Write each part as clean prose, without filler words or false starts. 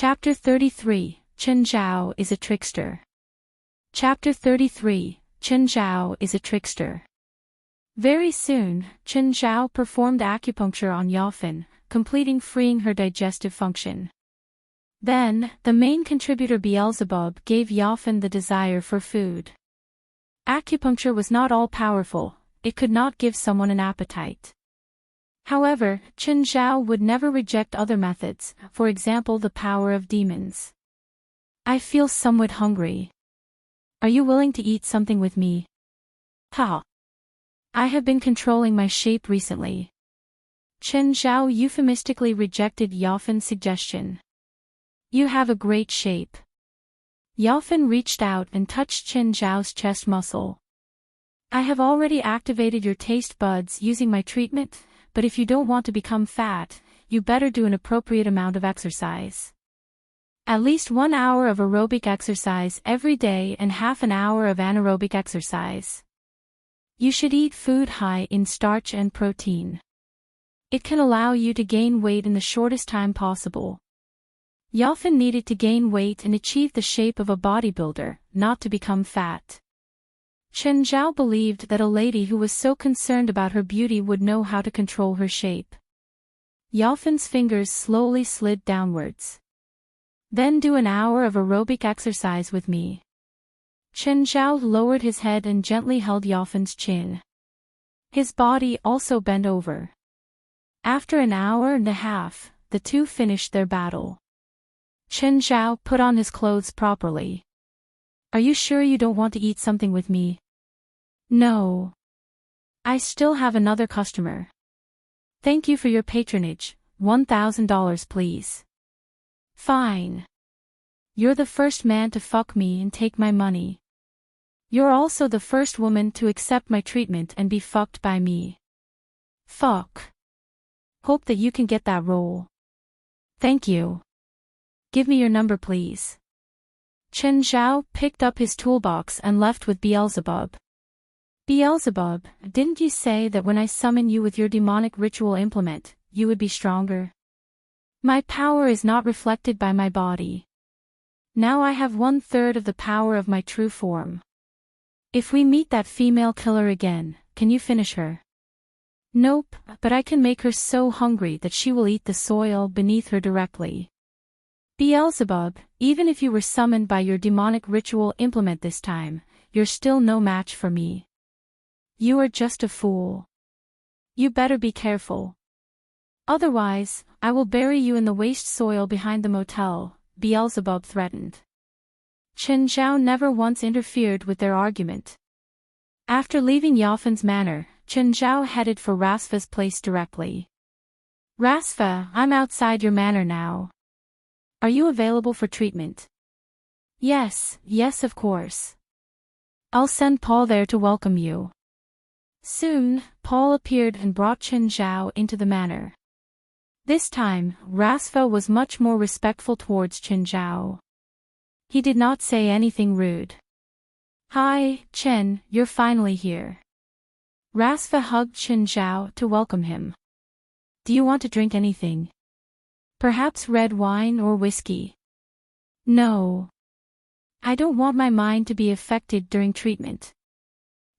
Chapter 33, Chen Zhao is a Trickster. Chapter 33, Chen Zhao is a Trickster. Very soon, Chen Zhao performed acupuncture on Yafen, completing freeing her digestive function. Then, the main contributor Beelzebub gave Yafen the desire for food. Acupuncture was not all-powerful, it could not give someone an appetite. However, Chen Zhao would never reject other methods, for example the power of demons. I feel somewhat hungry. Are you willing to eat something with me? Ha! I have been controlling my shape recently. Chen Zhao euphemistically rejected Yafen's suggestion. You have a great shape. Yafen reached out and touched Chen Zhao's chest muscle. I have already activated your taste buds using my treatment, but if you don't want to become fat, you better do an appropriate amount of exercise. At least 1 hour of aerobic exercise every day and half an hour of anaerobic exercise. You should eat food high in starch and protein. It can allow you to gain weight in the shortest time possible. Yafen needed to gain weight and achieve the shape of a bodybuilder, not to become fat. Chen Zhao believed that a lady who was so concerned about her beauty would know how to control her shape. Yafen's fingers slowly slid downwards. Then do an hour of aerobic exercise with me. Chen Zhao lowered his head and gently held Yafen's chin. His body also bent over. After an hour and a half, the two finished their battle. Chen Zhao put on his clothes properly. Are you sure you don't want to eat something with me? No. I still have another customer. Thank you for your patronage, $1,000 please. Fine. You're the first man to fuck me and take my money. You're also the first woman to accept my treatment and be fucked by me. Fuck. Hope that you can get that role. Thank you. Give me your number please. Chen Zhao picked up his toolbox and left with Beelzebub. Beelzebub, didn't you say that when I summon you with your demonic ritual implement, you would be stronger? My power is not reflected by my body. Now I have 1/3 of the power of my true form. If we meet that female killer again, can you finish her? Nope, but I can make her so hungry that she will eat the soil beneath her directly. Beelzebub, even if you were summoned by your demonic ritual implement this time, you're still no match for me. You are just a fool. You better be careful. Otherwise, I will bury you in the waste soil behind the motel, Beelzebub threatened. Chen Zhao never once interfered with their argument. After leaving Yafen's manor, Chen Zhao headed for Rasfa's place directly. Rasfa, I'm outside your manor now. Are you available for treatment? Yes, of course. I'll send Paul there to welcome you. Soon, Paul appeared and brought Chen Zhao into the manor. This time, Rasfa was much more respectful towards Chen Zhao. He did not say anything rude. Hi, Chen, you're finally here. Rasfa hugged Chen Zhao to welcome him. Do you want to drink anything? Perhaps red wine or whiskey? No. I don't want my mind to be affected during treatment.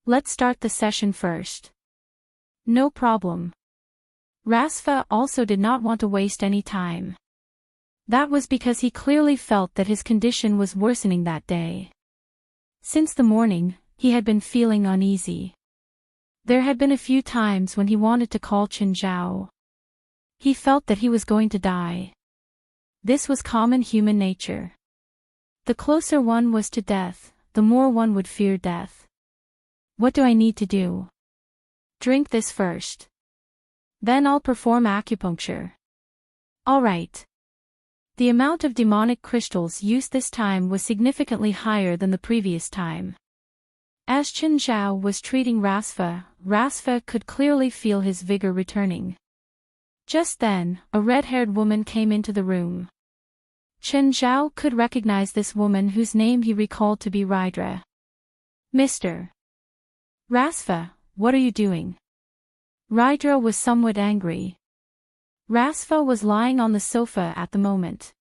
Let's start the session first. No problem. Rasfa also did not want to waste any time. That was because he clearly felt that his condition was worsening that day. Since the morning, he had been feeling uneasy. There had been a few times when he wanted to call Chen Zhao. He felt that he was going to die. This was common human nature. The closer one was to death, the more one would fear death. What do I need to do? Drink this first. Then I'll perform acupuncture. All right. The amount of demonic crystals used this time was significantly higher than the previous time. As Chen Zhao was treating Rasfa, Rasfa could clearly feel his vigor returning. Just then, a red-haired woman came into the room. Chen Zhao could recognize this woman whose name he recalled to be Rydra. Mr. Rasfa, what are you doing? Rydra was somewhat angry. Rasfa was lying on the sofa at the moment.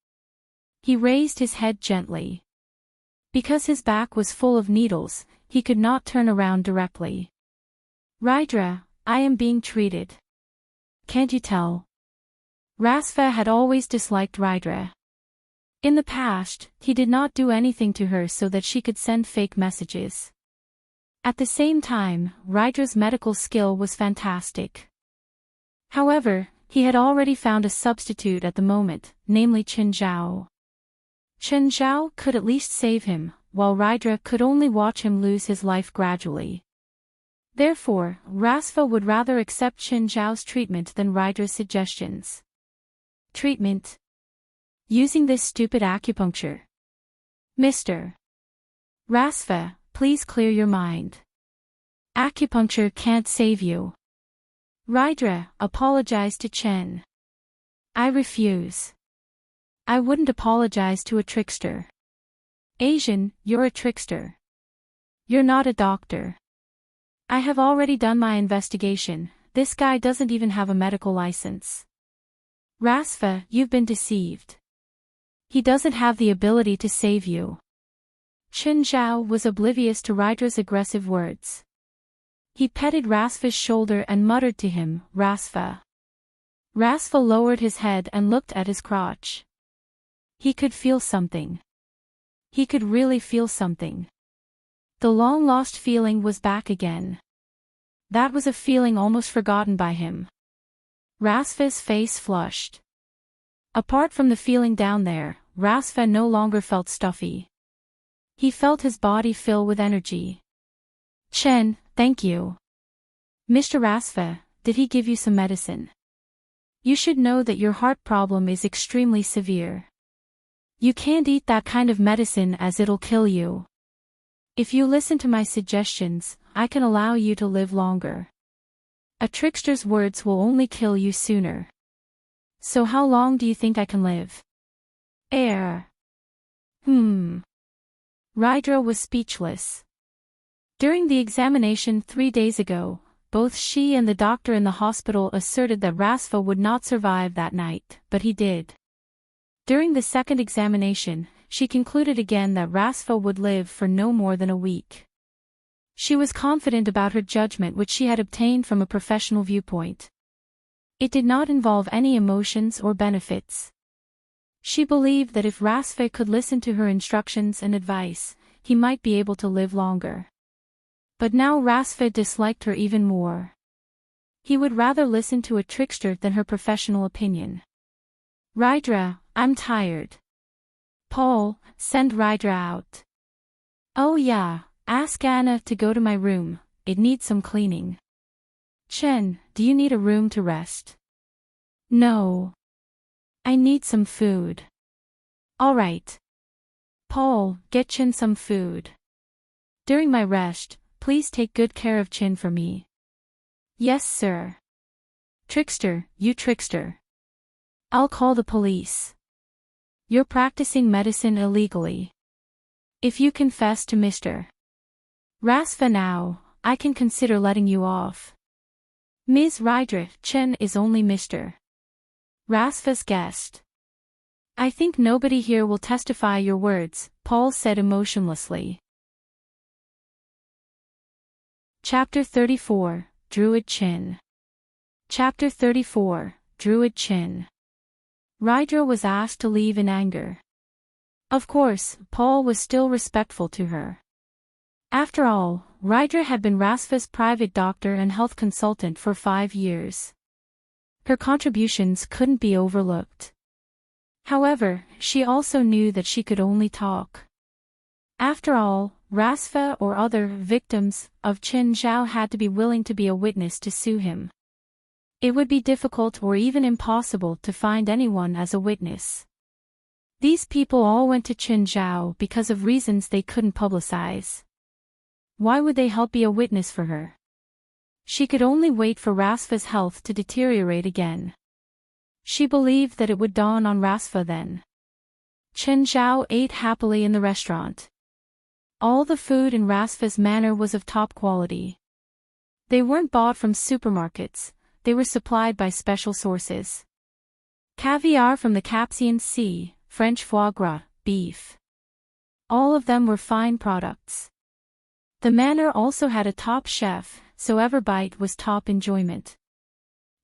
He raised his head gently. Because his back was full of needles, he could not turn around directly. Rydra, I am being treated. Can't you tell? Rasfa had always disliked Rydra. In the past, he did not do anything to her so that she could send fake messages. At the same time, Rydra's medical skill was fantastic. However, he had already found a substitute at the moment, namely Zhao. Zhao could at least save him, while Rydra could only watch him lose his life gradually. Therefore, Rasfa would rather accept Zhao's treatment than Rydra's suggestions. Treatment? Using this stupid acupuncture. Mr. Rasfa, please clear your mind. Acupuncture can't save you. Rydra, apologize to Chen. I refuse. I wouldn't apologize to a trickster. Asian, you're a trickster. You're not a doctor. I have already done my investigation, this guy doesn't even have a medical license. Rasfa, you've been deceived. He doesn't have the ability to save you. Zhao was oblivious to Rydra's aggressive words. He petted Rasfa's shoulder and muttered to him, Rasfa. Rasfa lowered his head and looked at his crotch. He could feel something. He could really feel something. The long-lost feeling was back again. That was a feeling almost forgotten by him. Rasfa's face flushed. Apart from the feeling down there, Rasfa no longer felt stuffy. He felt his body fill with energy. Chen, thank you. Mr. Rasfa, did he give you some medicine? You should know that your heart problem is extremely severe. You can't eat that kind of medicine as it'll kill you. If you listen to my suggestions, I can allow you to live longer. A trickster's words will only kill you sooner. So how long do you think I can live? Rydra was speechless. During the examination 3 days ago, both she and the doctor in the hospital asserted that Rasfa would not survive that night, but he did. During the second examination, she concluded again that Rasfa would live for no more than a week. She was confident about her judgment, which she had obtained from a professional viewpoint. It did not involve any emotions or benefits. She believed that if Rasfa could listen to her instructions and advice, he might be able to live longer. But now Rasfa disliked her even more. He would rather listen to a trickster than her professional opinion. Rydra, I'm tired. Paul, send Rydra out. Oh yeah, ask Anna to go to my room, it needs some cleaning. Chen, do you need a room to rest? No. I need some food. Alright. Paul, get Chen some food. During my rest, please take good care of Chen for me. Yes, sir. Trickster, you trickster. I'll call the police. You're practicing medicine illegally. If you confess to Mr. Rasfa now, I can consider letting you off. Ms. Rydra, Chen is only Mr. Rasfa's guest. I think nobody here will testify your words, Paul said emotionlessly. Chapter 34, Druid Chen. Chapter 34, Druid Chen. Rydra was asked to leave in anger. Of course, Paul was still respectful to her. After all, Rydra had been Rasfa's private doctor and health consultant for 5 years. Her contributions couldn't be overlooked. However, she also knew that she could only talk. After all, Rasfa or other victims of Zhao had to be willing to be a witness to sue him. It would be difficult or even impossible to find anyone as a witness. These people all went to Zhao because of reasons they couldn't publicize. Why would they help be a witness for her? She could only wait for Rasfa's health to deteriorate again. She believed that it would dawn on Rasfa then. Zhao ate happily in the restaurant. All the food in Rasfa's manor was of top quality. They weren't bought from supermarkets, they were supplied by special sources. Caviar from the Caspian Sea, French foie gras, beef. All of them were fine products. The manor also had a top chef, so every bite was top enjoyment.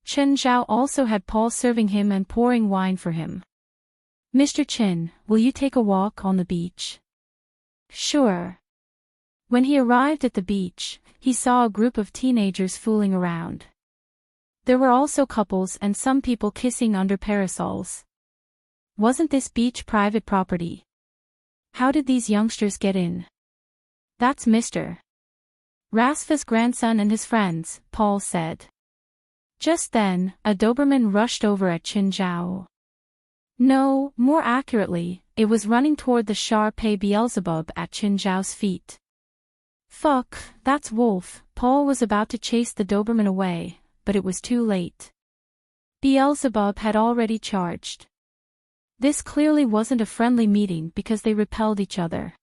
Chen Zhao also had Paul serving him and pouring wine for him. "Mr. Chen, will you take a walk on the beach?" "Sure." When he arrived at the beach, he saw a group of teenagers fooling around. There were also couples and some people kissing under parasols. Wasn't this beach private property? How did these youngsters get in? "That's Mr. Rasfa's grandson and his friends," Paul said. Just then, a Doberman rushed over at Chen Zhao. No, more accurately, it was running toward the Shar-Pei Beelzebub at Chen Zhao's feet. "Fuck, that's Wolf." Paul was about to chase the Doberman away, but it was too late. Beelzebub had already charged. This clearly wasn't a friendly meeting because they repelled each other.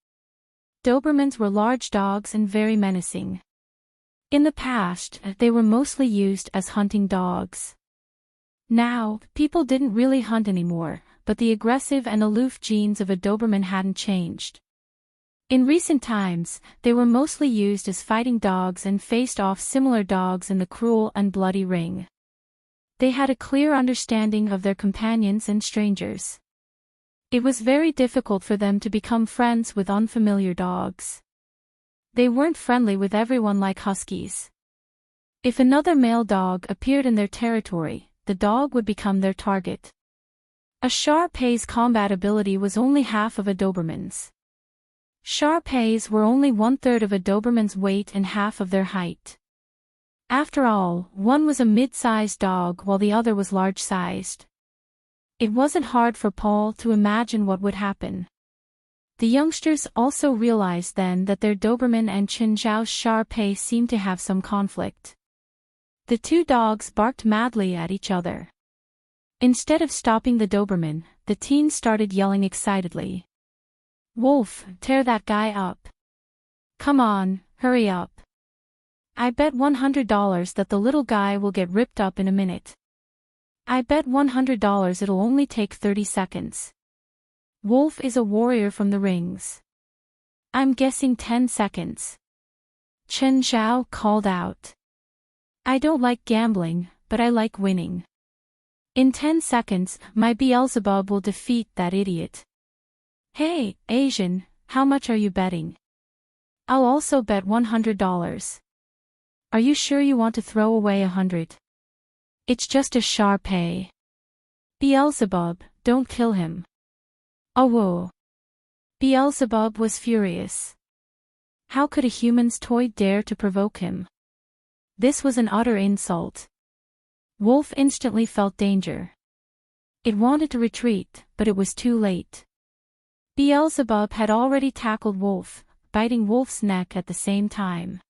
Dobermans were large dogs and very menacing. In the past, they were mostly used as hunting dogs. Now, people didn't really hunt anymore, but the aggressive and aloof genes of a Doberman hadn't changed. In recent times, they were mostly used as fighting dogs and faced off similar dogs in the cruel and bloody ring. They had a clear understanding of their companions and strangers. It was very difficult for them to become friends with unfamiliar dogs. They weren't friendly with everyone like huskies. If another male dog appeared in their territory, the dog would become their target. A Shar-Pei's combat ability was only half of a Doberman's. Shar-Peis were only 1/3 of a Doberman's weight and half of their height. After all, one was a mid-sized dog while the other was large-sized. It wasn't hard for Paul to imagine what would happen. The youngsters also realized then that their Doberman and Chen Zhao's Shar-Pei seemed to have some conflict. The two dogs barked madly at each other. Instead of stopping the Doberman, the teens started yelling excitedly. "Wolf, tear that guy up. Come on, hurry up. I bet $100 that the little guy will get ripped up in a minute. I bet $100 it'll only take 30 seconds. Wolf is a warrior from the rings. I'm guessing 10 seconds. Chen Zhao called out. "I don't like gambling, but I like winning. In 10 seconds, my Beelzebub will defeat that idiot." "Hey, Asian, how much are you betting?" "I'll also bet $100. Are you sure you want to throw away 100? It's just a Shar-Pei. Beelzebub, don't kill him." "Oh whoa." Beelzebub was furious. How could a human's toy dare to provoke him? This was an utter insult. Wolf instantly felt danger. It wanted to retreat, but it was too late. Beelzebub had already tackled Wolf, biting Wolf's neck at the same time.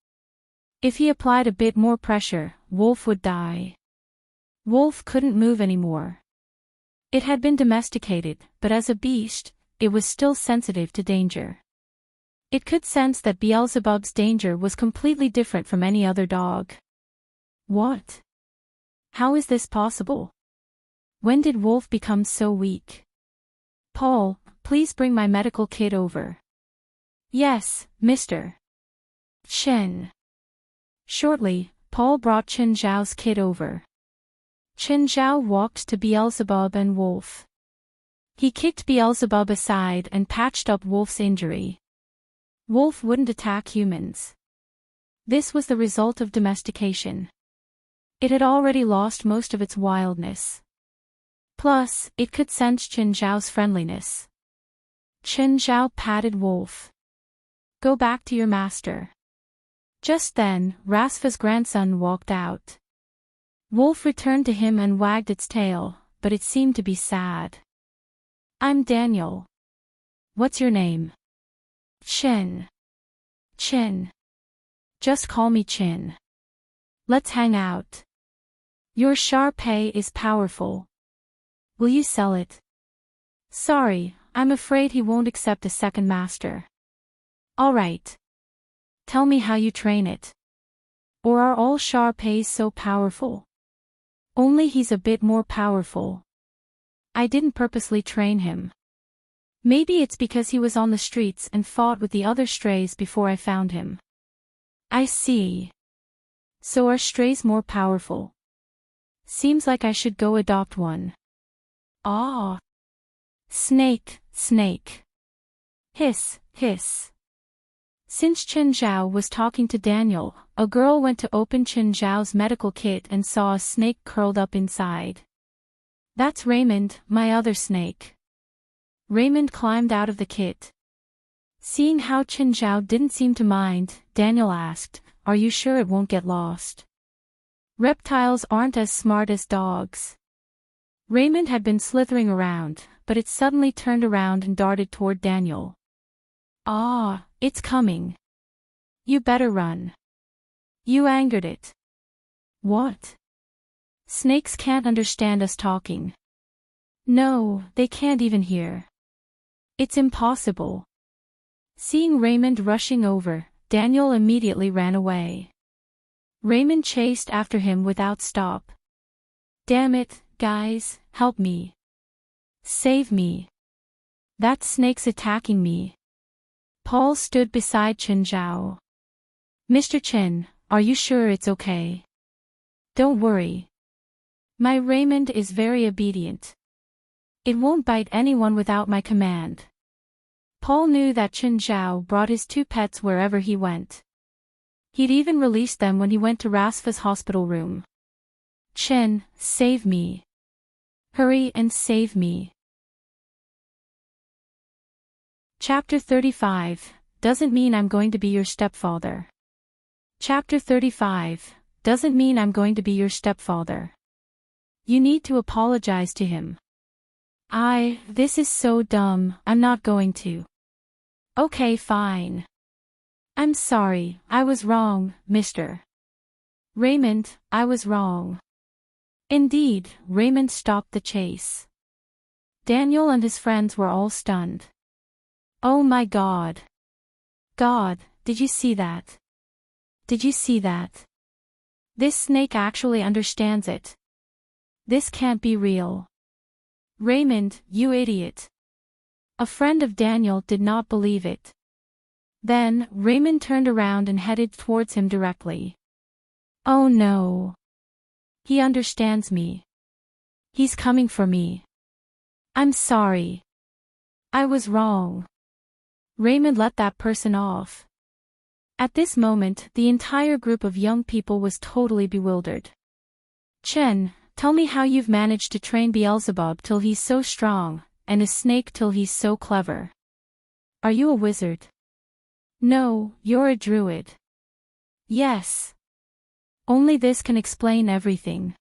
If he applied a bit more pressure, Wolf would die. Wolf couldn't move anymore. It had been domesticated, but as a beast, it was still sensitive to danger. It could sense that Beelzebub's danger was completely different from any other dog. What? How is this possible? When did Wolf become so weak? "Paul, please bring my medical kit over." "Yes, Mr. Chen." Shortly, Paul brought Chen Zhao's kit over. Chen Zhao walked to Beelzebub and Wolf. He kicked Beelzebub aside and patched up Wolf's injury. Wolf wouldn't attack humans. This was the result of domestication. It had already lost most of its wildness. Plus, it could sense Chen Zhao's friendliness. Chen Zhao patted Wolf. "Go back to your master." Just then, Rasfa's grandson walked out. Wolf returned to him and wagged its tail, but it seemed to be sad. "I'm Daniel." "What's your name?" "Chen." "Chen." "Just call me Chen. Let's hang out. Your Shar-Pei is powerful. Will you sell it?" "Sorry, I'm afraid he won't accept a second master." "All right. Tell me how you train it. Or are all Shar-Peis so powerful?" "Only he's a bit more powerful. I didn't purposely train him. Maybe it's because he was on the streets and fought with the other strays before I found him. I see. So are strays more powerful? Seems like I should go adopt one. Ah. Snake, snake. Hiss, hiss. Since Chen Zhao was talking to Daniel, a girl went to open Chen Zhao's medical kit and saw a snake curled up inside. That's Raymond, my other snake. Raymond climbed out of the kit. Seeing how Chen Zhao didn't seem to mind, Daniel asked, "Are you sure it won't get lost? Reptiles aren't as smart as dogs." Raymond had been slithering around, but it suddenly turned around and darted toward Daniel. Ah, it's coming. You better run. You angered it. What? Snakes can't understand us talking. No, they can't even hear. It's impossible. Seeing Raymond rushing over, Daniel immediately ran away. Raymond chased after him without stop. Damn it, guys, help me. Save me. That snake's attacking me. Paul stood beside Chen Zhao. Mr. Chen, are you sure it's okay? Don't worry. My Raymond is very obedient. It won't bite anyone without my command. Paul knew that Chen Zhao brought his two pets wherever he went. He'd even released them when he went to Rasfa's hospital room. Chen, save me. Hurry and save me. Chapter 35, doesn't mean I'm going to be your stepfather. Chapter 35, doesn't mean I'm going to be your stepfather. You need to apologize to him. This is so dumb, I'm not going to. Okay, fine. I'm sorry, I was wrong, Mr. Raymond, I was wrong. Indeed, Raymond stopped the chase. Daniel and his friends were all stunned. Oh my God. God, did you see that? Did you see that? This snake actually understands it. This can't be real. Raymond, you idiot. A friend of Daniel did not believe it. Then, Raymond turned around and headed towards him directly. Oh no. He understands me. He's coming for me. I'm sorry. I was wrong. Raymond let that person off. At this moment, the entire group of young people was totally bewildered. Chen, tell me how you've managed to train Beelzebub till he's so strong, and a snake till he's so clever. Are you a wizard? No, you're a druid. Yes. Only this can explain everything.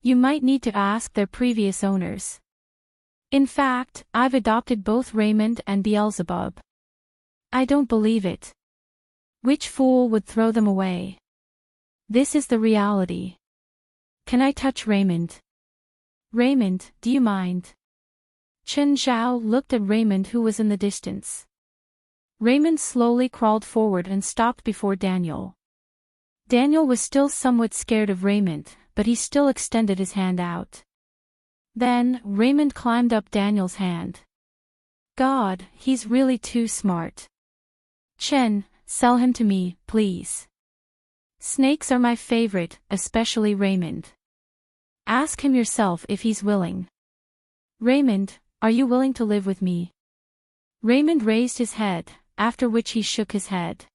You might need to ask their previous owners. In fact, I've adopted both Raymond and Beelzebub. I don't believe it. Which fool would throw them away? This is the reality. Can I touch Raymond? Raymond, do you mind? Chen Zhao looked at Raymond, who was in the distance. Raymond slowly crawled forward and stopped before Daniel. Daniel was still somewhat scared of Raymond, but he still extended his hand out. Then, Raymond climbed up Daniel's hand. God, he's really too smart. Chen, sell him to me, please. Snakes are my favorite, especially Raymond. Ask him yourself if he's willing. Raymond, are you willing to live with me? Raymond raised his head, after which he shook his head.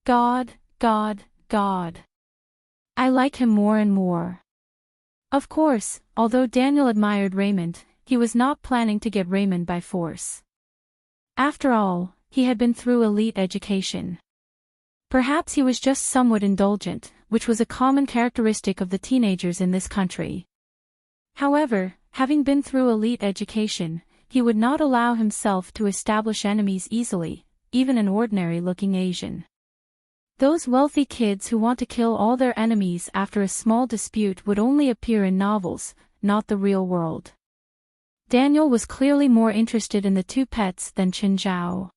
God, God, God. I like him more and more. Of course, although Daniel admired Raymond, he was not planning to get Raymond by force. After all, he had been through elite education. Perhaps he was just somewhat indulgent, which was a common characteristic of the teenagers in this country. However, having been through elite education, he would not allow himself to establish enemies easily, even an ordinary-looking Asian. Those wealthy kids who want to kill all their enemies after a small dispute would only appear in novels, not the real world. Daniel was clearly more interested in the two pets than Chen Zhao.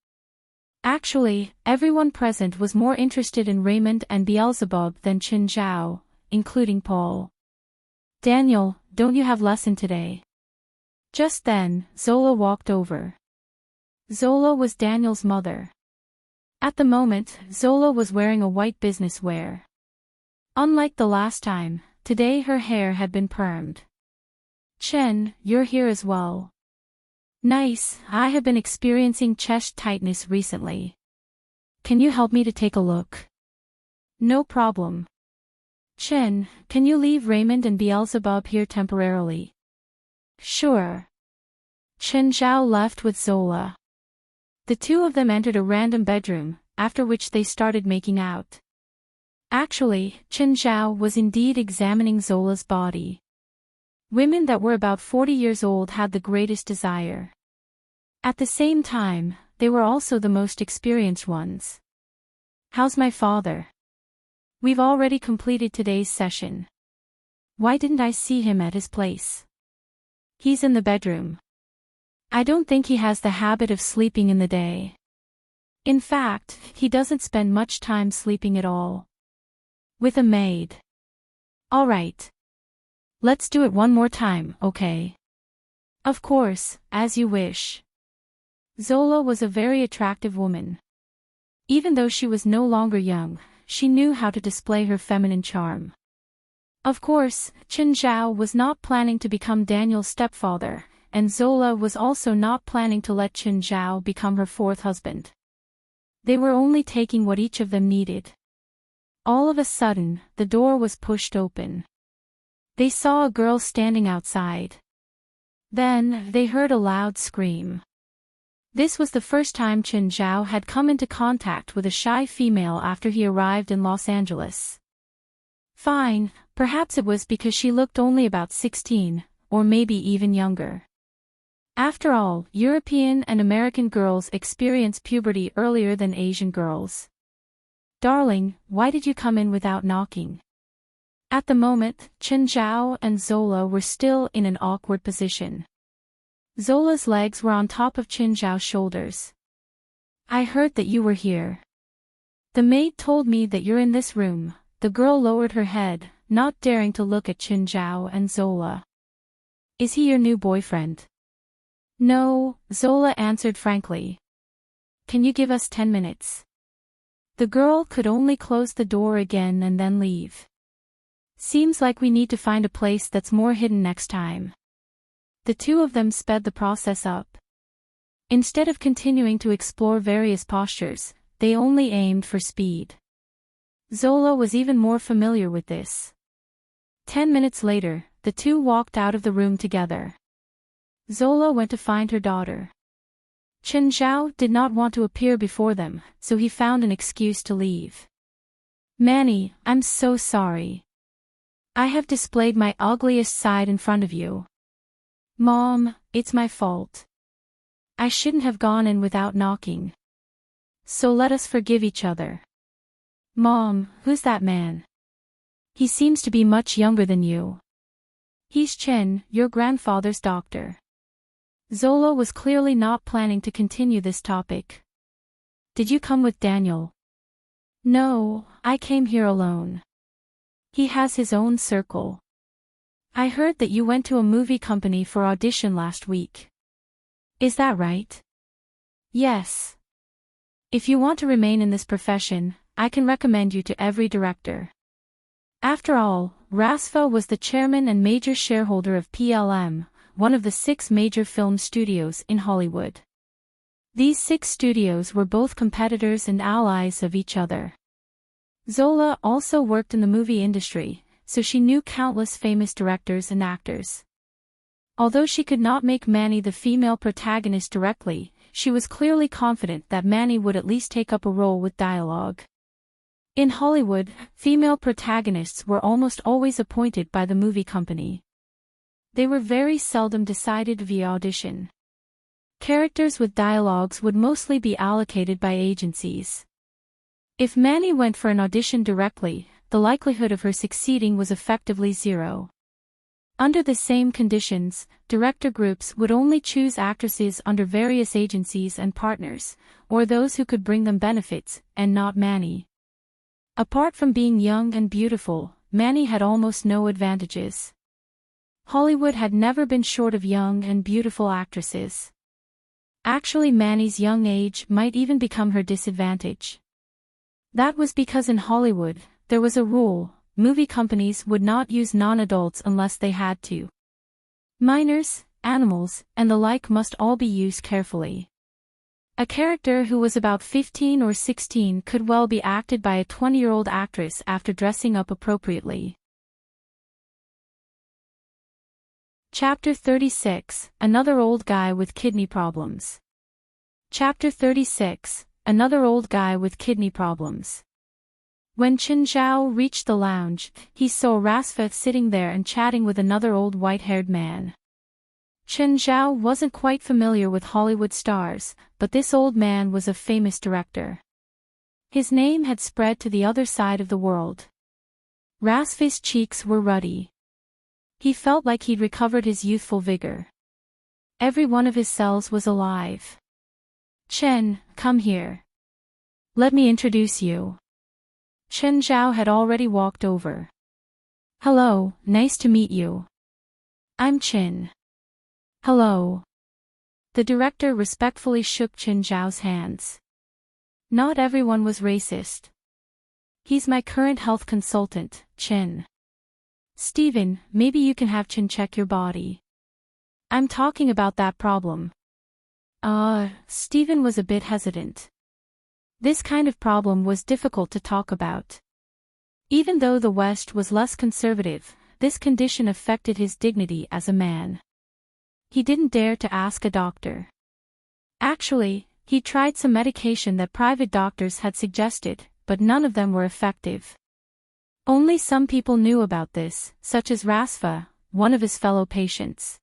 Actually, everyone present was more interested in Raymond and Beelzebub than Chen Zhao, including Paul. Daniel, don't you have lesson today? Just then, Zola walked over. Zola was Daniel's mother. At the moment, Zola was wearing a white business wear. Unlike the last time, today her hair had been permed. Chen, you're here as well. Nice, I have been experiencing chest tightness recently. Can you help me to take a look? No problem. Chen, can you leave Raymond and Beelzebub here temporarily? Sure. Chen Zhao left with Zola. The two of them entered a random bedroom, after which they started making out. Actually, Chen Zhao was indeed examining Zola's body. Women that were about 40 years old had the greatest desire. At the same time, they were also the most experienced ones. How's my father? We've already completed today's session. Why didn't I see him at his place? He's in the bedroom. I don't think he has the habit of sleeping in the day. In fact, he doesn't spend much time sleeping at all. With a maid. All right. Let's do it one more time, okay? Of course, as you wish. Zola was a very attractive woman. Even though she was no longer young, she knew how to display her feminine charm. Of course, Chen Zhao was not planning to become Daniel's stepfather, and Zola was also not planning to let Chen Zhao become her fourth husband. They were only taking what each of them needed. All of a sudden, the door was pushed open. They saw a girl standing outside. Then, they heard a loud scream. This was the first time Chen Zhao had come into contact with a shy female after he arrived in Los Angeles. Fine, perhaps it was because she looked only about 16, or maybe even younger. After all, European and American girls experience puberty earlier than Asian girls. Darling, why did you come in without knocking? At the moment, Chen Zhao and Zola were still in an awkward position. Zola's legs were on top of Chen Zhao's shoulders. I heard that you were here. The maid told me that you're in this room. The girl lowered her head, not daring to look at Chen Zhao and Zola. Is he your new boyfriend? No, Zola answered frankly. Can you give us 10 minutes? The girl could only close the door again and then leave. Seems like we need to find a place that's more hidden next time. The two of them sped the process up. Instead of continuing to explore various postures, they only aimed for speed. Zola was even more familiar with this. 10 minutes later, the two walked out of the room together. Zola went to find her daughter. Chen Zhao did not want to appear before them, so he found an excuse to leave. Manny, I'm so sorry. I have displayed my ugliest side in front of you. Mom, it's my fault. I shouldn't have gone in without knocking. So let us forgive each other. Mom, who's that man? He seems to be much younger than you. He's Chen, your grandfather's doctor. Zola was clearly not planning to continue this topic. Did you come with Daniel? No, I came here alone. He has his own circle. I heard that you went to a movie company for audition last week. Is that right? Yes. If you want to remain in this profession, I can recommend you to every director. After all, Rasfa was the chairman and major shareholder of PLM, one of the 6 major film studios in Hollywood. These 6 studios were both competitors and allies of each other. Zola also worked in the movie industry, so she knew countless famous directors and actors. Although she could not make Manny the female protagonist directly, she was clearly confident that Manny would at least take up a role with dialogue. In Hollywood, female protagonists were almost always appointed by the movie company. They were very seldom decided via audition. Characters with dialogues would mostly be allocated by agencies. If Manny went for an audition directly, the likelihood of her succeeding was effectively zero. Under the same conditions, director groups would only choose actresses under various agencies and partners, or those who could bring them benefits, and not Manny. Apart from being young and beautiful, Manny had almost no advantages. Hollywood had never been short of young and beautiful actresses. Actually, Manny's young age might even become her disadvantage. That was because in Hollywood, there was a rule: movie companies would not use non-adults unless they had to. Minors, animals, and the like must all be used carefully. A character who was about 15 or 16 could well be acted by a 20-year-old actress after dressing up appropriately. Chapter 36, Another Old Guy with Kidney Problems. Chapter 36, Another Old Guy with Kidney Problems. When Chen Zhao reached the lounge, he saw Rasfa sitting there and chatting with another old white-haired man. Chen Zhao wasn't quite familiar with Hollywood stars, but this old man was a famous director. His name had spread to the other side of the world. Rasfa's cheeks were ruddy. He felt like he'd recovered his youthful vigor. Every one of his cells was alive. Chen, come here. Let me introduce you. Chen Zhao had already walked over. Hello, nice to meet you. I'm Chen. Hello. The director respectfully shook Chen Zhao's hands. Not everyone was racist. He's my current health consultant, Chen. Steven, maybe you can have Chen check your body. I'm talking about that problem. Steven was a bit hesitant. This kind of problem was difficult to talk about. Even though the West was less conservative, this condition affected his dignity as a man. He didn't dare to ask a doctor. Actually, he tried some medication that private doctors had suggested, but none of them were effective. Only some people knew about this, such as Rasfa, one of his fellow patients.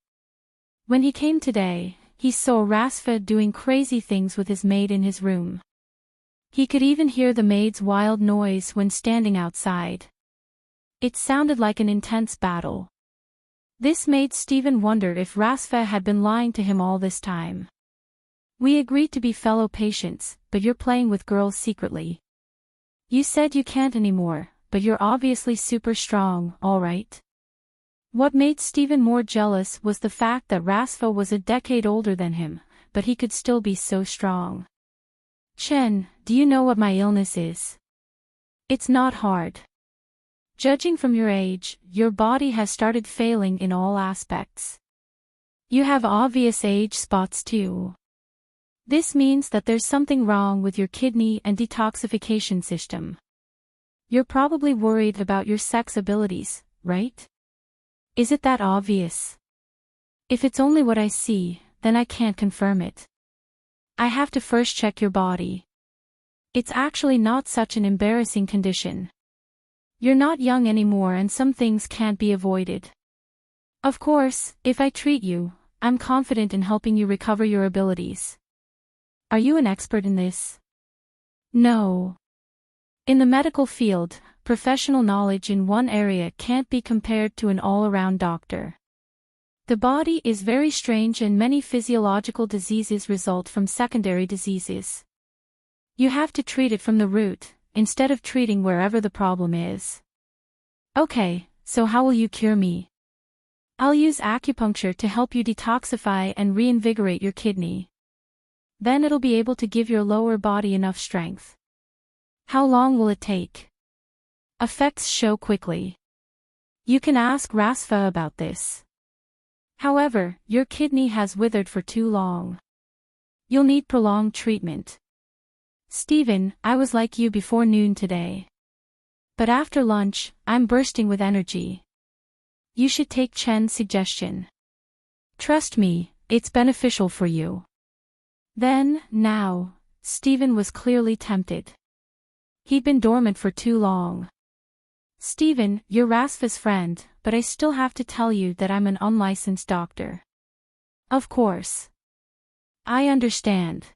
When he came today, he saw Rasfa doing crazy things with his maid in his room. He could even hear the maid's wild noise when standing outside. It sounded like an intense battle. This made Steven wonder if Rasfa had been lying to him all this time. We agreed to be fellow patients, but you're playing with girls secretly. You said you can't anymore, but you're obviously super strong, alright? What made Steven more jealous was the fact that Rasfa was a decade older than him, but he could still be so strong. Chen, do you know what my illness is? It's not hard. Judging from your age, your body has started failing in all aspects. You have obvious age spots too. This means that there's something wrong with your kidney and detoxification system. You're probably worried about your sex abilities, right? Is it that obvious? If it's only what I see, then I can't confirm it. I have to first check your body. It's actually not such an embarrassing condition. You're not young anymore and some things can't be avoided. Of course, if I treat you, I'm confident in helping you recover your abilities. Are you an expert in this? No. In the medical field, professional knowledge in one area can't be compared to an all-around doctor. The body is very strange and many physiological diseases result from secondary diseases. You have to treat it from the root, instead of treating wherever the problem is. Okay, so how will you cure me? I'll use acupuncture to help you detoxify and reinvigorate your kidney. Then it'll be able to give your lower body enough strength. How long will it take? Effects show quickly. You can ask Rasfa about this. However, your kidney has withered for too long. You'll need prolonged treatment. Steven, I was like you before noon today. But after lunch, I'm bursting with energy. You should take Chen's suggestion. Trust me, it's beneficial for you. Then, now, Steven was clearly tempted. He'd been dormant for too long. Steven, you're Rasfa's friend, but I still have to tell you that I'm an unlicensed doctor. Of course. I understand.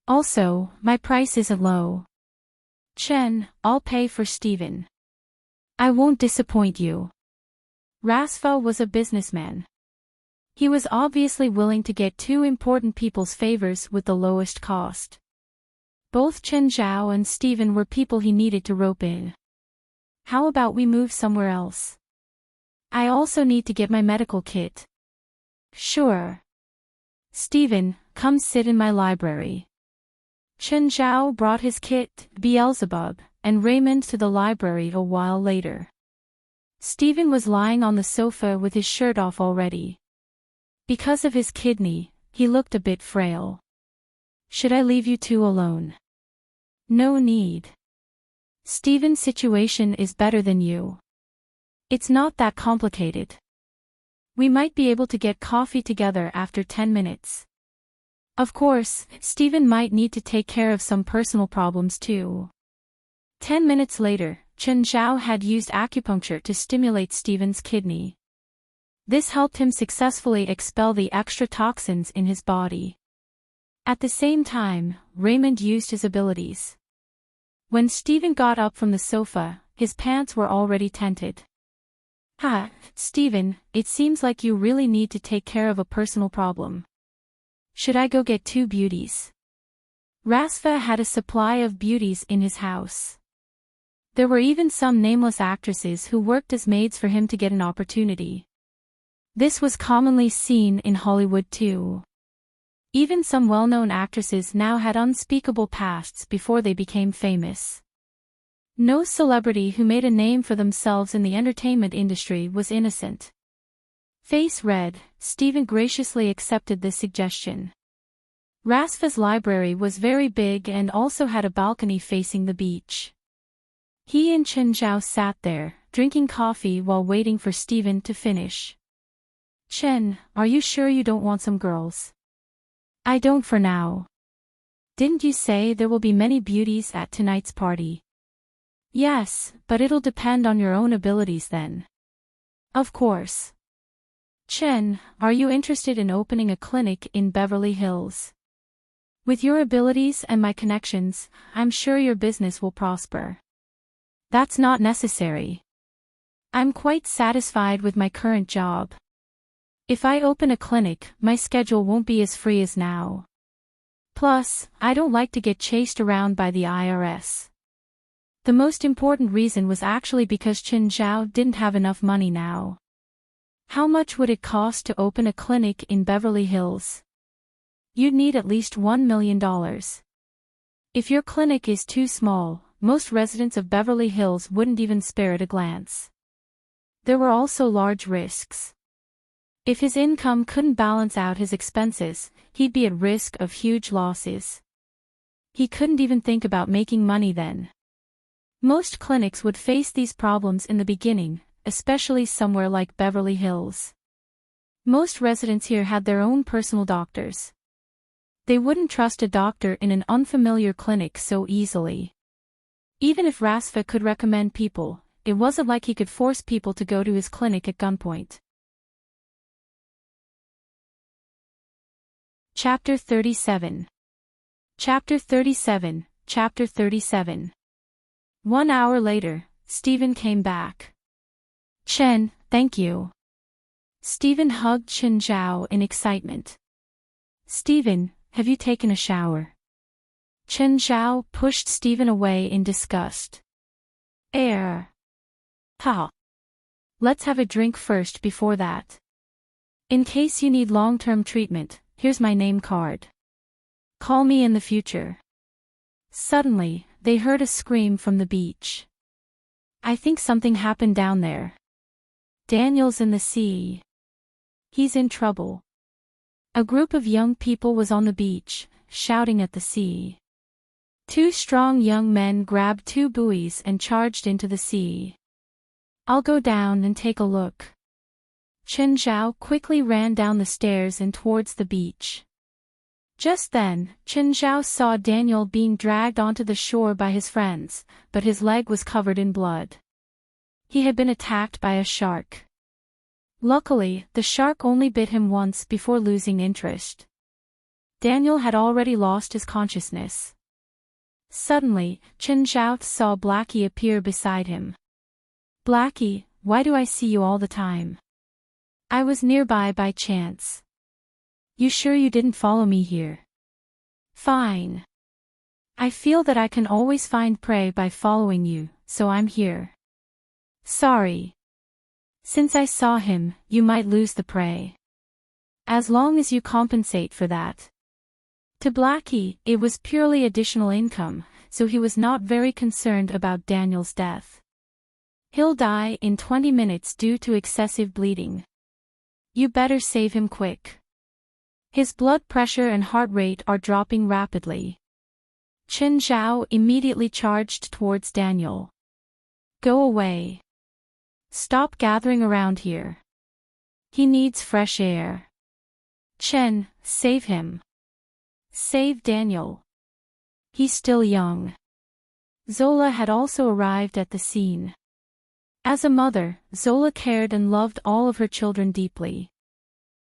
Also, my price isn't low. Chen, I'll pay for Steven. I won't disappoint you. Rasfa was a businessman. He was obviously willing to get two important people's favors with the lowest cost. Both Chen Zhao and Steven were people he needed to rope in. How about we move somewhere else? I also need to get my medical kit. Sure. Stephen, come sit in my library. Chen Zhao brought his kit, Beelzebub, and Raymond to the library a while later. Stephen was lying on the sofa with his shirt off already. Because of his kidney, he looked a bit frail. Should I leave you two alone? No need. Stephen's situation is better than you. It's not that complicated. We might be able to get coffee together after 10 minutes. Of course, Stephen might need to take care of some personal problems too. 10 minutes later, Chen Zhao had used acupuncture to stimulate Stephen's kidney. This helped him successfully expel the extra toxins in his body. At the same time, Raymond used his abilities. When Stephen got up from the sofa, his pants were already tented. Ha, Stephen, it seems like you really need to take care of a personal problem. Should I go get 2 beauties? Rasfa had a supply of beauties in his house. There were even some nameless actresses who worked as maids for him to get an opportunity. This was commonly seen in Hollywood too. Even some well-known actresses now had unspeakable pasts before they became famous. No celebrity who made a name for themselves in the entertainment industry was innocent. Face red, Stephen graciously accepted this suggestion. Rasfa's library was very big and also had a balcony facing the beach. He and Chen Zhao sat there, drinking coffee while waiting for Stephen to finish. Chen, are you sure you don't want some girls? I don't for now. Didn't you say there will be many beauties at tonight's party? Yes, but it'll depend on your own abilities then. Of course. Chen, are you interested in opening a clinic in Beverly Hills? With your abilities and my connections, I'm sure your business will prosper. That's not necessary. I'm quite satisfied with my current job. If I open a clinic, my schedule won't be as free as now. Plus, I don't like to get chased around by the IRS. The most important reason was actually because Chen Zhao didn't have enough money now. How much would it cost to open a clinic in Beverly Hills? You'd need at least $1 million. If your clinic is too small, most residents of Beverly Hills wouldn't even spare it a glance. There were also large risks. If his income couldn't balance out his expenses, he'd be at risk of huge losses. He couldn't even think about making money then. Most clinics would face these problems in the beginning, especially somewhere like Beverly Hills. Most residents here had their own personal doctors. They wouldn't trust a doctor in an unfamiliar clinic so easily. Even if Rasfa could recommend people, it wasn't like he could force people to go to his clinic at gunpoint. Chapter 37. Chapter 37, Chapter 37. 1 hour later, Stephen came back. Chen, thank you. Stephen hugged Chen Zhao in excitement. Stephen, have you taken a shower? Chen Zhao pushed Stephen away in disgust. Ha. Let's have a drink first before that. In case you need long-term treatment, here's my name card. Call me in the future. Suddenly, they heard a scream from the beach. I think something happened down there. Daniel's in the sea. He's in trouble. A group of young people was on the beach, shouting at the sea. 2 strong young men grabbed 2 buoys and charged into the sea. I'll go down and take a look. Chen Zhao quickly ran down the stairs and towards the beach. Just then, Chen Zhao saw Daniel being dragged onto the shore by his friends, but his leg was covered in blood. He had been attacked by a shark. Luckily, the shark only bit him once before losing interest. Daniel had already lost his consciousness. Suddenly, Chen Zhao saw Blackie appear beside him. Blackie, why do I see you all the time? I was nearby by chance. You sure you didn't follow me here? Fine. I feel that I can always find prey by following you, so I'm here. Sorry. Since I saw him, you might lose the prey. as long as you compensate for that. To Blackie, it was purely additional income, so he was not very concerned about Daniel's death. He'll die in 20 minutes due to excessive bleeding. You better save him quick. His blood pressure and heart rate are dropping rapidly. Chen Zhao immediately charged towards Daniel. Go away. Stop gathering around here. He needs fresh air. Chen, save him. Save Daniel. He's still young. Zola had also arrived at the scene. As a mother, Zola cared and loved all of her children deeply.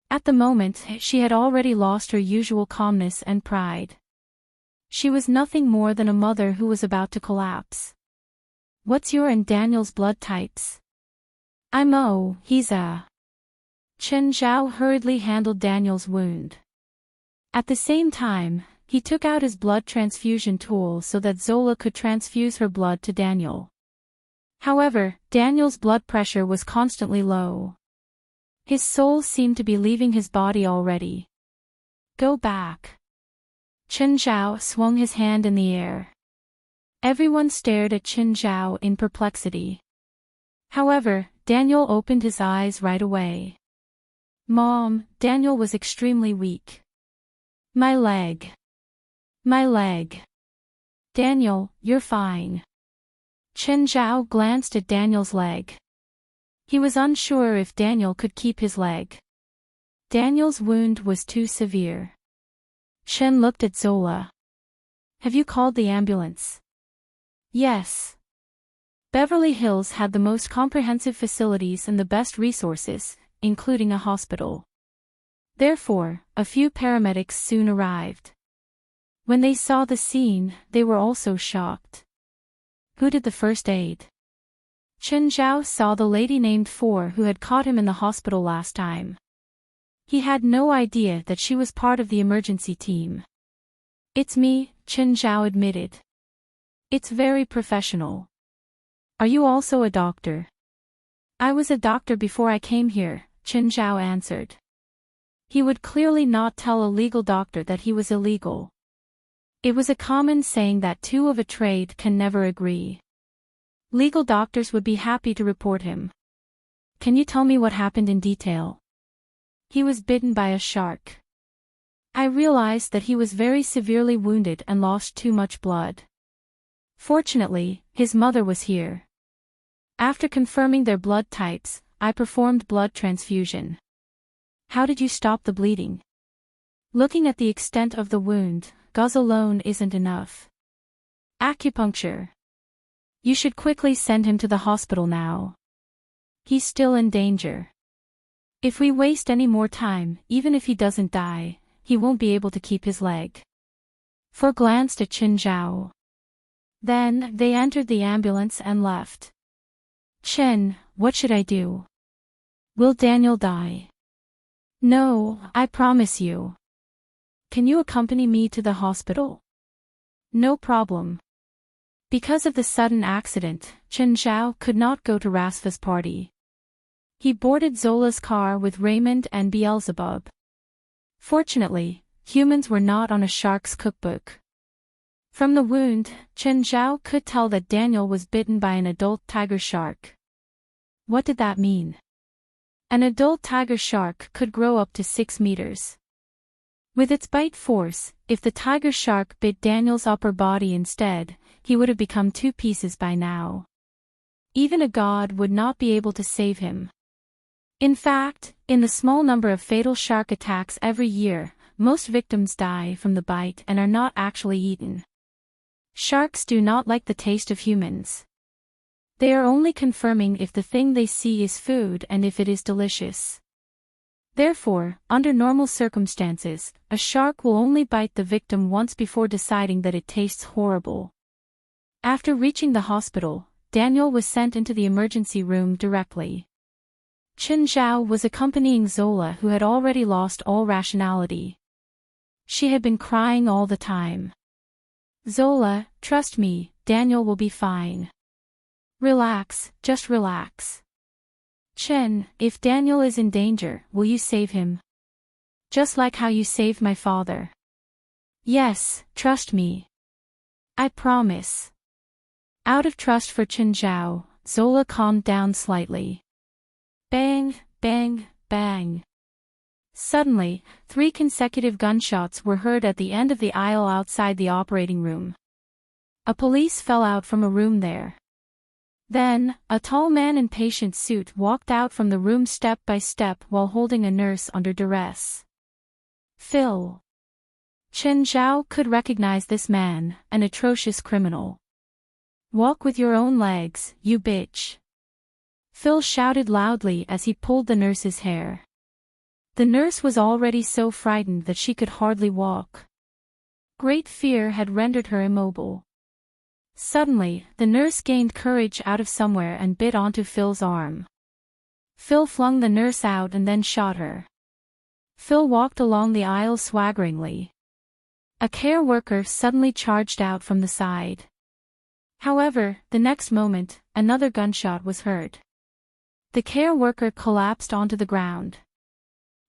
At the moment, she had already lost her usual calmness and pride. She was nothing more than a mother who was about to collapse. What's your and Daniel's blood types? I'm O, he's A. Chen Zhao hurriedly handled Daniel's wound. At the same time, he took out his blood transfusion tool so that Zola could transfuse her blood to Daniel. However, Daniel's blood pressure was constantly low. His soul seemed to be leaving his body already. Go back. Chen Zhao swung his hand in the air. Everyone stared at Chen Zhao in perplexity. However, Daniel opened his eyes right away. Mom, Daniel was extremely weak. My leg. My leg. Daniel, you're fine. Chen Zhao glanced at Daniel's leg. He was unsure if Daniel could keep his leg. Daniel's wound was too severe. Chen looked at Zola. Have you called the ambulance? Yes. Beverly Hills had the most comprehensive facilities and the best resources, including a hospital. Therefore, a few paramedics soon arrived. When they saw the scene, they were also shocked. Who did the first aid? Chen Zhao saw the lady named Four who had caught him in the hospital last time. He had no idea that she was part of the emergency team. It's me, Chen Zhao admitted. It's very professional. Are you also a doctor? I was a doctor before I came here, Chen Zhao answered. He would clearly not tell a legal doctor that he was illegal. It was a common saying that two of a trade can never agree. Legal doctors would be happy to report him. Can you tell me what happened in detail? He was bitten by a shark. I realized that he was very severely wounded and lost too much blood. Fortunately, his mother was here. After confirming their blood types, I performed blood transfusion. How did you stop the bleeding? Looking at the extent of the wound, gauze alone isn't enough. Acupuncture. You should quickly send him to the hospital now. He's still in danger. If we waste any more time, even if he doesn't die, he won't be able to keep his leg. Four glanced at Chen Zhao. Then, they entered the ambulance and left. Chen, what should I do? Will Daniel die? No, I promise you. Can you accompany me to the hospital? No problem. Because of the sudden accident, Chen Zhao could not go to Rasva's party. He boarded Zola's car with Raymond and Beelzebub. Fortunately, humans were not on a shark's cookbook. From the wound, Chen Zhao could tell that Daniel was bitten by an adult tiger shark. What did that mean? An adult tiger shark could grow up to 6 meters. With its bite force, if the tiger shark bit Daniel's upper body instead, he would have become 2 pieces by now. Even a god would not be able to save him. In fact, in the small number of fatal shark attacks every year, most victims die from the bite and are not actually eaten. Sharks do not like the taste of humans. They are only confirming if the thing they see is food and if it is delicious. Therefore, under normal circumstances, a shark will only bite the victim once before deciding that it tastes horrible. After reaching the hospital, Daniel was sent into the emergency room directly. Chen Zhao was accompanying Zola, who had already lost all rationality. She had been crying all the time. Zola, trust me, Daniel will be fine. Relax, just relax. Chen, if Daniel is in danger, will you save him? Just like how you saved my father. Yes, trust me. I promise. Out of trust for Chen Zhao, Zola calmed down slightly. Bang, bang, bang. Suddenly, 3 consecutive gunshots were heard at the end of the aisle outside the operating room. A police fell out from a room there. Then, a tall man in patient suit walked out from the room step by step while holding a nurse under duress. Phil. Chen Zhao could recognize this man, an atrocious criminal. Walk with your own legs, you bitch. Phil shouted loudly as he pulled the nurse's hair. The nurse was already so frightened that she could hardly walk. Great fear had rendered her immobile. Suddenly, the nurse gained courage out of somewhere and bit onto Phil's arm. Phil flung the nurse out and then shot her. Phil walked along the aisle swaggeringly. A care worker suddenly charged out from the side. However, the next moment, another gunshot was heard. The care worker collapsed onto the ground.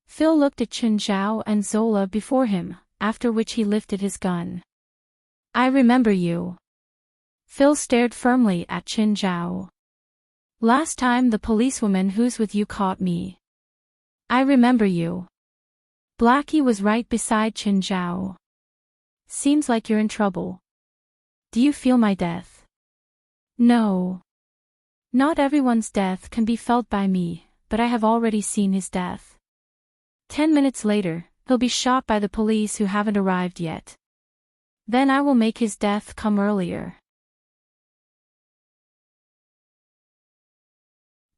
Phil looked at Chen Zhao and Zola before him, after which he lifted his gun. I remember you. Phil stared firmly at Chen Zhao. Last time the policewoman who's with you caught me. I remember you. Blackie was right beside Chen Zhao. Seems like you're in trouble. Do you feel my death? No. Not everyone's death can be felt by me, but I have already seen his death. 10 minutes later, he'll be shot by the police who haven't arrived yet. Then I will make his death come earlier.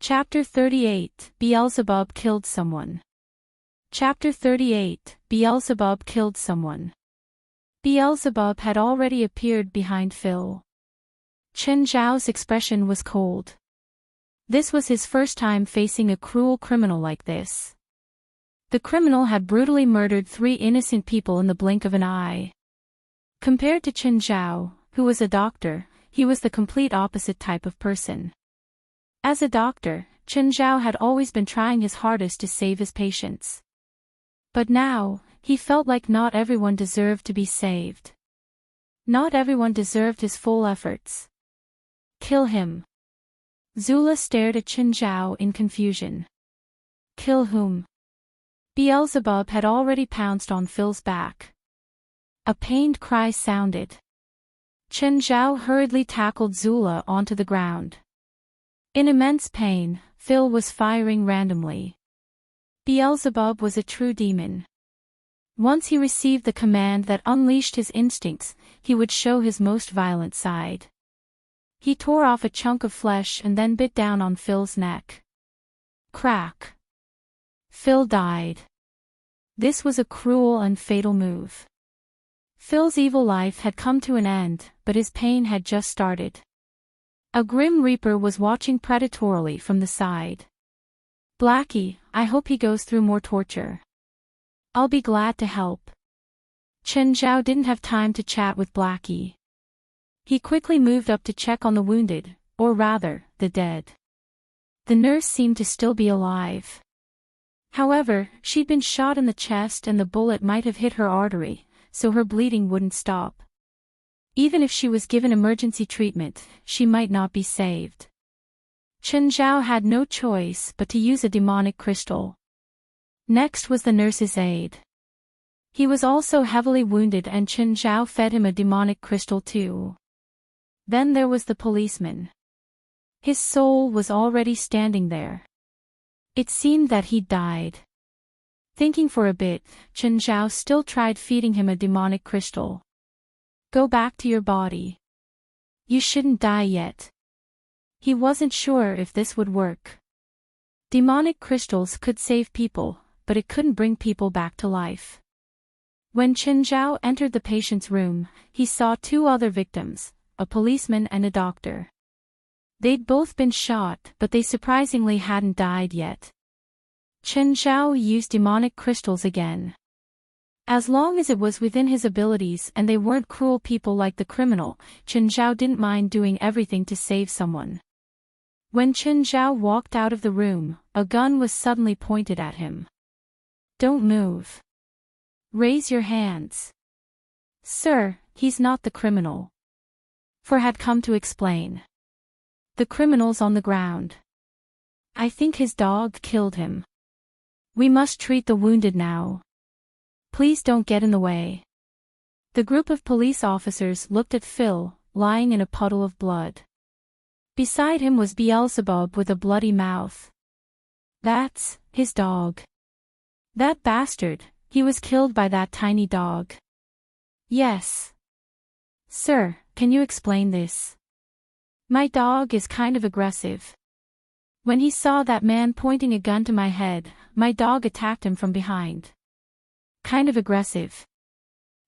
Chapter 38, Beelzebub killed someone. Chapter 38, Beelzebub killed someone. Beelzebub had already appeared behind Phil. Chen Zhao's expression was cold. This was his first time facing a cruel criminal like this. The criminal had brutally murdered 3 innocent people in the blink of an eye. Compared to Chen Zhao, who was a doctor, he was the complete opposite type of person. As a doctor, Chen Zhao had always been trying his hardest to save his patients. But now, he felt like not everyone deserved to be saved. Not everyone deserved his full efforts. Kill him. Zula stared at Chen Zhao in confusion. Kill whom? Beelzebub had already pounced on Phil's back. A pained cry sounded. Chen Zhao hurriedly tackled Zula onto the ground. In immense pain, Phil was firing randomly. Beelzebub was a true demon. Once he received the command that unleashed his instincts, he would show his most violent side. He tore off a chunk of flesh and then bit down on Phil's neck. Crack. Phil died. This was a cruel and fatal move. Phil's evil life had come to an end, but his pain had just started. A grim reaper was watching predatorily from the side. Blackie, I hope he goes through more torture. I'll be glad to help. Chen Zhao didn't have time to chat with Blackie. He quickly moved up to check on the wounded, or rather, the dead. The nurse seemed to still be alive. However, she'd been shot in the chest and the bullet might have hit her artery, so her bleeding wouldn't stop. Even if she was given emergency treatment, she might not be saved. Chen Zhao had no choice but to use a demonic crystal. Next was the nurse's aide. He was also heavily wounded and Chen Zhao fed him a demonic crystal too. Then there was the policeman. His soul was already standing there. It seemed that he'd died. Thinking for a bit, Chen Zhao still tried feeding him a demonic crystal. Go back to your body. You shouldn't die yet. He wasn't sure if this would work. Demonic crystals could save people, but it couldn't bring people back to life. When Chen Zhao entered the patient's room, he saw 2 other victims, a policeman and a doctor. They'd both been shot, but they surprisingly hadn't died yet. Chen Zhao used demonic crystals again. As long as it was within his abilities and they weren't cruel people like the criminal, Chen Zhao didn't mind doing everything to save someone. When Chen Zhao walked out of the room, a gun was suddenly pointed at him. Don't move. Raise your hands. Sir, he's not the criminal. For had come to explain. The criminal's on the ground. I think his dog killed him. We must treat the wounded now. Please don't get in the way. The group of police officers looked at Phil, lying in a puddle of blood. Beside him was Beelzebub with a bloody mouth. That's his dog. That bastard, he was killed by that tiny dog. Yes. Sir, can you explain this? My dog is kind of aggressive. When he saw that man pointing a gun to my head, my dog attacked him from behind. Kind of aggressive.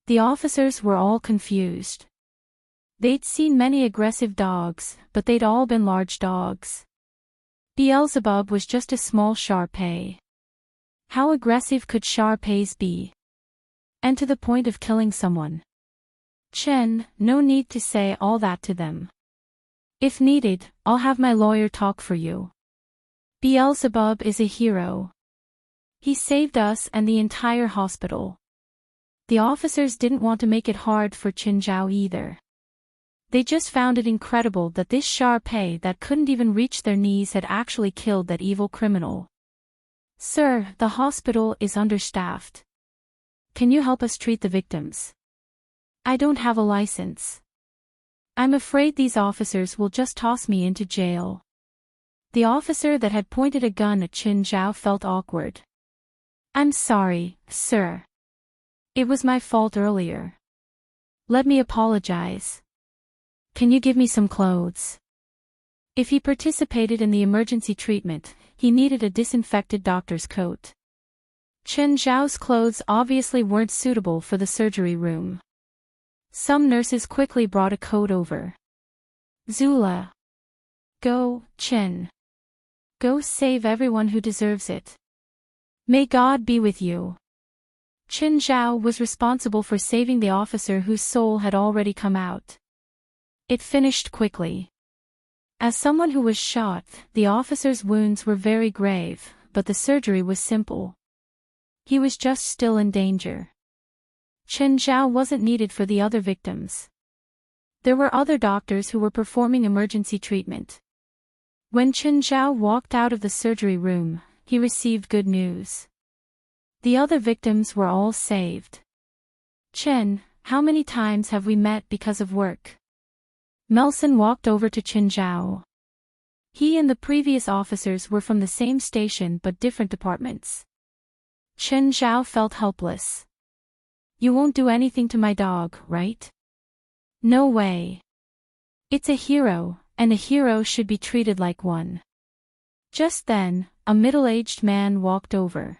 The officers were all confused. They'd seen many aggressive dogs, but they'd all been large dogs. Beelzebub was just a small Shar-Pei. How aggressive could Shar-Peis be? And to the point of killing someone. Chen, no need to say all that to them. If needed, I'll have my lawyer talk for you. Beelzebub is a hero. He saved us and the entire hospital. The officers didn't want to make it hard for Zhao either. They just found it incredible that this Shar-Pei that couldn't even reach their knees had actually killed that evil criminal. Sir, the hospital is understaffed. Can you help us treat the victims? I don't have a license. I'm afraid these officers will just toss me into jail. The officer that had pointed a gun at Zhao felt awkward. I'm sorry, sir. It was my fault earlier. Let me apologize. Can you give me some clothes? If he participated in the emergency treatment, he needed a disinfected doctor's coat. Zhao's clothes obviously weren't suitable for the surgery room. Some nurses quickly brought a coat over. Zula. Go, Chen. Go save everyone who deserves it. May God be with you. Zhao was responsible for saving the officer whose soul had already come out. It finished quickly. As someone who was shot, the officer's wounds were very grave, but the surgery was simple. He was just still in danger. Zhao wasn't needed for the other victims. There were other doctors who were performing emergency treatment. When Zhao walked out of the surgery room, he received good news. The other victims were all saved. Chen, how many times have we met because of work? Melson walked over to Zhao. He and the previous officers were from the same station but different departments. Zhao felt helpless. You won't do anything to my dog, right? No way. It's a hero, and a hero should be treated like one. Just then, a middle-aged man walked over.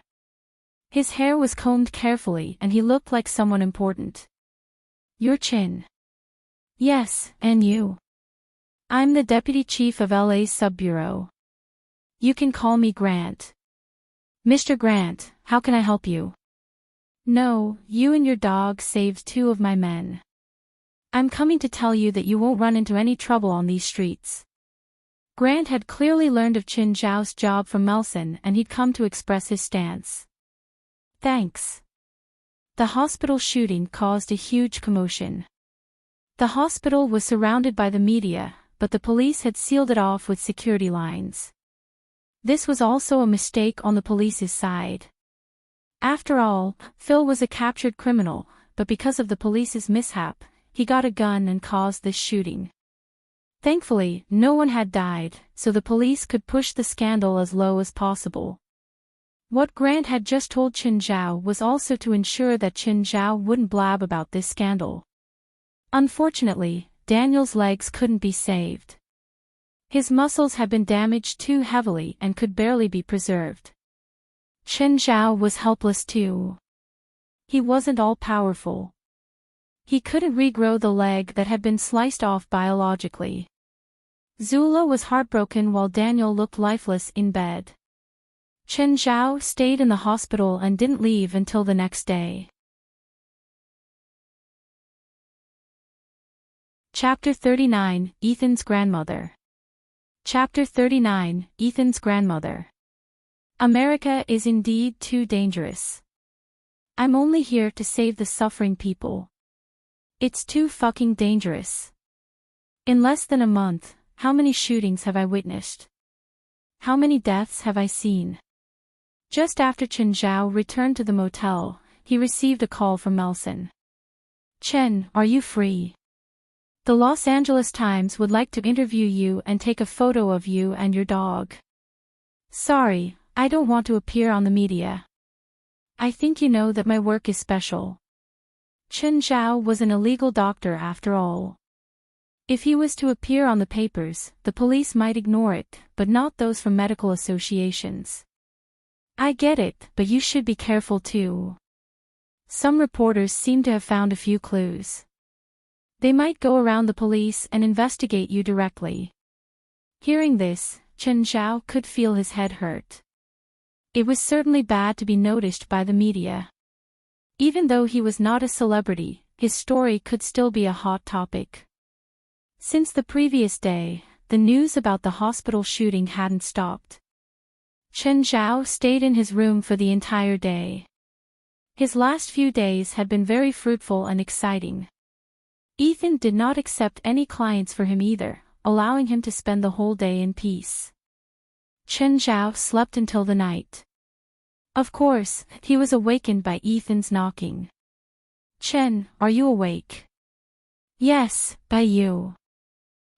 His hair was combed carefully and he looked like someone important. You're Chen. Yes, and you? I'm the Deputy Chief of LA's Sub-Bureau. You can call me Grant. Mr. Grant, how can I help you? No, you and your dog saved 2 of my men. I'm coming to tell you that you won't run into any trouble on these streets. Grant had clearly learned of Zhao's job from Melson and he'd come to express his stance. Thanks. The hospital shooting caused a huge commotion. The hospital was surrounded by the media, but the police had sealed it off with security lines. This was also a mistake on the police's side. After all, Phil was a captured criminal, but because of the police's mishap, he got a gun and caused this shooting. Thankfully, no one had died, so the police could push the scandal as low as possible. What Grant had just told Zhao was also to ensure that Zhao wouldn't blab about this scandal. Unfortunately, Daniel's legs couldn't be saved. His muscles had been damaged too heavily and could barely be preserved. Zhao was helpless too. He wasn't all-powerful. He couldn't regrow the leg that had been sliced off biologically. Zula was heartbroken while Daniel looked lifeless in bed. Zhao stayed in the hospital and didn't leave until the next day. Chapter 39, Ethan's Grandmother. Chapter 39, Ethan's Grandmother. America is indeed too dangerous. I'm only here to save the suffering people. It's too fucking dangerous. In less than a month, how many shootings have I witnessed? How many deaths have I seen? Just after Chen Zhao returned to the motel, he received a call from Melson. Chen, are you free? The Los Angeles Times would like to interview you and take a photo of you and your dog. Sorry, I don't want to appear on the media. I think you know that my work is special. Chen Zhao was an illegal doctor after all. If he was to appear on the papers, the police might ignore it, but not those from medical associations. I get it, but you should be careful too. Some reporters seem to have found a few clues. They might go around the police and investigate you directly. Hearing this, Chen Zhao could feel his head hurt. It was certainly bad to be noticed by the media. Even though he was not a celebrity, his story could still be a hot topic. Since the previous day, the news about the hospital shooting hadn't stopped. Chen Zhao stayed in his room for the entire day. His last few days had been very fruitful and exciting. Ethan did not accept any clients for him either, allowing him to spend the whole day in peace. Chen Zhao slept until the night. Of course, he was awakened by Ethan's knocking. Chen, are you awake? Yes, by you.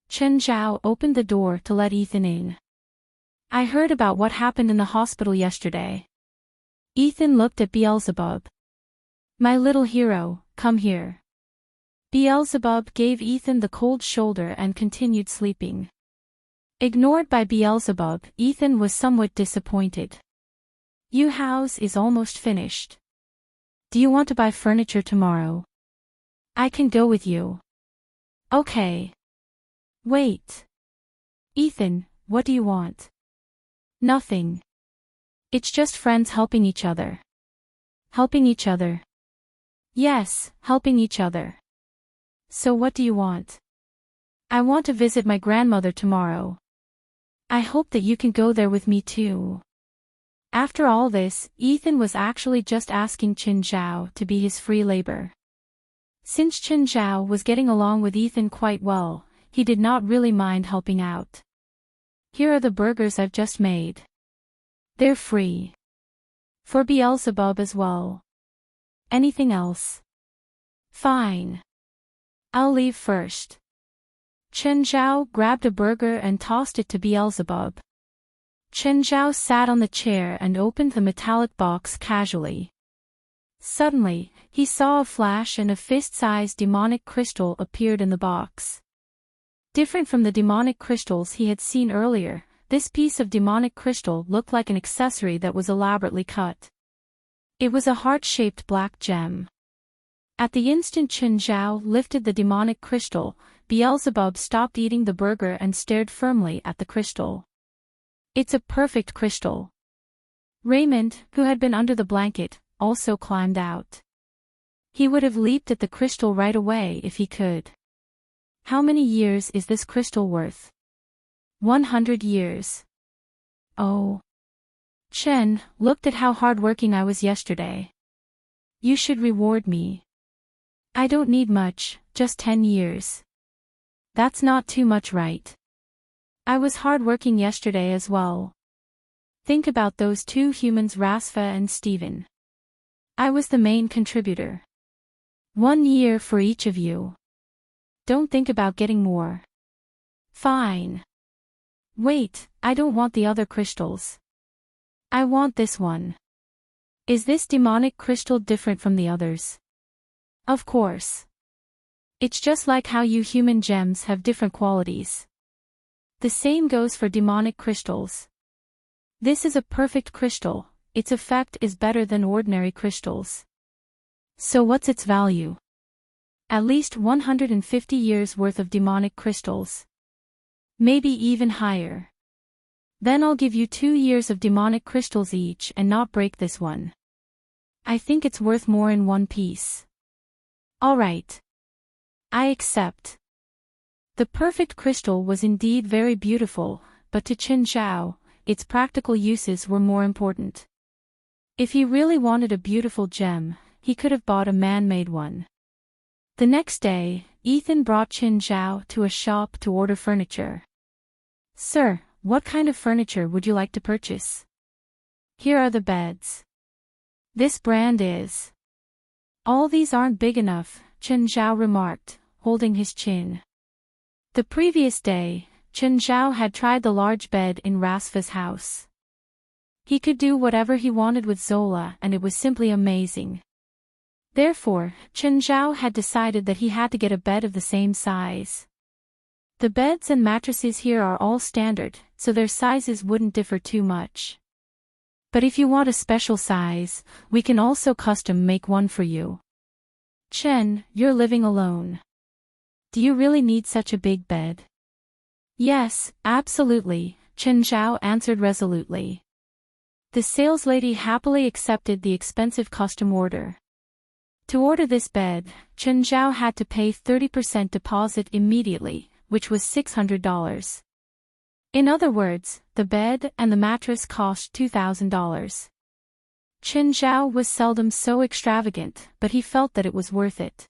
Chen Zhao opened the door to let Ethan in. I heard about what happened in the hospital yesterday. Ethan looked at Beelzebub. My little hero, come here. Beelzebub gave Ethan the cold shoulder and continued sleeping. Ignored by Beelzebub, Ethan was somewhat disappointed. Your house is almost finished. Do you want to buy furniture tomorrow? I can go with you. Okay. Wait. Ethan, what do you want? Nothing. It's just friends helping each other. Helping each other. Yes, helping each other. So what do you want? I want to visit my grandmother tomorrow. I hope that you can go there with me too. After all this, Ethan was actually just asking Chen Zhao to be his free labor. Since Chen Zhao was getting along with Ethan quite well, he did not really mind helping out. Here are the burgers I've just made. They're free. For Beelzebub as well. Anything else? Fine. I'll leave first. Chen Zhao grabbed a burger and tossed it to Beelzebub. Chen Zhao sat on the chair and opened the metallic box casually. Suddenly, he saw a flash and a fist-sized demonic crystal appeared in the box. Different from the demonic crystals he had seen earlier, this piece of demonic crystal looked like an accessory that was elaborately cut. It was a heart-shaped black gem. At the instant Chen Zhao lifted the demonic crystal, Beelzebub stopped eating the burger and stared firmly at the crystal. It's a perfect crystal. Raymond, who had been under the blanket, also climbed out. He would have leaped at the crystal right away if he could. How many years is this crystal worth? 100 years. Oh. Chen looked at how hardworking I was yesterday. You should reward me. I don't need much, just 10 years. That's not too much, right? I was hardworking yesterday as well. Think about those two humans, Rasfa and Steven. I was the main contributor. 1 year for each of you. Don't think about getting more. Fine. Wait, I don't want the other crystals. I want this one. Is this demonic crystal different from the others? Of course. It's just like how you human gems have different qualities. The same goes for demonic crystals. This is a perfect crystal, its effect is better than ordinary crystals. So what's its value? At least 150 years worth of demonic crystals. Maybe even higher. Then I'll give you 2 years of demonic crystals each and not break this one. I think it's worth more in one piece. Alright. I accept. The perfect crystal was indeed very beautiful, but to Chen Zhao, its practical uses were more important. If he really wanted a beautiful gem, he could have bought a man-made one. The next day, Ethan brought Zhao to a shop to order furniture. "Sir, what kind of furniture would you like to purchase? Here are the beds. This brand is." "All these aren't big enough," Zhao remarked, holding his chin. The previous day, Zhao had tried the large bed in Rasfa's house. He could do whatever he wanted with Zola, and it was simply amazing. Therefore, Zhao had decided that he had to get a bed of the same size. The beds and mattresses here are all standard, so their sizes wouldn't differ too much. But if you want a special size, we can also custom make one for you. "Chen, you're living alone. Do you really need such a big bed?" "Yes, absolutely," Zhao answered resolutely. The saleslady happily accepted the expensive custom order. To order this bed, Zhao had to pay 30% deposit immediately, which was $600. In other words, the bed and the mattress cost $2,000. Zhao was seldom so extravagant, but he felt that it was worth it.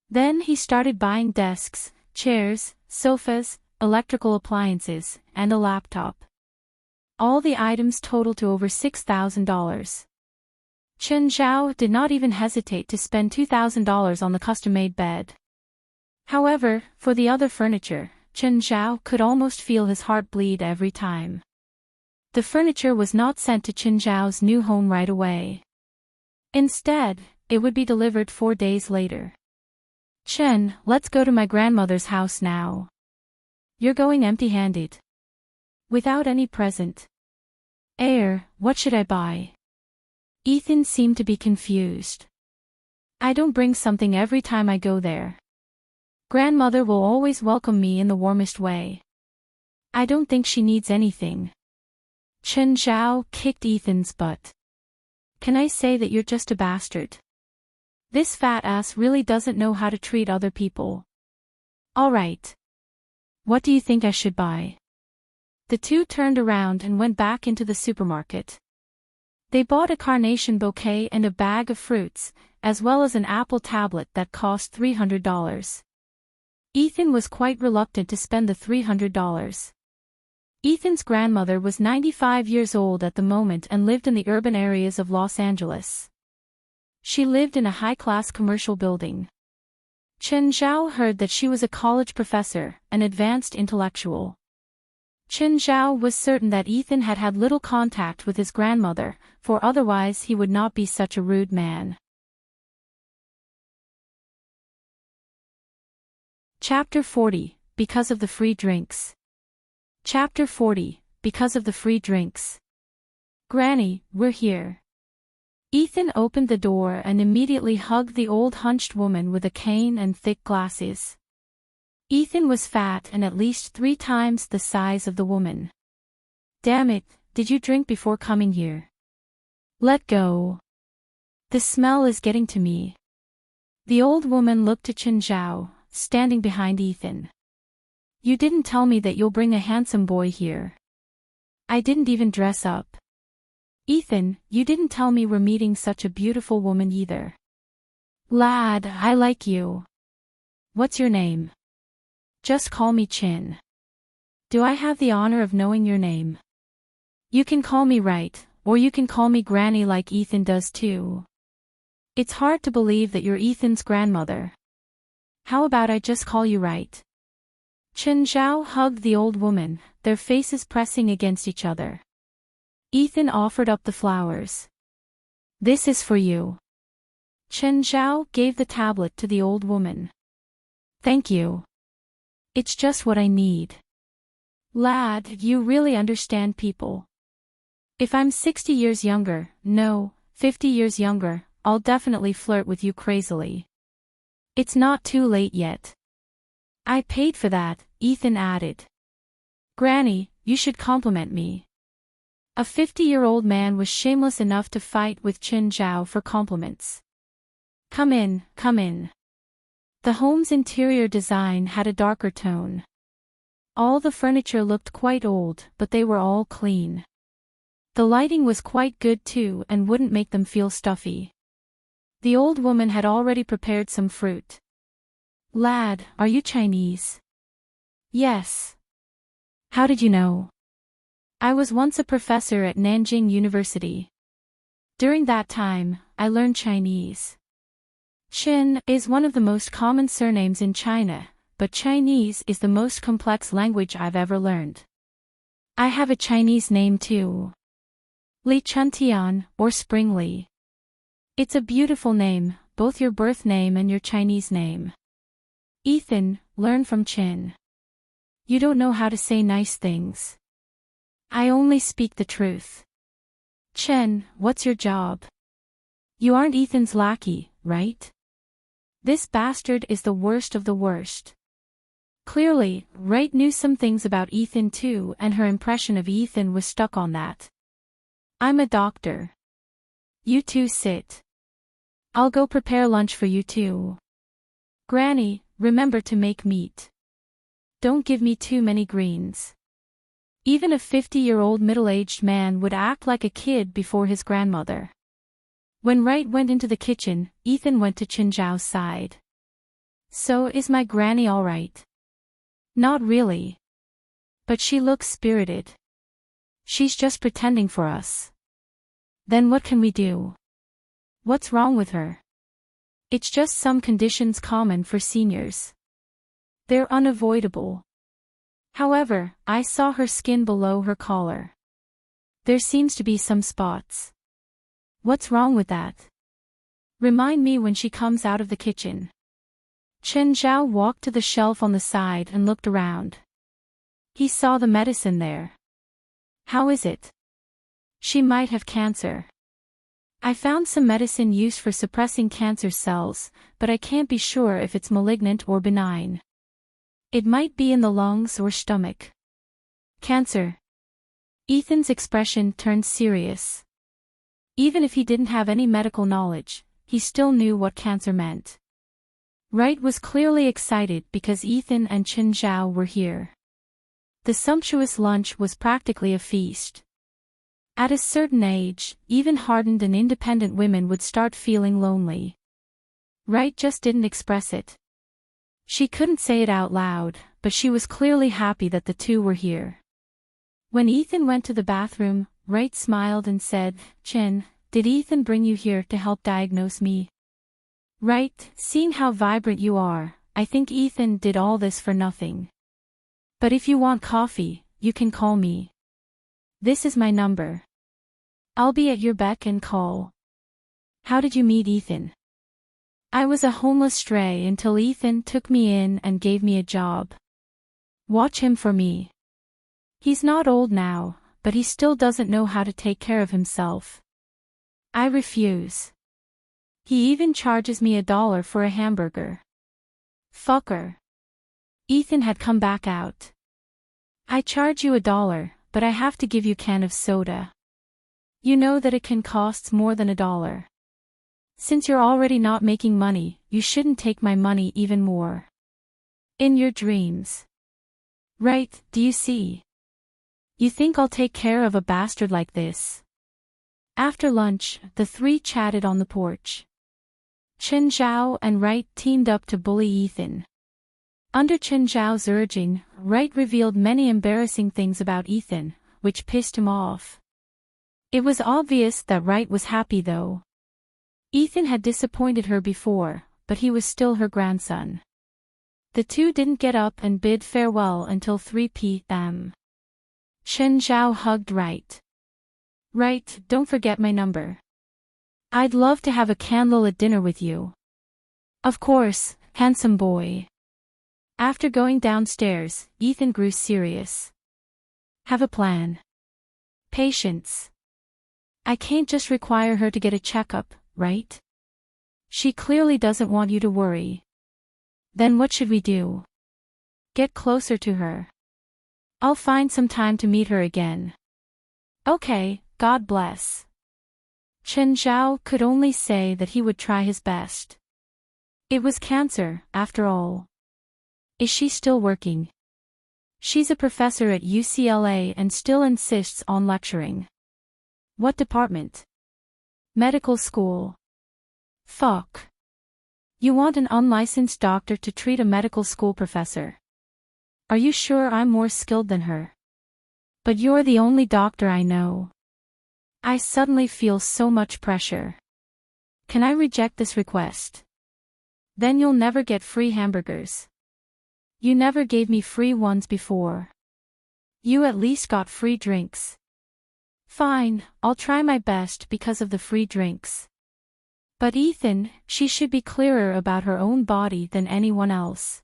Then he started buying desks, chairs, sofas, electrical appliances, and a laptop. All the items totaled to over $6,000. Zhao did not even hesitate to spend $2,000 on the custom-made bed. However, for the other furniture, Zhao could almost feel his heart bleed every time. The furniture was not sent to Zhao's new home right away. Instead, it would be delivered 4 days later. "Chen, let's go to my grandmother's house now." "You're going empty-handed? Without any present?" What should I buy?" Ethan seemed to be confused. "I don't bring something every time I go there. Grandmother will always welcome me in the warmest way. I don't think she needs anything." Zhao kicked Ethan's butt. "Can I say that you're just a bastard? This fat ass really doesn't know how to treat other people. Alright. What do you think I should buy?" The two turned around and went back into the supermarket. They bought a carnation bouquet and a bag of fruits, as well as an apple tablet that cost $300. Ethan was quite reluctant to spend the $300. Ethan's grandmother was 95 years old at the moment and lived in the urban areas of Los Angeles. She lived in a high-class commercial building. Zhao heard that she was a college professor, an advanced intellectual. Zhao was certain that Ethan had had little contact with his grandmother, for otherwise he would not be such a rude man. Chapter 40, Because of the Free Drinks. Chapter 40, Because of the Free Drinks. "Granny, we're here." Ethan opened the door and immediately hugged the old hunched woman with a cane and thick glasses. Ethan was fat and at least 3 times the size of the woman. "Damn it, did you drink before coming here?" "Let go. The smell is getting to me." The old woman looked to Zhao, standing behind Ethan. "You didn't tell me that you'll bring a handsome boy here. I didn't even dress up. Ethan, you didn't tell me we're meeting such a beautiful woman either." "Lad, I like you. What's your name?" "Just call me Chen." "Do I have the honor of knowing your name?" "You can call me Right, or you can call me Granny like Ethan does too. It's hard to believe that you're Ethan's grandmother. How about I just call you Right?" Zhao hugged the old woman, their faces pressing against each other. Ethan offered up the flowers. "This is for you." Zhao gave the tablet to the old woman. "Thank you. It's just what I need." "Lad, you really understand people. If I'm 60 years younger, no, 50 years younger, I'll definitely flirt with you crazily. It's not too late yet." "I paid for that," Ethan added. "Granny, you should compliment me." A 50-year-old man was shameless enough to fight with Zhao for compliments. Come in, come in." The home's interior design had a darker tone. All the furniture looked quite old, but they were all clean. The lighting was quite good too and wouldn't make them feel stuffy. The old woman had already prepared some fruit. Lad, are you Chinese? Yes. How did you know? I was once a professor at Nanjing University. During that time, I learned Chinese. Chen is one of the most common surnames in China, but Chinese is the most complex language I've ever learned. I have a Chinese name too. Li Chuntian, or Spring Li. It's a beautiful name, both your birth name and your Chinese name. Ethan, learn from Chen. You don't know how to say nice things. I only speak the truth. Chen, what's your job? You aren't Ethan's lackey, right? This bastard is the worst of the worst. Clearly, Wright knew some things about Ethan too, and her impression of Ethan was stuck on that. I'm a doctor. You two sit. I'll go prepare lunch for you two. Granny, remember to make meat. Don't give me too many greens. Even a 50-year-old middle-aged man would act like a kid before his grandmother. When Wright went into the kitchen, Ethan went to Chen Zhao's side. So is my granny all right? Not really. But she looks spirited. She's just pretending for us. Then what can we do? What's wrong with her? It's just some conditions common for seniors. They're unavoidable. However, I saw her skin below her collar. There seems to be some spots. What's wrong with that? Remind me when she comes out of the kitchen. Chen Zhao walked to the shelf on the side and looked around. He saw the medicine there. How is it? She might have cancer. I found some medicine used for suppressing cancer cells, but I can't be sure if it's malignant or benign. It might be in the lungs or stomach. Cancer. Ethan's expression turned serious. Even if he didn't have any medical knowledge, he still knew what cancer meant. Wright was clearly excited because Ethan and Chen Zhao were here. The sumptuous lunch was practically a feast. At a certain age, even hardened and independent women would start feeling lonely. Wright just didn't express it. She couldn't say it out loud, but she was clearly happy that the two were here. When Ethan went to the bathroom, Wright smiled and said, Chen, did Ethan bring you here to help diagnose me? Right, seeing how vibrant you are, I think Ethan did all this for nothing. But if you want coffee, you can call me. This is my number. I'll be at your beck and call. How did you meet Ethan? I was a homeless stray until Ethan took me in and gave me a job. Watch him for me. He's not old now, but he still doesn't know how to take care of himself. I refuse. He even charges me $1 for a hamburger. Fucker. Ethan had come back out. I charge you $1, but I have to give you a can of soda. You know that it can cost more than $1. Since you're already not making money, you shouldn't take my money even more. In your dreams. Right, do you see? You think I'll take care of a bastard like this? After lunch, the three chatted on the porch. Chen Zhao and Wright teamed up to bully Ethan. Under Chen Zhao's urging, Wright revealed many embarrassing things about Ethan, which pissed him off. It was obvious that Wright was happy though. Ethan had disappointed her before, but he was still her grandson. The two didn't get up and bid farewell until 3 p.m. Chen Zhao hugged Wright. Wright, don't forget my number. I'd love to have a candlelit dinner with you. Of course, handsome boy. After going downstairs, Ethan grew serious. Have a plan. Patience. I can't just require her to get a checkup, right? She clearly doesn't want you to worry. Then what should we do? Get closer to her. I'll find some time to meet her again. Okay, God bless. Chen Zhao could only say that he would try his best. It was cancer, after all. Is she still working? She's a professor at UCLA and still insists on lecturing. What department? Medical school. Fuck. You want an unlicensed doctor to treat a medical school professor? Are you sure I'm more skilled than her? But you're the only doctor I know. I suddenly feel so much pressure. Can I reject this request? Then you'll never get free hamburgers. You never gave me free ones before. You at least got free drinks. Fine, I'll try my best because of the free drinks. But Ethan, she should be clearer about her own body than anyone else.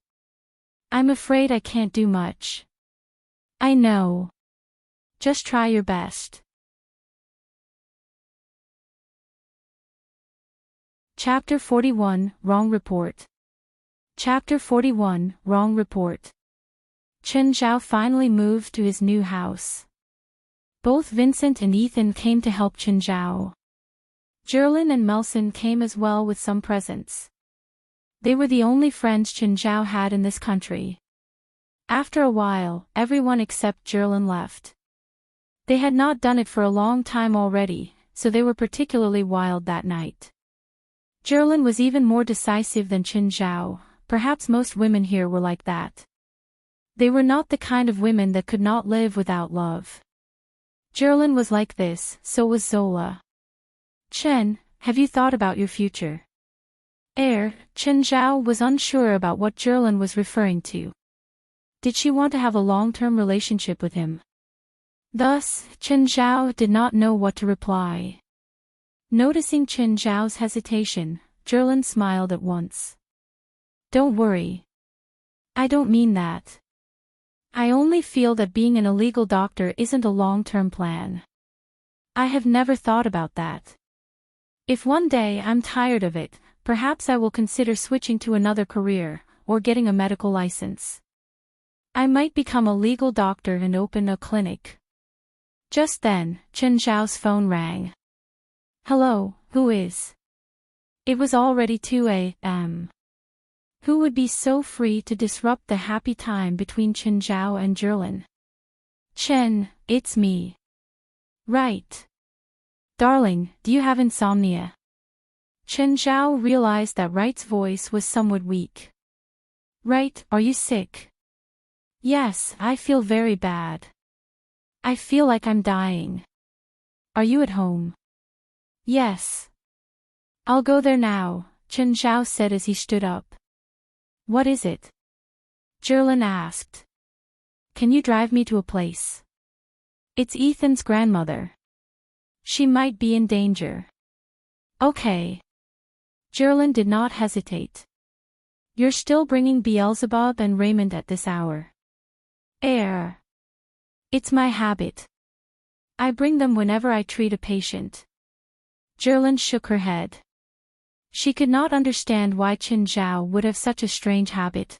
I'm afraid I can't do much. I know. Just try your best. Chapter 41, Wrong Report. Chapter 41, Wrong Report. Chen Zhao finally moved to his new house. Both Vincent and Ethan came to help Chen Zhao. Jerlin and Melson came as well with some presents. They were the only friends Chen Zhao had in this country. After a while, everyone except Jerlin left. They had not done it for a long time already, so they were particularly wild that night. Jerlin was even more decisive than Chen Zhao. Perhaps most women here were like that. They were not the kind of women that could not live without love. Jerlin was like this, so was Zola. Chen, have you thought about your future? Chen Zhao was unsure about what Jerlin was referring to. Did she want to have a long-term relationship with him? Thus, Chen Zhao did not know what to reply. Noticing Chen Zhao's hesitation, Jerlin smiled at once. Don't worry. I don't mean that. I only feel that being an illegal doctor isn't a long-term plan. I have never thought about that. If one day I'm tired of it, perhaps I will consider switching to another career, or getting a medical license. I might become a legal doctor and open a clinic. Just then, Chen Zhao's phone rang. Hello, who is? It was already 2 a.m. Who would be so free to disrupt the happy time between Chen Zhao and Jerlin? Chen, it's me. Right. Darling, do you have insomnia? Chen Zhao realized that Wright's voice was somewhat weak. Wright, are you sick? Yes, I feel very bad. I feel like I'm dying. Are you at home? Yes. I'll go there now, Chen Zhao said as he stood up. What is it? Jerlin asked. Can you drive me to a place? It's Ethan's grandmother. She might be in danger. Okay. Jerlin did not hesitate. You're still bringing Beelzebub and Raymond at this hour. It's my habit. I bring them whenever I treat a patient. Jerlin shook her head. She could not understand why Chen Zhao would have such a strange habit.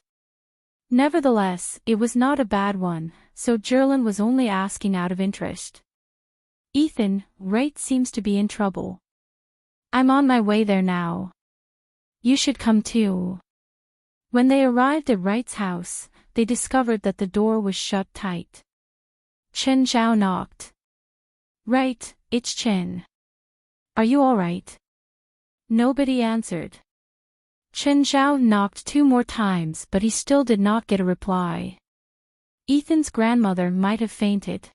Nevertheless, it was not a bad one, so Jerlin was only asking out of interest. Ethan, Wright seems to be in trouble. I'm on my way there now. You should come too. When they arrived at Wright's house, they discovered that the door was shut tight. Chen Zhao knocked. Wright, it's Chen. Are you all right? Nobody answered. Chen Zhao knocked 2 more times but he still did not get a reply. Ethan's grandmother might have fainted.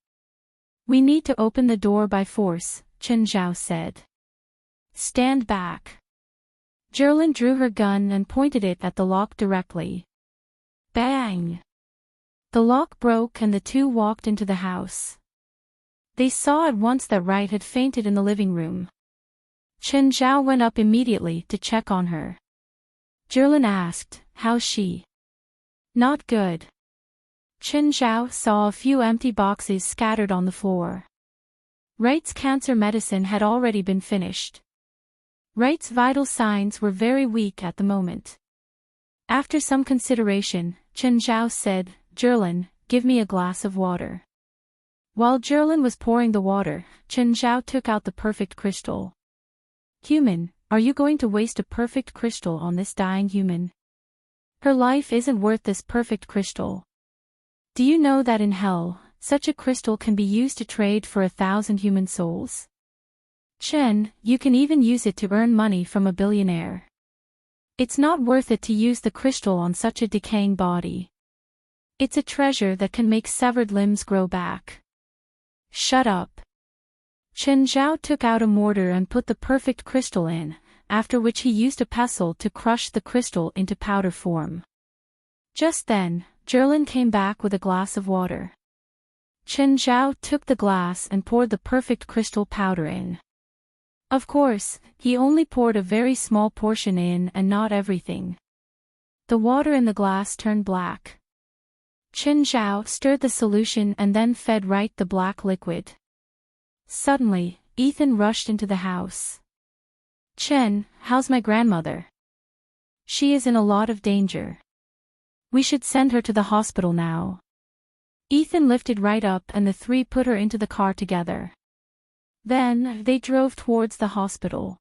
We need to open the door by force, Chen Zhao said. Stand back. Jerlin drew her gun and pointed it at the lock directly. Bang! The lock broke and the two walked into the house. They saw at once that Wright had fainted in the living room. Chen Zhao went up immediately to check on her. Jerlin asked, how's she? Not good. Chen Zhao saw a few empty boxes scattered on the floor. Wright's cancer medicine had already been finished. Wright's vital signs were very weak at the moment. After some consideration, Chen Zhao said, Jerlin, give me a glass of water. While Jerlin was pouring the water, Chen Zhao took out the perfect crystal. Human, are you going to waste a perfect crystal on this dying human? Her life isn't worth this perfect crystal. Do you know that in hell, such a crystal can be used to trade for 1,000 human souls? Chen, you can even use it to earn money from a billionaire. It's not worth it to use the crystal on such a decaying body. It's a treasure that can make severed limbs grow back. Shut up. Chen Zhao took out a mortar and put the perfect crystal in, after which he used a pestle to crush the crystal into powder form. Just then, Zhao came back with a glass of water. Chen Zhao took the glass and poured the perfect crystal powder in. Of course, he only poured a very small portion in and not everything. The water in the glass turned black. Chen Zhao stirred the solution and then fed right the black liquid. Suddenly, Ethan rushed into the house. Chen, how's my grandmother? She is in a lot of danger. We should send her to the hospital now. Ethan lifted right up and the three put her into the car together. Then, they drove towards the hospital.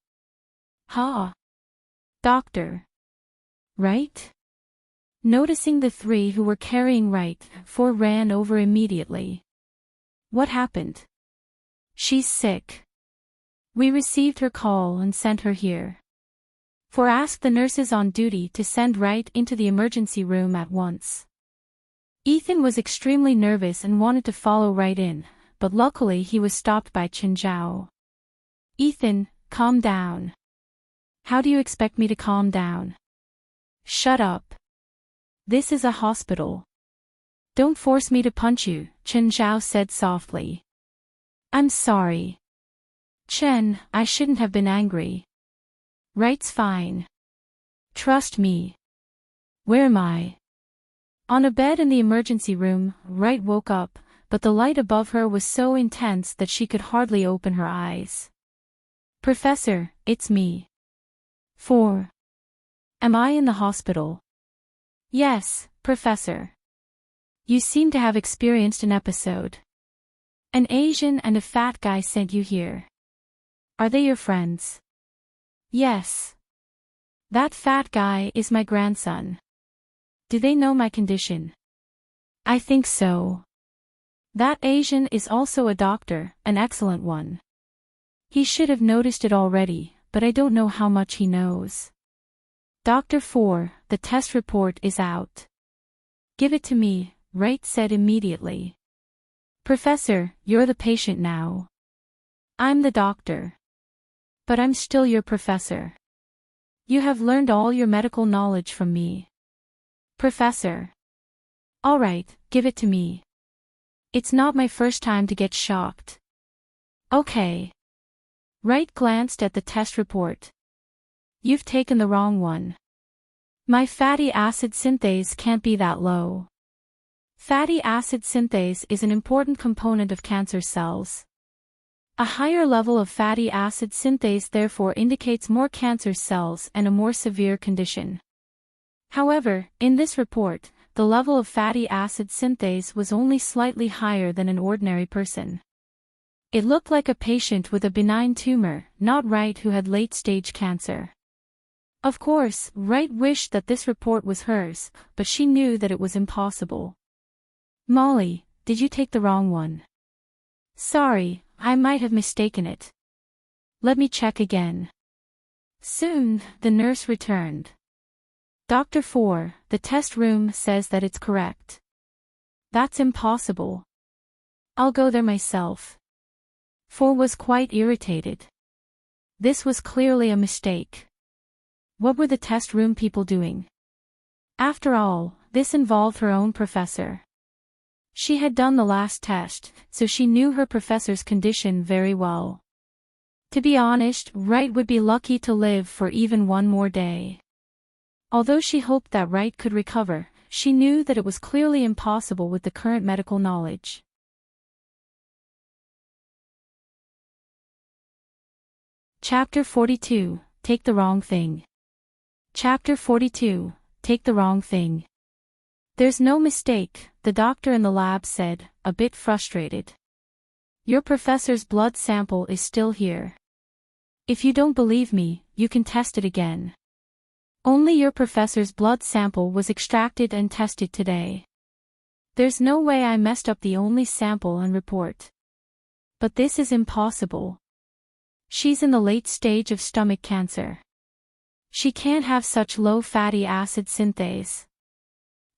Ha! Doctor. Right? Noticing the three who were carrying Right, four ran over immediately. What happened? She's sick. We received her call and sent her here. Four asked the nurses on duty to send Right into the emergency room at once. Ethan was extremely nervous and wanted to follow Right in, but luckily he was stopped by Chen Zhao. Ethan, calm down. How do you expect me to calm down? Shut up. This is a hospital. Don't force me to punch you, Chen Zhao said softly. I'm sorry. Chen, I shouldn't have been angry. Right's fine. Trust me. Where am I? On a bed in the emergency room, Right woke up, but the light above her was so intense that she could hardly open her eyes. Professor, it's me. 4. Am I in the hospital? Yes, Professor. You seem to have experienced an episode. An Asian and a fat guy sent you here. Are they your friends? Yes. That fat guy is my grandson. Do they know my condition? I think so. That Asian is also a doctor, an excellent one. He should have noticed it already, but I don't know how much he knows. Dr. 4, the test report is out. Give it to me, Right said immediately. Professor, you're the patient now. I'm the doctor. But I'm still your professor. You have learned all your medical knowledge from me. Professor. All right, give it to me. It's not my first time to get shocked. Okay. Right glanced at the test report. You've taken the wrong one. My fatty acid synthase can't be that low. Fatty acid synthase is an important component of cancer cells. A higher level of fatty acid synthase therefore indicates more cancer cells and a more severe condition. However, in this report, the level of fatty acid synthase was only slightly higher than an ordinary person. It looked like a patient with a benign tumor, not Right who had late-stage cancer. Of course, Right wished that this report was hers, but she knew that it was impossible. Molly, did you take the wrong one? Sorry, I might have mistaken it. Let me check again. Soon, the nurse returned. Dr. 4, the test room says that it's correct. That's impossible. I'll go there myself. 4 was quite irritated. This was clearly a mistake. What were the test room people doing? After all, this involved her own professor. She had done the last test, so she knew her professor's condition very well. To be honest, Right would be lucky to live for even one more day. Although she hoped that Right could recover, she knew that it was clearly impossible with the current medical knowledge. Chapter 42, Take the Wrong Thing. Chapter 42, Take the Wrong Thing. There's no mistake, the doctor in the lab said, a bit frustrated. Your professor's blood sample is still here. If you don't believe me, you can test it again. Only your professor's blood sample was extracted and tested today. There's no way I messed up the only sample and report. But this is impossible. She's in the late stage of stomach cancer. She can't have such low fatty acid synthase.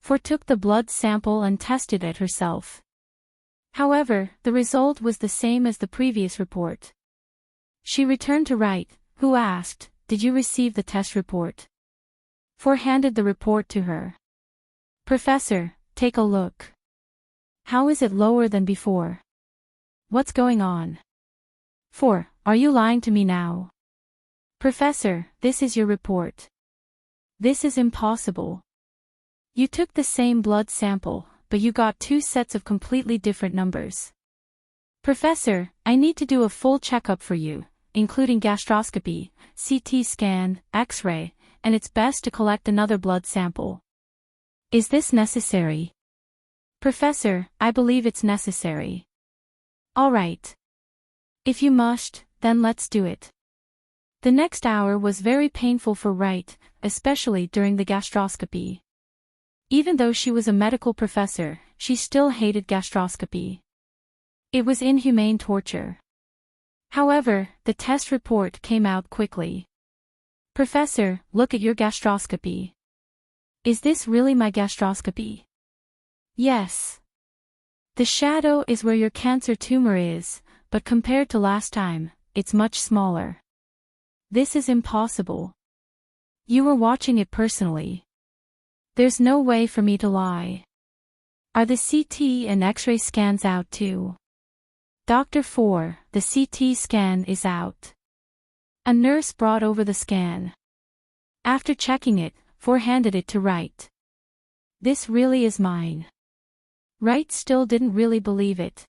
For took the blood sample and tested it herself. However, the result was the same as the previous report. She returned to Wright, who asked, "Did you receive the test report?" For handed the report to her. "Professor, take a look. How is it lower than before? What's going on?" 4. Are you lying to me now? Professor, this is your report. This is impossible. You took the same blood sample, but you got two sets of completely different numbers. Professor, I need to do a full checkup for you, including gastroscopy, CT scan, X-ray, and it's best to collect another blood sample. Is this necessary? Professor, I believe it's necessary. All right. If you must, then let's do it. The next hour was very painful for Wright, especially during the gastroscopy. Even though she was a medical professor, she still hated gastroscopy. It was inhumane torture. However, the test report came out quickly. Professor, look at your gastroscopy. Is this really my gastroscopy? Yes. The shadow is where your cancer tumor is, but compared to last time, it's much smaller. This is impossible. You were watching it personally. There's no way for me to lie. Are the CT and X-ray scans out too? Dr. 4, the CT scan is out. A nurse brought over the scan. After checking it, 4 handed it to Wright. This really is mine. Wright still didn't really believe it.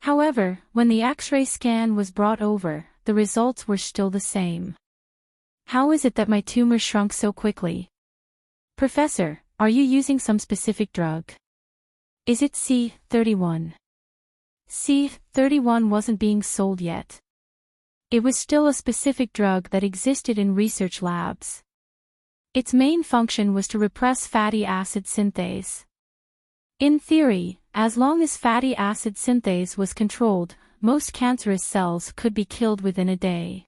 However, when the X-ray scan was brought over, the results were still the same. How is it that my tumor shrunk so quickly? Professor, are you using some specific drug? Is it C31? C31 wasn't being sold yet. It was still a specific drug that existed in research labs. Its main function was to repress fatty acid synthase. In theory, as long as fatty acid synthase was controlled, most cancerous cells could be killed within a day.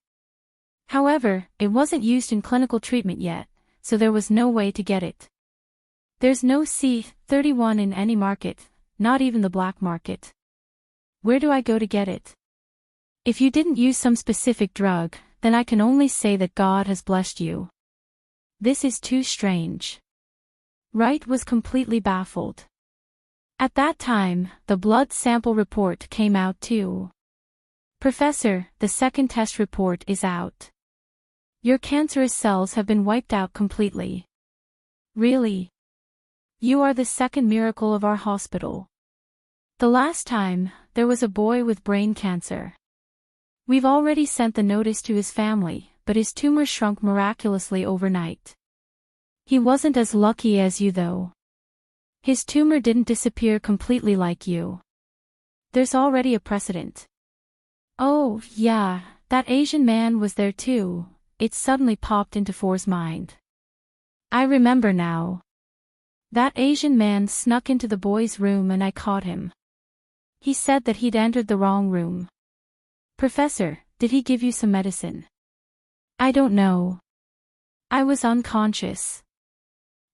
However, it wasn't used in clinical treatment yet, so there was no way to get it. There's no C31 in any market, not even the black market. Where do I go to get it? If you didn't use some specific drug, then I can only say that God has blessed you. This is too strange. Wright was completely baffled. At that time, the blood sample report came out too. Professor, the second test report is out. Your cancerous cells have been wiped out completely. Really? You are the second miracle of our hospital. The last time, there was a boy with brain cancer. We've already sent the notice to his family, but his tumor shrunk miraculously overnight. He wasn't as lucky as you though. His tumor didn't disappear completely like you. There's already a precedent. Oh, yeah, that Asian man was there too. It suddenly popped into 4's mind. I remember now. That Asian man snuck into the boy's room and I caught him. He said that he'd entered the wrong room. Professor, did he give you some medicine? I don't know. I was unconscious.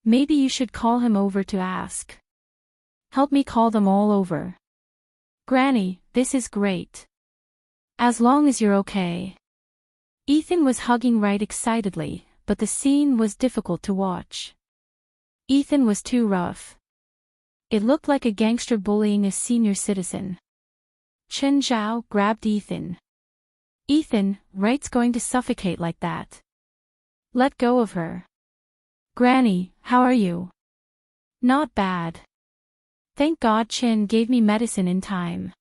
Maybe you should call him over to ask. Help me call them all over. Granny, this is great. As long as you're okay. Ethan was hugging Wright excitedly, but the scene was difficult to watch. Ethan was too rough. It looked like a gangster bullying a senior citizen. Chen Zhao grabbed Ethan. Ethan, Wright's going to suffocate like that. Let go of her. Granny, how are you? Not bad. Thank God Chen gave me medicine in time.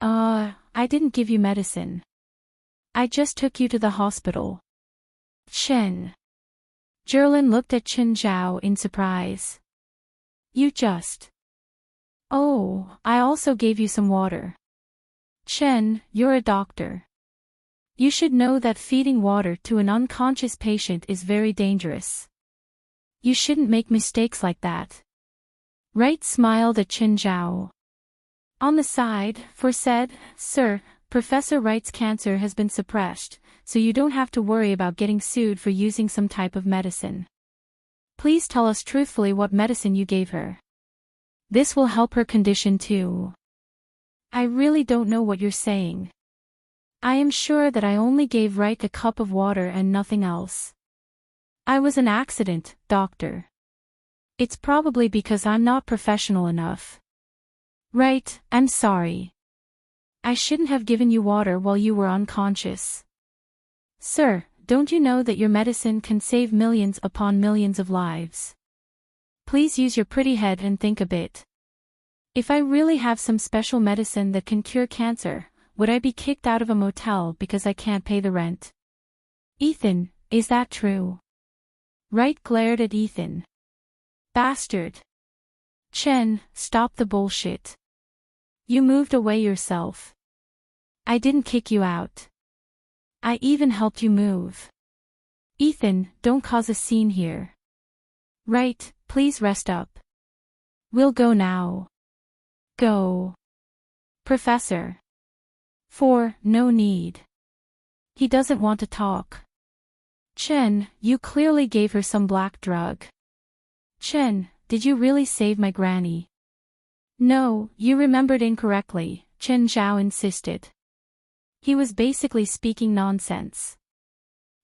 I didn't give you medicine. I just took you to the hospital. Chen. Jerlin looked at Chen Zhao in surprise. You just... Oh, I also gave you some water. Chen, you're a doctor. You should know that feeding water to an unconscious patient is very dangerous. You shouldn't make mistakes like that. Wright smiled at Chen Zhao. On the side, 4 said, Sir, Professor Wright's cancer has been suppressed, so you don't have to worry about getting sued for using some type of medicine. Please tell us truthfully what medicine you gave her. This will help her condition too. I really don't know what you're saying. I am sure that I only gave Wright a cup of water and nothing else. I was an accident, doctor. It's probably because I'm not professional enough. Right, I'm sorry. I shouldn't have given you water while you were unconscious. Sir, don't you know that your medicine can save millions upon millions of lives? Please use your pretty head and think a bit. If I really have some special medicine that can cure cancer, would I be kicked out of a motel because I can't pay the rent? Ethan, is that true? Wright glared at Ethan. Bastard. Chen, stop the bullshit. You moved away yourself. I didn't kick you out. I even helped you move. Ethan, don't cause a scene here. Wright, please rest up. We'll go now. Go. Professor. No need. He doesn't want to talk. Chen, you clearly gave her some black drug. Chen, did you really save my granny? No, you remembered incorrectly, Chen Zhao insisted. He was basically speaking nonsense.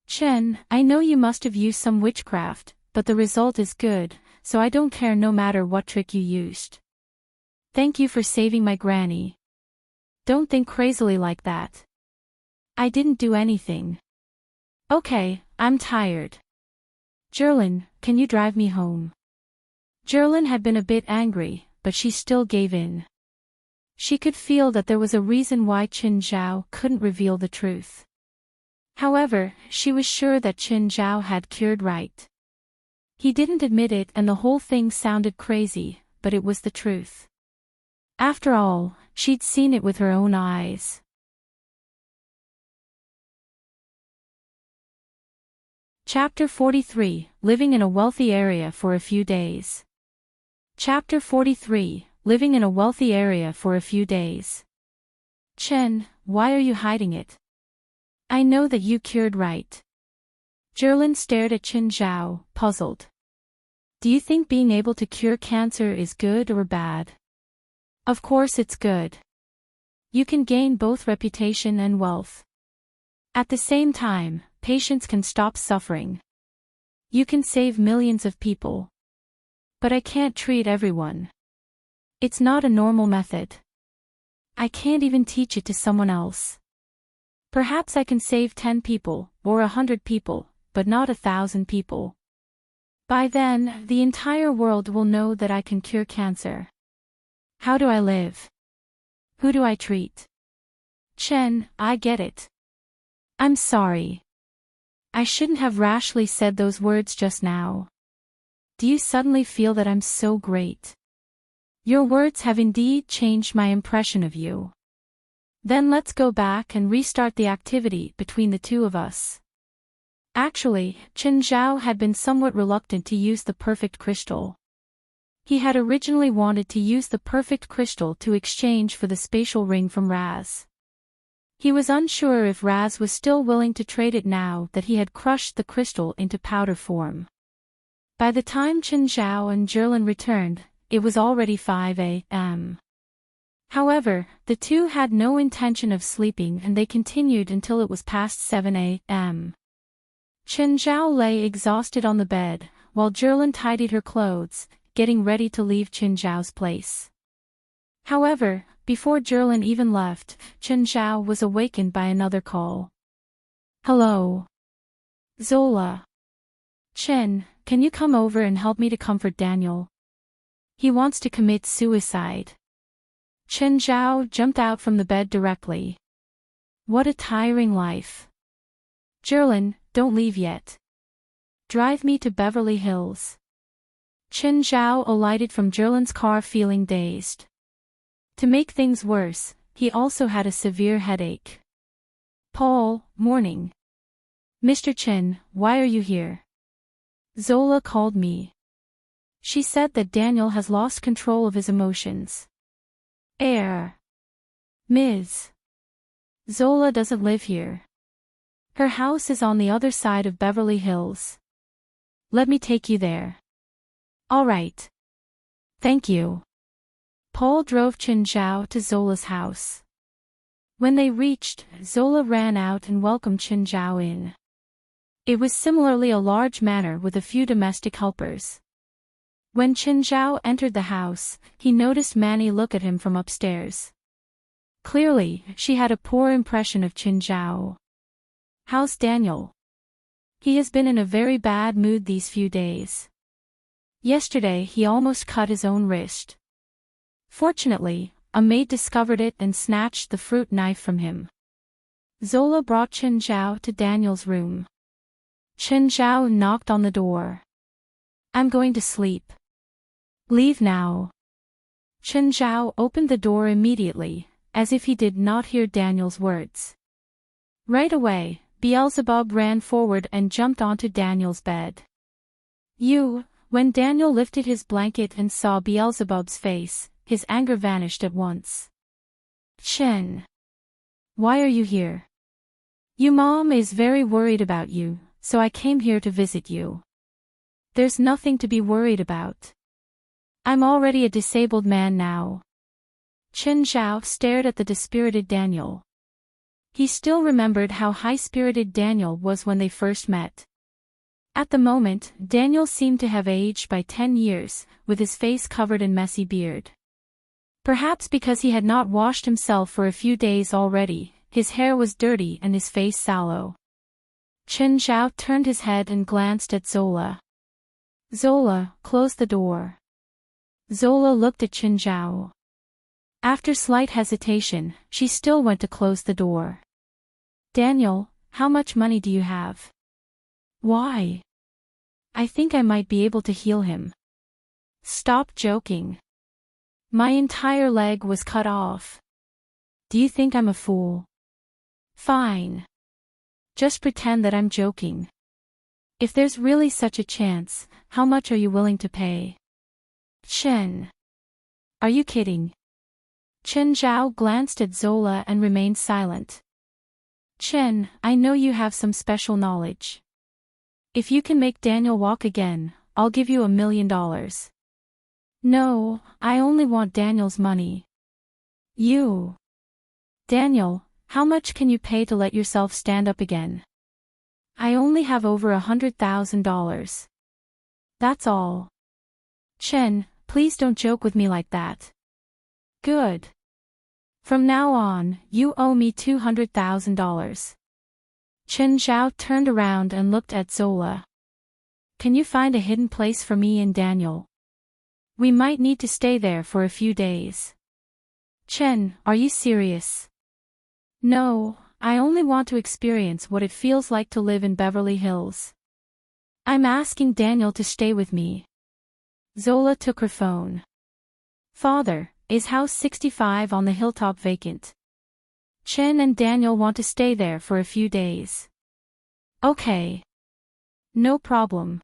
Chen, I know you must have used some witchcraft, but the result is good, so I don't care no matter what trick you used. Thank you for saving my granny. Don't think crazily like that. I didn't do anything. Okay, I'm tired. Jerlin, can you drive me home? Jerlin had been a bit angry, but she still gave in. She could feel that there was a reason why Chen Zhao couldn't reveal the truth. However, she was sure that Chen Zhao had cured Wright. He didn't admit it and the whole thing sounded crazy, but it was the truth. After all, she'd seen it with her own eyes. Chapter 43, Living in a Wealthy Area for a Few Days. Chapter 43, Living in a Wealthy Area for a Few Days. Chen, why are you hiding it? I know that you cured Wright. Jerlin stared at Chen Zhao, puzzled. Do you think being able to cure cancer is good or bad? Of course it's good. You can gain both reputation and wealth. At the same time, patients can stop suffering. You can save millions of people. But I can't treat everyone. It's not a normal method. I can't even teach it to someone else. Perhaps I can save 10 people, or 100 people, but not 1,000 people. By then, the entire world will know that I can cure cancer. How do I live? Who do I treat? Chen, I get it. I'm sorry. I shouldn't have rashly said those words just now. Do you suddenly feel that I'm so great? Your words have indeed changed my impression of you. Then let's go back and restart the activity between the two of us. Actually, Chen Zhao had been somewhat reluctant to use the perfect crystal. He had originally wanted to use the perfect crystal to exchange for the spatial ring from Raz. He was unsure if Raz was still willing to trade it now that he had crushed the crystal into powder form. By the time Chen Zhao and Jerlin returned, it was already 5 a.m. However, the two had no intention of sleeping and they continued until it was past 7 a.m. Chen Zhao lay exhausted on the bed, while Jerlin tidied her clothes, getting ready to leave Chen Zhao's place. However, before Jerlin even left, Chen Zhao was awakened by another call. Hello. Zola. Chen, can you come over and help me to comfort Daniel? He wants to commit suicide. Chen Zhao jumped out from the bed directly. What a tiring life. Jerlin, don't leave yet. Drive me to Beverly Hills. Chen Zhao alighted from Jerlin's car feeling dazed. To make things worse, he also had a severe headache. Paul, morning. Mr. Chen, why are you here? Zola called me. She said that Daniel has lost control of his emotions. Ms. Zola doesn't live here. Her house is on the other side of Beverly Hills. Let me take you there. All right. Thank you. Paul drove Chen Zhao to Zola's house. When they reached, Zola ran out and welcomed Chen Zhao in. It was similarly a large manor with a few domestic helpers. When Chen Zhao entered the house, he noticed Manny look at him from upstairs. Clearly, she had a poor impression of Chen Zhao. How's Daniel? He has been in a very bad mood these few days. Yesterday he almost cut his own wrist. Fortunately, a maid discovered it and snatched the fruit knife from him. Zola brought Chen Zhao to Daniel's room. Chen Zhao knocked on the door. I'm going to sleep. Leave now. Chen Zhao opened the door immediately, as if he did not hear Daniel's words. Right away, Beelzebub ran forward and jumped onto Daniel's bed. When Daniel lifted his blanket and saw Beelzebub's face, his anger vanished at once. Chen. Why are you here? Your mom is very worried about you, so I came here to visit you. There's nothing to be worried about. I'm already a disabled man now. Chen Zhao stared at the dispirited Daniel. He still remembered how high-spirited Daniel was when they first met. At the moment, Daniel seemed to have aged by 10 years, with his face covered in messy beard. Perhaps because he had not washed himself for a few days already, his hair was dirty and his face sallow. Chen Zhao turned his head and glanced at Zola. Zola, close the door. Zola looked at Chen Zhao. After slight hesitation, she still went to close the door. Daniel, how much money do you have? Why? I think I might be able to heal him. Stop joking. My entire leg was cut off. Do you think I'm a fool? Fine. Just pretend that I'm joking. If there's really such a chance, how much are you willing to pay? Chen. Are you kidding? Chen Zhao glanced at Zola and remained silent. Chen, I know you have some special knowledge. If you can make Daniel walk again, I'll give you $1 million. No, I only want Daniel's money. Daniel, how much can you pay to let yourself stand up again? I only have over $100,000. That's all. Chen, please don't joke with me like that. Good. From now on, you owe me $200,000. Chen Zhao turned around and looked at Zola. Can you find a hidden place for me and Daniel? We might need to stay there for a few days. Chen, are you serious? No, I only want to experience what it feels like to live in Beverly Hills. I'm asking Daniel to stay with me. Zola took her phone. Father, is house 65 on the hilltop vacant? Chen and Daniel want to stay there for a few days. Okay. No problem.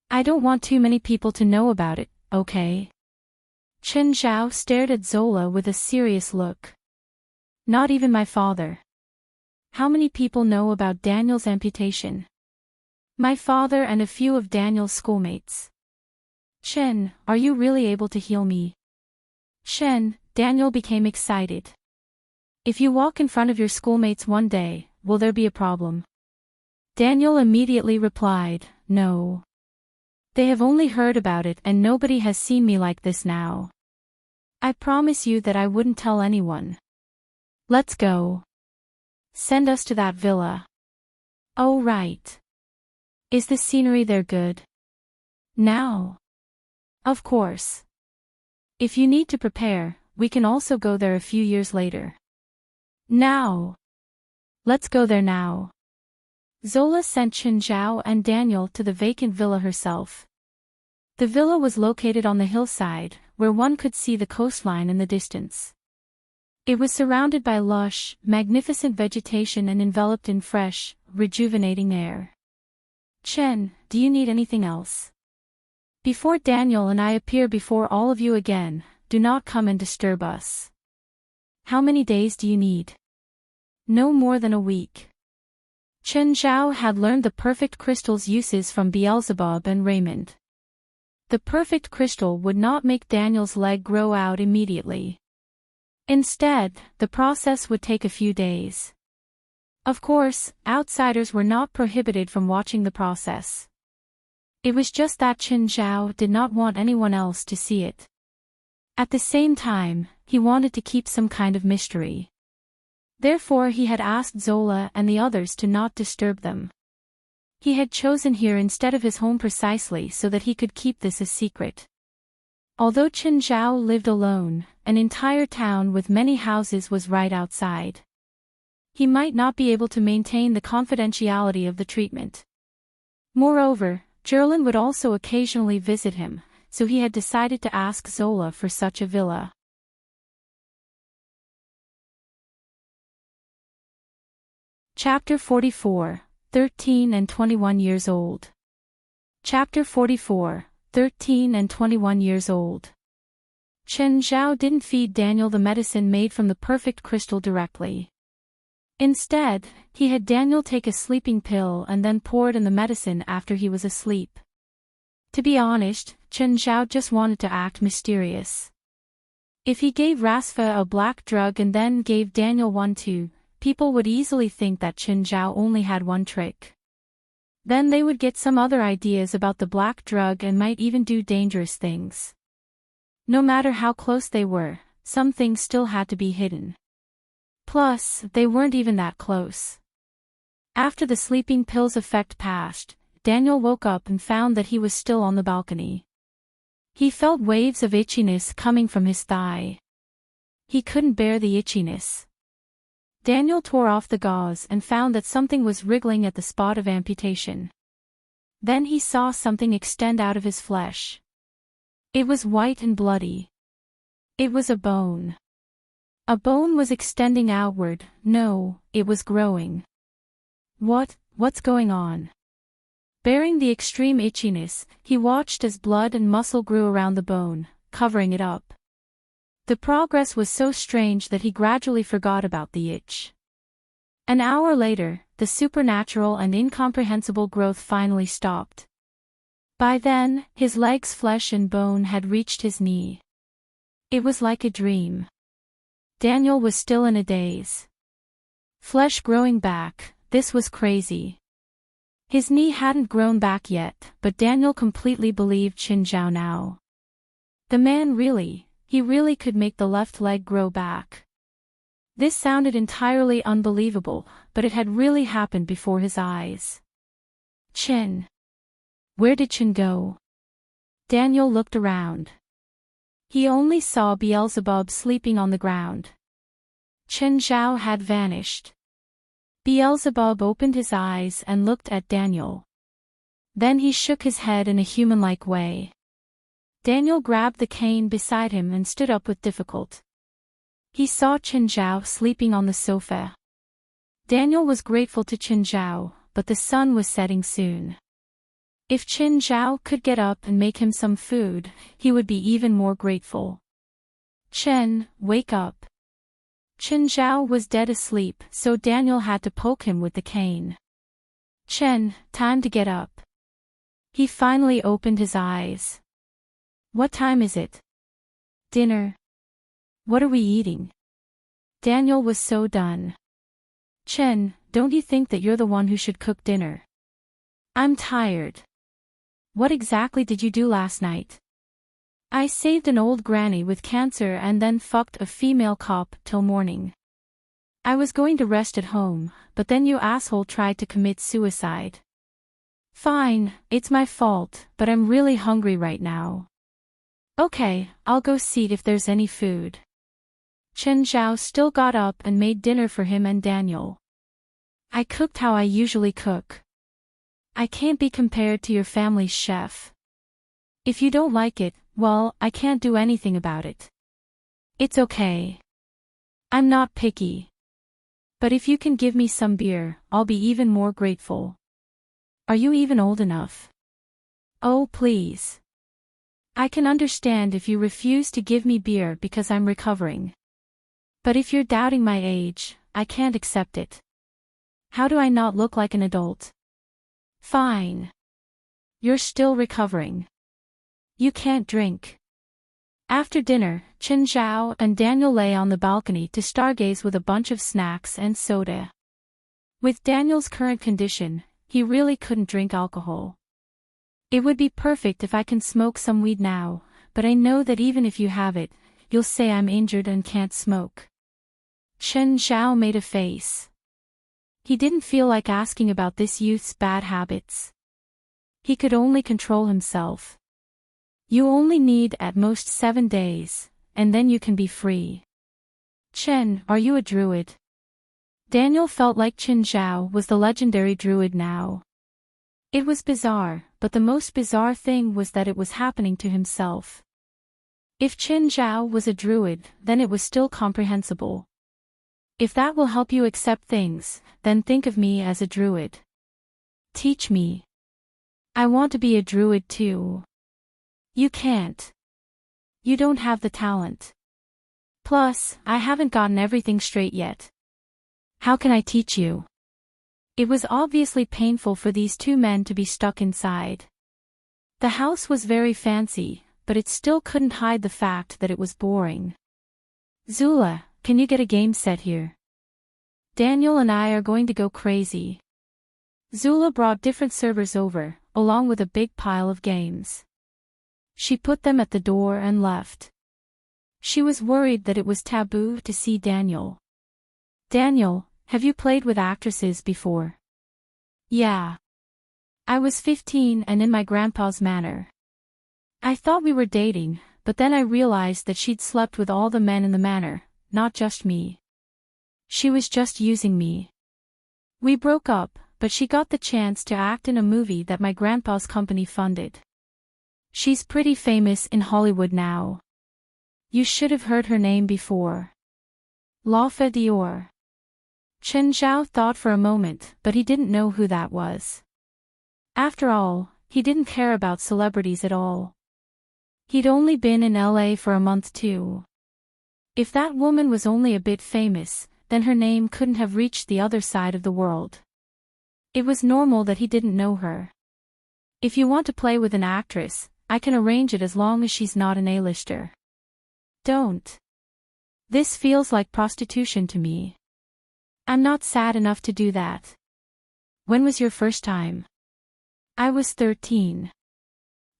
I don't want too many people to know about it, okay? Chen Zhao stared at Zola with a serious look. Not even my father. How many people know about Daniel's amputation? My father and a few of Daniel's schoolmates. Chen, are you really able to heal me? Chen, Daniel became excited. If you walk in front of your schoolmates one day, will there be a problem? Daniel immediately replied, no. They have only heard about it and nobody has seen me like this now. I promise you that I wouldn't tell anyone. Let's go. Send us to that villa. Oh right. Is the scenery there good? Now? Of course. If you need to prepare, we can also go there a few years later. Now. Let's go there now. Zola sent Chen Zhao and Daniel to the vacant villa herself. The villa was located on the hillside, where one could see the coastline in the distance. It was surrounded by lush, magnificent vegetation and enveloped in fresh, rejuvenating air. Chen, do you need anything else? Before Daniel and I appear before all of you again, do not come and disturb us. How many days do you need? No more than a week. Chen Zhao had learned the perfect crystal's uses from Beelzebub and Raymond. The perfect crystal would not make Daniel's leg grow out immediately. Instead, the process would take a few days. Of course, outsiders were not prohibited from watching the process. It was just that Chen Zhao did not want anyone else to see it. At the same time, he wanted to keep some kind of mystery. Therefore he had asked Zola and the others to not disturb them. He had chosen here instead of his home precisely so that he could keep this a secret. Although Chen Zhao lived alone, an entire town with many houses was right outside. He might not be able to maintain the confidentiality of the treatment. Moreover, Jerlin would also occasionally visit him, so he had decided to ask Zola for such a villa. Chapter 44, 13 and 21 years old. Chapter 44, 13 and 21 years old. Chen Zhao didn't feed Daniel the medicine made from the perfect crystal directly. Instead, he had Daniel take a sleeping pill and then poured in the medicine after he was asleep. To be honest, Chen Zhao just wanted to act mysterious. If he gave Rasfa a black drug and then gave Daniel one too, people would easily think that Chen Zhao only had one trick. Then they would get some other ideas about the black drug and might even do dangerous things. No matter how close they were, some things still had to be hidden. Plus, they weren't even that close. After the sleeping pill's effect passed, Daniel woke up and found that he was still on the balcony. He felt waves of itchiness coming from his thigh. He couldn't bear the itchiness. Daniel tore off the gauze and found that something was wriggling at the spot of amputation. Then he saw something extend out of his flesh. It was white and bloody. It was a bone. A bone was extending outward. No, it was growing. What's going on? Bearing the extreme itchiness, he watched as blood and muscle grew around the bone, covering it up. The progress was so strange that he gradually forgot about the itch. An hour later, the supernatural and incomprehensible growth finally stopped. By then, his leg's flesh and bone had reached his knee. It was like a dream. Daniel was still in a daze. Flesh growing back, this was crazy. His knee hadn't grown back yet, but Daniel completely believed Chen Zhao now. The man he really could make the left leg grow back. This sounded entirely unbelievable, but it had really happened before his eyes. Chen. Where did Chen go? Daniel looked around. He only saw Beelzebub sleeping on the ground. Chen Zhao had vanished. Beelzebub opened his eyes and looked at Daniel. Then he shook his head in a human-like way. Daniel grabbed the cane beside him and stood up with difficulty. He saw Chen Zhao sleeping on the sofa. Daniel was grateful to Chen Zhao, but the sun was setting soon. If Chen Zhao could get up and make him some food, he would be even more grateful. Chen, wake up. Chen Zhao was dead asleep, so Daniel had to poke him with the cane. Chen, time to get up. He finally opened his eyes. What time is it? Dinner. What are we eating? Daniel was so done. Chen, don't you think that you're the one who should cook dinner? I'm tired. What exactly did you do last night? I saved an old granny with cancer and then fucked a female cop till morning. I was going to rest at home, but then you asshole tried to commit suicide. Fine, it's my fault, but I'm really hungry right now. Okay, I'll go see if there's any food. Chen Zhao still got up and made dinner for him and Daniel. I cooked how I usually cook. I can't be compared to your family's chef. If you don't like it, well, I can't do anything about it. It's okay. I'm not picky. But if you can give me some beer, I'll be even more grateful. Are you even old enough? Oh, please. I can understand if you refuse to give me beer because I'm recovering. But if you're doubting my age, I can't accept it. How do I not look like an adult? Fine. You're still recovering. You can't drink. After dinner, Chen, Zhao, and Daniel lay on the balcony to stargaze with a bunch of snacks and soda. With Daniel's current condition, he really couldn't drink alcohol. It would be perfect if I can smoke some weed now, but I know that even if you have it, you'll say I'm injured and can't smoke. Chen Zhao made a face. He didn't feel like asking about this youth's bad habits. He could only control himself. You only need at most 7 days, and then you can be free. Chen, are you a druid? Daniel felt like Chen Zhao was the legendary druid now. It was bizarre, but the most bizarre thing was that it was happening to himself. If Chen Zhao was a druid, then it was still comprehensible. If that will help you accept things, then think of me as a druid. Teach me. I want to be a druid too. You can't. You don't have the talent. Plus, I haven't gotten everything straight yet. How can I teach you? It was obviously painful for these two men to be stuck inside. The house was very fancy, but it still couldn't hide the fact that it was boring. Zula, can you get a game set here? Daniel and I are going to go crazy. Zula brought different servers over, along with a big pile of games. She put them at the door and left. She was worried that it was taboo to see Daniel. Daniel, have you played with actresses before? Yeah. I was 15 and in my grandpa's manor. I thought we were dating, but then I realized that she'd slept with all the men in the manor, not just me. She was just using me. We broke up, but she got the chance to act in a movie that my grandpa's company funded. She's pretty famous in Hollywood now. You should have heard her name before. LoveLore. Chen Zhao thought for a moment, but he didn't know who that was. After all, he didn't care about celebrities at all. He'd only been in LA for a month too. If that woman was only a bit famous, then her name couldn't have reached the other side of the world. It was normal that he didn't know her. If you want to play with an actress, I can arrange it as long as she's not an A-lister. Don't. This feels like prostitution to me. I'm not sad enough to do that. When was your first time? I was 13.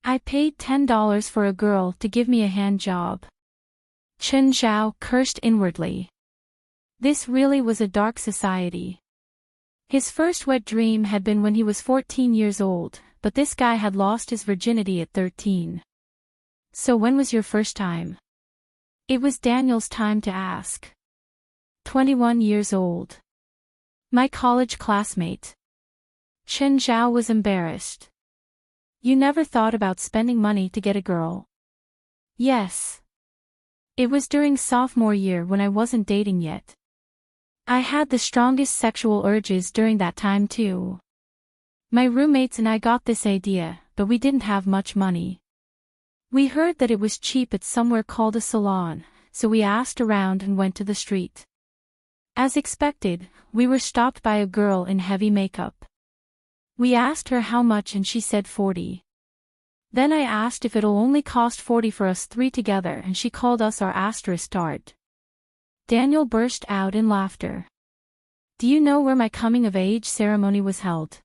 I paid $10 for a girl to give me a hand job. Chen Zhao cursed inwardly. This really was a dark society. His first wet dream had been when he was 14 years old, but this guy had lost his virginity at 13. So when was your first time? It was Daniel's time to ask. 21 years old. My college classmate. Chen Zhao was embarrassed. You never thought about spending money to get a girl? Yes. It was during sophomore year when I wasn't dating yet. I had the strongest sexual urges during that time too. My roommates and I got this idea, but we didn't have much money. We heard that it was cheap at somewhere called a salon, so we asked around and went to the street. As expected, we were stopped by a girl in heavy makeup. We asked her how much and she said 40. Then I asked if it'll only cost 40 for us three together and she called us our asterisk dart. Daniel burst out in laughter. Do you know where my coming-of-age ceremony was held?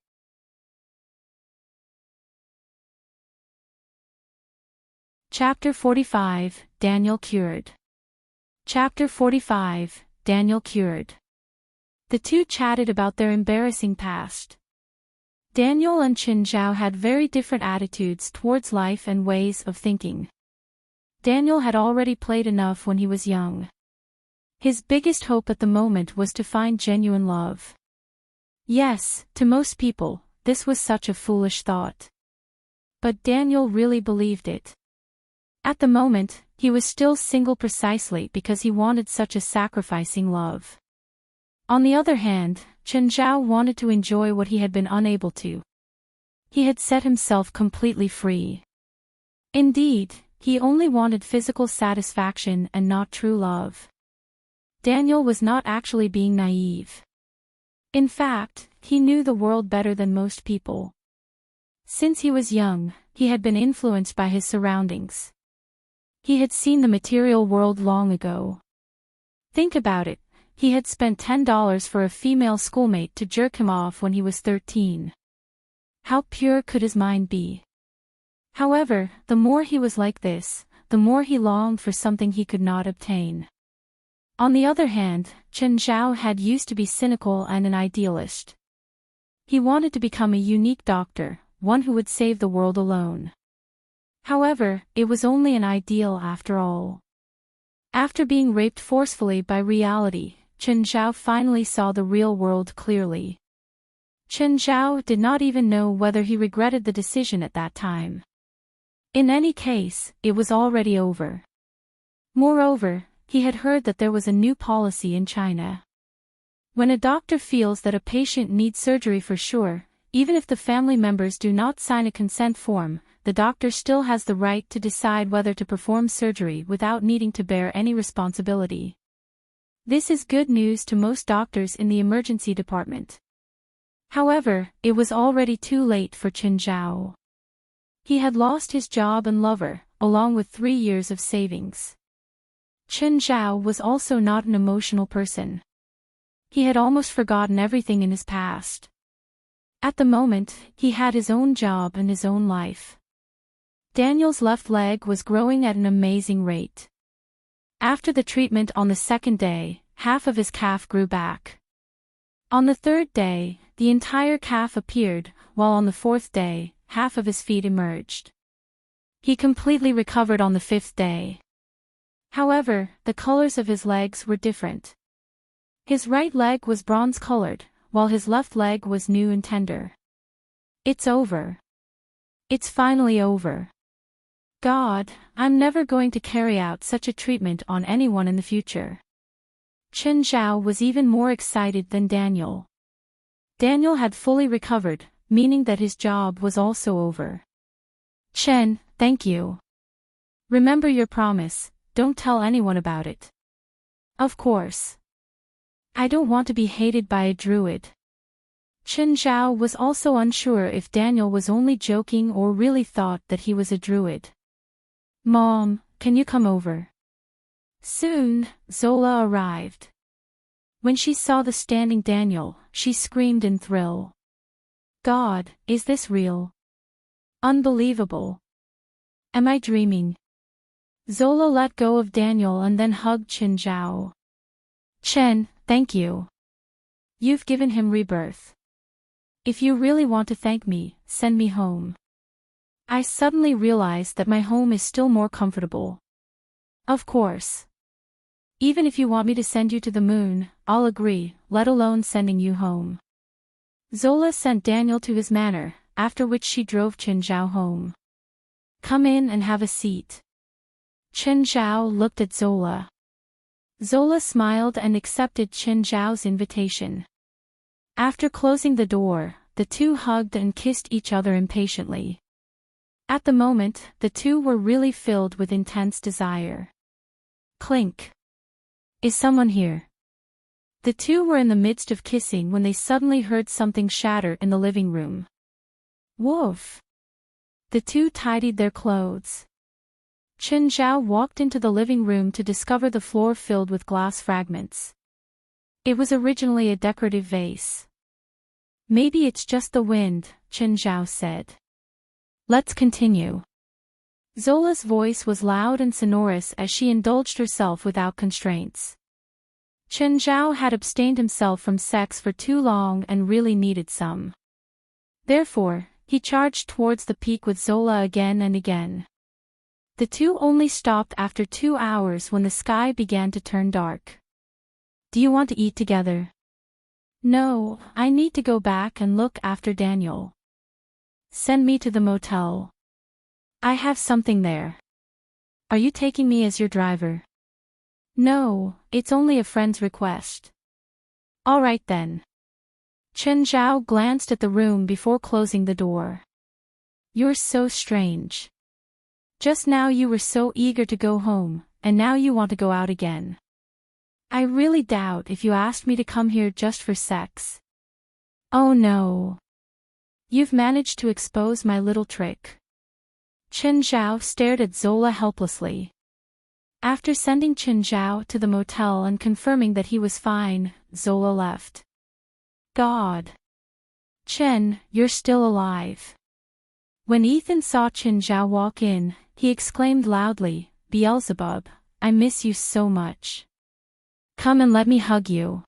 Chapter 45, Daniel Cured. Chapter 45, Daniel Cured. The two chatted about their embarrassing past. Daniel and Chen Zhao had very different attitudes towards life and ways of thinking. Daniel had already played enough when he was young. His biggest hope at the moment was to find genuine love. Yes, to most people, this was such a foolish thought. But Daniel really believed it. At the moment, he was still single precisely because he wanted such a sacrificing love. On the other hand, Chen Zhao wanted to enjoy what he had been unable to. He had set himself completely free. Indeed, he only wanted physical satisfaction and not true love. Daniel was not actually being naive. In fact, he knew the world better than most people. Since he was young, he had been influenced by his surroundings. He had seen the material world long ago. Think about it, he had spent $10 for a female schoolmate to jerk him off when he was 13. How pure could his mind be? However, the more he was like this, the more he longed for something he could not obtain. On the other hand, Chen Zhao had used to be cynical and an idealist. He wanted to become a unique doctor, one who would save the world alone. However, it was only an ideal after all. After being raped forcefully by reality, Chen Zhao finally saw the real world clearly. Chen Zhao did not even know whether he regretted the decision at that time. In any case, it was already over. Moreover, he had heard that there was a new policy in China. When a doctor feels that a patient needs surgery for sure, even if the family members do not sign a consent form, the doctor still has the right to decide whether to perform surgery without needing to bear any responsibility. This is good news to most doctors in the emergency department. However, it was already too late for Chen Zhao. He had lost his job and lover, along with 3 years of savings. Chen Zhao was also not an emotional person. He had almost forgotten everything in his past. At the moment, he had his own job and his own life. Daniel's left leg was growing at an amazing rate. After the treatment on the second day, half of his calf grew back. On the third day, the entire calf appeared, while on the fourth day, half of his feet emerged. He completely recovered on the fifth day. However, the colors of his legs were different. His right leg was bronze-colored, while his left leg was new and tender. It's over. It's finally over. God, I'm never going to carry out such a treatment on anyone in the future. Chen Zhao was even more excited than Daniel. Daniel had fully recovered, meaning that his job was also over. Chen, thank you. Remember your promise, don't tell anyone about it. Of course. I don't want to be hated by a druid. Chen Zhao was also unsure if Daniel was only joking or really thought that he was a druid. Mom, can you come over? Soon, Zola arrived. When she saw the standing Daniel, she screamed in thrill. God, is this real? Unbelievable. Am I dreaming? Zola let go of Daniel and then hugged Chen Zhao. Chen, thank you. You've given him rebirth. If you really want to thank me, send me home. I suddenly realized that my home is still more comfortable. Of course. Even if you want me to send you to the moon, I'll agree, let alone sending you home. Zola sent Daniel to his manor, after which she drove Chen Zhao home. Come in and have a seat. Chen Zhao looked at Zola. Zola smiled and accepted Chen Zhao's invitation. After closing the door, the two hugged and kissed each other impatiently. At the moment, the two were really filled with intense desire. Clink. Is someone here? The two were in the midst of kissing when they suddenly heard something shatter in the living room. Woof. The two tidied their clothes. Chen Zhao walked into the living room to discover the floor filled with glass fragments. It was originally a decorative vase. Maybe it's just the wind, Chen Zhao said. Let's continue. Zola's voice was loud and sonorous as she indulged herself without constraints. Chen Zhao had abstained himself from sex for too long and really needed some. Therefore, he charged towards the peak with Zola again and again. The two only stopped after 2 hours when the sky began to turn dark. Do you want to eat together? No, I need to go back and look after Daniel. Send me to the motel. I have something there. Are you taking me as your driver? No, it's only a friend's request. All right then. Chen Zhao glanced at the room before closing the door. You're so strange. Just now you were so eager to go home, and now you want to go out again. I really doubt if you asked me to come here just for sex. Oh no. You've managed to expose my little trick. Chen Zhao stared at Zola helplessly. After sending Chen Zhao to the motel and confirming that he was fine, Zola left. God. Chen, you're still alive. When Ethan saw Chen Zhao walk in, he exclaimed loudly, Beelzebub, I miss you so much. Come and let me hug you.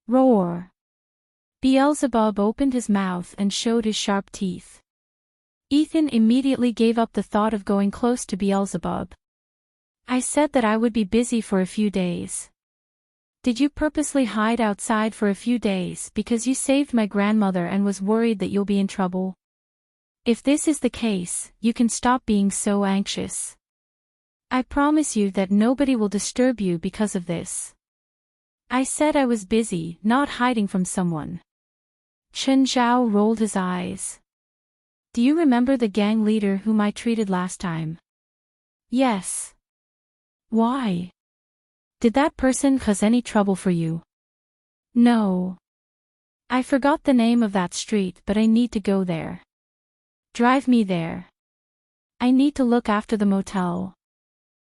Roar. Beelzebub opened his mouth and showed his sharp teeth. Ethan immediately gave up the thought of going close to Beelzebub. I said that I would be busy for a few days. Did you purposely hide outside for a few days because you saved my grandmother and was worried that you'll be in trouble? If this is the case, you can stop being so anxious. I promise you that nobody will disturb you because of this. I said I was busy, not hiding from someone. Chen Zhao rolled his eyes. Do you remember the gang leader whom I treated last time? Yes. Why? Did that person cause any trouble for you? No. I forgot the name of that street, but I need to go there. Drive me there. I need to look after the motel.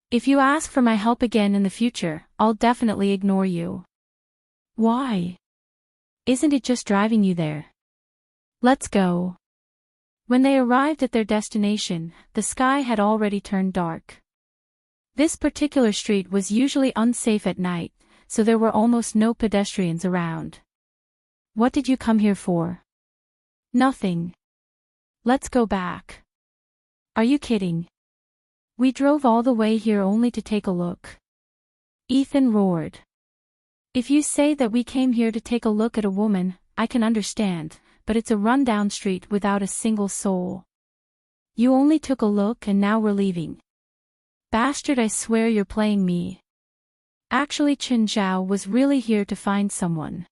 If you ask for my help again in the future, I'll definitely ignore you. Why? Isn't it just driving you there? Let's go. When they arrived at their destination, the sky had already turned dark. This particular street was usually unsafe at night, so there were almost no pedestrians around. What did you come here for? Nothing. Let's go back. Are you kidding? We drove all the way here only to take a look. Ethan roared. If you say that we came here to take a look at a woman, I can understand, but it's a rundown street without a single soul. You only took a look and now we're leaving. Bastard, I swear you're playing me. Actually, Chen Zhao was really here to find someone.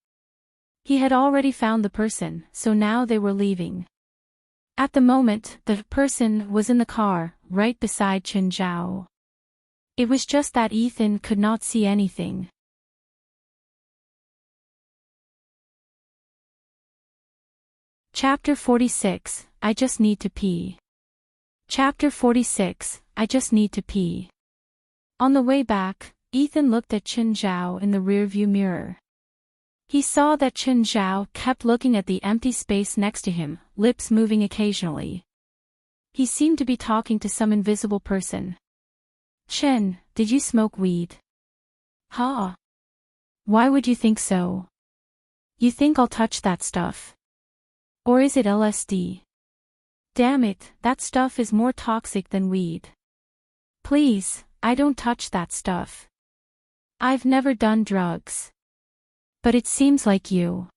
He had already found the person, so now they were leaving. At the moment, the person was in the car, right beside Chen Zhao. It was just that Ethan could not see anything. Chapter 46, I just need to pee. Chapter 46, I just need to pee. On the way back, Ethan looked at Chen Zhao in the rearview mirror. He saw that Chen Zhao kept looking at the empty space next to him, lips moving occasionally. He seemed to be talking to some invisible person. Chen, did you smoke weed? Huh? Why would you think so? You think I'll touch that stuff? Or is it LSD? Damn it, that stuff is more toxic than weed. Please, I don't touch that stuff. I've never done drugs. But it seems like you.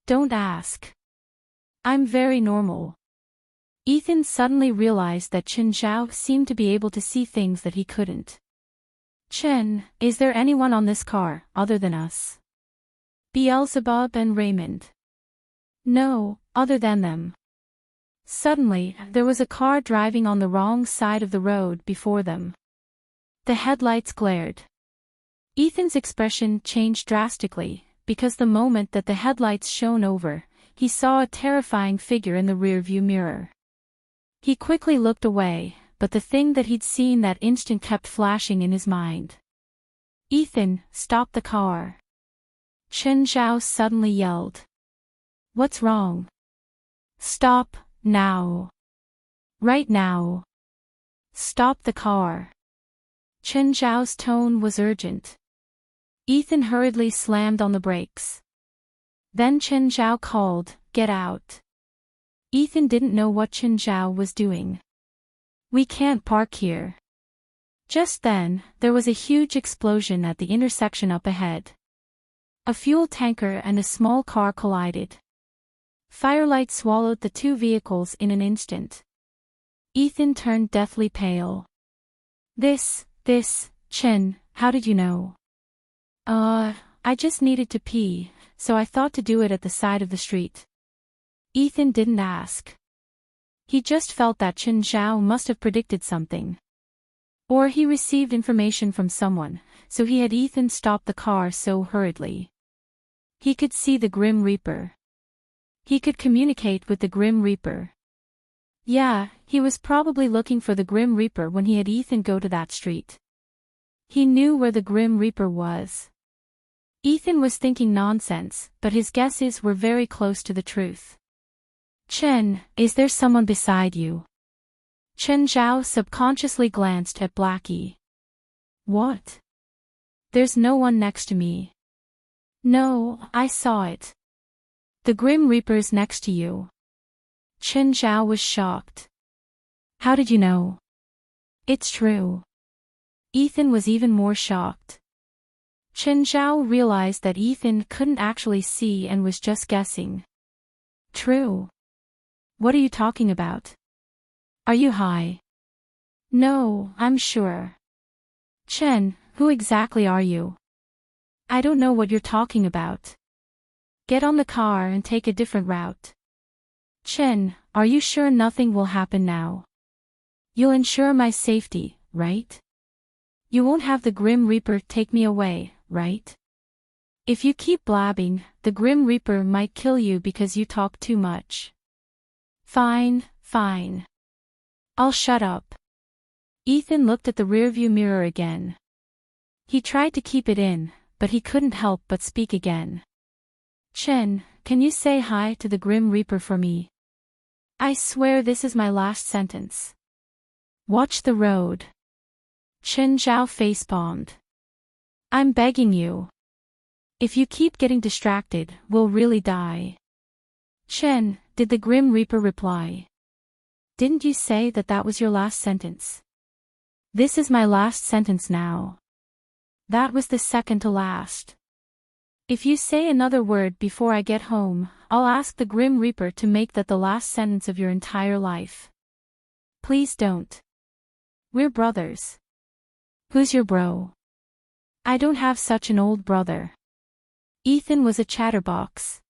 Don't ask. I'm very normal. Ethan suddenly realized that Chen Zhao seemed to be able to see things that he couldn't. Chen, is there anyone on this car, other than us? Beelzebub and Raymond. No, other than them. Suddenly, there was a car driving on the wrong side of the road before them. The headlights glared. Ethan's expression changed drastically, because the moment that the headlights shone over, he saw a terrifying figure in the rearview mirror. He quickly looked away, but the thing that he'd seen that instant kept flashing in his mind. Ethan, stop the car. Chen Zhao suddenly yelled. What's wrong? Stop, now. Right now. Stop the car. Chen Zhao's tone was urgent. Ethan hurriedly slammed on the brakes. Then Chen Zhao called, get out. Ethan didn't know what Chen Zhao was doing. We can't park here. Just then, there was a huge explosion at the intersection up ahead. A fuel tanker and a small car collided. Firelight swallowed the two vehicles in an instant. Ethan turned deathly pale. This, Chen, how did you know? I just needed to pee, so I thought to do it at the side of the street. Ethan didn't ask. He just felt that Chen Zhao must have predicted something. Or he received information from someone, so he had Ethan stop the car so hurriedly. He could see the Grim Reaper. He could communicate with the Grim Reaper. Yeah, he was probably looking for the Grim Reaper when he had Ethan go to that street. He knew where the Grim Reaper was. Ethan was thinking nonsense, but his guesses were very close to the truth. Chen, is there someone beside you? Chen Zhao subconsciously glanced at Blackie. What? There's no one next to me. No, I saw it. The Grim Reaper's next to you. Chen Zhao was shocked. How did you know? It's true. Ethan was even more shocked. Chen Zhao realized that Ethan couldn't actually see and was just guessing. True. What are you talking about? Are you high? No, I'm sure. Chen, who exactly are you? I don't know what you're talking about. Get on the car and take a different route. Chen, are you sure nothing will happen now? You'll ensure my safety, right? You won't have the Grim Reaper take me away, right? If you keep blabbing, the Grim Reaper might kill you because you talk too much. Fine, fine. I'll shut up. Ethan looked at the rearview mirror again. He tried to keep it in, but he couldn't help but speak again. Chen, can you say hi to the Grim Reaper for me? I swear this is my last sentence. Watch the road. Chen Zhao facepalmed. I'm begging you. If you keep getting distracted, we'll really die. Chen, did the Grim Reaper reply? Didn't you say that that was your last sentence? This is my last sentence now. That was the second to last. If you say another word before I get home, I'll ask the Grim Reaper to make that the last sentence of your entire life. Please don't. We're brothers. Who's your bro? I don't have such an old brother. Ethan was a chatterbox.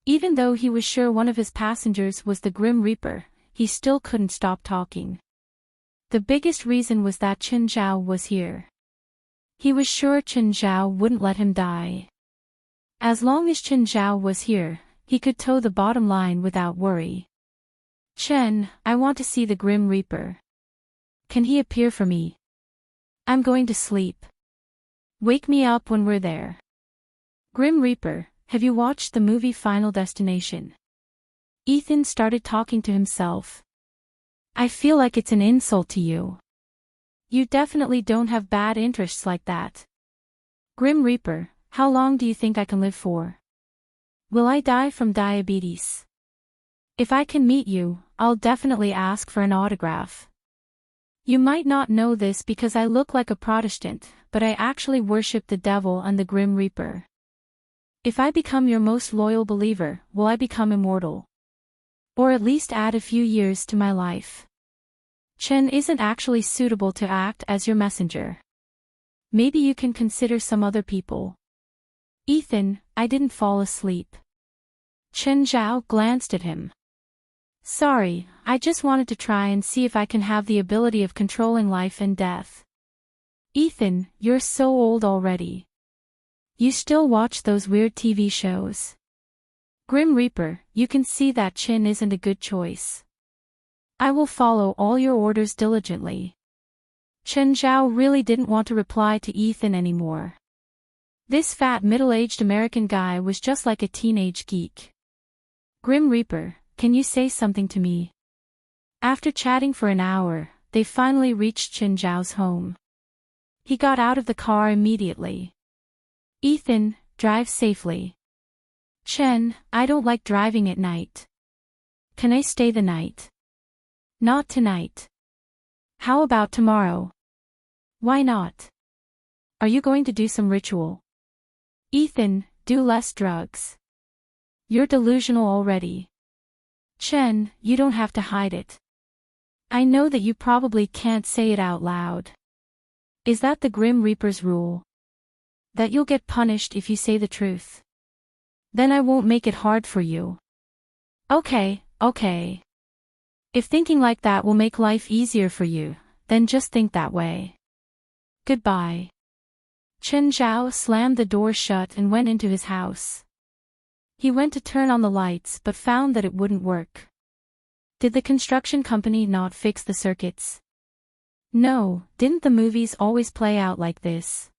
Even though he was sure one of his passengers was the Grim Reaper, he still couldn't stop talking. The biggest reason was that Chen Zhao was here. He was sure Chen Zhao wouldn't let him die. As long as Chen Zhao was here, he could toe the bottom line without worry. Chen, I want to see the Grim Reaper. Can he appear for me? I'm going to sleep. Wake me up when we're there. Grim Reaper, have you watched the movie Final Destination? Ethan started talking to himself. I feel like it's an insult to you. You definitely don't have bad interests like that. Grim Reaper, how long do you think I can live for? Will I die from diabetes? If I can meet you, I'll definitely ask for an autograph. You might not know this because I look like a Protestant, but I actually worship the devil and the Grim Reaper. If I become your most loyal believer, will I become immortal? Or at least add a few years to my life? Chen isn't actually suitable to act as your messenger. Maybe you can consider some other people. Ethan, I didn't fall asleep. Chen Zhao glanced at him. Sorry, I just wanted to try and see if I can have the ability of controlling life and death. Ethan, you're so old already. You still watch those weird TV shows. Grim Reaper, you can see that Chen isn't a good choice. I will follow all your orders diligently. Chen Zhao really didn't want to reply to Ethan anymore. This fat middle-aged American guy was just like a teenage geek. Grim Reaper, can you say something to me? After chatting for an hour, they finally reached Chen Zhao's home. He got out of the car immediately. Ethan, drive safely. Chen, I don't like driving at night. Can I stay the night? Not tonight. How about tomorrow? Why not? Are you going to do some ritual? Ethan, do less drugs. You're delusional already. Chen, you don't have to hide it. I know that you probably can't say it out loud. Is that the Grim Reaper's rule? That you'll get punished if you say the truth? Then I won't make it hard for you. Okay. If thinking like that will make life easier for you, then just think that way. Goodbye. Chen Zhao slammed the door shut and went into his house. He went to turn on the lights but found that it wouldn't work. Did the construction company not fix the circuits? No, didn't the movies always play out like this?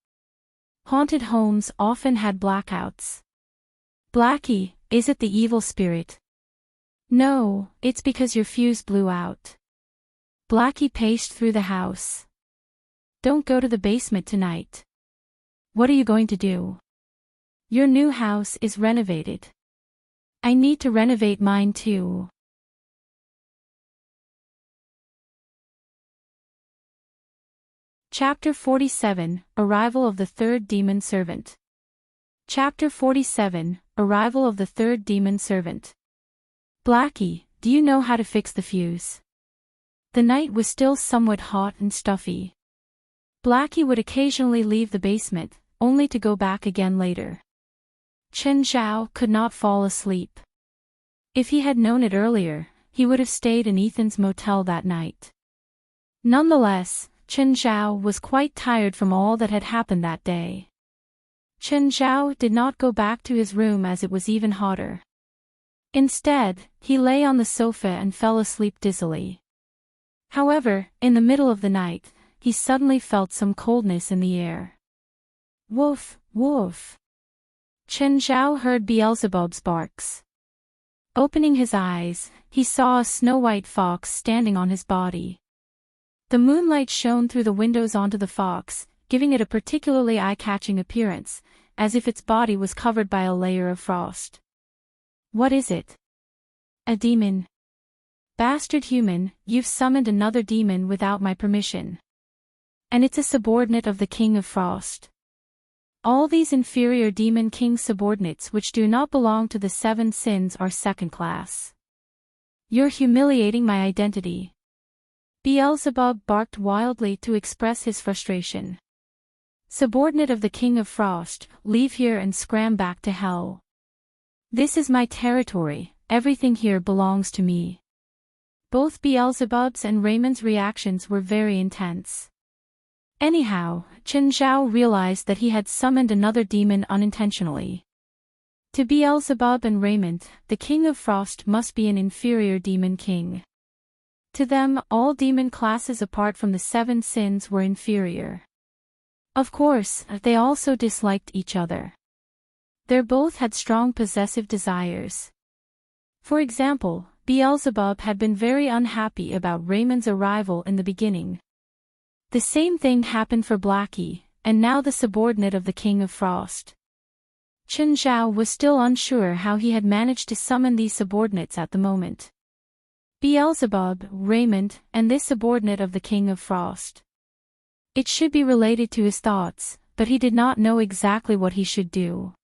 Haunted homes often had blackouts. Blackie, is it the evil spirit? No, it's because your fuse blew out. Blackie paced through the house. Don't go to the basement tonight. What are you going to do? Your new house is renovated. I need to renovate mine too. Chapter 47, Arrival of the Third Demon Servant. Chapter 47, Arrival of the Third Demon Servant. Blackie, do you know how to fix the fuse? The night was still somewhat hot and stuffy. Blackie would occasionally leave the basement, only to go back again later. Chen Zhao could not fall asleep. If he had known it earlier, he would have stayed in Ethan's motel that night. Nonetheless, Chen Zhao was quite tired from all that had happened that day. Chen Zhao did not go back to his room as it was even hotter. Instead, he lay on the sofa and fell asleep dizzily. However, in the middle of the night, he suddenly felt some coldness in the air. Woof, woof. Chen Zhao heard Beelzebub's barks. Opening his eyes, he saw a snow-white fox standing on his body. The moonlight shone through the windows onto the fox, giving it a particularly eye-catching appearance, as if its body was covered by a layer of frost. What is it? A demon. Bastard human, you've summoned another demon without my permission. And it's a subordinate of the King of Frost. All these inferior demon king subordinates which do not belong to the 7 sins are second class. You're humiliating my identity. Beelzebub barked wildly to express his frustration. Subordinate of the King of Frost, leave here and scram back to hell. This is my territory, everything here belongs to me. Both Beelzebub's and Raymond's reactions were very intense. Anyhow, Chen Zhao realized that he had summoned another demon unintentionally. To Beelzebub and Raymond, the King of Frost must be an inferior demon king. To them, all demon classes apart from the 7 sins were inferior. Of course, they also disliked each other. They both had strong possessive desires. For example, Beelzebub had been very unhappy about Raymond's arrival in the beginning. The same thing happened for Blackie, and now the subordinate of the King of Frost. Chen Zhao was still unsure how he had managed to summon these subordinates at the moment. Beelzebub, Raymond, and this subordinate of the King of Frost. It should be related to his thoughts, but he did not know exactly what he should do.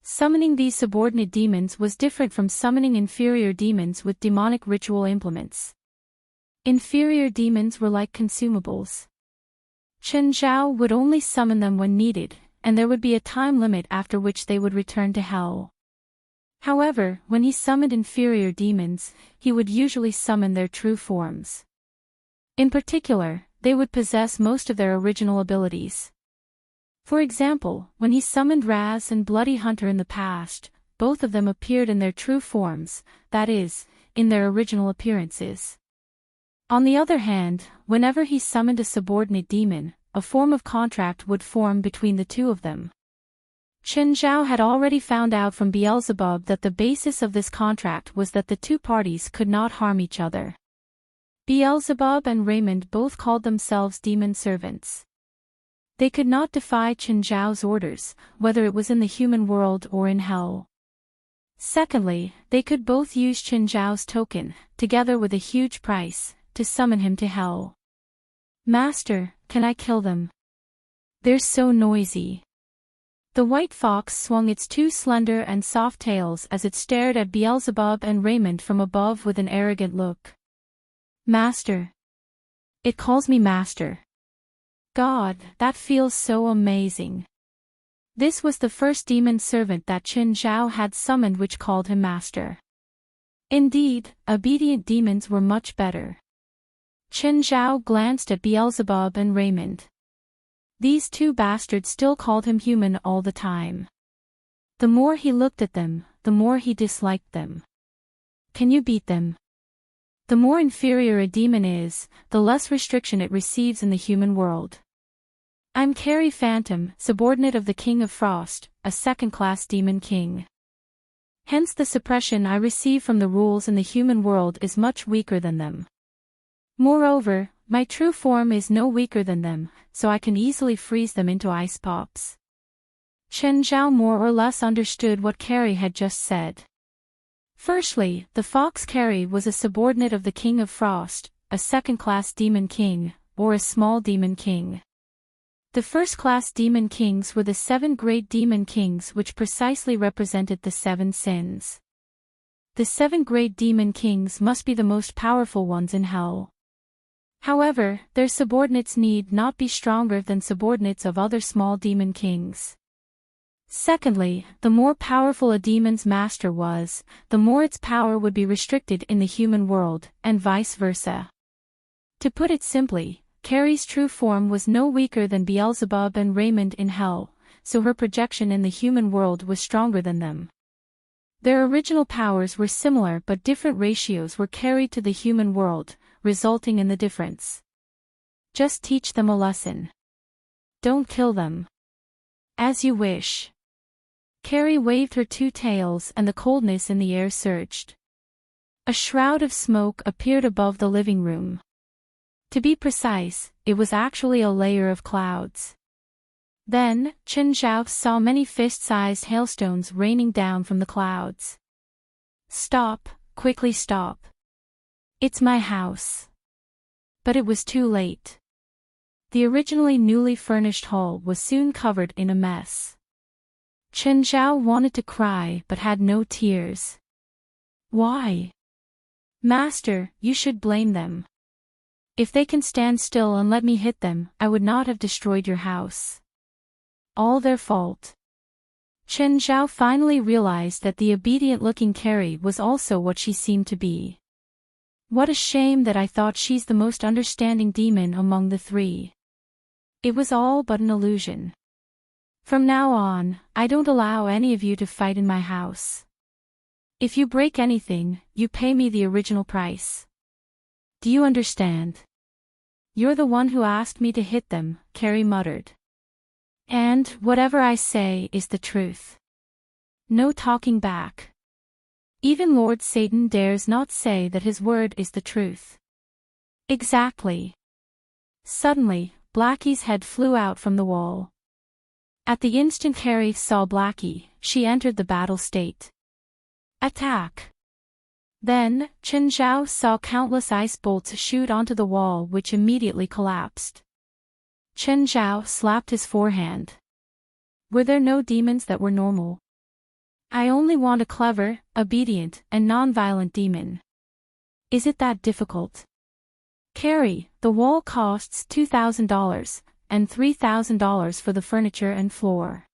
Summoning these subordinate demons was different from summoning inferior demons with demonic ritual implements. Inferior demons were like consumables. Chen Zhao would only summon them when needed, and there would be a time limit after which they would return to hell. However, when he summoned inferior demons, he would usually summon their true forms. In particular, they would possess most of their original abilities. For example, when he summoned Raz and Bloody Hunter in the past, both of them appeared in their true forms, that is, in their original appearances. On the other hand, whenever he summoned a subordinate demon, a form of contract would form between the two of them. Chen Zhao had already found out from Beelzebub that the basis of this contract was that the two parties could not harm each other. Beelzebub and Raymond both called themselves demon servants. They could not defy Chen Zhao's orders, whether it was in the human world or in hell. Secondly, they could both use Chen Zhao's token, together with a huge price, to summon him to hell. Master, can I kill them? They're so noisy. The white fox swung its 2 slender and soft tails as it stared at Beelzebub and Raymond from above with an arrogant look. Master. It calls me master. God, that feels so amazing. This was the first demon servant that Chen Zhao had summoned which called him master. Indeed, obedient demons were much better. Chen Zhao glanced at Beelzebub and Raymond. These two bastards still called him human all the time. The more he looked at them, the more he disliked them. Can you beat them? The more inferior a demon is, the less restriction it receives in the human world. I'm Carrie Phantom, subordinate of the King of Frost, a second-class demon king. Hence the suppression I receive from the rules in the human world is much weaker than them. Moreover, my true form is no weaker than them, so I can easily freeze them into ice pops. Chen Zhao more or less understood what Carrie had just said. Firstly, the fox Carrie was a subordinate of the King of Frost, a second-class demon king, or a small demon king. The first-class demon kings were the 7 great demon kings which precisely represented the 7 sins. The 7 great demon kings must be the most powerful ones in hell. However, their subordinates need not be stronger than subordinates of other small demon kings. Secondly, the more powerful a demon's master was, the more its power would be restricted in the human world, and vice versa. To put it simply, Carrie's true form was no weaker than Beelzebub and Raymond in hell, so her projection in the human world was stronger than them. Their original powers were similar but different ratios were carried to the human world, resulting in the difference. Just teach them a lesson. Don't kill them. As you wish. Carrie waved her 2 tails and the coldness in the air surged. A shroud of smoke appeared above the living room. To be precise, it was actually a layer of clouds. Then, Chen Zhao saw many fist-sized hailstones raining down from the clouds. Stop, quickly stop. It's my house. But it was too late. The originally newly furnished hall was soon covered in a mess. Chen Zhao wanted to cry but had no tears. Why? Master, you should blame them. If they can stand still and let me hit them, I would not have destroyed your house. All their fault. Chen Zhao finally realized that the obedient-looking Carrie was also what she seemed to be. What a shame that I thought she's the most understanding demon among the 3. It was all but an illusion. From now on, I don't allow any of you to fight in my house. If you break anything, you pay me the original price. Do you understand? You're the one who asked me to hit them, Carrie muttered. And whatever I say is the truth. No talking back. Even Lord Satan dares not say that his word is the truth. Exactly. Suddenly, Blackie's head flew out from the wall. At the instant Carrie saw Blackie, she entered the battle state. Attack! Then, Chen Zhao saw countless ice bolts shoot onto the wall which immediately collapsed. Chen Zhao slapped his forehand. Were there no demons that were normal? I only want a clever, obedient, and non-violent demon. Is it that difficult? Carrie, the wall costs $2,000, and $3,000 for the furniture and floor.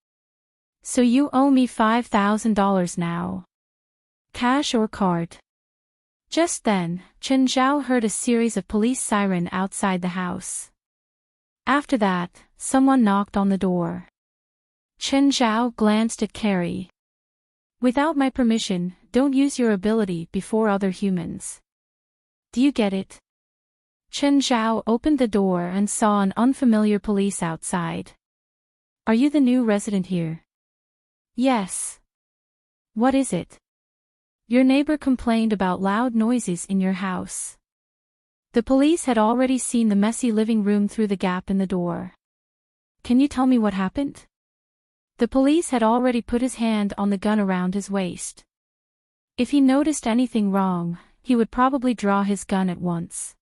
So you owe me $5,000 now. Cash or card? Just then, Chen Zhao heard a series of police sirens outside the house. After that, someone knocked on the door. Chen Zhao glanced at Carrie. Without my permission, don't use your ability before other humans. Do you get it? Chen Zhao opened the door and saw an unfamiliar police outside. Are you the new resident here? Yes. What is it? Your neighbor complained about loud noises in your house. The police had already seen the messy living room through the gap in the door. Can you tell me what happened? The police had already put his hand on the gun around his waist. If he noticed anything wrong, he would probably draw his gun at once.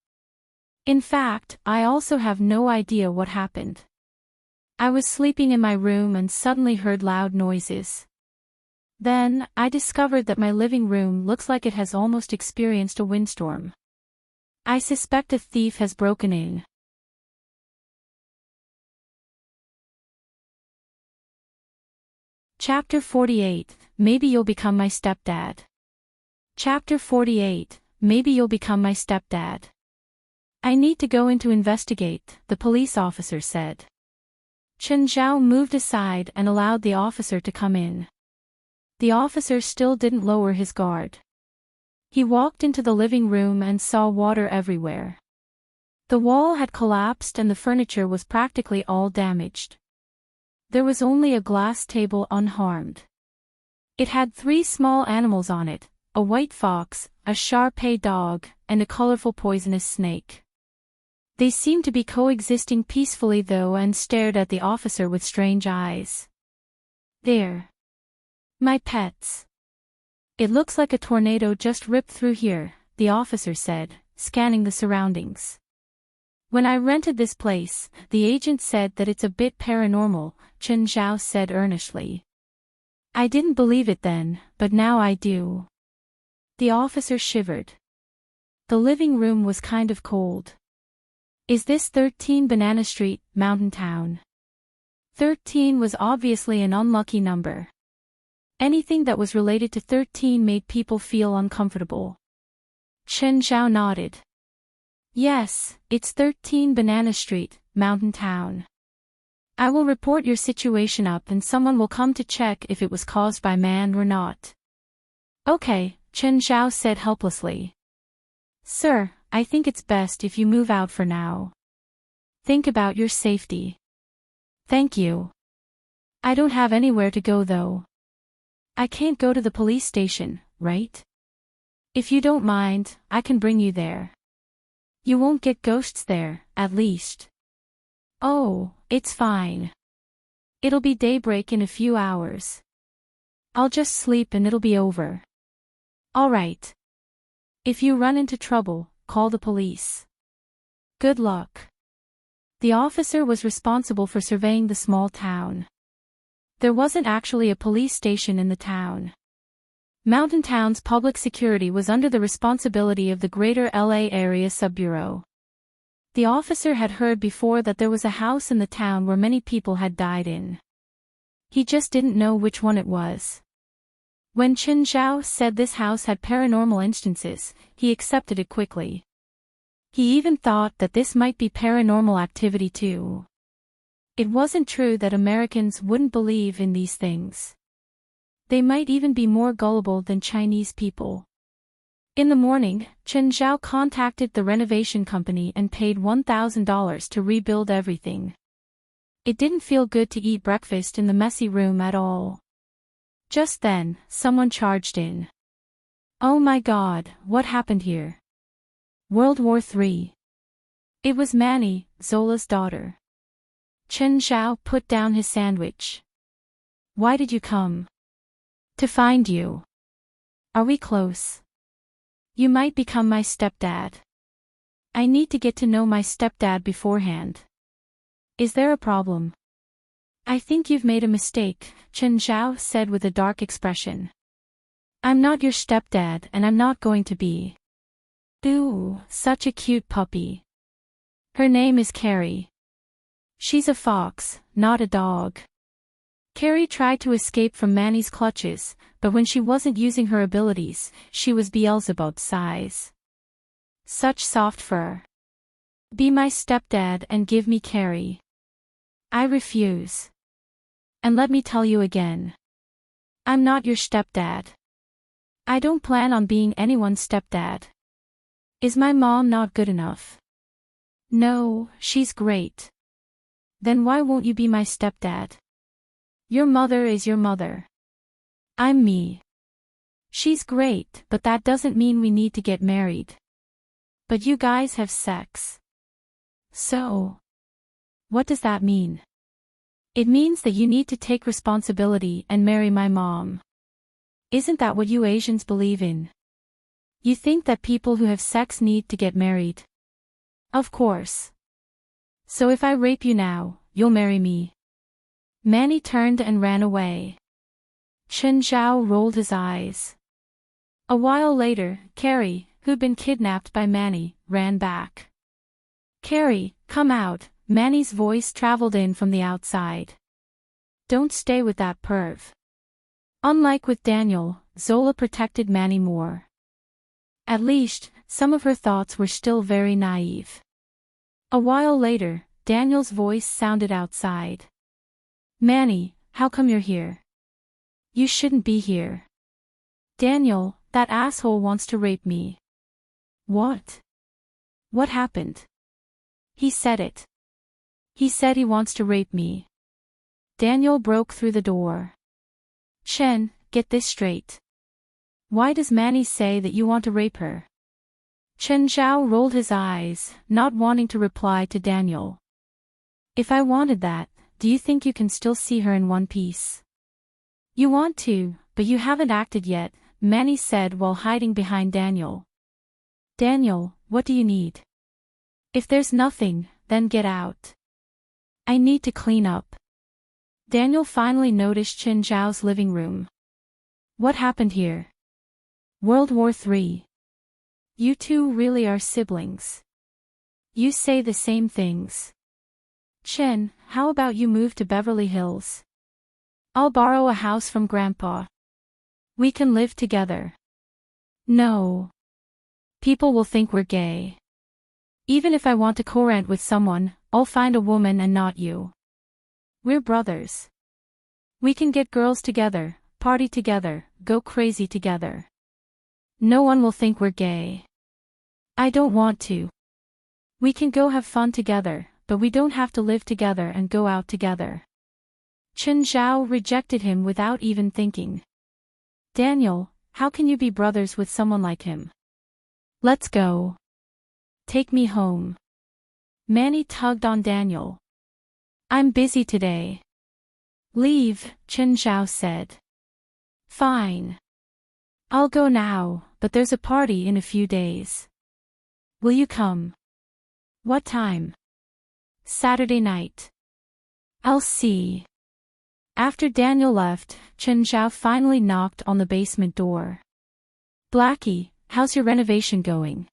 In fact, I also have no idea what happened. I was sleeping in my room and suddenly heard loud noises. Then, I discovered that my living room looks like it has almost experienced a windstorm. I suspect a thief has broken in. Chapter 48, Maybe You'll Become My Stepdad. Chapter 48, Maybe You'll Become My Stepdad. I need to go in to investigate, the police officer said. Chen Zhao moved aside and allowed the officer to come in. The officer still didn't lower his guard. He walked into the living room and saw water everywhere. The wall had collapsed and the furniture was practically all damaged. There was only a glass table unharmed. It had 3 small animals on it, a white fox, a Shar-Pei dog, and a colorful poisonous snake. They seemed to be coexisting peacefully though and stared at the officer with strange eyes. There. My pets. It looks like a tornado just ripped through here, the officer said, scanning the surroundings. When I rented this place, the agent said that it's a bit paranormal, Chen Zhao said earnestly. I didn't believe it then, but now I do. The officer shivered. The living room was kind of cold. Is this 13 Banana Street, Mountain Town? 13 was obviously an unlucky number. Anything that was related to 13 made people feel uncomfortable. Chen Zhao nodded. Yes, it's 13 Banana Street, Mountain Town. I will report your situation up and someone will come to check if it was caused by man or not. Okay, Chen Zhao said helplessly. Sir, I think it's best if you move out for now. Think about your safety. Thank you. I don't have anywhere to go though. I can't go to the police station, right? If you don't mind, I can bring you there. You won't get ghosts there, at least. Oh, it's fine. It'll be daybreak in a few hours. I'll just sleep and it'll be over. All right. If you run into trouble, call the police. Good luck. The officer was responsible for surveying the small town. There wasn't actually a police station in the town. Mountain Town's public security was under the responsibility of the Greater LA Area Subbureau. The officer had heard before that there was a house in the town where many people had died in. He just didn't know which one it was. When Chen Zhao said this house had paranormal instances, he accepted it quickly. He even thought that this might be paranormal activity too. It wasn't true that Americans wouldn't believe in these things. They might even be more gullible than Chinese people. In the morning, Chen Zhao contacted the renovation company and paid $1,000 to rebuild everything. It didn't feel good to eat breakfast in the messy room at all. Just then, someone charged in. Oh my God, what happened here? World War III. It was Manny, Zola's daughter. Chen Zhao put down his sandwich. Why did you come? To find you. Are we close? You might become my stepdad. I need to get to know my stepdad beforehand. Is there a problem? I think you've made a mistake, Chen Zhao said with a dark expression. I'm not your stepdad and I'm not going to be. Ooh, such a cute puppy. Her name is Carrie. She's a fox, not a dog. Carrie tried to escape from Manny's clutches, but when she wasn't using her abilities, she was Beelzebub's size. Such soft fur. Be my stepdad and give me Carrie. I refuse. And let me tell you again. I'm not your stepdad. I don't plan on being anyone's stepdad. Is my mom not good enough? No, she's great. Then why won't you be my stepdad? Your mother is your mother. I'm me. She's great, but that doesn't mean we need to get married. But you guys have sex. So, what does that mean? It means that you need to take responsibility and marry my mom. Isn't that what you Asians believe in? You think that people who have sex need to get married? Of course. So if I rape you now, you'll marry me. Manny turned and ran away. Chen Zhao rolled his eyes. A while later, Carrie, who'd been kidnapped by Manny, ran back. Carrie, come out, Manny's voice traveled in from the outside. Don't stay with that perv. Unlike with Daniel, Zola protected Manny more. At least, some of her thoughts were still very naive. A while later, Daniel's voice sounded outside. Manny, how come you're here? You shouldn't be here. Daniel, that asshole wants to rape me. What? What happened? He said it. He said he wants to rape me. Daniel broke through the door. Chen, get this straight. Why does Manny say that you want to rape her? Zhao rolled his eyes, not wanting to reply to Daniel. If I wanted that, do you think you can still see her in one piece? You want to, but you haven't acted yet, Manny said while hiding behind Daniel. Daniel, what do you need? If there's nothing, then get out. I need to clean up. Daniel finally noticed Zhao's living room. What happened here? World War III. You two really are siblings. You say the same things. Chen, how about you move to Beverly Hills? I'll borrow a house from Grandpa. We can live together. No. People will think we're gay. Even if I want to co-rent with someone, I'll find a woman and not you. We're brothers. We can get girls together, party together, go crazy together. No one will think we're gay. I don't want to. We can go have fun together, but we don't have to live together and go out together. Zhao rejected him without even thinking. Daniel, how can you be brothers with someone like him? Let's go. Take me home. Manny tugged on Daniel. I'm busy today. Leave, Zhao said. Fine. I'll go now, but there's a party in a few days. Will you come? What time? Saturday night. I'll see. After Daniel left, Zhao finally knocked on the basement door. Blackie, how's your renovation going?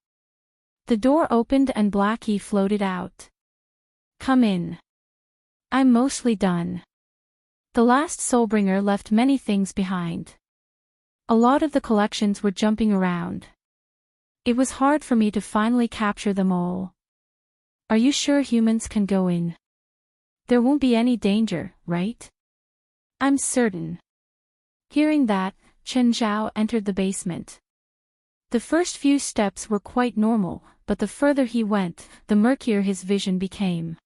The door opened and Blackie floated out. Come in. I'm mostly done. The last Soulbringer left many things behind. A lot of the collections were jumping around. It was hard for me to finally capture them all. Are you sure humans can go in? There won't be any danger, right? I'm certain. Hearing that, Zhao entered the basement. The first few steps were quite normal, but the further he went, the murkier his vision became.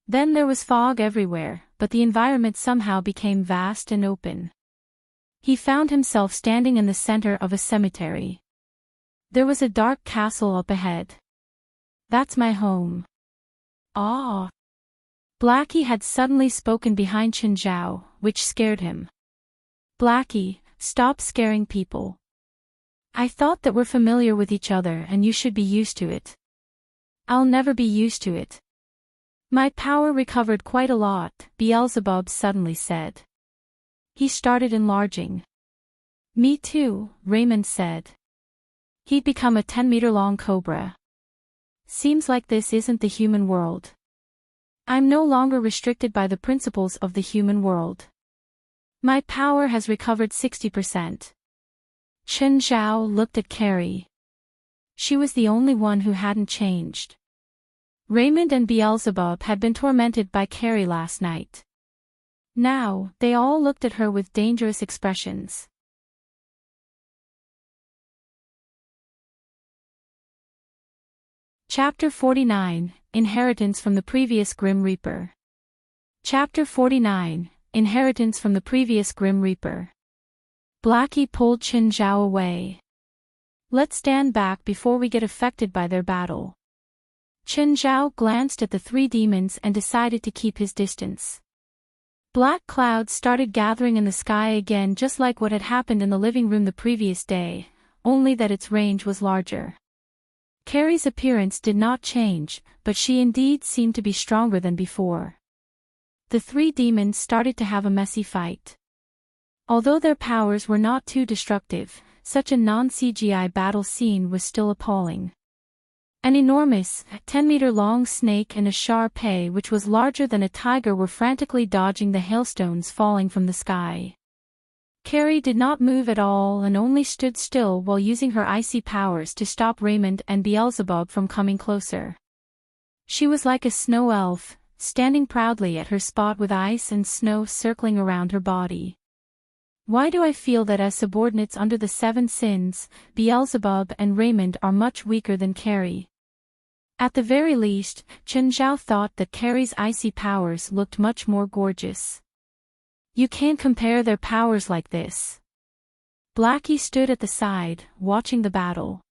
Then there was fog everywhere, but the environment somehow became vast and open. He found himself standing in the center of a cemetery. There was a dark castle up ahead. That's my home. Ah. Blackie had suddenly spoken behind Zhao, which scared him. Blackie, stop scaring people. I thought that we're familiar with each other and you should be used to it. I'll never be used to it. My power recovered quite a lot, Beelzebub suddenly said. He started enlarging. Me too, Raymond said. He'd become a 10-meter-long cobra. Seems like this isn't the human world. I'm no longer restricted by the principles of the human world. My power has recovered 60%. Zhao looked at Carrie. She was the only one who hadn't changed. Raymond and Beelzebub had been tormented by Carrie last night. Now, they all looked at her with dangerous expressions. Chapter 49, Inheritance from the Previous Grim Reaper. Chapter 49, Inheritance from the Previous Grim Reaper. Blackie pulled Zhao away. Let's stand back before we get affected by their battle. Zhao glanced at the three demons and decided to keep his distance. Black clouds started gathering in the sky again, just like what had happened in the living room the previous day, only that its range was larger. Carrie's appearance did not change, but she indeed seemed to be stronger than before. The three demons started to have a messy fight. Although their powers were not too destructive, such a non-CGI battle scene was still appalling. An enormous, 10-meter-long snake and a Shar-Pei which was larger than a tiger were frantically dodging the hailstones falling from the sky. Carrie did not move at all and only stood still while using her icy powers to stop Raymond and Beelzebub from coming closer. She was like a snow elf, standing proudly at her spot with ice and snow circling around her body. Why do I feel that as subordinates under the 7 sins, Beelzebub and Raymond are much weaker than Carrie? At the very least, Chen Zhao thought that Carrie's icy powers looked much more gorgeous. You can't compare their powers like this. Blackie stood at the side, watching the battle.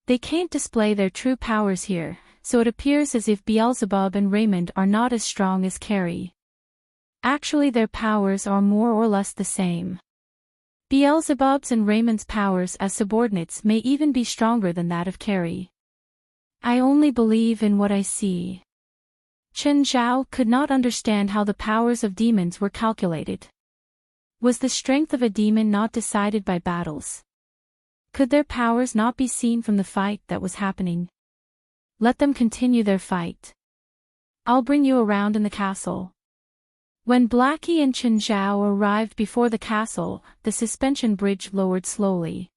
They can't display their true powers here, so it appears as if Beelzebub and Raymond are not as strong as Carrie. Actually, their powers are more or less the same. Beelzebub's and Raymond's powers as subordinates may even be stronger than that of Carrie. I only believe in what I see. Chen Zhao could not understand how the powers of demons were calculated. Was the strength of a demon not decided by battles? Could their powers not be seen from the fight that was happening? Let them continue their fight. I'll bring you around in the castle. When Blackie and Chen Zhao arrived before the castle, the suspension bridge lowered slowly.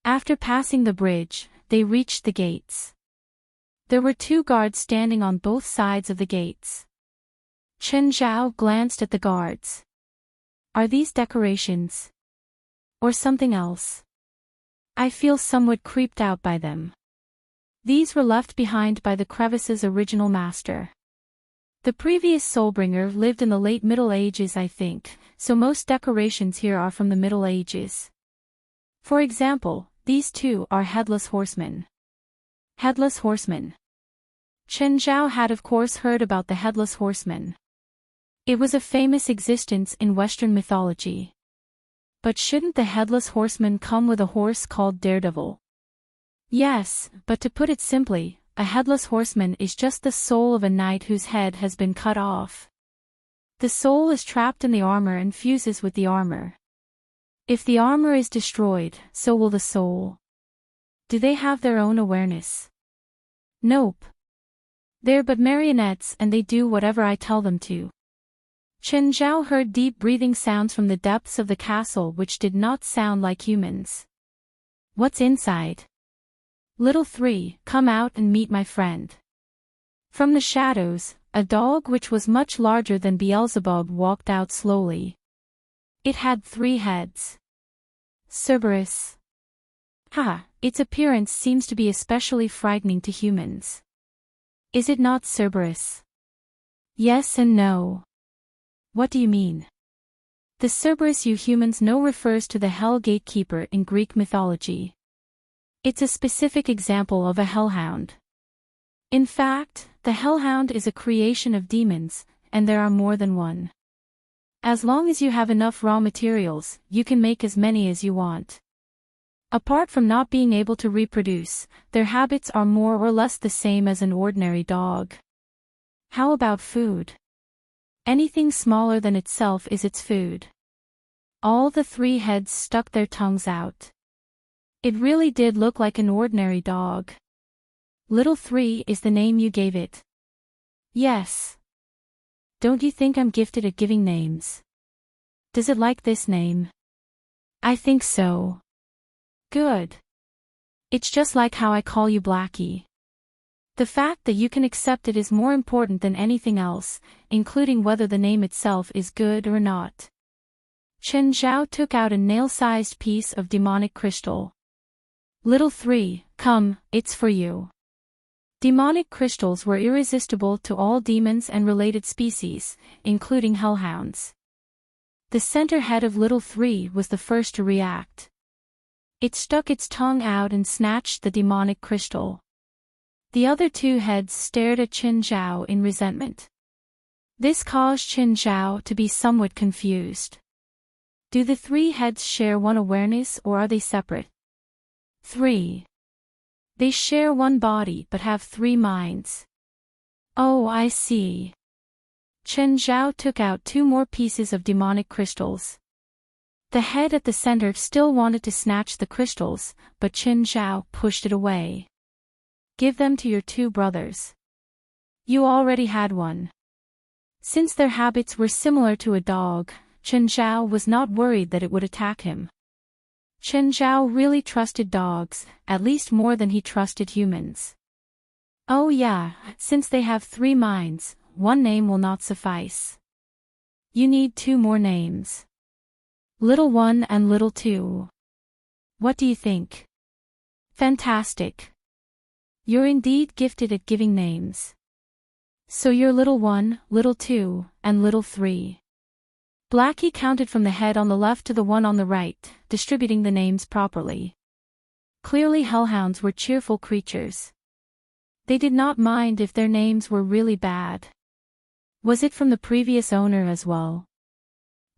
After passing the bridge, they reached the gates. There were 2 guards standing on both sides of the gates. Chen Zhao glanced at the guards. Are these decorations? Or something else? I feel somewhat creeped out by them. These were left behind by the crevice's original master. The previous Soulbringer lived in the late Middle Ages, I think, so most decorations here are from the Middle Ages. For example, these 2 are headless horsemen. Headless horsemen. Chen Zhao had of course heard about the headless horseman. It was a famous existence in Western mythology. But shouldn't the headless horseman come with a horse called Daredevil? Yes, but to put it simply, a headless horseman is just the soul of a knight whose head has been cut off. The soul is trapped in the armor and fuses with the armor. If the armor is destroyed, so will the soul. Do they have their own awareness? Nope. They're but marionettes and they do whatever I tell them to. Chen Zhao heard deep breathing sounds from the depths of the castle which did not sound like humans. What's inside? Little 3, come out and meet my friend. From the shadows, a dog which was much larger than Beelzebub walked out slowly. It had 3 heads. Cerberus. Its appearance seems to be especially frightening to humans. Is it not Cerberus? Yes and no. What do you mean? The Cerberus you humans know refers to the Hell Gatekeeper in Greek mythology. It's a specific example of a hellhound. In fact, the hellhound is a creation of demons, and there are more than one. As long as you have enough raw materials, you can make as many as you want. Apart from not being able to reproduce, their habits are more or less the same as an ordinary dog. How about food? Anything smaller than itself is its food. All the 3 heads stuck their tongues out. It really did look like an ordinary dog. Little 3 is the name you gave it. Yes. Don't you think I'm gifted at giving names? Does it like this name? I think so. Good. It's just like how I call you Blackie. The fact that you can accept it is more important than anything else, including whether the name itself is good or not. Chen Zhao took out a nail-sized piece of demonic crystal. Little 3, come, it's for you. Demonic crystals were irresistible to all demons and related species, including hellhounds. The center head of Little 3 was the first to react. It stuck its tongue out and snatched the demonic crystal. The other 2 heads stared at Chen Zhao in resentment. This caused Chen Zhao to be somewhat confused. Do the 3 heads share one awareness or are they separate? 3. They share one body but have 3 minds. Oh, I see. Chen Zhao took out 2 more pieces of demonic crystals. The head at the center still wanted to snatch the crystals, but Chen Zhao pushed it away. Give them to your 2 brothers. You already had one. Since their habits were similar to a dog, Chen Zhao was not worried that it would attack him. Chen Zhao really trusted dogs, at least more than he trusted humans. Oh yeah, since they have 3 minds, one name will not suffice. You need 2 more names. Little 1 and Little 2. What do you think? Fantastic. You're indeed gifted at giving names. So you're Little 1, Little 2, and Little 3. Blackie counted from the head on the left to the one on the right, distributing the names properly. Clearly hellhounds were cheerful creatures. They did not mind if their names were really bad. Was it from the previous owner as well?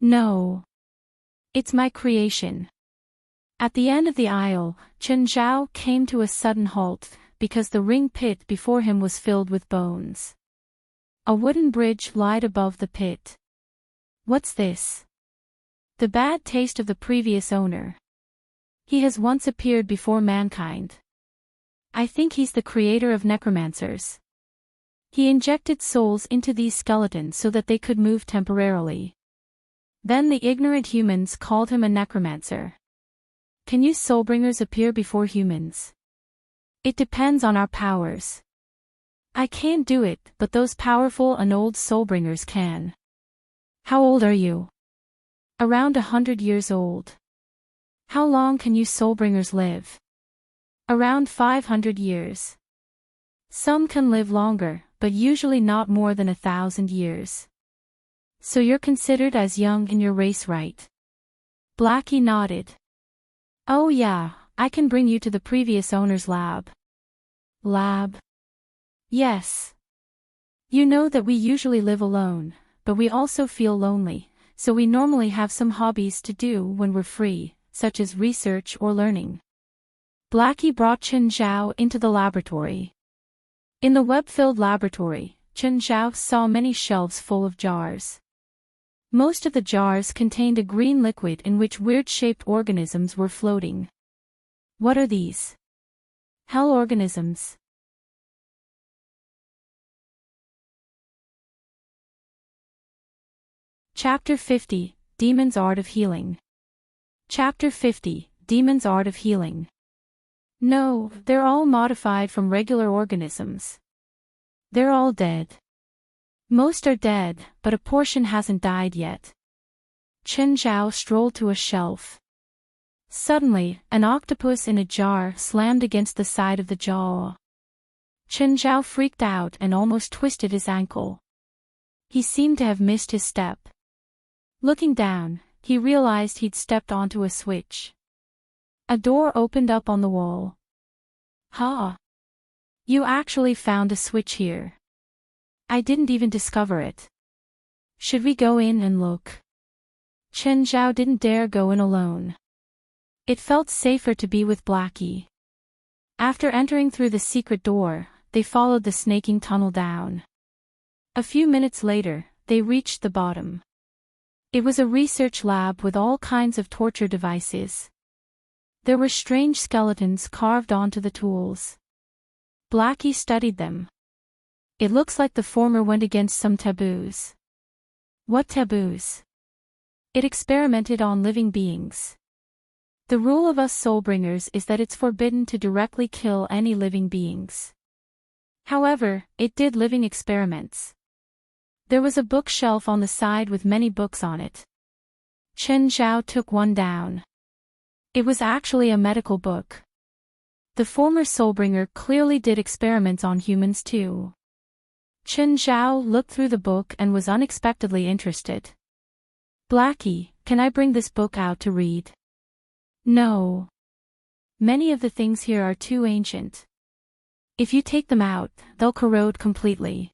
No. It's my creation. At the end of the aisle, Chen Zhao came to a sudden halt, because the ring pit before him was filled with bones. A wooden bridge lied above the pit. What's this? The bad taste of the previous owner. He has once appeared before mankind. I think he's the creator of necromancers. He injected souls into these skeletons so that they could move temporarily. Then the ignorant humans called him a necromancer. Can you soulbringers appear before humans? It depends on our powers. I can't do it, but those powerful and old soulbringers can. How old are you? Around 100 years old. How long can you soulbringers live? Around 500 years. Some can live longer, but usually not more than 1,000 years. So you're considered as young in your race, right? Blackie nodded. Oh yeah, I can bring you to the previous owner's lab. Lab? Yes. You know that we usually live alone, but we also feel lonely, so we normally have some hobbies to do when we're free, such as research or learning. Blackie brought Chen Zhao into the laboratory. In the web-filled laboratory, Chen Zhao saw many shelves full of jars. Most of the jars contained a green liquid in which weird-shaped organisms were floating. What are these? Hell organisms. Chapter 50, Demon's Art of Healing. Chapter 50, Demon's Art of Healing. No, they're all modified from regular organisms. They're all dead. Most are dead, but a portion hasn't died yet. Chen Zhao strolled to a shelf. Suddenly, an octopus in a jar slammed against the side of the jar. Chen Zhao freaked out and almost twisted his ankle. He seemed to have missed his step. Looking down, he realized he'd stepped onto a switch. A door opened up on the wall. Ha! You actually found a switch here. I didn't even discover it. Should we go in and look? Chen Zhao didn't dare go in alone. It felt safer to be with Blackie. After entering through the secret door, they followed the snaking tunnel down. A few minutes later, they reached the bottom. It was a research lab with all kinds of torture devices. There were strange skeletons carved onto the tools. Blackie studied them. It looks like the former went against some taboos. What taboos? It experimented on living beings. The rule of us soulbringers is that it's forbidden to directly kill any living beings. However, it did living experiments. There was a bookshelf on the side with many books on it. Chen Zhao took one down. It was actually a medical book. The former soulbringer clearly did experiments on humans too. Chen Zhao looked through the book and was unexpectedly interested. Blackie, can I bring this book out to read? No. Many of the things here are too ancient. If you take them out, they'll corrode completely.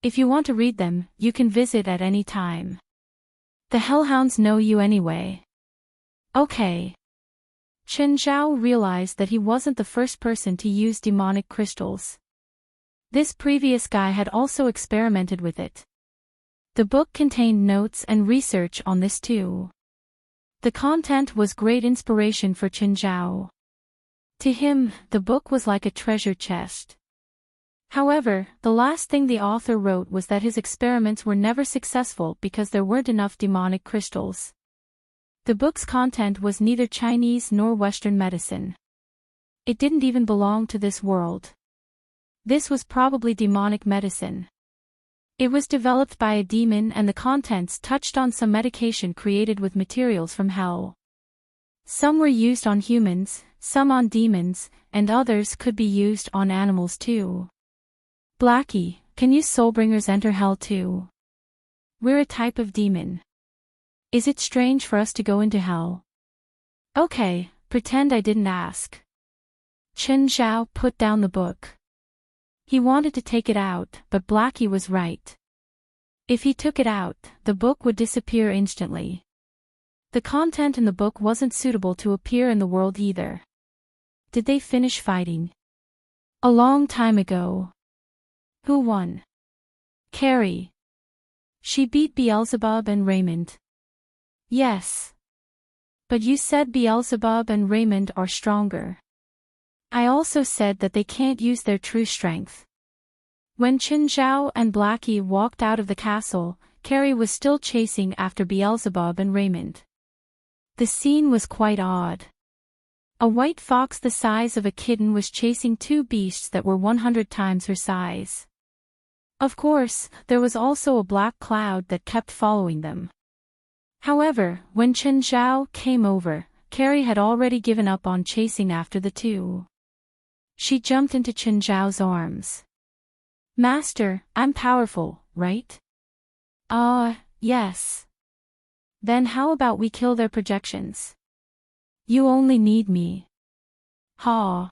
If you want to read them, you can visit at any time. The hellhounds know you anyway. Okay. Chen Zhao realized that he wasn't the first person to use demonic crystals. This previous guy had also experimented with it. The book contained notes and research on this too. The content was great inspiration for Chen Zhao. To him, the book was like a treasure chest. However, the last thing the author wrote was that his experiments were never successful because there weren't enough demonic crystals. The book's content was neither Chinese nor Western medicine. It didn't even belong to this world. This was probably demonic medicine. It was developed by a demon and the contents touched on some medication created with materials from hell. Some were used on humans, some on demons, and others could be used on animals too. Blackie, can you soulbringers enter hell too? We're a type of demon. Is it strange for us to go into hell? Okay, pretend I didn't ask. Chen Zhao put down the book. He wanted to take it out, but Blackie was right. If he took it out, the book would disappear instantly. The content in the book wasn't suitable to appear in the world either. Did they finish fighting? A long time ago. Who won? Carrie. She beat Beelzebub and Raymond. Yes. But you said Beelzebub and Raymond are stronger. I also said that they can't use their true strength. When Chen Zhao and Blackie walked out of the castle, Carrie was still chasing after Beelzebub and Raymond. The scene was quite odd. A white fox the size of a kitten was chasing two beasts that were 100 times her size. Of course, there was also a black cloud that kept following them. However, when Chen Zhao came over, Carrie had already given up on chasing after the two. She jumped into Chen Zhao's arms. Master, I'm powerful, right? Yes. Then how about we kill their projections? You only need me. Ha.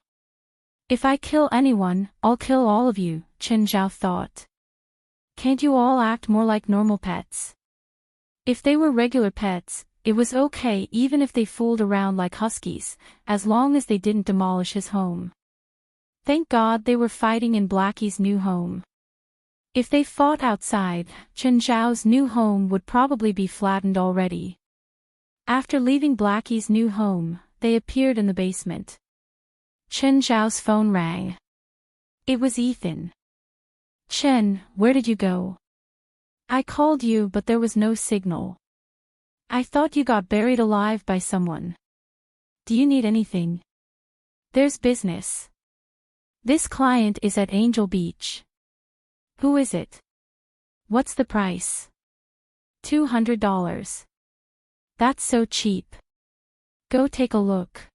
If I kill anyone, I'll kill all of you, Chen Zhao thought. Can't you all act more like normal pets? If they were regular pets, it was okay even if they fooled around like huskies, as long as they didn't demolish his home. Thank God they were fighting in Blackie's new home. If they fought outside, Chen Zhao's new home would probably be flattened already. After leaving Blackie's new home, they appeared in the basement. Chen Zhao's phone rang. It was Ethan. Chen, where did you go? I called you but there was no signal. I thought you got buried alive by someone. Do you need anything? There's business. This client is at Angel Beach. Who is it? What's the price? $200. That's so cheap. Go take a look.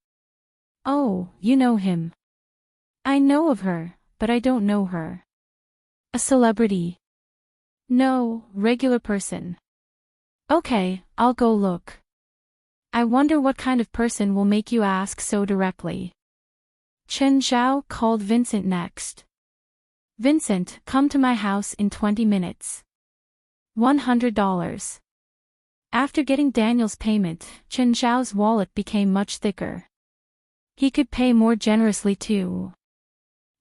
Oh, you know him. I know of her, but I don't know her. A celebrity? No, regular person. Okay, I'll go look. I wonder what kind of person will make you ask so directly. Chen Zhao called Vincent next. Vincent, come to my house in 20 minutes. $100. After getting Daniel's payment, Chen Zhao's wallet became much thicker. He could pay more generously too.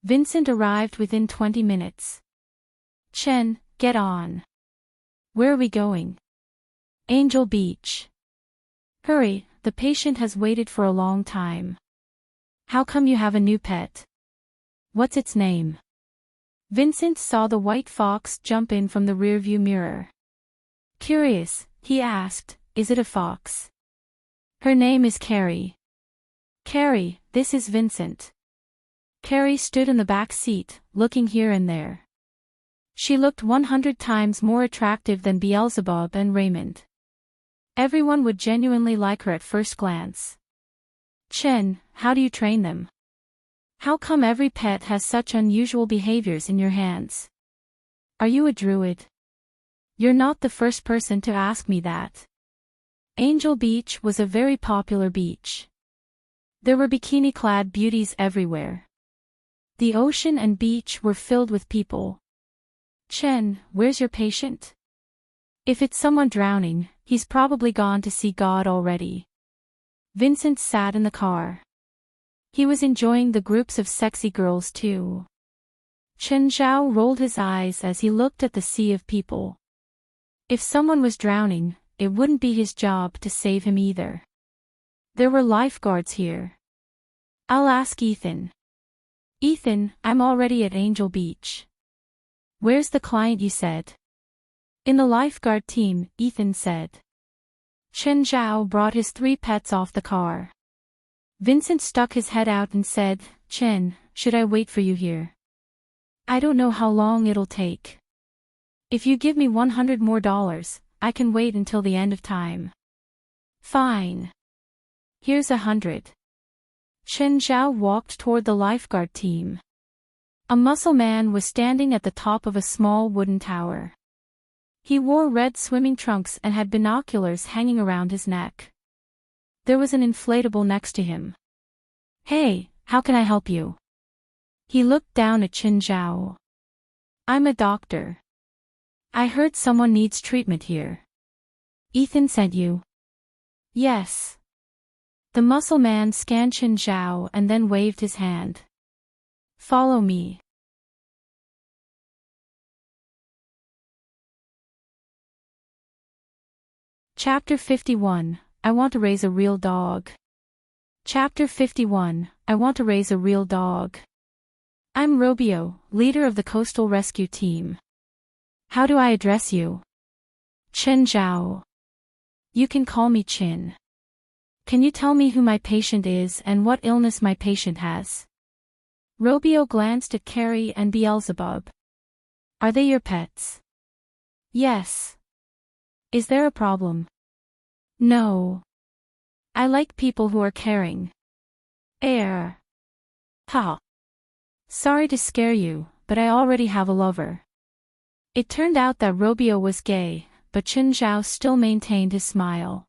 Vincent arrived within 20 minutes. Chen, get on. Where are we going? Angel Beach. Hurry, the patient has waited for a long time. How come you have a new pet? What's its name? Vincent saw the white fox jump in from the rearview mirror. Curious, he asked, is it a fox? Her name is Carrie. Carrie, this is Vincent. Carrie stood in the back seat, looking here and there. She looked 100 times more attractive than Beelzebub and Raymond. Everyone would genuinely like her at first glance. Chen, how do you train them? How come every pet has such unusual behaviors in your hands? Are you a druid? You're not the first person to ask me that. Angel Beach was a very popular beach. There were bikini-clad beauties everywhere. The ocean and beach were filled with people. Chen, where's your patient? If it's someone drowning, he's probably gone to see God already. Vincent sat in the car. He was enjoying the groups of sexy girls too. Chen Zhao rolled his eyes as he looked at the sea of people. If someone was drowning, it wouldn't be his job to save him either. There were lifeguards here. I'll ask Ethan. Ethan, I'm already at Angel Beach. Where's the client you said? In the lifeguard team, Ethan said. Chen Zhao brought his 3 pets off the car. Vincent stuck his head out and said, Chen, should I wait for you here? I don't know how long it'll take. If you give me $100 more, I can wait until the end of time. Fine. Here's 100. Chen Zhao walked toward the lifeguard team. A muscle man was standing at the top of a small wooden tower. He wore red swimming trunks and had binoculars hanging around his neck. There was an inflatable next to him. Hey, how can I help you? He looked down at Chen Zhao. I'm a doctor. I heard someone needs treatment here. Ethan sent you? Yes. The muscle man scanned Chen Zhao and then waved his hand. Follow me. Chapter 51, I want to raise a real dog. Chapter 51, I want to raise a real dog. I'm Robio, leader of the Coastal Rescue Team. How do I address you? Chen Zhao. You can call me Chen. Can you tell me who my patient is and what illness my patient has? Robio glanced at Carrie and Beelzebub. Are they your pets? Yes. Is there a problem? No. I like people who are caring. Ha. Sorry to scare you, but I already have a lover. It turned out that Robio was gay, but Chen Zhao still maintained his smile.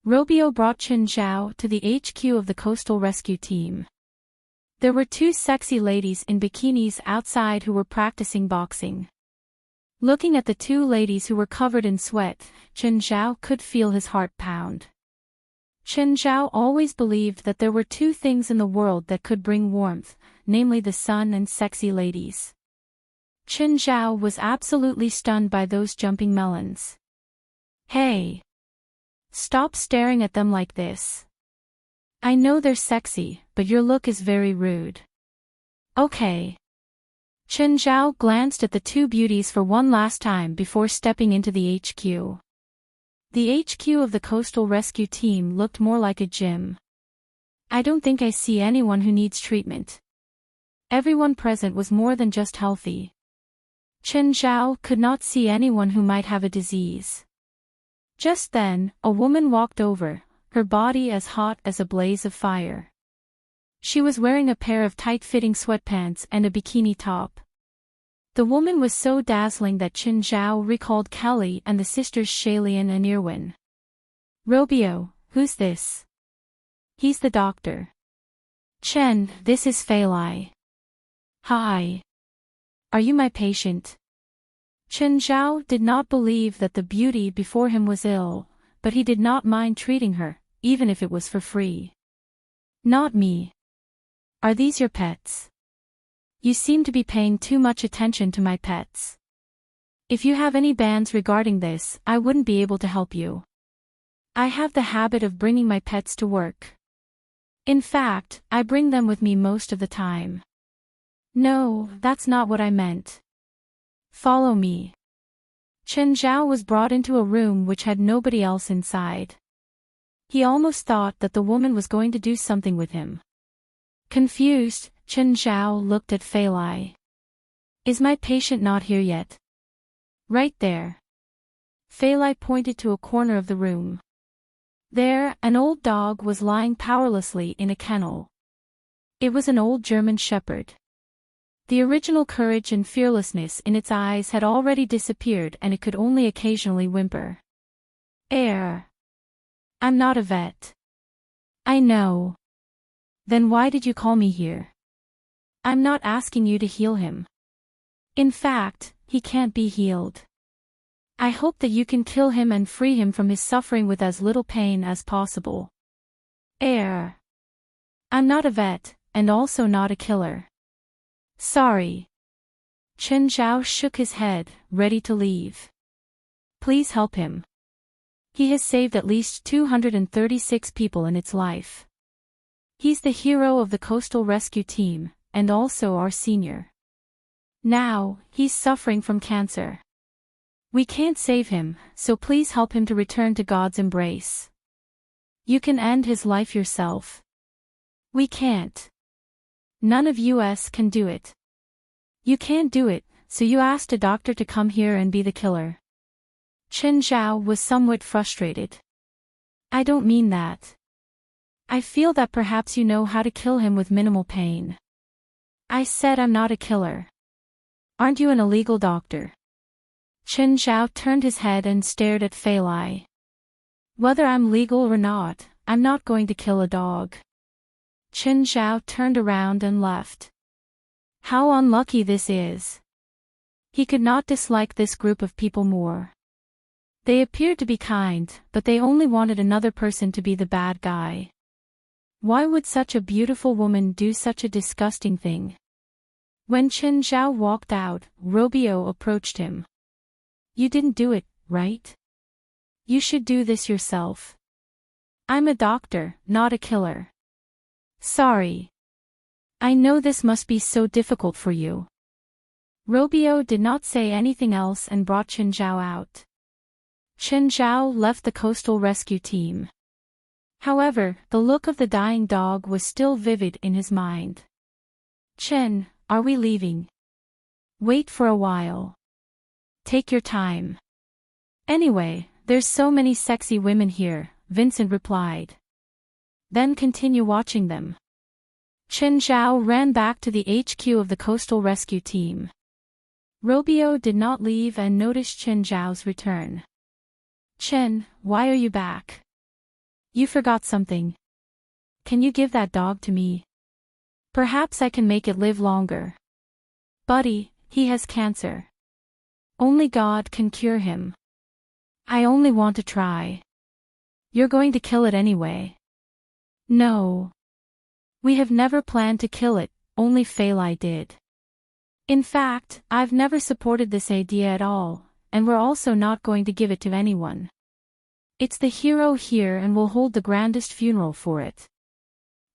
Robio brought Chen Zhao to the HQ of the Coastal Rescue Team. There were two sexy ladies in bikinis outside who were practicing boxing. Looking at the two ladies who were covered in sweat, Chen Zhao could feel his heart pound. Chen Zhao always believed that there were two things in the world that could bring warmth, namely the sun and sexy ladies. Chen Zhao was absolutely stunned by those jumping melons. Hey! Stop staring at them like this. I know they're sexy, but your look is very rude. Okay. Chen Zhao glanced at the two beauties for one last time before stepping into the HQ. The HQ of the Coastal Rescue Team looked more like a gym. I don't think I see anyone who needs treatment. Everyone present was more than just healthy. Chen Zhao could not see anyone who might have a disease. Just then, a woman walked over, her body as hot as a blaze of fire. She was wearing a pair of tight-fitting sweatpants and a bikini top. The woman was so dazzling that Chen Zhao recalled Kelly and the sisters Shailene and Irwin. Robio, who's this? He's the doctor. Chen, this is Feilai. Hi. Are you my patient? Chen Zhao did not believe that the beauty before him was ill, but he did not mind treating her, even if it was for free. Not me. Are these your pets? You seem to be paying too much attention to my pets. If you have any bans regarding this, I wouldn't be able to help you. I have the habit of bringing my pets to work. In fact, I bring them with me most of the time. No, that's not what I meant. Follow me. Chen Zhao was brought into a room which had nobody else inside. He almost thought that the woman was going to do something with him. Confused, Chen Zhao looked at Feilai. Is my patient not here yet? Right there. Feilai pointed to a corner of the room. There, an old dog was lying powerlessly in a kennel. It was an old German shepherd. The original courage and fearlessness in its eyes had already disappeared and it could only occasionally whimper. I'm not a vet. I know. Then why did you call me here? I'm not asking you to heal him. In fact, he can't be healed. I hope that you can kill him and free him from his suffering with as little pain as possible. I'm not a vet, and also not a killer. Sorry. Chen Zhao shook his head, ready to leave. Please help him. He has saved at least 236 people in its life. He's the hero of the Coastal Rescue Team, and also our senior. Now, he's suffering from cancer. We can't save him, so please help him to return to God's embrace. You can end his life yourself. We can't. None of us can do it. You can't do it, so you asked a doctor to come here and be the killer. Chen Zhao was somewhat frustrated. I don't mean that. I feel that perhaps you know how to kill him with minimal pain. I said I'm not a killer. Aren't you an illegal doctor? Chen Zhao turned his head and stared at Fei Lai. Whether I'm legal or not, I'm not going to kill a dog. Chen Zhao turned around and left. How unlucky this is. He could not dislike this group of people more. They appeared to be kind, but they only wanted another person to be the bad guy. Why would such a beautiful woman do such a disgusting thing? When Chen Zhao walked out, Robio approached him. You didn't do it, right? You should do this yourself. I'm a doctor, not a killer. Sorry. I know this must be so difficult for you. Robio did not say anything else and brought Chen Zhao out. Chen Zhao left the coastal rescue team. However, the look of the dying dog was still vivid in his mind. Chen, are we leaving? Wait for a while. Take your time. Anyway, there's so many sexy women here, Vincent replied. Then continue watching them. Chen Zhao ran back to the HQ of the coastal rescue team. Robio did not leave and noticed Chen Zhao's return. Chen, why are you back? You forgot something. Can you give that dog to me? Perhaps I can make it live longer. Buddy, he has cancer. Only God can cure him. I only want to try. You're going to kill it anyway. No. We have never planned to kill it, only Fei Lai did. In fact, I've never supported this idea at all, and we're also not going to give it to anyone. It's the hero here and we'll hold the grandest funeral for it.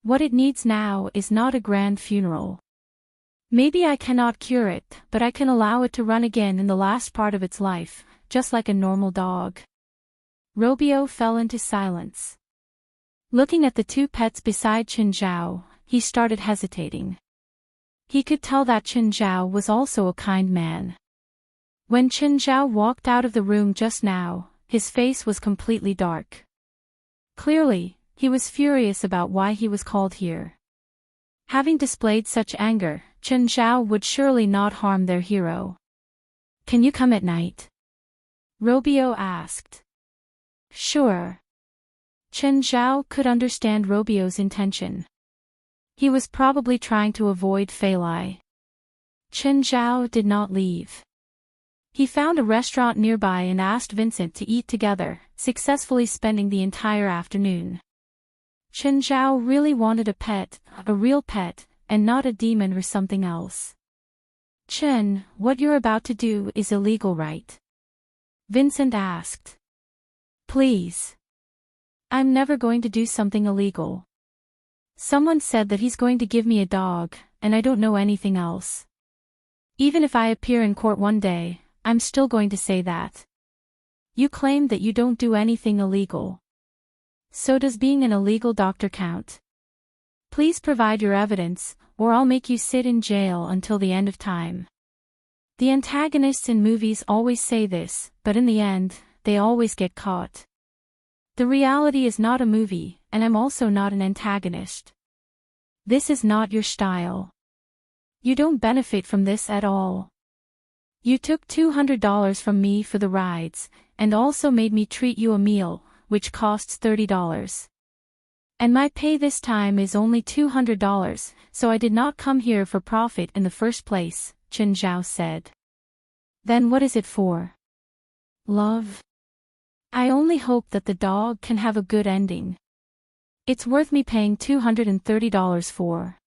What it needs now is not a grand funeral. Maybe I cannot cure it, but I can allow it to run again in the last part of its life, just like a normal dog. Robio fell into silence. Looking at the two pets beside Chen Zhao, he started hesitating. He could tell that Chen Zhao was also a kind man. When Chen Zhao walked out of the room just now, his face was completely dark. Clearly, he was furious about why he was called here. Having displayed such anger, Chen Zhao would surely not harm their hero. Can you come at night? Robio asked. Sure. Chen Zhao could understand Robio's intention. He was probably trying to avoid Fei Lai. Chen Zhao did not leave. He found a restaurant nearby and asked Vincent to eat together, successfully spending the entire afternoon. Chen Zhao really wanted a real pet, and not a demon or something else. Chen, what you're about to do is illegal, right? Vincent asked. Please. I'm never going to do something illegal. Someone said that he's going to give me a dog, and I don't know anything else. Even if I appear in court one day, I'm still going to say that. You claim that you don't do anything illegal. So does being an illegal doctor count? Please provide your evidence, or I'll make you sit in jail until the end of time. The antagonists in movies always say this, but in the end, they always get caught. The reality is not a movie, and I'm also not an antagonist. This is not your style. You don't benefit from this at all. You took $200 from me for the rides, and also made me treat you a meal, which costs $30. And my pay this time is only $200, so I did not come here for profit in the first place, Chen Zhao said. Then what is it for? Love? I only hope that the dog can have a good ending. It's worth me paying $230 for.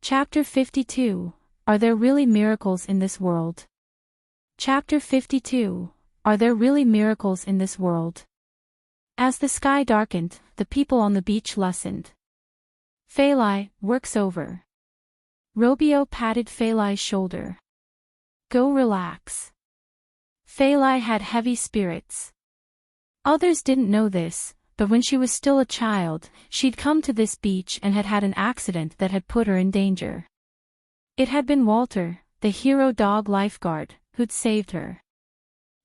Chapter 52. Are there really miracles in this world? Chapter 52. Are there really miracles in this world? As the sky darkened, the people on the beach lessened. Fei Lai, work's over. Robio patted Fei Lai's shoulder. Go relax. Fei Lai had heavy spirits. Others didn't know this, but when she was still a child, she'd come to this beach and had had an accident that had put her in danger. It had been Walter, the hero dog lifeguard, who'd saved her.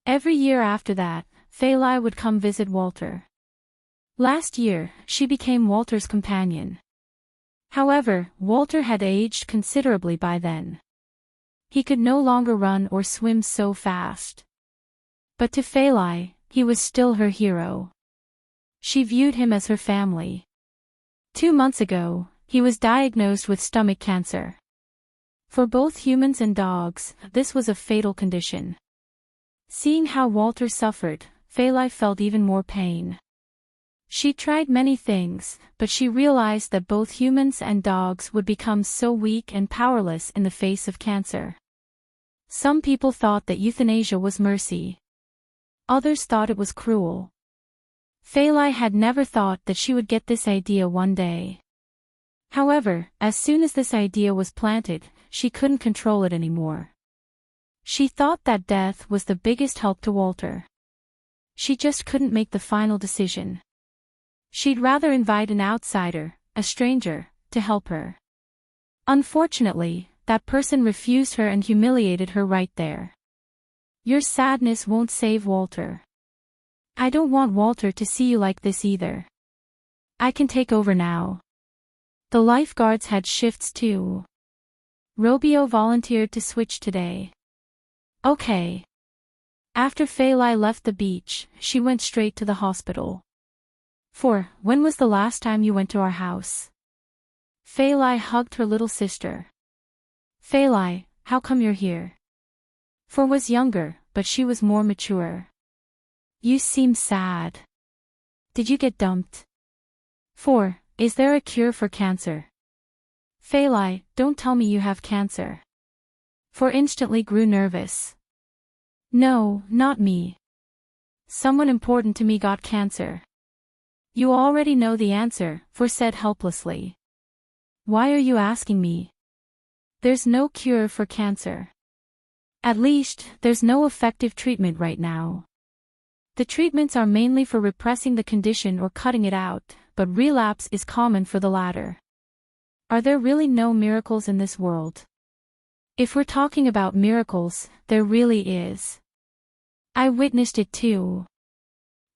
Every year after that, Feli would come visit Walter. Last year, she became Walter's companion. However, Walter had aged considerably by then. He could no longer run or swim so fast. But to Feli, he was still her hero. She viewed him as her family. 2 months ago, he was diagnosed with stomach cancer. For both humans and dogs, this was a fatal condition. Seeing how Walter suffered, Feli felt even more pain. She tried many things, but she realized that both humans and dogs would become so weak and powerless in the face of cancer. Some people thought that euthanasia was mercy. Others thought it was cruel. Feli had never thought that she would get this idea one day. However, as soon as this idea was planted, she couldn't control it anymore. She thought that death was the biggest help to Walter. She just couldn't make the final decision. She'd rather invite an outsider, a stranger, to help her. Unfortunately, that person refused her and humiliated her right there. Your sadness won't save Walter. I don't want Walter to see you like this either. I can take over now. The lifeguards had shifts too. Robio volunteered to switch today. Okay. After Feli left the beach, she went straight to the hospital. When was the last time you went to our house? Feli hugged her little sister. Feli, how come you're here? Was younger, but she was more mature. You seem sad. Did you get dumped? Is there a cure for cancer? Feli, don't tell me you have cancer. Instantly grew nervous. No, not me. Someone important to me got cancer. You already know the answer, said helplessly. Why are you asking me? There's no cure for cancer. At least, there's no effective treatment right now. The treatments are mainly for repressing the condition or cutting it out, but relapse is common for the latter. Are there really no miracles in this world? If we're talking about miracles, there really is. I witnessed it too.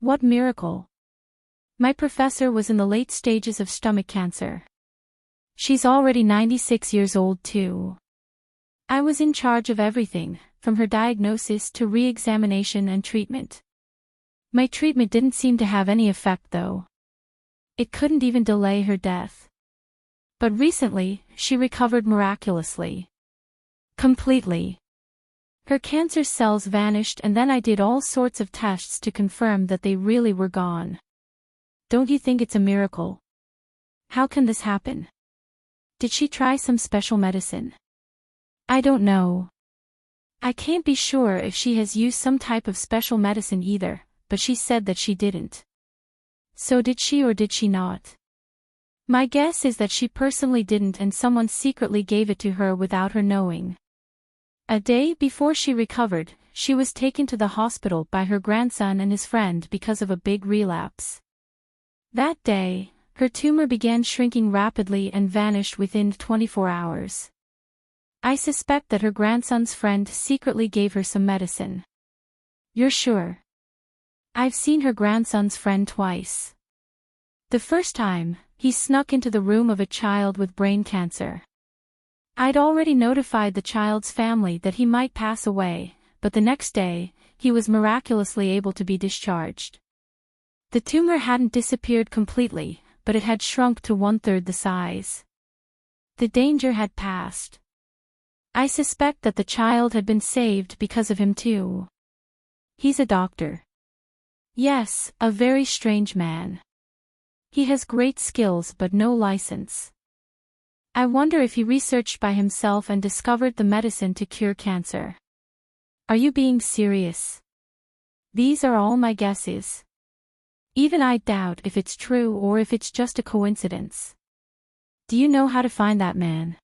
What miracle? My professor was in the late stages of stomach cancer. She's already 96 years old too. I was in charge of everything, from her diagnosis to re-examination and treatment. My treatment didn't seem to have any effect though. It couldn't even delay her death. But recently, she recovered miraculously. Completely. Her cancer cells vanished and then I did all sorts of tests to confirm that they really were gone. Don't you think it's a miracle? How can this happen? Did she try some special medicine? I don't know. I can't be sure if she has used some type of special medicine either, but she said that she didn't. So did she or did she not? My guess is that she personally didn't and someone secretly gave it to her without her knowing. A day before she recovered, she was taken to the hospital by her grandson and his friend because of a big relapse. That day, her tumor began shrinking rapidly and vanished within 24 hours. I suspect that her grandson's friend secretly gave her some medicine. You're sure? I've seen her grandson's friend twice. The first time, he snuck into the room of a child with brain cancer. I'd already notified the child's family that he might pass away, but the next day, he was miraculously able to be discharged. The tumor hadn't disappeared completely, but it had shrunk to 1/3 the size. The danger had passed. I suspect that the child had been saved because of him too. He's a doctor. Yes, a very strange man. He has great skills but no license. I wonder if he researched by himself and discovered the medicine to cure cancer. Are you being serious? These are all my guesses. Even I doubt if it's true or if it's just a coincidence. Do you know how to find that man?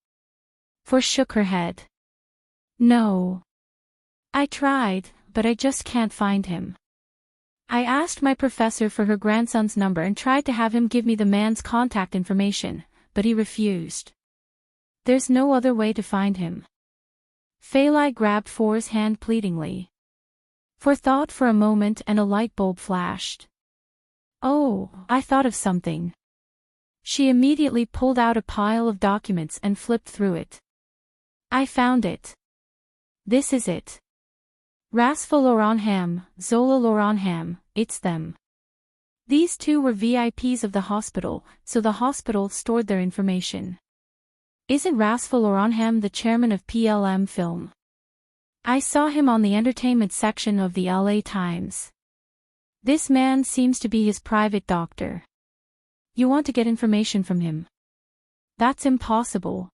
Shook her head. No. I tried, but I just can't find him. I asked my professor for her grandson's number and tried to have him give me the man's contact information, but he refused. There's no other way to find him. Feilai grabbed Four's hand pleadingly. Four thought for a moment and a light bulb flashed. Oh, I thought of something. She immediately pulled out a pile of documents and flipped through it. I found it. This is it. Rasfa Loranham, Zola Loranham, it's them. These two were VIPs of the hospital, so the hospital stored their information. Isn't Rasfa Loranham the chairman of PLM Film? I saw him on the entertainment section of the LA Times. This man seems to be his private doctor. You want to get information from him? That's impossible.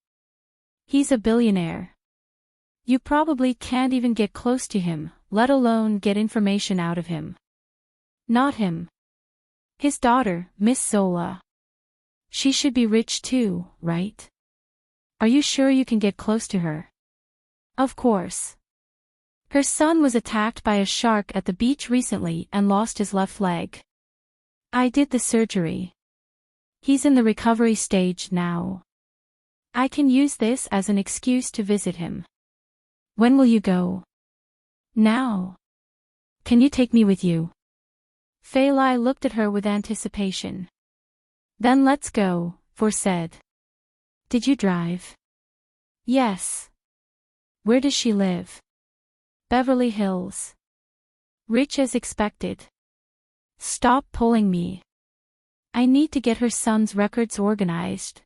He's a billionaire. You probably can't even get close to him, let alone get information out of him. Not him. His daughter, Miss Zola. She should be rich too, right? Are you sure you can get close to her? Of course. Her son was attacked by a shark at the beach recently and lost his left leg. I did the surgery. He's in the recovery stage now. I can use this as an excuse to visit him. When will you go? Now. Can you take me with you? Feilai looked at her with anticipation. Then let's go, Four said. Did you drive? Yes. Where does she live? Beverly Hills. Rich as expected. Stop pulling me. I need to get her son's records organized.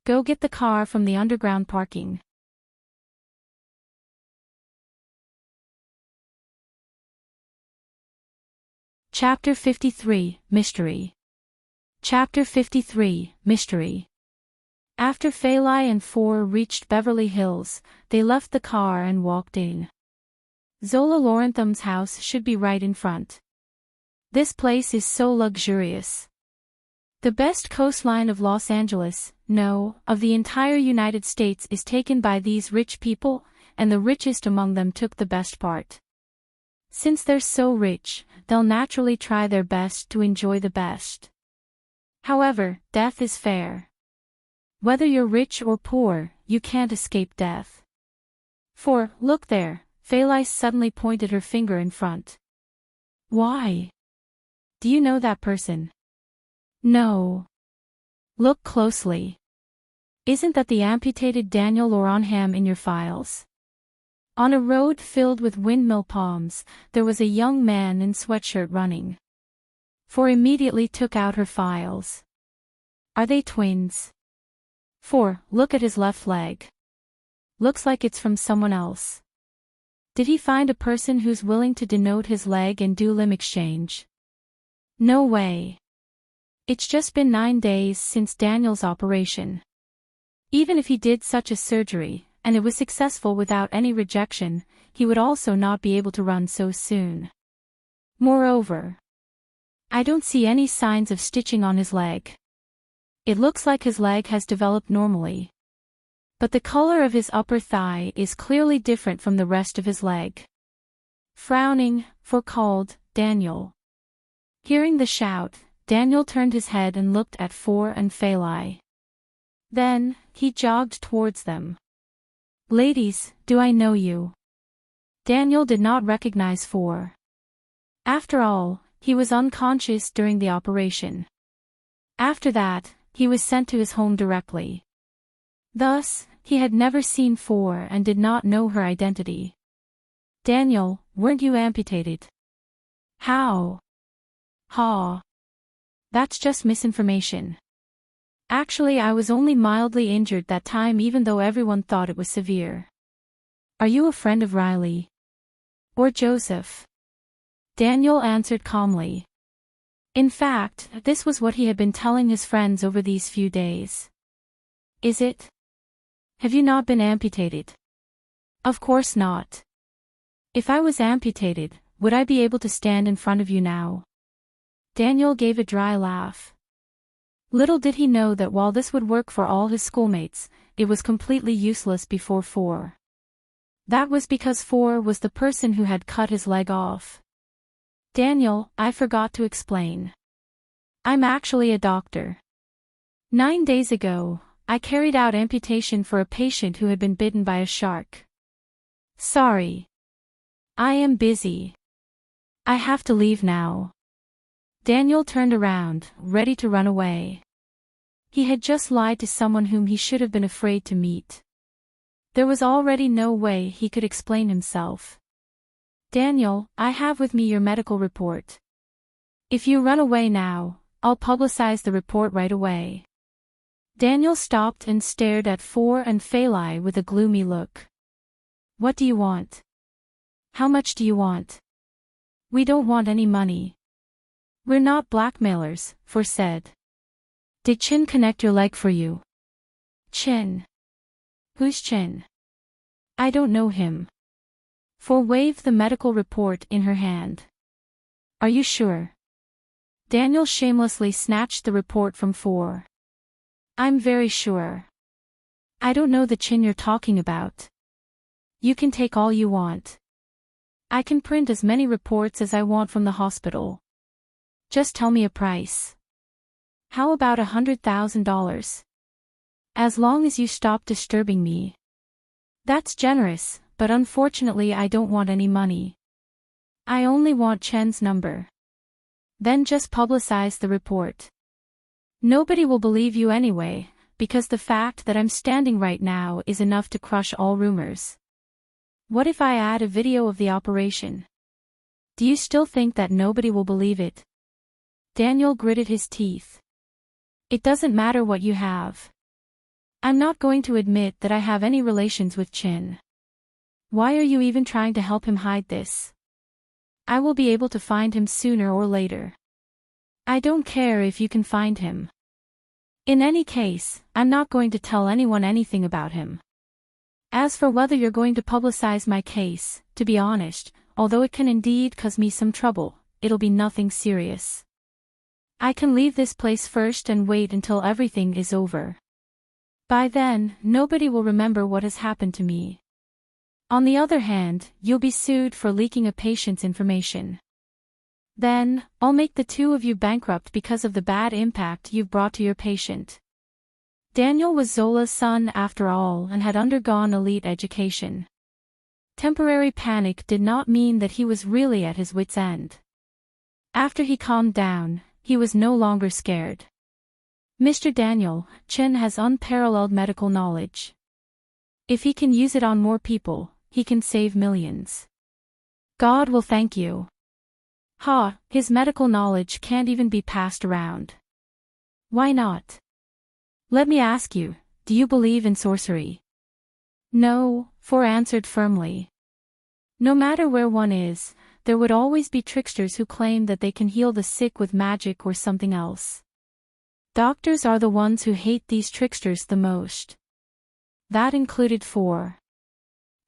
Go get the car from the underground parking. Chapter 53, Mystery. Chapter 53, Mystery. After Feilai and Four reached Beverly Hills, they left the car and walked in. Zola Lorentham's house should be right in front. This place is so luxurious. The best coastline of Los Angeles, no, of the entire United States is taken by these rich people, and the richest among them took the best part. Since they're so rich, they'll naturally try their best to enjoy the best. However, death is fair. Whether you're rich or poor, you can't escape death. For, look there, Feilai suddenly pointed her finger in front. Why? Do you know that person? No. Look closely. Isn't that the amputated Daniel Loranham in your files? On a road filled with windmill palms, there was a young man in sweatshirt running. Four immediately took out her files. Are they twins? Four, look at his left leg. Looks like it's from someone else. Did he find a person who's willing to denote his leg and do limb exchange? No way. It's just been 9 days since Daniel's operation. Even if he did such a surgery, and it was successful without any rejection, he would also not be able to run so soon. Moreover, I don't see any signs of stitching on his leg. It looks like his leg has developed normally. But the color of his upper thigh is clearly different from the rest of his leg. Frowning, Four called, Daniel. Hearing the shout, Daniel turned his head and looked at Four and Feilai. Then, he jogged towards them. Ladies, do I know you? Daniel did not recognize Four. After all, he was unconscious during the operation. After that, he was sent to his home directly. Thus, he had never seen Four and did not know her identity. Daniel, weren't you amputated? How? Ha. That's just misinformation. Actually, I was only mildly injured that time even though everyone thought it was severe. Are you a friend of Riley? Or Joseph? Daniel answered calmly. In fact, this was what he had been telling his friends over these few days. Is it? Have you not been amputated? Of course not. If I was amputated, would I be able to stand in front of you now? Daniel gave a dry laugh. Little did he know that while this would work for all his schoolmates, it was completely useless before Four. That was because Four was the person who had cut his leg off. Daniel, I forgot to explain. I'm actually a doctor. 9 days ago, I carried out amputation for a patient who had been bitten by a shark. Sorry. I am busy. I have to leave now. Daniel turned around, ready to run away. He had just lied to someone whom he should have been afraid to meet. There was already no way he could explain himself. Daniel, I have with me your medical report. If you run away now, I'll publicize the report right away. Daniel stopped and stared at Four and Phalai with a gloomy look. What do you want? How much do you want? We don't want any money. We're not blackmailers, Four said. Did Chen connect your leg for you? Chen. Who's Chen? I don't know him. Four waved the medical report in her hand. Are you sure? Daniel shamelessly snatched the report from Four. I'm very sure. I don't know the Chen you're talking about. You can take all you want. I can print as many reports as I want from the hospital. Just tell me a price. How about $100,000? As long as you stop disturbing me. That's generous, but unfortunately I don't want any money. I only want Chen's number. Then just publicize the report. Nobody will believe you anyway, because the fact that I'm standing right now is enough to crush all rumors. What if I add a video of the operation? Do you still think that nobody will believe it? Daniel gritted his teeth. It doesn't matter what you have. I'm not going to admit that I have any relations with Chen. Why are you even trying to help him hide this? I will be able to find him sooner or later. I don't care if you can find him. In any case, I'm not going to tell anyone anything about him. As for whether you're going to publicize my case, to be honest, although it can indeed cause me some trouble, it'll be nothing serious. I can leave this place first and wait until everything is over. By then, nobody will remember what has happened to me. On the other hand, you'll be sued for leaking a patient's information. Then, I'll make the two of you bankrupt because of the bad impact you've brought to your patient. Daniel was Zola's son after all and had undergone elite education. Temporary panic did not mean that he was really at his wit's end. After he calmed down, he was no longer scared. Mr. Daniel, Chen has unparalleled medical knowledge. If he can use it on more people, he can save millions. God will thank you. Ha, his medical knowledge can't even be passed around. Why not? Let me ask you, do you believe in sorcery? No, Four answered firmly. No matter where one is, there would always be tricksters who claim that they can heal the sick with magic or something else. Doctors are the ones who hate these tricksters the most. That included Four.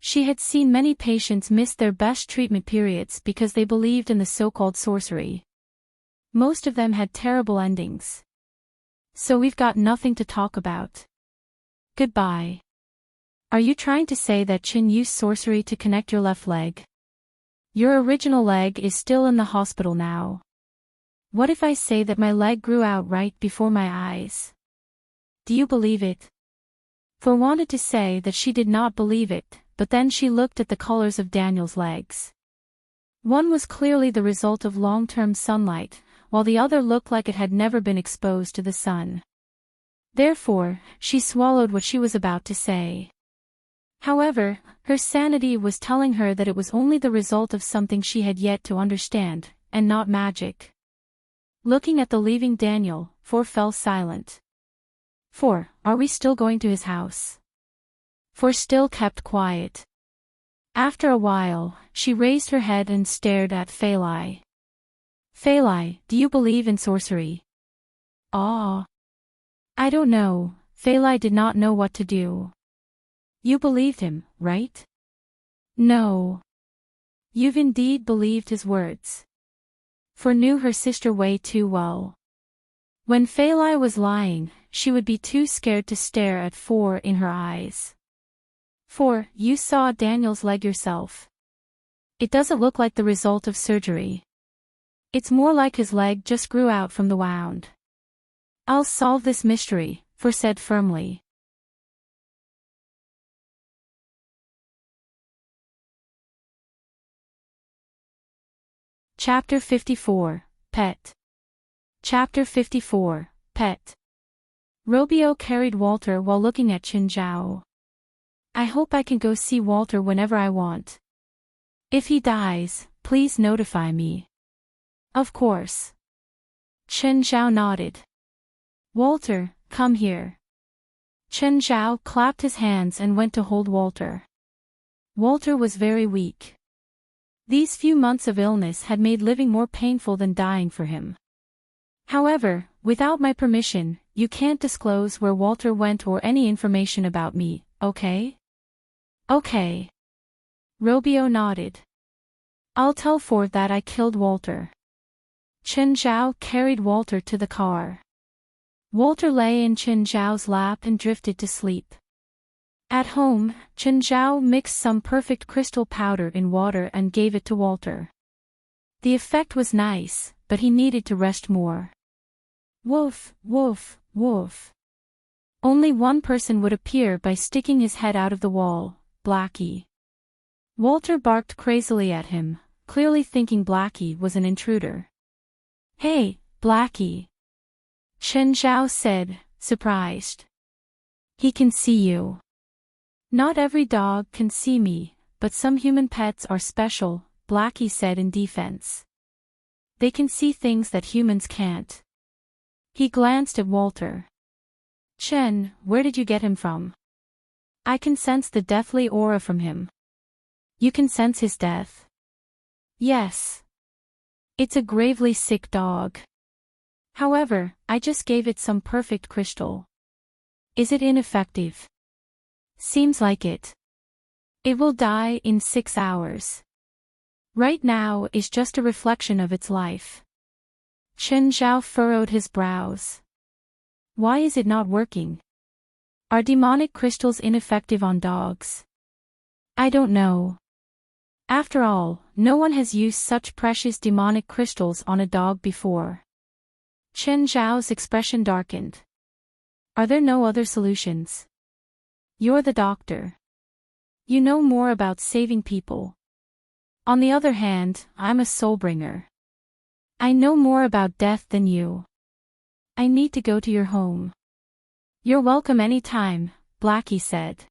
She had seen many patients miss their best treatment periods because they believed in the so-called sorcery. Most of them had terrible endings. So we've got nothing to talk about. Goodbye. Are you trying to say that Chen used sorcery to connect your left leg? Your original leg is still in the hospital now. What if I say that my leg grew out right before my eyes? Do you believe it? For wanted to say that she did not believe it, but then she looked at the colors of Daniel's legs. One was clearly the result of long-term sunlight, while the other looked like it had never been exposed to the sun. Therefore, she swallowed what she was about to say. However, her sanity was telling her that it was only the result of something she had yet to understand, and not magic. Looking at the leaving Daniel, Four fell silent. Four, are we still going to his house? Four still kept quiet. After a while, she raised her head and stared at Phalai. Phalai, do you believe in sorcery? Ah. I don't know, Phalai did not know what to do. You believed him, right? No. You've indeed believed his words. For knew her sister way too well. When Phalai was lying, she would be too scared to stare at Four in her eyes. Four, you saw Daniel's leg yourself. It doesn't look like the result of surgery. It's more like his leg just grew out from the wound. I'll solve this mystery, For said firmly. Chapter 54, Pet. Chapter 54, Pet. Robio carried Walter while looking at Zhao. I hope I can go see Walter whenever I want. If he dies, please notify me. Of course. Zhao nodded. Walter, come here. Zhao clapped his hands and went to hold Walter. Walter was very weak. These few months of illness had made living more painful than dying for him. However, without my permission, you can't disclose where Walter went or any information about me, okay? Okay. Robio nodded. I'll tell Ford that I killed Walter. Zhao carried Walter to the car. Walter lay in Zhao's lap and drifted to sleep. At home, Zhao mixed some perfect crystal powder in water and gave it to Walter. The effect was nice, but he needed to rest more. Woof, woof, woof. Only one person would appear by sticking his head out of the wall, Blackie. Walter barked crazily at him, clearly thinking Blackie was an intruder. Hey, Blackie. Zhao said, surprised. He can see you. Not every dog can see me, but some human pets are special, Blackie said in defense. They can see things that humans can't. He glanced at Walter. Chen, where did you get him from? I can sense the deathly aura from him. You can sense his death? Yes. It's a gravely sick dog. However, I just gave it some perfect crystal. Is it ineffective? Seems like it. It will die in 6 hours. Right now is just a reflection of its life. Zhao furrowed his brows. Why is it not working? Are demonic crystals ineffective on dogs? I don't know. After all, no one has used such precious demonic crystals on a dog before. Zhao's expression darkened. Are there no other solutions? You're the doctor. You know more about saving people. On the other hand, I'm a soulbringer. I know more about death than you. I need to go to your home. You're welcome anytime, Blackie said.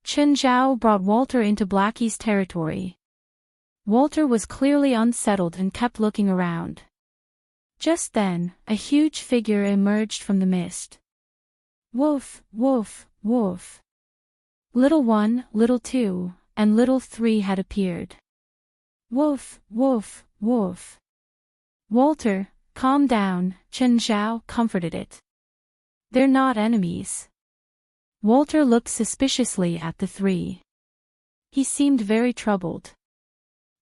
Zhao brought Walter into Blackie's territory. Walter was clearly unsettled and kept looking around. Just then, a huge figure emerged from the mist. Woof, woof, woof. Little 1, Little 2, and Little 3 had appeared. Woof, woof, woof. Walter, calm down, Zhao comforted it. They're not enemies. Walter looked suspiciously at the 3. He seemed very troubled.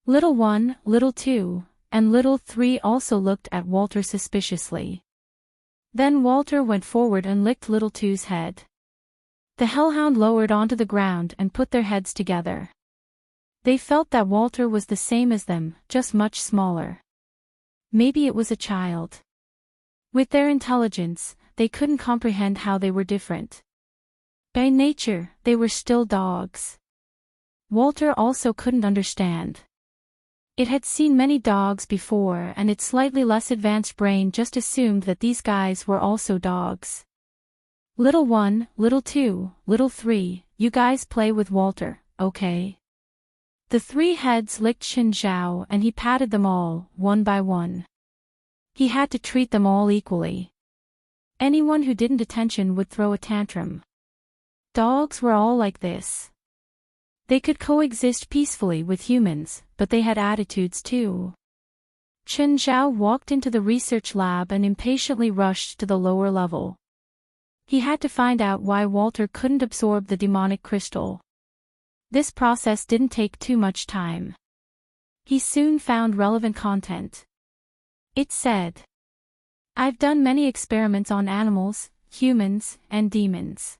Little 1, Little 2, and Little 3 also looked at Walter suspiciously. Then Walter went forward and licked Little 2's head. The hellhound lowered onto the ground and put their heads together. They felt that Walter was the same as them, just much smaller. Maybe it was a child. With their intelligence, they couldn't comprehend how they were different. By nature, they were still dogs. Walter also couldn't understand. It had seen many dogs before and its slightly less advanced brain just assumed that these guys were also dogs. Little 1, Little 2, Little 3, you guys play with Walter, okay? The 3 heads licked Zhao and he patted them all, one by one. He had to treat them all equally. Anyone who didn't attention would throw a tantrum. Dogs were all like this. They could coexist peacefully with humans, but they had attitudes too. Zhao walked into the research lab and impatiently rushed to the lower level. He had to find out why Walter couldn't absorb the demonic crystal. This process didn't take too much time. He soon found relevant content. It said, I've done many experiments on animals, humans, and demons.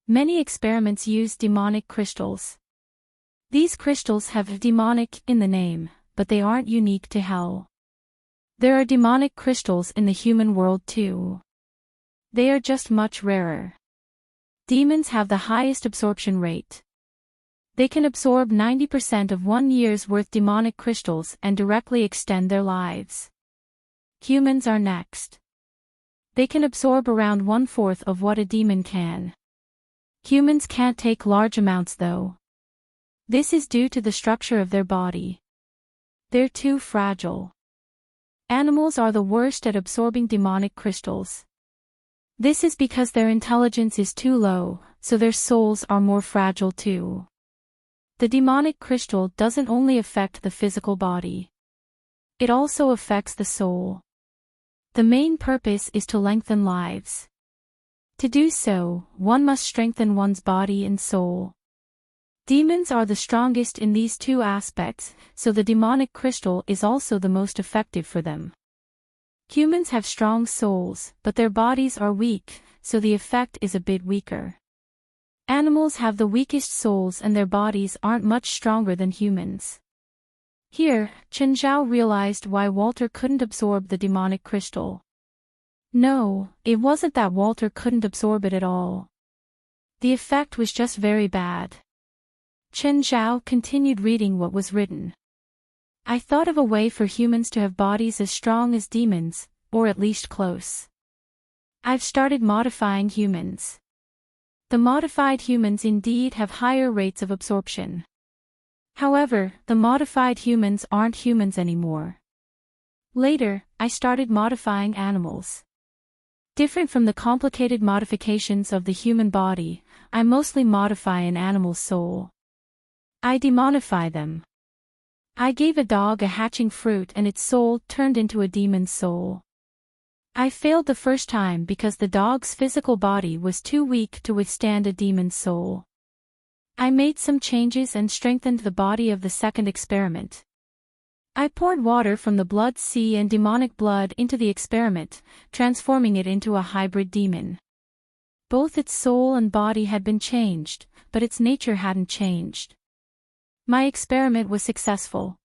Many experiments use demonic crystals. These crystals have demonic in the name, but they aren't unique to hell. There are demonic crystals in the human world too. They are just much rarer. Demons have the highest absorption rate. They can absorb 90% of 1 year's worth demonic crystals and directly extend their lives. Humans are next. They can absorb around 1/4 of what a demon can. Humans can't take large amounts though. This is due to the structure of their body. They're too fragile. Animals are the worst at absorbing demonic crystals. This is because their intelligence is too low, so their souls are more fragile too. The demonic crystal doesn't only affect the physical body. It also affects the soul. The main purpose is to lengthen lives. To do so, one must strengthen one's body and soul. Demons are the strongest in these two aspects, so the demonic crystal is also the most effective for them. Humans have strong souls, but their bodies are weak, so the effect is a bit weaker. Animals have the weakest souls and their bodies aren't much stronger than humans. Here, Zhao realized why Walter couldn't absorb the demonic crystal. No, it wasn't that Walter couldn't absorb it at all. The effect was just very bad. Zhao continued reading what was written. I thought of a way for humans to have bodies as strong as demons, or at least close. I've started modifying humans. The modified humans indeed have higher rates of absorption. However, the modified humans aren't humans anymore. Later, I started modifying animals. Different from the complicated modifications of the human body, I mostly modify an animal's soul. I demonify them. I gave a dog a hatching fruit and its soul turned into a demon's soul. I failed the first time because the dog's physical body was too weak to withstand a demon's soul. I made some changes and strengthened the body of the second experiment. I poured water from the blood sea and demonic blood into the experiment, transforming it into a hybrid demon. Both its soul and body had been changed, but its nature hadn't changed. My experiment was successful.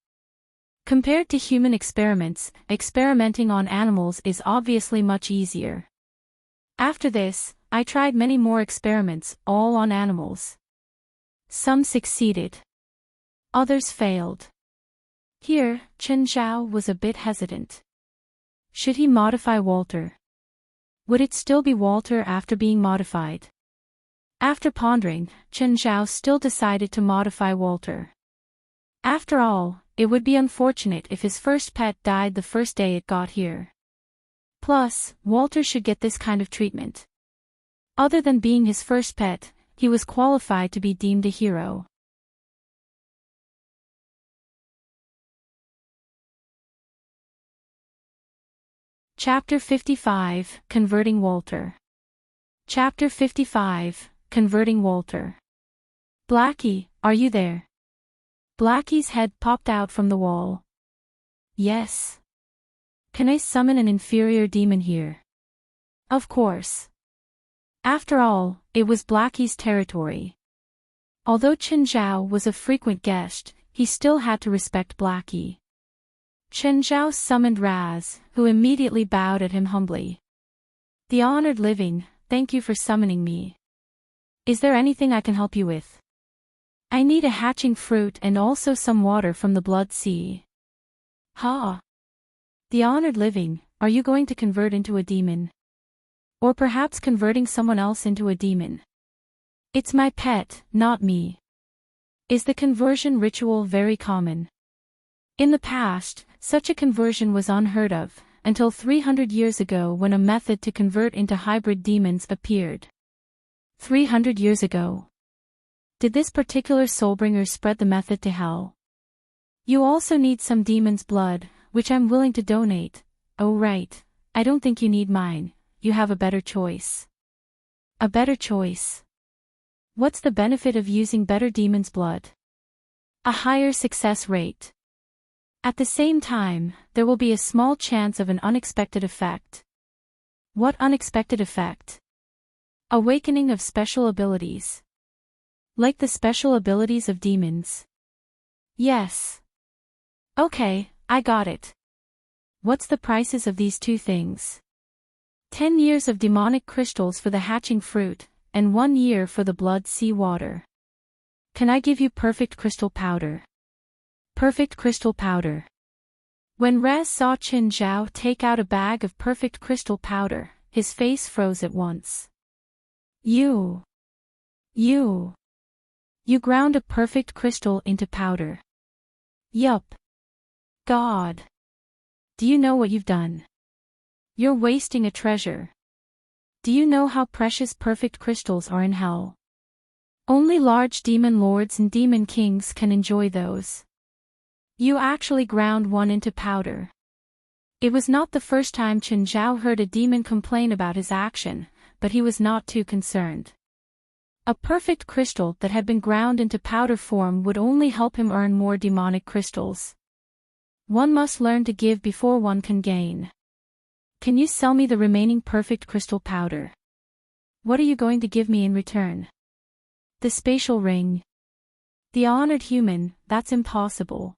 Compared to human experiments, experimenting on animals is obviously much easier. After this, I tried many more experiments, all on animals. Some succeeded. Others failed. Here, Zhao was a bit hesitant. Should he modify Walter? Would it still be Walter after being modified? After pondering, Zhao still decided to modify Walter. After all, it would be unfortunate if his first pet died the first day it got here. Plus, Walter should get this kind of treatment. Other than being his first pet, he was qualified to be deemed a hero. Chapter 55, Converting Walter. Chapter 55, Converting Walter. Blackie, are you there? Blackie's head popped out from the wall. Yes. Can I summon an inferior demon here? Of course. After all, it was Blackie's territory. Although Zhao was a frequent guest, he still had to respect Blackie. Zhao summoned Raz, who immediately bowed at him humbly. The honored living, thank you for summoning me. Is there anything I can help you with? I need a hatching fruit and also some water from the blood sea. Ha! The honored living, are you going to convert into a demon? Or perhaps converting someone else into a demon? It's my pet, not me. Is the conversion ritual very common? In the past, such a conversion was unheard of, until 300 years ago when a method to convert into hybrid demons appeared. 300 years ago. Did this particular soulbringer spread the method to hell? You also need some demon's blood, which I'm willing to donate. Oh right, I don't think you need mine, you have a better choice. A better choice? What's the benefit of using better demon's blood? A higher success rate. At the same time, there will be a small chance of an unexpected effect. What unexpected effect? Awakening of special abilities. Like the special abilities of demons. Yes. Okay, I got it. What's the prices of these two things? 10 years of demonic crystals for the hatching fruit, and 1 year for the blood sea water. Can I give you perfect crystal powder? Perfect crystal powder. When Raz saw Chen Zhao take out a bag of perfect crystal powder, his face froze at once. You ground a perfect crystal into powder. Yup. God. Do you know what you've done? You're wasting a treasure. Do you know how precious perfect crystals are in hell? Only large demon lords and demon kings can enjoy those. You actually ground one into powder. It was not the first time Chen Zhao heard a demon complain about his action, but he was not too concerned. A perfect crystal that had been ground into powder form would only help him earn more demonic crystals. One must learn to give before one can gain. Can you sell me the remaining perfect crystal powder? What are you going to give me in return? The spatial ring. The honored human, that's impossible.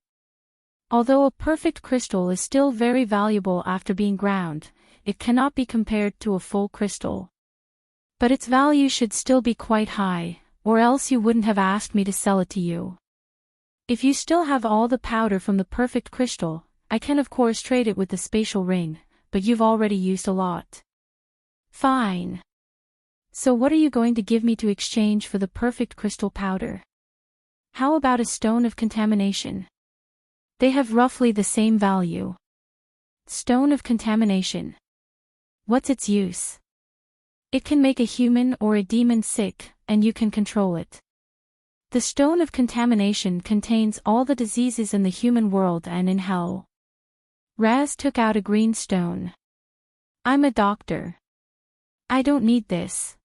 Although a perfect crystal is still very valuable after being ground, it cannot be compared to a full crystal. But its value should still be quite high, or else you wouldn't have asked me to sell it to you. If you still have all the powder from the perfect crystal, I can of course trade it with the spatial ring, but you've already used a lot. Fine. So what are you going to give me to exchange for the perfect crystal powder? How about a stone of contamination? They have roughly the same value. Stone of contamination. What's its use? It can make a human or a demon sick, and you can control it. The stone of contamination contains all the diseases in the human world and in hell. Raz took out a green stone. I'm a doctor. I don't need this.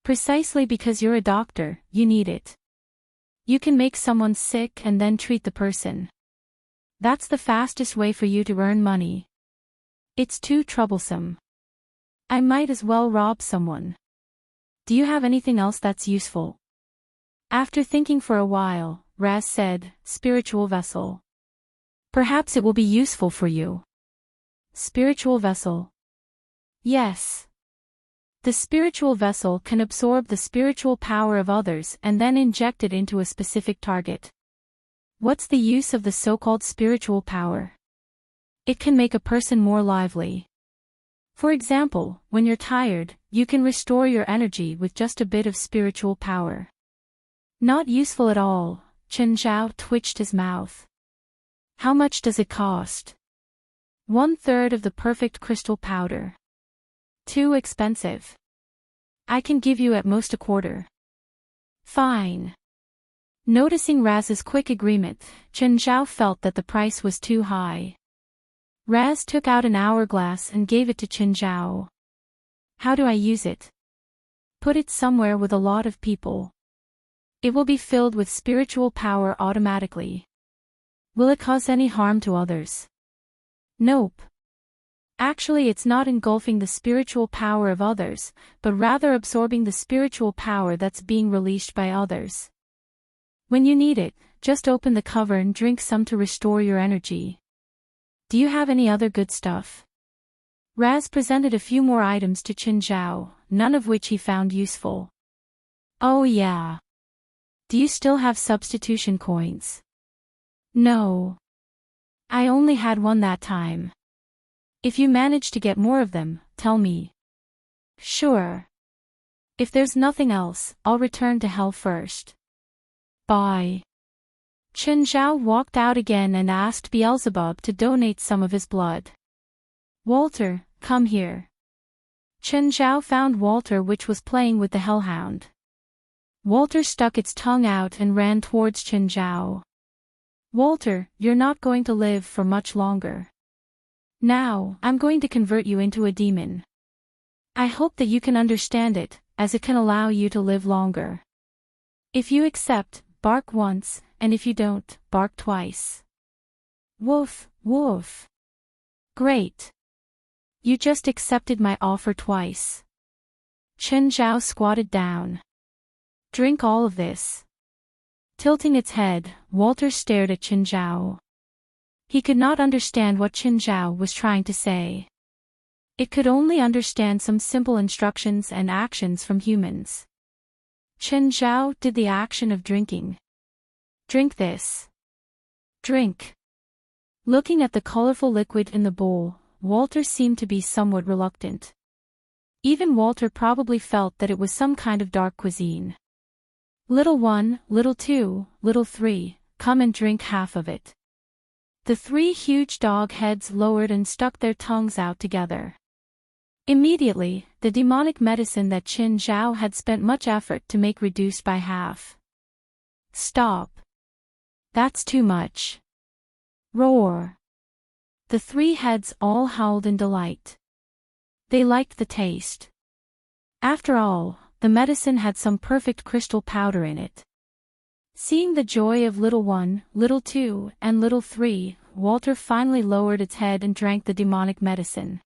Precisely because you're a doctor, you need it. You can make someone sick and then treat the person. That's the fastest way for you to earn money. It's too troublesome. I might as well rob someone. Do you have anything else that's useful? After thinking for a while, Raz said, Spiritual vessel. Perhaps it will be useful for you. Spiritual vessel. Yes. The spiritual vessel can absorb the spiritual power of others and then inject it into a specific target. What's the use of the so-called spiritual power? It can make a person more lively. For example, when you're tired, you can restore your energy with just a bit of spiritual power. Not useful at all. Chen Zhao twitched his mouth. How much does it cost? 1/3 of the perfect crystal powder. Too expensive. I can give you at most 1/4. Fine. Noticing Raz's quick agreement, Chen Zhao felt that the price was too high. Raz took out an hourglass and gave it to Chen Zhao. How do I use it? Put it somewhere with a lot of people. It will be filled with spiritual power automatically. Will it cause any harm to others? Nope. Actually, it's not engulfing the spiritual power of others, but rather absorbing the spiritual power that's being released by others. When you need it, just open the cover and drink some to restore your energy. Do you have any other good stuff? Raz presented a few more items to Chen Zhao, none of which he found useful. Oh yeah. Do you still have substitution coins? No. I only had one that time. If you manage to get more of them, tell me. Sure. If there's nothing else, I'll return to hell first. Bye. Chen Zhao walked out again and asked Beelzebub to donate some of his blood. Walter, come here. Chen Zhao found Walter, which was playing with the hellhound. Walter stuck its tongue out and ran towards Chen Zhao. Walter, you're not going to live for much longer. Now, I'm going to convert you into a demon. I hope that you can understand it, as it can allow you to live longer. If you accept, bark once, and if you don't, bark twice. Woof, woof. Great. You just accepted my offer twice. Chen Zhao squatted down. Drink all of this. Tilting its head, Walter stared at Chen Zhao. He could not understand what Chen Zhao was trying to say. It could only understand some simple instructions and actions from humans. Chen Zhao did the action of drinking. Drink this. Drink. Looking at the colorful liquid in the bowl, Walter seemed to be somewhat reluctant. Even Walter probably felt that it was some kind of dark cuisine. Little one, little two, little three, come and drink half of it. The three huge dog heads lowered and stuck their tongues out together. Immediately, the demonic medicine that Chen Zhao had spent much effort to make reduced by half. Stop. That's too much. Roar. The three heads all howled in delight. They liked the taste. After all, the medicine had some perfect crystal powder in it. Seeing the joy of little one, little two, and little three, Walter finally lowered its head and drank the demonic medicine.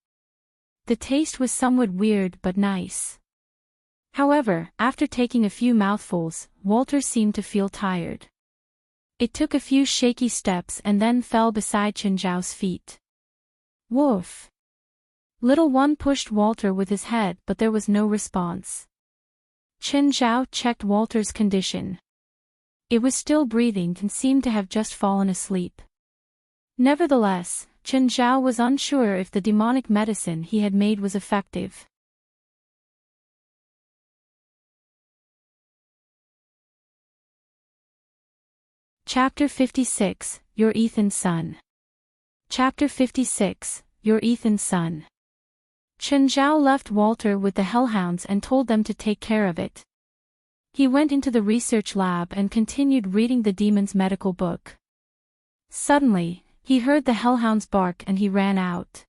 The taste was somewhat weird but nice. However, after taking a few mouthfuls, Walter seemed to feel tired. It took a few shaky steps and then fell beside Chen Zhao's feet. Woof! Little one pushed Walter with his head, but there was no response. Chen Zhao checked Walter's condition. It was still breathing and seemed to have just fallen asleep. Nevertheless, Chen Zhao was unsure if the demonic medicine he had made was effective. Chapter 56, Your Ethan's Son. Chapter 56, Your Ethan's Son. Chen Zhao left Walter with the hellhounds and told them to take care of it. He went into the research lab and continued reading the demon's medical book. Suddenly, he heard the hellhounds bark and he ran out.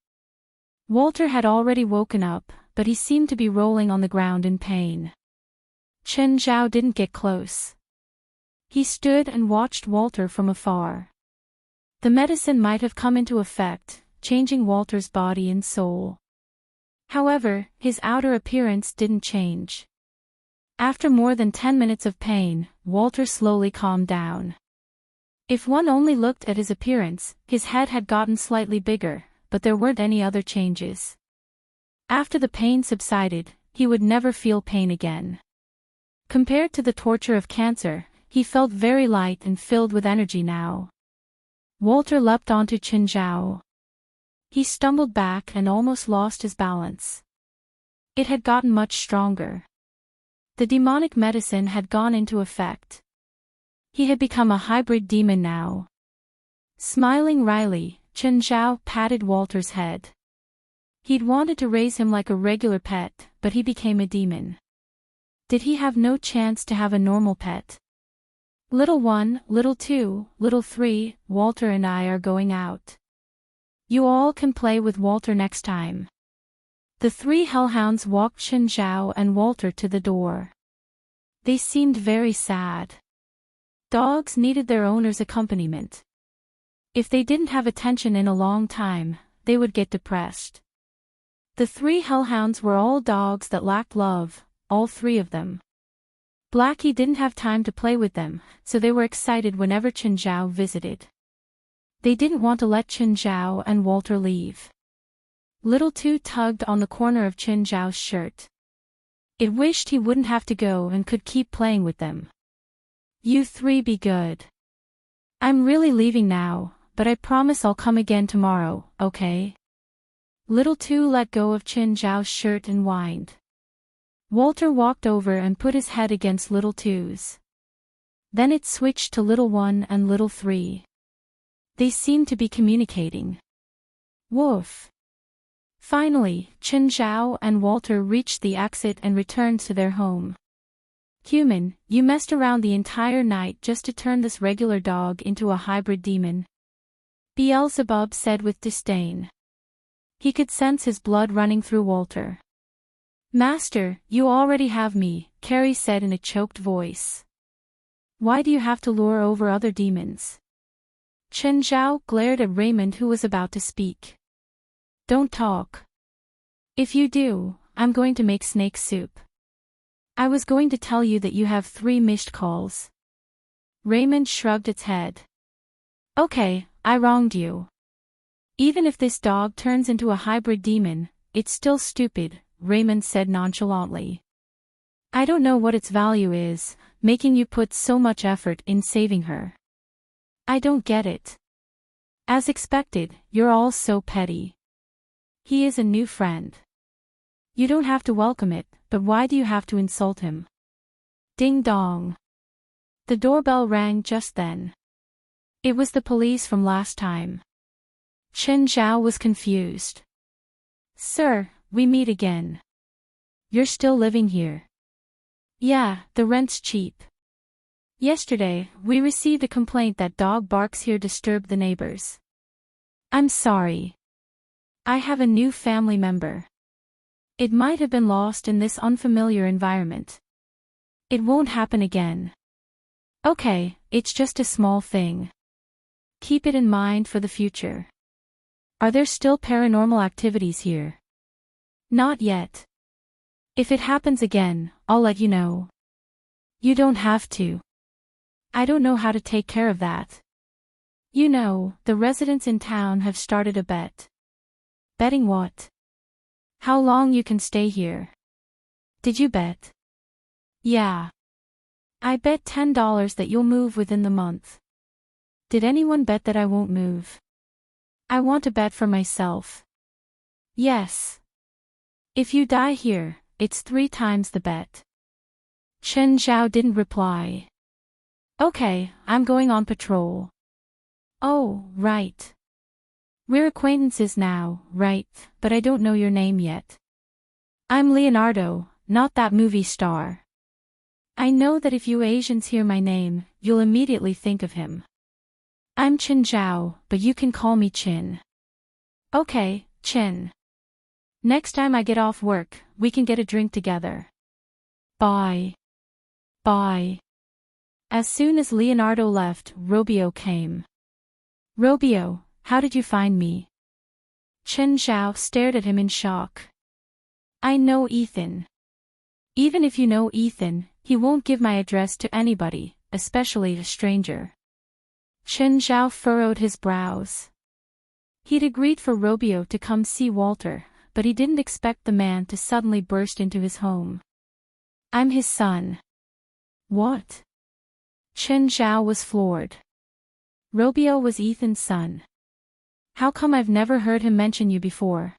Walter had already woken up, but he seemed to be rolling on the ground in pain. Chen Zhao didn't get close. He stood and watched Walter from afar. The medicine might have come into effect, changing Walter's body and soul. However, his outer appearance didn't change. After more than 10 minutes of pain, Walter slowly calmed down. If one only looked at his appearance, his head had gotten slightly bigger, but there weren't any other changes. After the pain subsided, he would never feel pain again. Compared to the torture of cancer, he felt very light and filled with energy now. Walter leapt onto Chen Zhao. He stumbled back and almost lost his balance. It had gotten much stronger. The demonic medicine had gone into effect. He had become a hybrid demon now. Smiling wryly, Chen Zhao patted Walter's head. He'd wanted to raise him like a regular pet, but he became a demon. Did he have no chance to have a normal pet? Little one, little two, little three, Walter and I are going out. You all can play with Walter next time. The three hellhounds walked Chen Zhao and Walter to the door. They seemed very sad. Dogs needed their owner's accompaniment. If they didn't have attention in a long time, they would get depressed. The three hellhounds were all dogs that lacked love, all three of them. Blackie didn't have time to play with them, so they were excited whenever Chen Zhao visited. They didn't want to let Chen Zhao and Walter leave. Little Two tugged on the corner of Chen Zhao's shirt. It wished he wouldn't have to go and could keep playing with them. You three be good. I'm really leaving now, but I promise I'll come again tomorrow, okay? Little Two let go of Chen Zhao's shirt and whined. Walter walked over and put his head against Little Two's. Then it switched to Little One and Little Three. They seemed to be communicating. Woof. Finally, Chen Zhao and Walter reached the exit and returned to their home. Human, you messed around the entire night just to turn this regular dog into a hybrid demon. Beelzebub said with disdain. He could sense his blood running through Walter. Master, you already have me, Carrie said in a choked voice. Why do you have to lure over other demons? Chen Zhao glared at Raymond who was about to speak. Don't talk. If you do, I'm going to make snake soup. I was going to tell you that you have 3 missed calls. Raymond shrugged its head. Okay, I wronged you. Even if this dog turns into a hybrid demon, it's still stupid, Raymond said nonchalantly. I don't know what its value is, making you put so much effort in saving her. I don't get it. As expected, you're all so petty. He is a new friend. You don't have to welcome it, but why do you have to insult him? Ding dong. The doorbell rang just then. It was the police from last time. Zhao was confused. Sir, we meet again. You're still living here? Yeah, the rent's cheap. Yesterday, we received a complaint that dog barks here disturbed the neighbors. I'm sorry. I have a new family member. It might have been lost in this unfamiliar environment. It won't happen again. Okay, it's just a small thing. Keep it in mind for the future. Are there still paranormal activities here? Not yet. If it happens again, I'll let you know. You don't have to. I don't know how to take care of that. You know, the residents in town have started a bet. Betting what? How long you can stay here. Did you bet? Yeah. I bet $10 that you'll move within the month. Did anyone bet that I won't move? I want to bet for myself. Yes. If you die here, it's 3 times the bet. Zhao didn't reply. Okay, I'm going on patrol. Oh, right. We're acquaintances now, right, but I don't know your name yet. I'm Leonardo, not that movie star. I know that if you Asians hear my name, you'll immediately think of him. I'm Zhao, but you can call me Chen. Okay, Chen. Next time I get off work, we can get a drink together. Bye. Bye. As soon as Leonardo left, Robio came. Robio, how did you find me? Zhao stared at him in shock. I know Ethan. Even if you know Ethan, he won't give my address to anybody, especially a stranger. Zhao furrowed his brows. He'd agreed for Robio to come see Walter, but he didn't expect the man to suddenly burst into his home. I'm his son. What? Zhao was floored. Robio was Ethan's son. How come I've never heard him mention you before?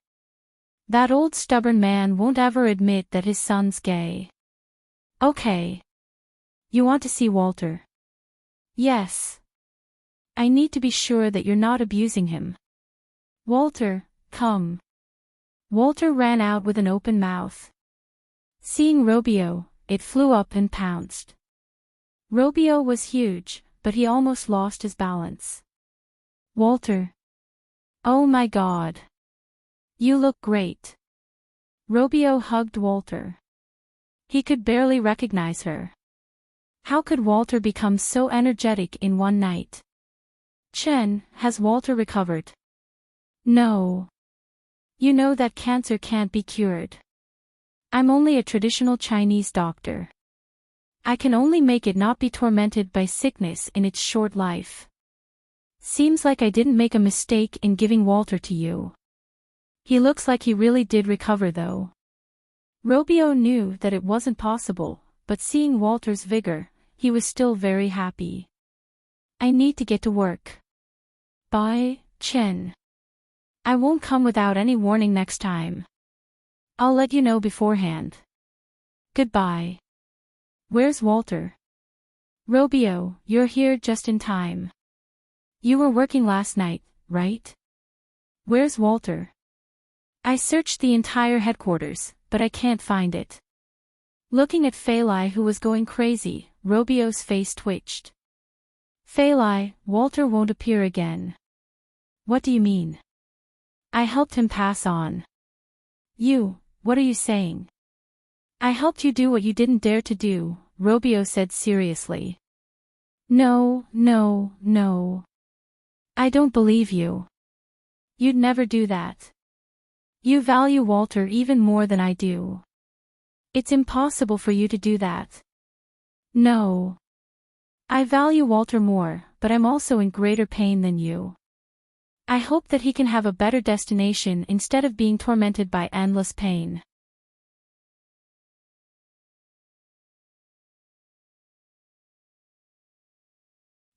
That old stubborn man won't ever admit that his son's gay. Okay. You want to see Walter? Yes. I need to be sure that you're not abusing him. Walter, come. Walter ran out with an open mouth. Seeing Robio, it flew up and pounced. Robio was huge, but he almost lost his balance. Walter. Oh my God. You look great. Robio hugged Walter. He could barely recognize her. How could Walter become so energetic in one night? Chen, has Walter recovered? No. You know that cancer can't be cured. I'm only a traditional Chinese doctor. I can only make it not be tormented by sickness in its short life. Seems like I didn't make a mistake in giving Walter to you. He looks like he really did recover though. Robio knew that it wasn't possible, but seeing Walter's vigor, he was still very happy. I need to get to work. Bye, Chen. I won't come without any warning next time. I'll let you know beforehand. Goodbye. Where's Walter? Robio, you're here just in time. You were working last night, right? Where's Walter? I searched the entire headquarters, but I can't find it. Looking at Feilai who was going crazy, Robio's face twitched. Feilai, Walter won't appear again. What do you mean? I helped him pass on. You, what are you saying? I helped you do what you didn't dare to do, Robio said seriously. No. I don't believe you. You'd never do that. You value Walter even more than I do. It's impossible for you to do that. No. I value Walter more, but I'm also in greater pain than you. I hope that he can have a better destination instead of being tormented by endless pain.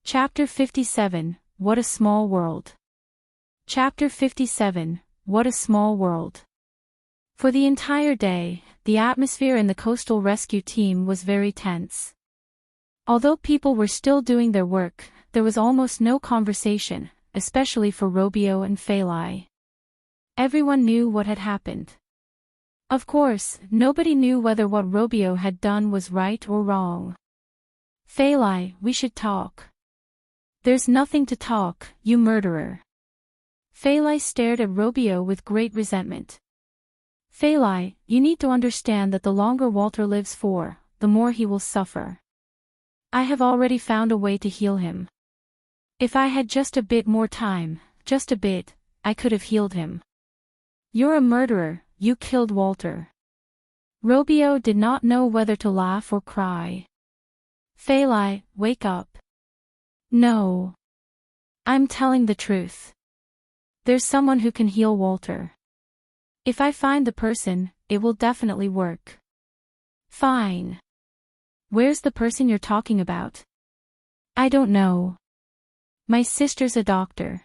Chapter 57, What a Small World. Chapter 57, What a Small World. For the entire day, the atmosphere in the coastal rescue team was very tense. Although people were still doing their work, there was almost no conversation, especially for Robio and Phalai. Everyone knew what had happened. Of course, nobody knew whether what Robio had done was right or wrong. Phalai, we should talk. There's nothing to talk, you murderer. Phalai stared at Robio with great resentment. Phalai, you need to understand that the longer Walter lives for, the more he will suffer. I have already found a way to heal him. If I had just a bit more time, just a bit, I could have healed him. You're a murderer, you killed Walter. Robio did not know whether to laugh or cry. Phalai, wake up. No. I'm telling the truth. There's someone who can heal Walter. If I find the person, it will definitely work. Fine. Where's the person you're talking about? I don't know. My sister's a doctor.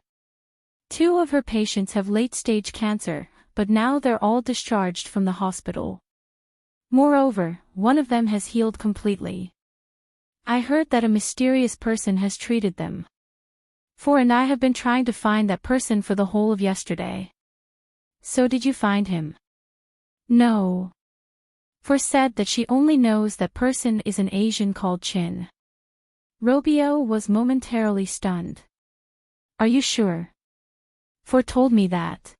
2 of her patients have late-stage cancer, but now they're all discharged from the hospital. Moreover, one of them has healed completely. I heard that a mysterious person has treated them. And I have been trying to find that person for the whole of yesterday. So did you find him? No. Said that she only knows that person is an Asian called Chen. Robio was momentarily stunned. Are you sure? Told me that.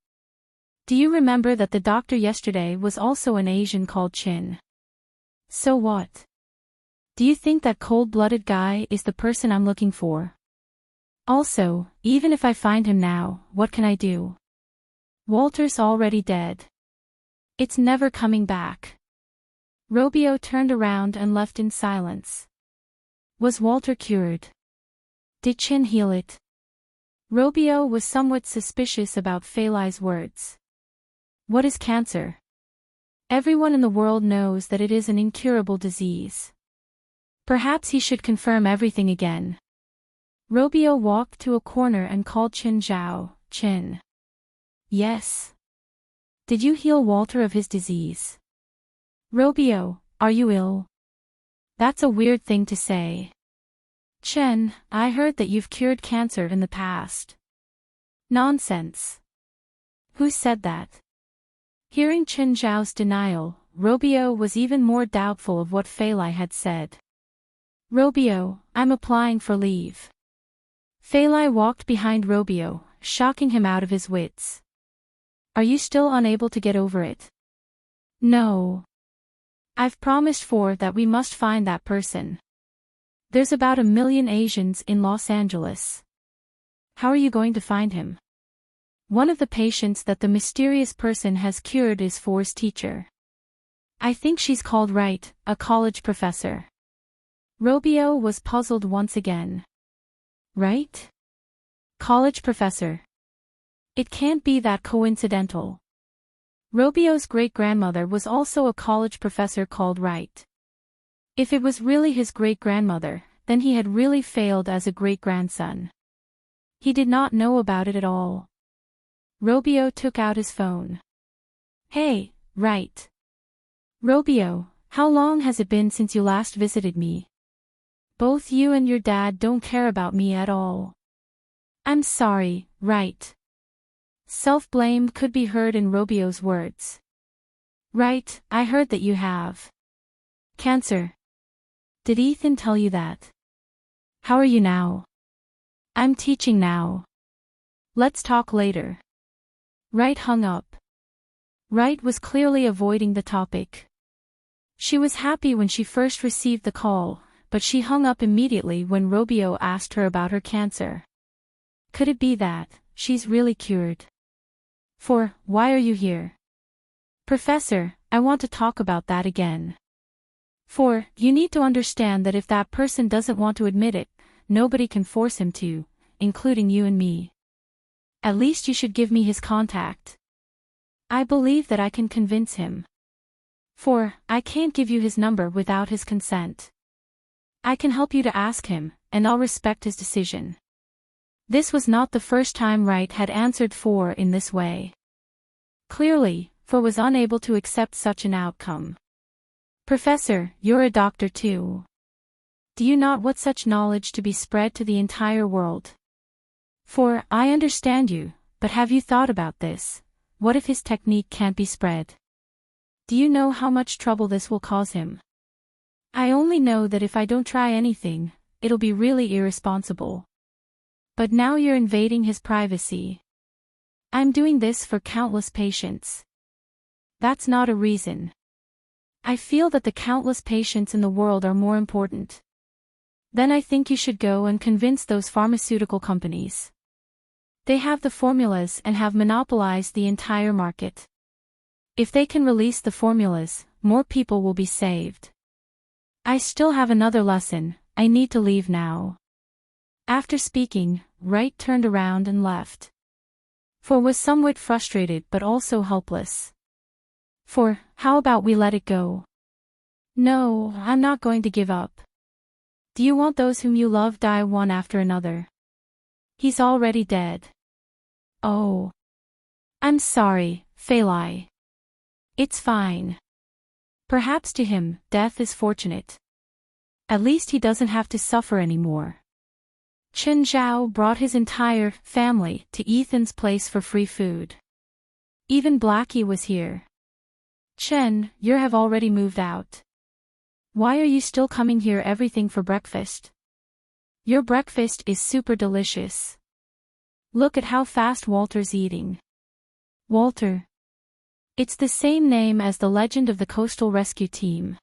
Do you remember that the doctor yesterday was also an Asian called Chen? So what? Do you think that cold-blooded guy is the person I'm looking for? Also, even if I find him now, what can I do? Walter's already dead. It's never coming back. Robio turned around and left in silence. Was Walter cured? Did Chen heal it? Robio was somewhat suspicious about Phalai's words. What is cancer? Everyone in the world knows that it is an incurable disease. Perhaps he should confirm everything again. Robio walked to a corner and called Zhao. Chen. Yes. Did you heal Walter of his disease? Robio, are you ill? That's a weird thing to say. Chen, I heard that you've cured cancer in the past. Nonsense. Who said that? Hearing Zhao's denial, Robio was even more doubtful of what Phalai had said. Robio, I'm applying for leave. Phalai walked behind Robio, shocking him out of his wits. Are you still unable to get over it? No. I've promised that we must find that person. There's about 1 million Asians in Los Angeles. How are you going to find him? One of the patients that the mysterious person has cured is For's teacher. I think she's called Wright, a college professor. Robio was puzzled once again. Right? College professor. It can't be that coincidental. Robio's great-grandmother was also a college professor called Wright. If it was really his great-grandmother, then he had really failed as a great-grandson. He did not know about it at all. Robio took out his phone. Hey, Wright. Robio, how long has it been since you last visited me? Both you and your dad don't care about me at all. I'm sorry, Wright. Self-blame could be heard in Robio's words. Right, I heard that you have cancer. Did Ethan tell you that? How are you now? I'm teaching now. Let's talk later. Wright hung up. Wright was clearly avoiding the topic. She was happy when she first received the call, but she hung up immediately when Robio asked her about her cancer. Could it be that she's really cured? Why are you here? Professor, I want to talk about that again. You need to understand that if that person doesn't want to admit it, nobody can force him to, including you and me. At least you should give me his contact. I believe that I can convince him. For, I can't give you his number without his consent. I can help you to ask him, and I'll respect his decision. This was not the first time Wright had answered For in this way. Clearly, For was unable to accept such an outcome. Professor, you're a doctor too. Do you not want such knowledge to be spread to the entire world? For, I understand you, but have you thought about this? What if his technique can't be spread? Do you know how much trouble this will cause him? I only know that if I don't try anything, it'll be really irresponsible. But now you're invading his privacy. I'm doing this for countless patients. That's not a reason. I feel that the countless patients in the world are more important. Then I think you should go and convince those pharmaceutical companies. They have the formulas and have monopolized the entire market. If they can release the formulas, more people will be saved. I still have another lesson, I need to leave now. After speaking, Wright turned around and left. For was somewhat frustrated but also helpless. For, how about we let it go? No, I'm not going to give up. Do you want those whom you love die one after another? He's already dead. Oh. I'm sorry, Phalai. It's fine. Perhaps to him, death is fortunate. At least he doesn't have to suffer anymore. Zhao brought his entire family to Ethan's place for free food. Even Blackie was here. Chen, you have already moved out. Why are you still coming here everything for breakfast? Your breakfast is super delicious. Look at how fast Walter's eating. Walter. It's the same name as the legend of the coastal rescue team.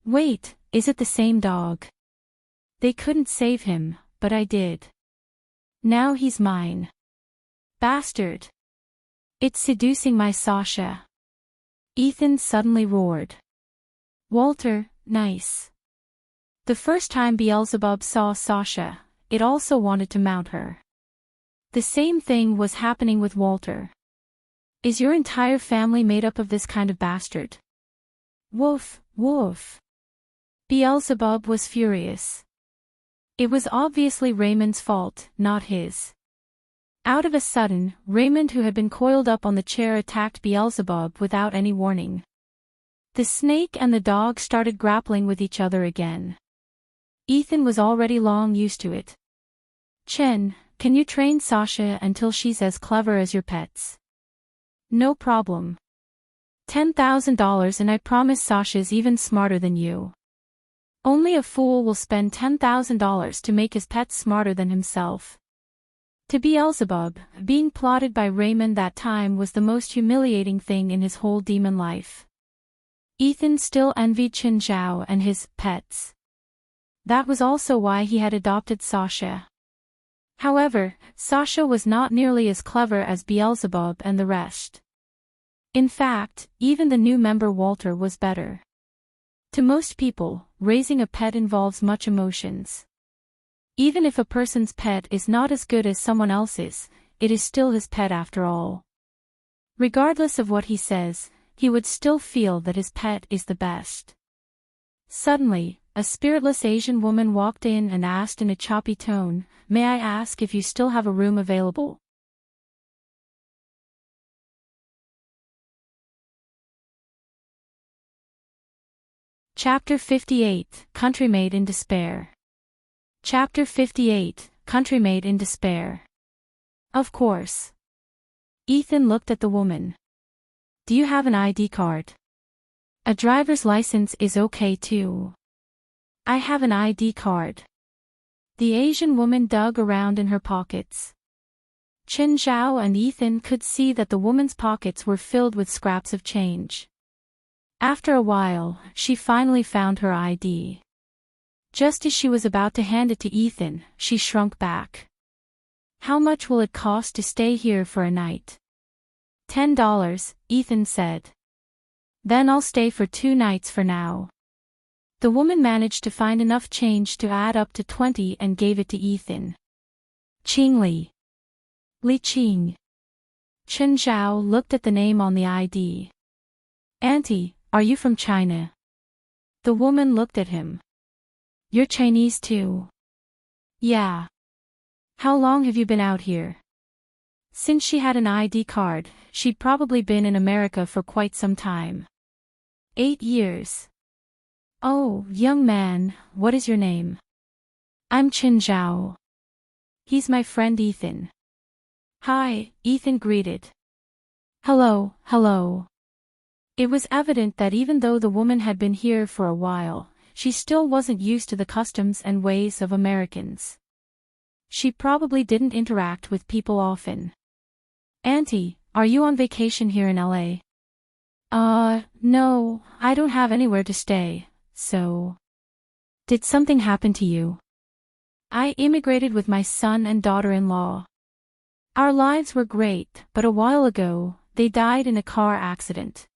Wait, is it the same dog? They couldn't save him, but I did. Now he's mine. Bastard. It's seducing my Sasha. Ethan suddenly roared. Walter, nice. The first time Beelzebub saw Sasha, it also wanted to mount her. The same thing was happening with Walter. Is your entire family made up of this kind of bastard? Woof, woof. Beelzebub was furious. It was obviously Raymond's fault, not his. Out of a sudden, Raymond, who had been coiled up on the chair, attacked Beelzebub without any warning. The snake and the dog started grappling with each other again. Ethan was already long used to it. Chen, can you train Sasha until she's as clever as your pets? No problem. $10,000 and I promise Sasha's even smarter than you. Only a fool will spend $10,000 to make his pets smarter than himself. To Beelzebub, being plotted by Raymond that time was the most humiliating thing in his whole demon life. Ethan still envied Zhao and his pets. That was also why he had adopted Sasha. However, Sasha was not nearly as clever as Beelzebub and the rest. In fact, even the new member Walter was better. To most people, raising a pet involves much emotions. Even if a person's pet is not as good as someone else's, it is still his pet after all. Regardless of what he says, he would still feel that his pet is the best. Suddenly, a spiritless Asian woman walked in and asked in a choppy tone, "May I ask if you still have a room available?" Chapter 58, Countrymate in Despair. Chapter 58, Countrymate in Despair. Of course. Ethan looked at the woman. Do you have an ID card? A driver's license is okay too. I have an ID card. The Asian woman dug around in her pockets. Zhao and Ethan could see that the woman's pockets were filled with scraps of change. After a while, she finally found her ID. Just as she was about to hand it to Ethan, she shrunk back. How much will it cost to stay here for a night? $10, Ethan said. Then I'll stay for 2 nights for now. The woman managed to find enough change to add up to 20 and gave it to Ethan. Chingli. Li Qing. Chen Zhao looked at the name on the ID. Auntie, are you from China? The woman looked at him. You're Chinese too? Yeah. How long have you been out here? Since she had an ID card, she'd probably been in America for quite some time. 8 years. Oh, young man, what is your name? I'm Chen Zhao. He's my friend Ethan. Hi, Ethan greeted. Hello, hello. It was evident that even though the woman had been here for a while, she still wasn't used to the customs and ways of Americans. She probably didn't interact with people often. Auntie, are you on vacation here in LA? No, I don't have anywhere to stay, so. Did something happen to you? I immigrated with my son and daughter-in-law. Our lives were great, but a while ago, they died in a car accident.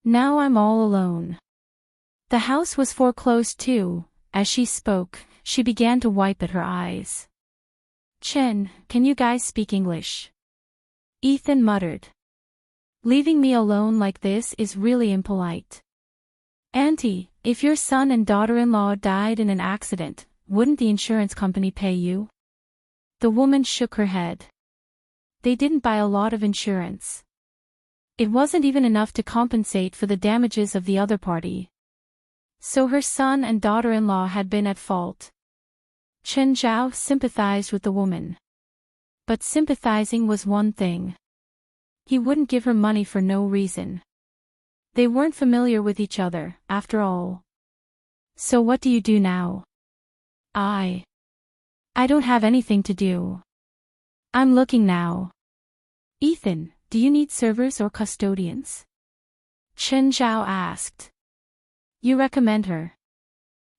Now I'm all alone. The house was foreclosed too. As she spoke, she began to wipe at her eyes. Chen, can you guys speak English? Ethan muttered. Leaving me alone like this is really impolite. Auntie, if your son and daughter-in-law died in an accident, wouldn't the insurance company pay you? The woman shook her head. They didn't buy a lot of insurance. It wasn't even enough to compensate for the damages of the other party. So her son and daughter-in-law had been at fault. Chen Zhao sympathized with the woman. But sympathizing was one thing. He wouldn't give her money for no reason. They weren't familiar with each other, after all. So what do you do now? I don't have anything to do. I'm looking now. Ethan, do you need servers or custodians? Chen Zhao asked. You recommend her?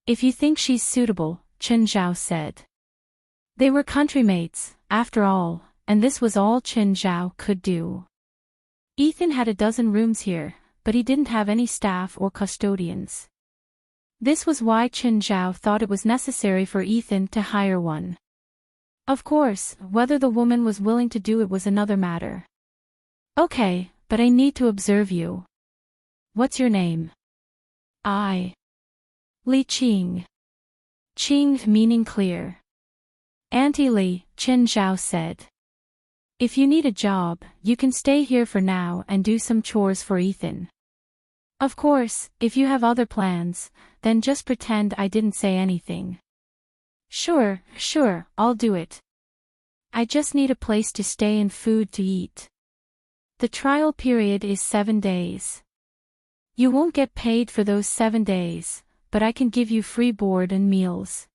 If you think she's suitable, Chen Zhao said. They were countrymates, after all, and this was all Chen Zhao could do. Ethan had a dozen rooms here, but he didn't have any staff or custodians. This was why Chen Zhao thought it was necessary for Ethan to hire one. Of course, whether the woman was willing to do it was another matter. Okay, but I need to observe you. What's your name? Li Qing. Qing meaning clear. Auntie Li, Chen Zhao said. If you need a job, you can stay here for now and do some chores for Ethan. Of course, if you have other plans, then just pretend I didn't say anything. Sure, I'll do it. I just need a place to stay and food to eat. The trial period is 7 days. You won't get paid for those 7 days, but I can give you free board and meals.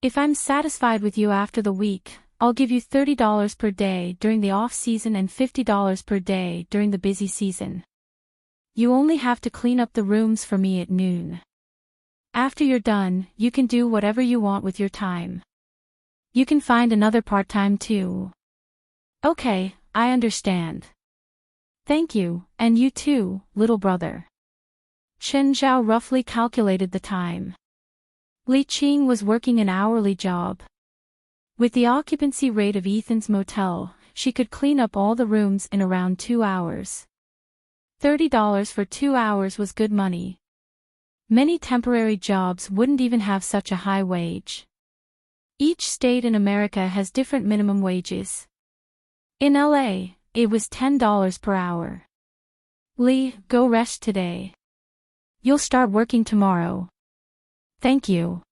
If I'm satisfied with you after the week, I'll give you $30 per day during the off-season and $50 per day during the busy season. You only have to clean up the rooms for me at noon. After you're done, you can do whatever you want with your time. You can find another part-time too. Okay, I understand. Thank you, and you too, little brother. Chen Zhao roughly calculated the time. Li Qing was working an hourly job. With the occupancy rate of Ethan's motel, she could clean up all the rooms in around 2 hours. $30 for 2 hours was good money. Many temporary jobs wouldn't even have such a high wage. Each state in America has different minimum wages. In LA, it was $10 per hour. Li, go rest today. You'll start working tomorrow. Thank you.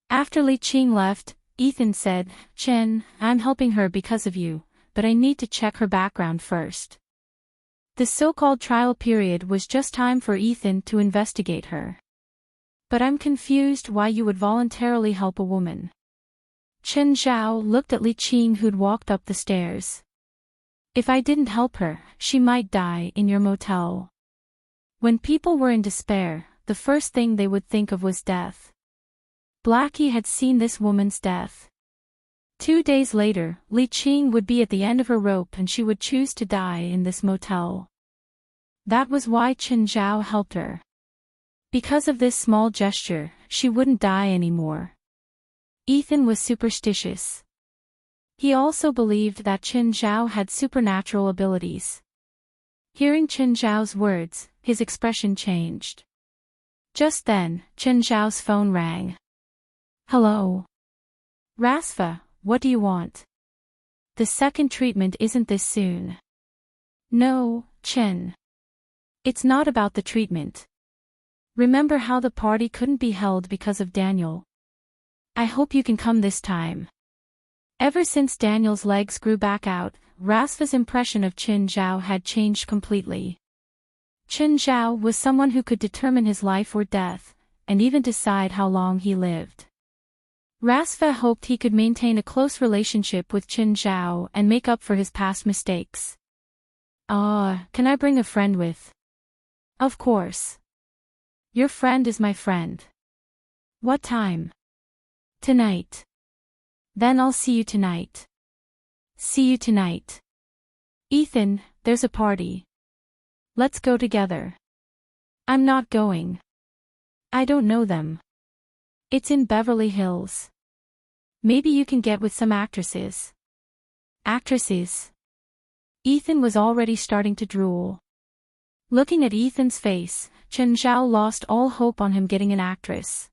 After Li Qing left, Ethan said, Chen, I'm helping her because of you, but I need to check her background first. The so-called trial period was just time for Ethan to investigate her. But I'm confused why you would voluntarily help a woman. Chen Zhao looked at Li Qing who'd walked up the stairs. If I didn't help her, she might die in your motel. When people were in despair, the first thing they would think of was death. Blackie had seen this woman's death. 2 days later, Li Qing would be at the end of her rope and she would choose to die in this motel. That was why Chen Zhao helped her. Because of this small gesture, she wouldn't die anymore. Ethan was superstitious. He also believed that Chen Zhao had supernatural abilities. Hearing Chen Zhao's words, his expression changed. Just then, Chen Zhao's phone rang. Hello. Rasfa, what do you want? The second treatment isn't this soon. No, Chen. It's not about the treatment. Remember how the party couldn't be held because of Daniel? I hope you can come this time. Ever since Daniel's legs grew back out, Rasfa's impression of Chen Zhao had changed completely. Chen Zhao was someone who could determine his life or death, and even decide how long he lived. Rasfa hoped he could maintain a close relationship with Chen Zhao and make up for his past mistakes. Can I bring a friend with? Of course. Your friend is my friend. What time? Tonight. Then I'll see you tonight. See you tonight. Ethan, there's a party. Let's go together. I'm not going. I don't know them. It's in Beverly Hills. Maybe you can get with some actresses. Actresses? Ethan was already starting to drool. Looking at Ethan's face, Chen Zhao lost all hope on him getting an actress.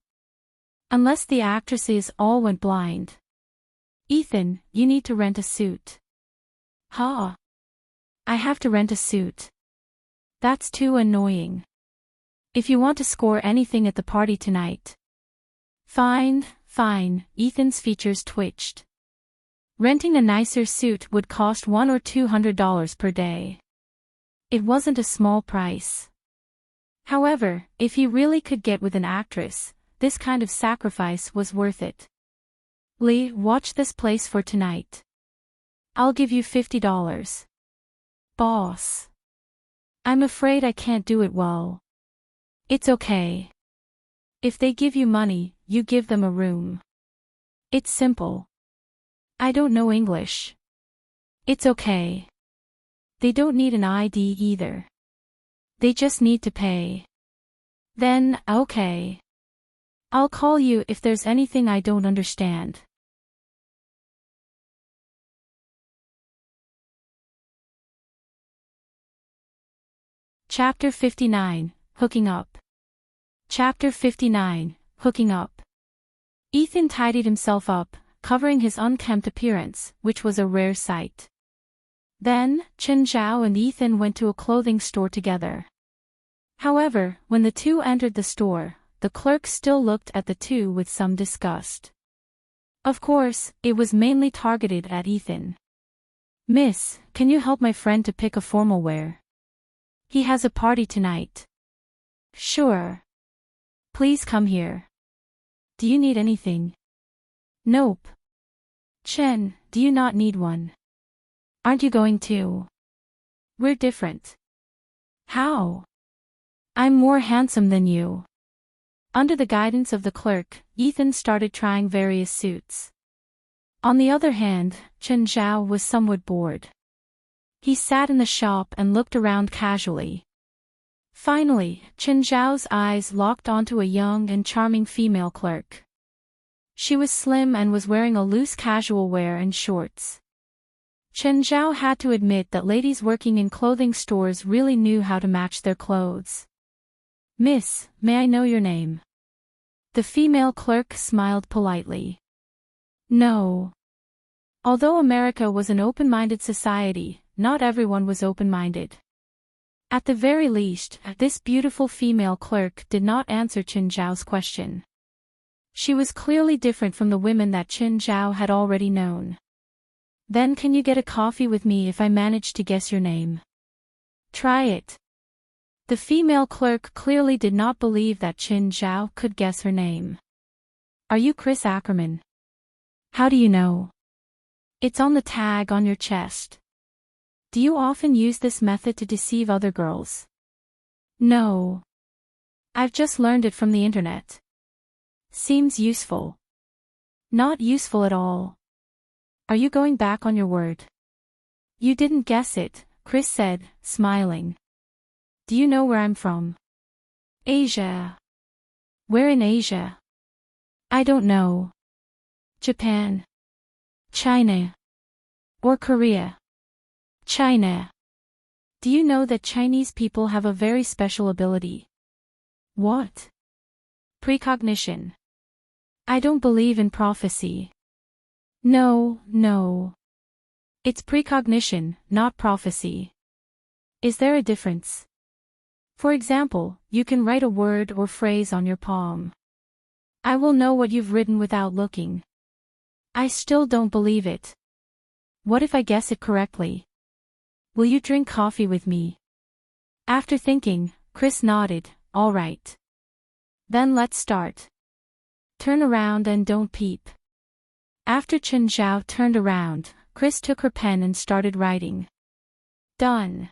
Unless the actresses all went blind. Ethan, you need to rent a suit. Huh? I have to rent a suit. That's too annoying. If you want to score anything at the party tonight. Fine, Ethan's features twitched. Renting a nicer suit would cost $100 or $200 per day. It wasn't a small price. However, if he really could get with an actress, this kind of sacrifice was worth it. Lee, watch this place for tonight. I'll give you $50. Boss. I'm afraid I can't do it well. It's okay. If they give you money, you give them a room. It's simple. I don't know English. It's okay. They don't need an ID either. They just need to pay. Then, okay. I'll call you if there's anything I don't understand. Chapter 59, Hooking Up. Chapter 59, Hooking Up. Ethan tidied himself up, covering his unkempt appearance, which was a rare sight. Then, Chen Zhao and Ethan went to a clothing store together. However, when the two entered the store, the clerk still looked at the two with some disgust. Of course, it was mainly targeted at Ethan. Miss, can you help my friend to pick a formal wear? He has a party tonight. Sure. Please come here. Do you need anything? Nope. Chen, do you not need one? Aren't you going to? We're different. How? I'm more handsome than you. Under the guidance of the clerk, Ethan started trying various suits. On the other hand, Chen Zhao was somewhat bored. He sat in the shop and looked around casually. Finally, Chen Zhao's eyes locked onto a young and charming female clerk. She was slim and was wearing a loose casual wear and shorts. Chen Zhao had to admit that ladies working in clothing stores really knew how to match their clothes. Miss, may I know your name? The female clerk smiled politely. No. Although America was an open-minded society, not everyone was open-minded. At the very least, this beautiful female clerk did not answer Chen Zhao's question. She was clearly different from the women that Chen Zhao had already known. Then can you get a coffee with me if I manage to guess your name? Try it. The female clerk clearly did not believe that Chen Zhao could guess her name. Are you Chris Ackerman? How do you know? It's on the tag on your chest. Do you often use this method to deceive other girls? No. I've just learned it from the internet. Seems useful. Not useful at all. Are you going back on your word? You didn't guess it, Chris said, smiling. Do you know where I'm from? Asia. Where in Asia? I don't know. Japan. China. Or Korea. China. Do you know that Chinese people have a very special ability? What? Precognition. I don't believe in prophecy. No, no. It's precognition, not prophecy. Is there a difference? For example, you can write a word or phrase on your palm. I will know what you've written without looking. I still don't believe it. What if I guess it correctly? Will you drink coffee with me? After thinking, Chris nodded, all right. Then let's start. Turn around and don't peep. After Chen Zhao turned around, Chris took her pen and started writing. Done.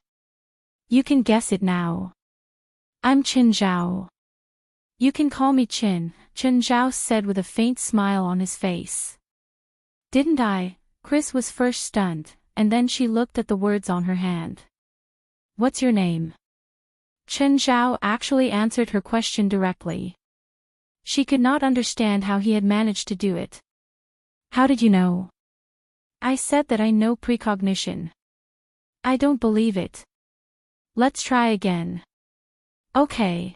You can guess it now. I'm Chen Zhao. You can call me Chen, Chen Zhao said with a faint smile on his face. Didn't I? Chris was first stunned, and then she looked at the words on her hand. What's your name? Chen Zhao actually answered her question directly. She could not understand how he had managed to do it. How did you know? I said that I know precognition. I don't believe it. Let's try again. Okay.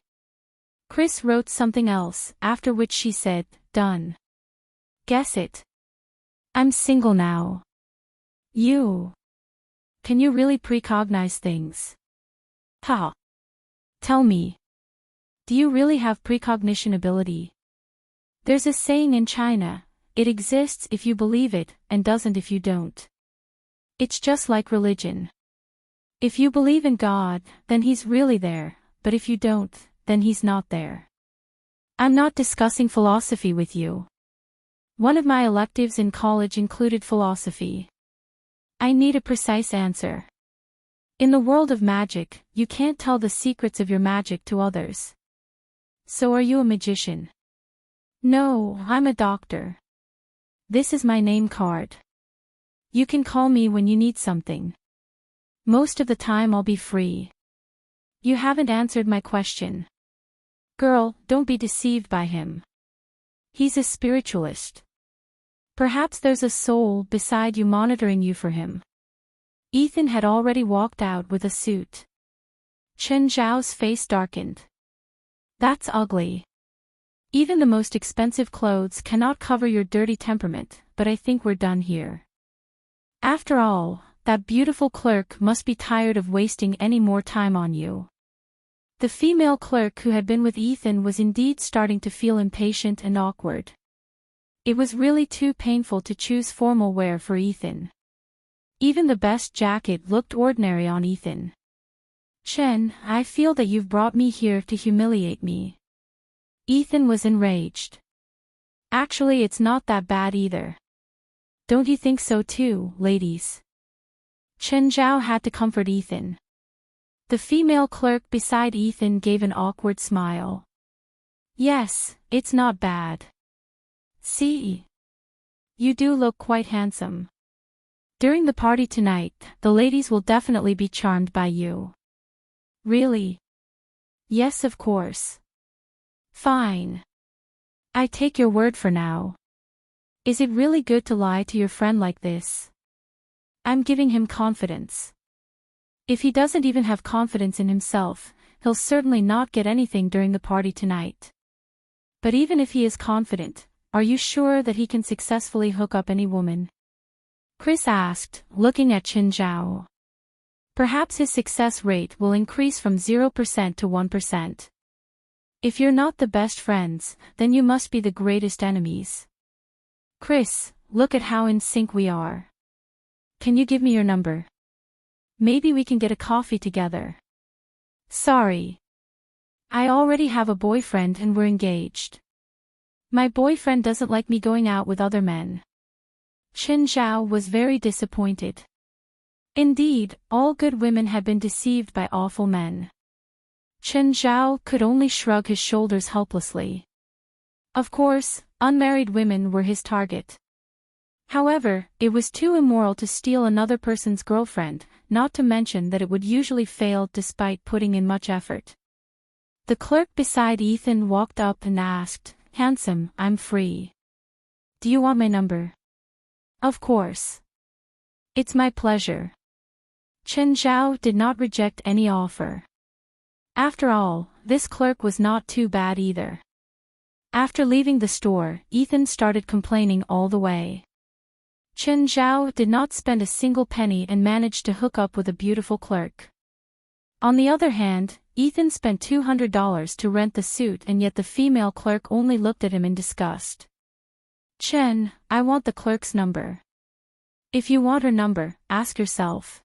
Chris wrote something else, after which she said, done. Guess it. I'm single now. You. Can you really precognize things? Ha. Tell me. Do you really have precognition ability? There's a saying in China, it exists if you believe it, and doesn't if you don't. It's just like religion. If you believe in God, then He's really there, but if you don't, then He's not there. I'm not discussing philosophy with you. One of my electives in college included philosophy. I need a precise answer. In the world of magic, you can't tell the secrets of your magic to others. So are you a magician? No, I'm a doctor. This is my name card. You can call me when you need something. Most of the time I'll be free. You haven't answered my question. Girl, don't be deceived by him. He's a spiritualist. Perhaps there's a soul beside you monitoring you for him. Ethan had already walked out with a suit. Chen Zhao's face darkened. That's ugly. Even the most expensive clothes cannot cover your dirty temperament, but I think we're done here. After all, that beautiful clerk must be tired of wasting any more time on you. The female clerk who had been with Ethan was indeed starting to feel impatient and awkward. It was really too painful to choose formal wear for Ethan. Even the best jacket looked ordinary on Ethan. Chen, I feel that you've brought me here to humiliate me. Ethan was enraged. Actually, it's not that bad either. Don't you think so too, ladies? Chen Zhao had to comfort Ethan. The female clerk beside Ethan gave an awkward smile. Yes, it's not bad. See? You do look quite handsome. During the party tonight, the ladies will definitely be charmed by you. Really? Yes, of course. Fine. I take your word for now. Is it really good to lie to your friend like this? I'm giving him confidence. If he doesn't even have confidence in himself, he'll certainly not get anything during the party tonight. But even if he is confident, are you sure that he can successfully hook up any woman? Chris asked, looking at Chen Zhao. Perhaps his success rate will increase from 0% to 1%. If you're not the best friends, then you must be the greatest enemies. Chris, look at how in sync we are. Can you give me your number? Maybe we can get a coffee together. Sorry. I already have a boyfriend and we're engaged. My boyfriend doesn't like me going out with other men. Chen Zhao was very disappointed. Indeed, all good women had been deceived by awful men. Chen Zhao could only shrug his shoulders helplessly. Of course, unmarried women were his target. However, it was too immoral to steal another person's girlfriend, not to mention that it would usually fail despite putting in much effort. The clerk beside Ethan walked up and asked, "Handsome, I'm free. Do you want my number?" Of course. It's my pleasure. Chen Zhao did not reject any offer. After all, this clerk was not too bad either. After leaving the store, Ethan started complaining all the way. Chen Zhao did not spend a single penny and managed to hook up with a beautiful clerk. On the other hand, Ethan spent $200 to rent the suit, and yet the female clerk only looked at him in disgust. Chen, I want the clerk's number. If you want her number, ask yourself.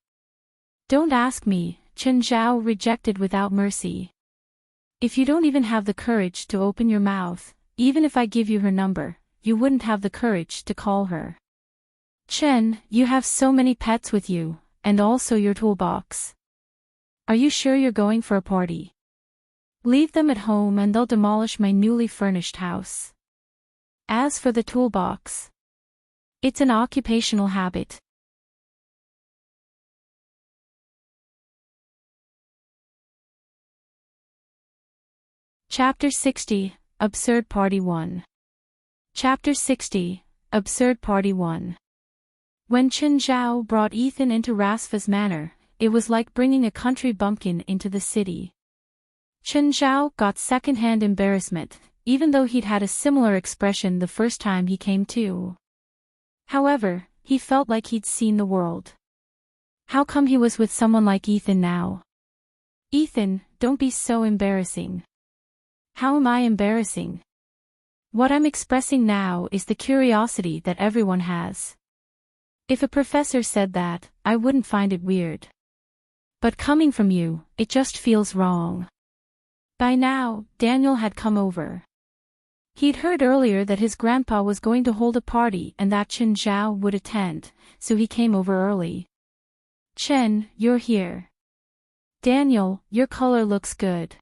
Don't ask me, Chen Zhao rejected without mercy. If you don't even have the courage to open your mouth, even if I give you her number, you wouldn't have the courage to call her. Chen, you have so many pets with you, and also your toolbox. Are you sure you're going for a party? Leave them at home and they'll demolish my newly furnished house. As for the toolbox, it's an occupational habit. Chapter 60, Absurd Party 1. Chapter 60, Absurd Party 1. When Chen Zhao brought Ethan into Rasfa's manor, it was like bringing a country bumpkin into the city. Chen Zhao got second-hand embarrassment, even though he'd had a similar expression the first time he came to. However, he felt like he'd seen the world. How come he was with someone like Ethan now? Ethan, don't be so embarrassing. How am I embarrassing? What I'm expressing now is the curiosity that everyone has. If a professor said that, I wouldn't find it weird. But coming from you, it just feels wrong. By now, Daniel had come over. He'd heard earlier that his grandpa was going to hold a party and that Chen Zhao would attend, so he came over early. Chen, you're here. Daniel, your color looks good.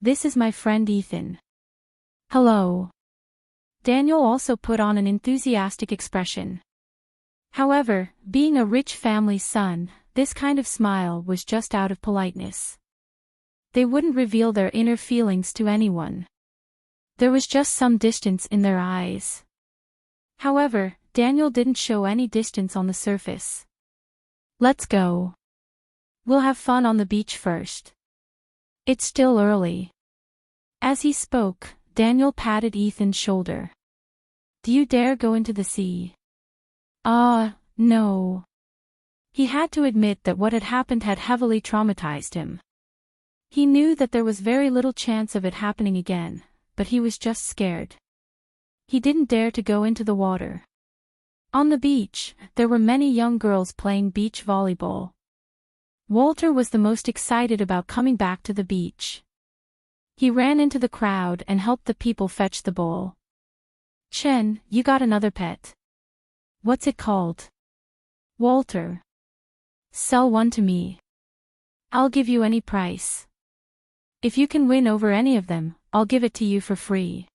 This is my friend Ethan. Hello. Daniel also put on an enthusiastic expression. However, being a rich family's son, this kind of smile was just out of politeness. They wouldn't reveal their inner feelings to anyone. There was just some distance in their eyes. However, Daniel didn't show any distance on the surface. Let's go. We'll have fun on the beach first. It's still early. As he spoke, Daniel patted Ethan's shoulder. Do you dare go into the sea? No. He had to admit that what had happened had heavily traumatized him. He knew that there was very little chance of it happening again, but he was just scared. He didn't dare to go into the water. On the beach, there were many young girls playing beach volleyball. Walter was the most excited about coming back to the beach. He ran into the crowd and helped the people fetch the ball. Chen, you got another pet. What's it called? Walter. Sell one to me. I'll give you any price. If you can win over any of them, I'll give it to you for free.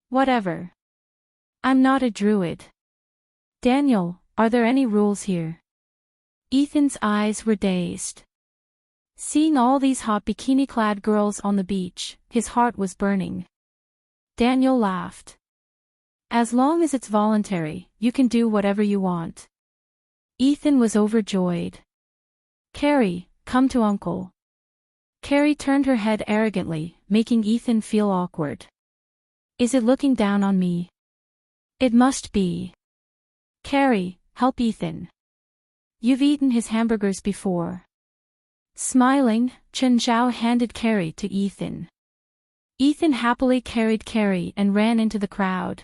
Whatever. I'm not a druid. Daniel, are there any rules here? Ethan's eyes were dazed. Seeing all these hot bikini-clad girls on the beach, his heart was burning. Daniel laughed. As long as it's voluntary, you can do whatever you want. Ethan was overjoyed. Carrie, come to Uncle. Carrie turned her head arrogantly, making Ethan feel awkward. Is it looking down on me? It must be. Carrie, help Ethan. You've eaten his hamburgers before. Smiling, Chen Zhao handed Carrie to Ethan. Ethan happily carried Carrie and ran into the crowd.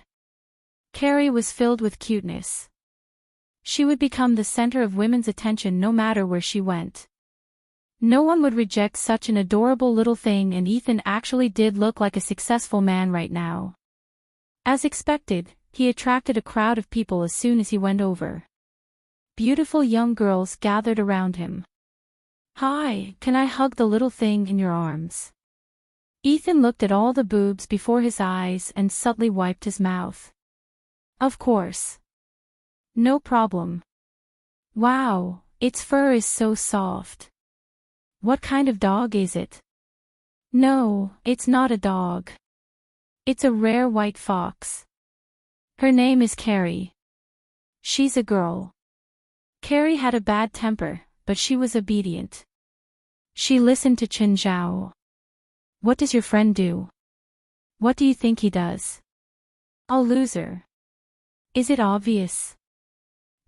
Carrie was filled with cuteness. She would become the center of women's attention no matter where she went. No one would reject such an adorable little thing, and Ethan actually did look like a successful man right now. As expected, he attracted a crowd of people as soon as he went over. Beautiful young girls gathered around him. Hi, can I hug the little thing in your arms? Ethan looked at all the boobs before his eyes and subtly wiped his mouth. Of course. No problem. Wow, its fur is so soft. What kind of dog is it? No, it's not a dog. It's a rare white fox. Her name is Carrie. She's a girl. Carrie had a bad temper, but she was obedient. She listened to Zhao. What does your friend do? What do you think he does? A loser. Is it obvious?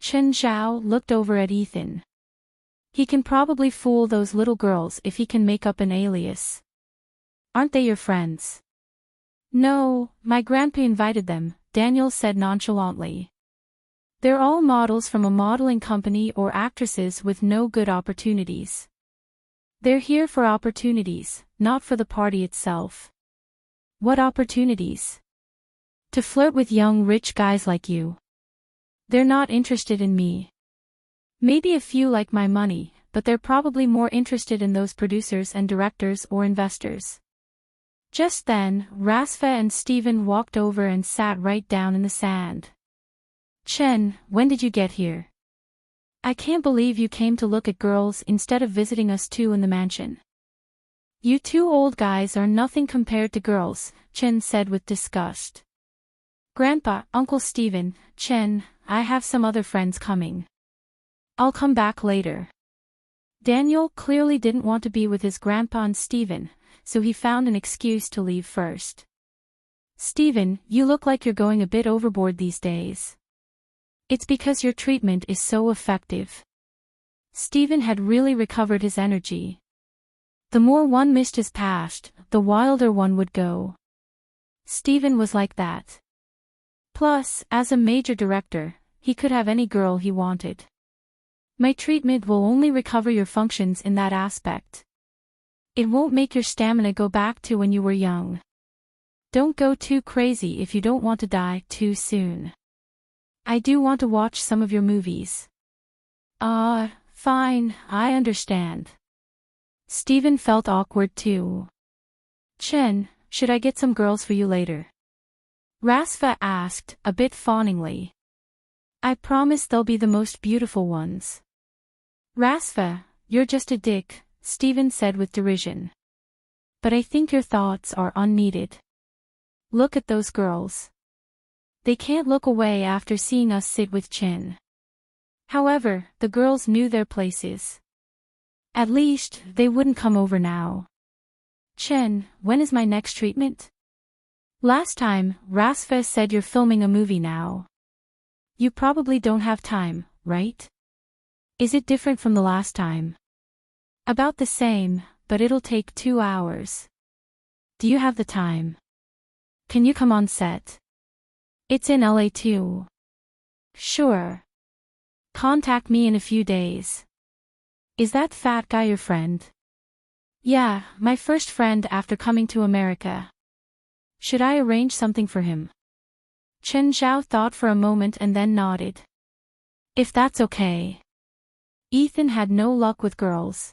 Zhao looked over at Ethan. He can probably fool those little girls if he can make up an alias. Aren't they your friends? No, my grandpa invited them, Daniel said nonchalantly. They're all models from a modeling company or actresses with no good opportunities. They're here for opportunities, not for the party itself. What opportunities? To flirt with young rich guys like you. They're not interested in me. Maybe a few like my money, but they're probably more interested in those producers and directors or investors. Just then, Rasfa and Steven walked over and sat right down in the sand. Chen, when did you get here? I can't believe you came to look at girls instead of visiting us two in the mansion. You two old guys are nothing compared to girls, Chen said with disgust. Grandpa, Uncle Steven, Chen, I have some other friends coming. I'll come back later. Daniel clearly didn't want to be with his grandpa and Steven, so he found an excuse to leave first. Steven, you look like you're going a bit overboard these days. It's because your treatment is so effective. Steven had really recovered his energy. The more one missed his past, the wilder one would go. Steven was like that. Plus, as a major director, he could have any girl he wanted. My treatment will only recover your functions in that aspect. It won't make your stamina go back to when you were young. Don't go too crazy if you don't want to die too soon. I do want to watch some of your movies. Fine, I understand. Steven felt awkward too. Chen, should I get some girls for you later? Rasfa asked, a bit fawningly. I promise they'll be the most beautiful ones. Rasfa, you're just a dick, Steven said with derision. But I think your thoughts are unneeded. Look at those girls. They can't look away after seeing us sit with Chen. However, the girls knew their places. At least, they wouldn't come over now. Chen, when is my next treatment? Last time, Rasfa said you're filming a movie now. You probably don't have time, right? Is it different from the last time? About the same, but it'll take 2 hours. Do you have the time? Can you come on set? It's in LA too. Sure. Contact me in a few days. Is that fat guy your friend? Yeah, my first friend after coming to America. Should I arrange something for him? Zhao thought for a moment and then nodded. If that's okay. Ethan had no luck with girls.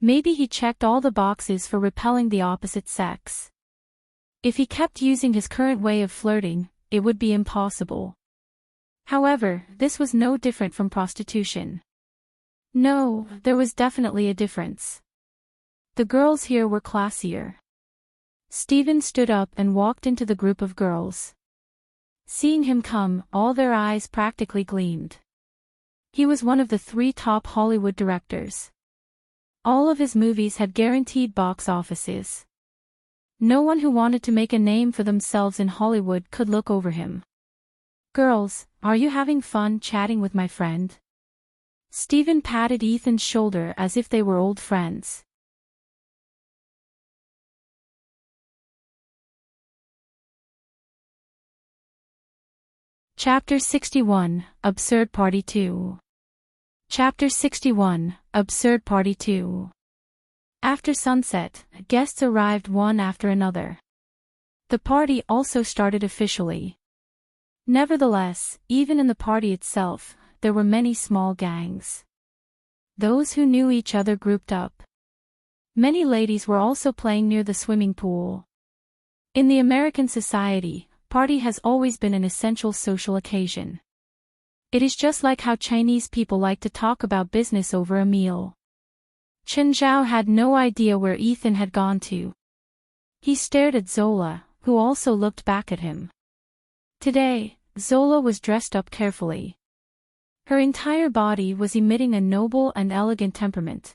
Maybe he checked all the boxes for repelling the opposite sex. If he kept using his current way of flirting, it would be impossible. However, this was no different from prostitution. No, there was definitely a difference. The girls here were classier. Steven stood up and walked into the group of girls. Seeing him come, all their eyes practically gleamed. He was one of the 3 top Hollywood directors. All of his movies had guaranteed box offices. No one who wanted to make a name for themselves in Hollywood could look over him. Girls, are you having fun chatting with my friend? Steven patted Ethan's shoulder as if they were old friends. Chapter 61, Absurd Party 2. Chapter 61, Absurd Party 2. After sunset, guests arrived one after another. The party also started officially. Nevertheless, even in the party itself, there were many small gangs. Those who knew each other grouped up. Many ladies were also playing near the swimming pool. In the American society, party has always been an essential social occasion. It is just like how Chinese people like to talk about business over a meal. Zhao had no idea where Ethan had gone to. He stared at Zola, who also looked back at him. Today, Zola was dressed up carefully. Her entire body was emitting a noble and elegant temperament.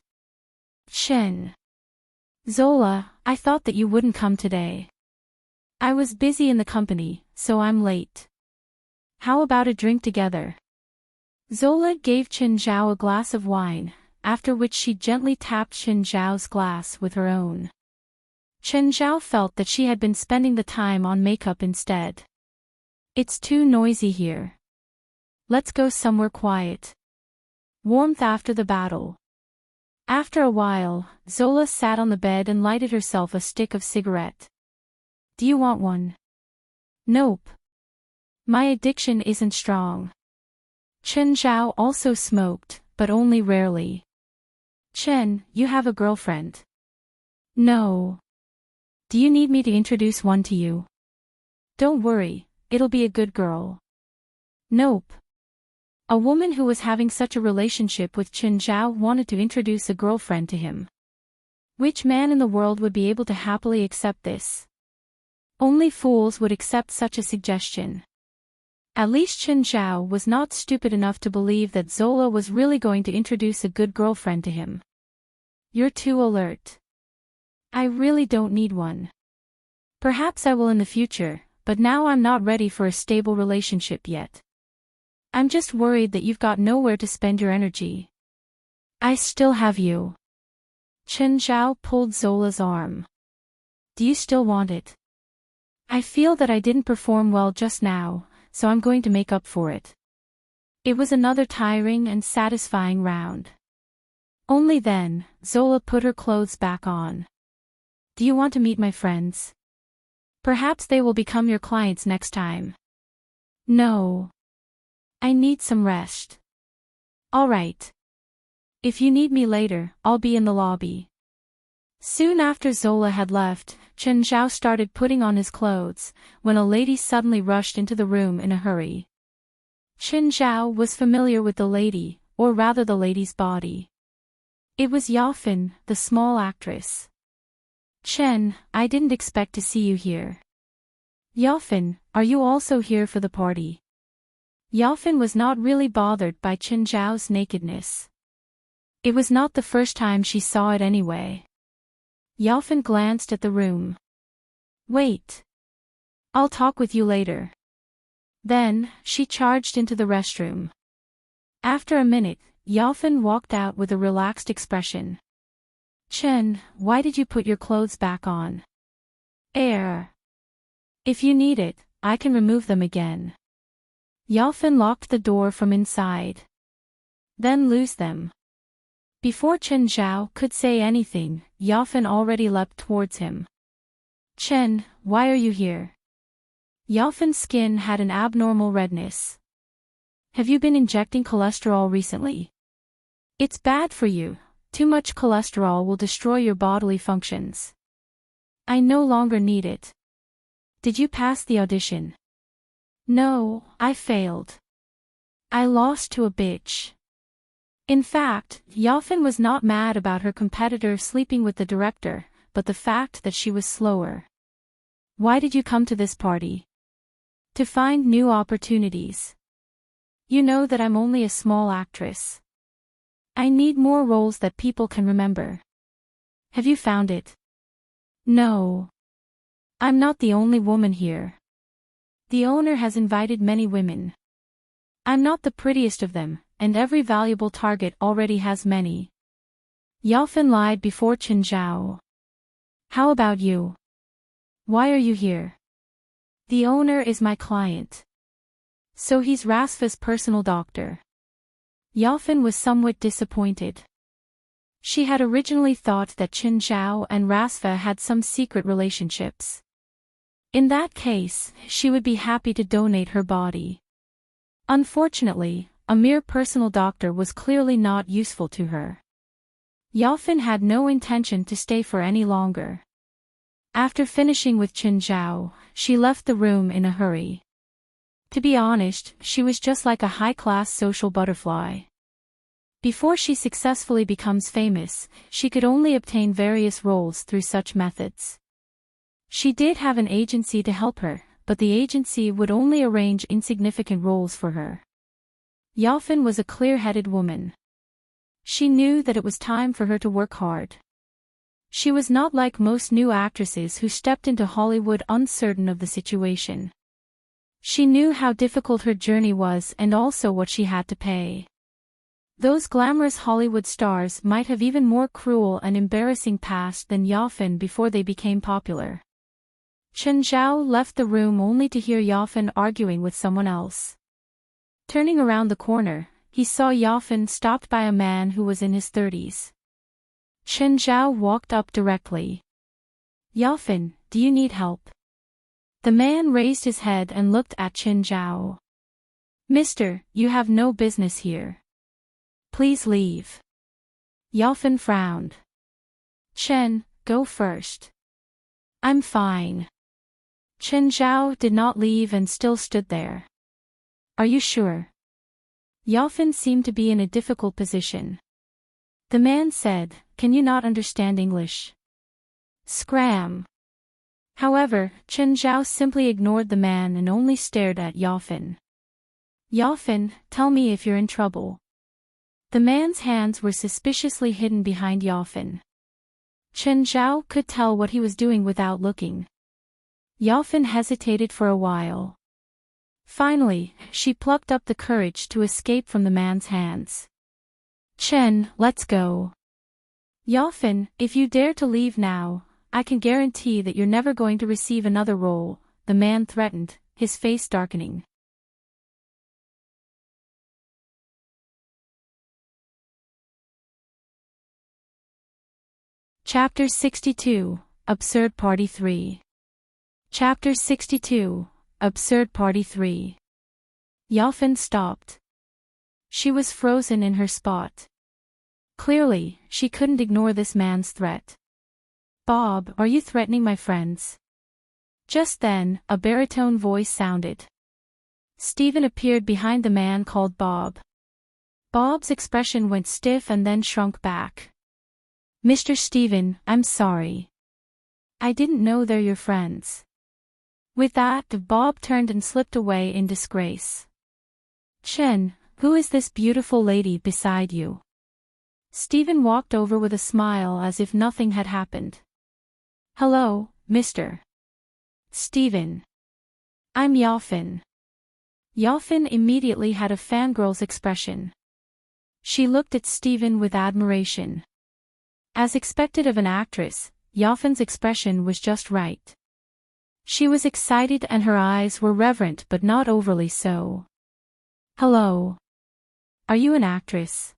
Chen. Zola, I thought that you wouldn't come today. I was busy in the company, so I'm late. How about a drink together? Zola gave Chen Zhao a glass of wine, after which she gently tapped Chen Zhao's glass with her own. Chen Zhao felt that she had been spending the time on makeup instead. It's too noisy here. Let's go somewhere quiet. Warmth after the battle. After a while, Zola sat on the bed and lighted herself a stick of cigarette. Do you want one? Nope. My addiction isn't strong. Chen Zhao also smoked, but only rarely. Chen, you have a girlfriend? No. Do you need me to introduce one to you? Don't worry, it'll be a good girl. Nope. A woman who was having such a relationship with Chen Zhao wanted to introduce a girlfriend to him. Which man in the world would be able to happily accept this? Only fools would accept such a suggestion. At least Chen Zhao was not stupid enough to believe that Zola was really going to introduce a good girlfriend to him. You're too alert. I really don't need one. Perhaps I will in the future, but now I'm not ready for a stable relationship yet. I'm just worried that you've got nowhere to spend your energy. I still have you. Chen Zhao pulled Zola's arm. Do you still want it? I feel that I didn't perform well just now, so I'm going to make up for it. It was another tiring and satisfying round. Only then, Zola put her clothes back on. Do you want to meet my friends? Perhaps they will become your clients next time. No. I need some rest. All right. If you need me later, I'll be in the lobby. Soon after Zola had left, Chen Zhao started putting on his clothes, when a lady suddenly rushed into the room in a hurry. Chen Zhao was familiar with the lady, or rather the lady's body. It was Yafen, the small actress. Chen, I didn't expect to see you here. Yafen, are you also here for the party? Yafen was not really bothered by Chen Zhao's nakedness. It was not the first time she saw it anyway. Yafen glanced at the room. Wait. I'll talk with you later. Then, she charged into the restroom. After a minute, Yafen walked out with a relaxed expression. Chen, why did you put your clothes back on? If you need it, I can remove them again. Yafen locked the door from inside. Then loose them. Before Chen Zhao could say anything, Yafen already leapt towards him. Chen, why are you here? Yafen's skin had an abnormal redness. Have you been injecting cholesterol recently? It's bad for you. Too much cholesterol will destroy your bodily functions. I no longer need it. Did you pass the audition? No, I failed. I lost to a bitch. In fact, Yafen was not mad about her competitor sleeping with the director, but the fact that she was slower. Why did you come to this party? To find new opportunities. You know that I'm only a small actress. I need more roles that people can remember. Have you found it? No. I'm not the only woman here. The owner has invited many women. I'm not the prettiest of them, and every valuable target already has many. Yafen lied before Chen Zhao. How about you? Why are you here? The owner is my client. So he's Rasfa's personal doctor. Yafen was somewhat disappointed. She had originally thought that Chen Zhao and Rasfa had some secret relationships. In that case, she would be happy to donate her body. Unfortunately, a mere personal doctor was clearly not useful to her. Yafen had no intention to stay for any longer. After finishing with Chen Zhao, she left the room in a hurry. To be honest, she was just like a high-class social butterfly. Before she successfully becomes famous, she could only obtain various roles through such methods. She did have an agency to help her, but the agency would only arrange insignificant roles for her. Yafen was a clear-headed woman. She knew that it was time for her to work hard. She was not like most new actresses who stepped into Hollywood uncertain of the situation. She knew how difficult her journey was and also what she had to pay. Those glamorous Hollywood stars might have even more cruel and embarrassing past than Yafen before they became popular. Chen Zhao left the room only to hear Yafen arguing with someone else. Turning around the corner, he saw Yafen stopped by a man who was in his 30s. Chen Zhao walked up directly. Yafen, do you need help? The man raised his head and looked at Chen Zhao. Mister, you have no business here. Please leave. Yafen frowned. Chen, go first. I'm fine. Chen Zhao did not leave and still stood there. Are you sure? Yafen seemed to be in a difficult position. The man said, can you not understand English? Scram. However, Chen Zhao simply ignored the man and only stared at Yafen. Yafen, tell me if you're in trouble. The man's hands were suspiciously hidden behind Yafen. Chen Zhao could tell what he was doing without looking. Yafen hesitated for a while. Finally, she plucked up the courage to escape from the man's hands. Chen, let's go. Yafen, if you dare to leave now, I can guarantee that you're never going to receive another role, the man threatened, his face darkening. Chapter 62, Absurd Party 3. Chapter 62, Absurd Party 3. Yafen stopped. She was frozen in her spot. Clearly, she couldn't ignore this man's threat. Bob, are you threatening my friends? Just then, a baritone voice sounded. Stephen appeared behind the man called Bob. Bob's expression went stiff and then shrunk back. Mr. Stephen, I'm sorry. I didn't know they're your friends. With that, Bob turned and slipped away in disgrace. Chen, who is this beautiful lady beside you? Stephen walked over with a smile as if nothing had happened. Hello, Mr. Stephen. I'm Yafen. Yafen immediately had a fangirl's expression. She looked at Stephen with admiration. As expected of an actress, Yafen's expression was just right. She was excited and her eyes were reverent but not overly so. Hello. Are you an actress?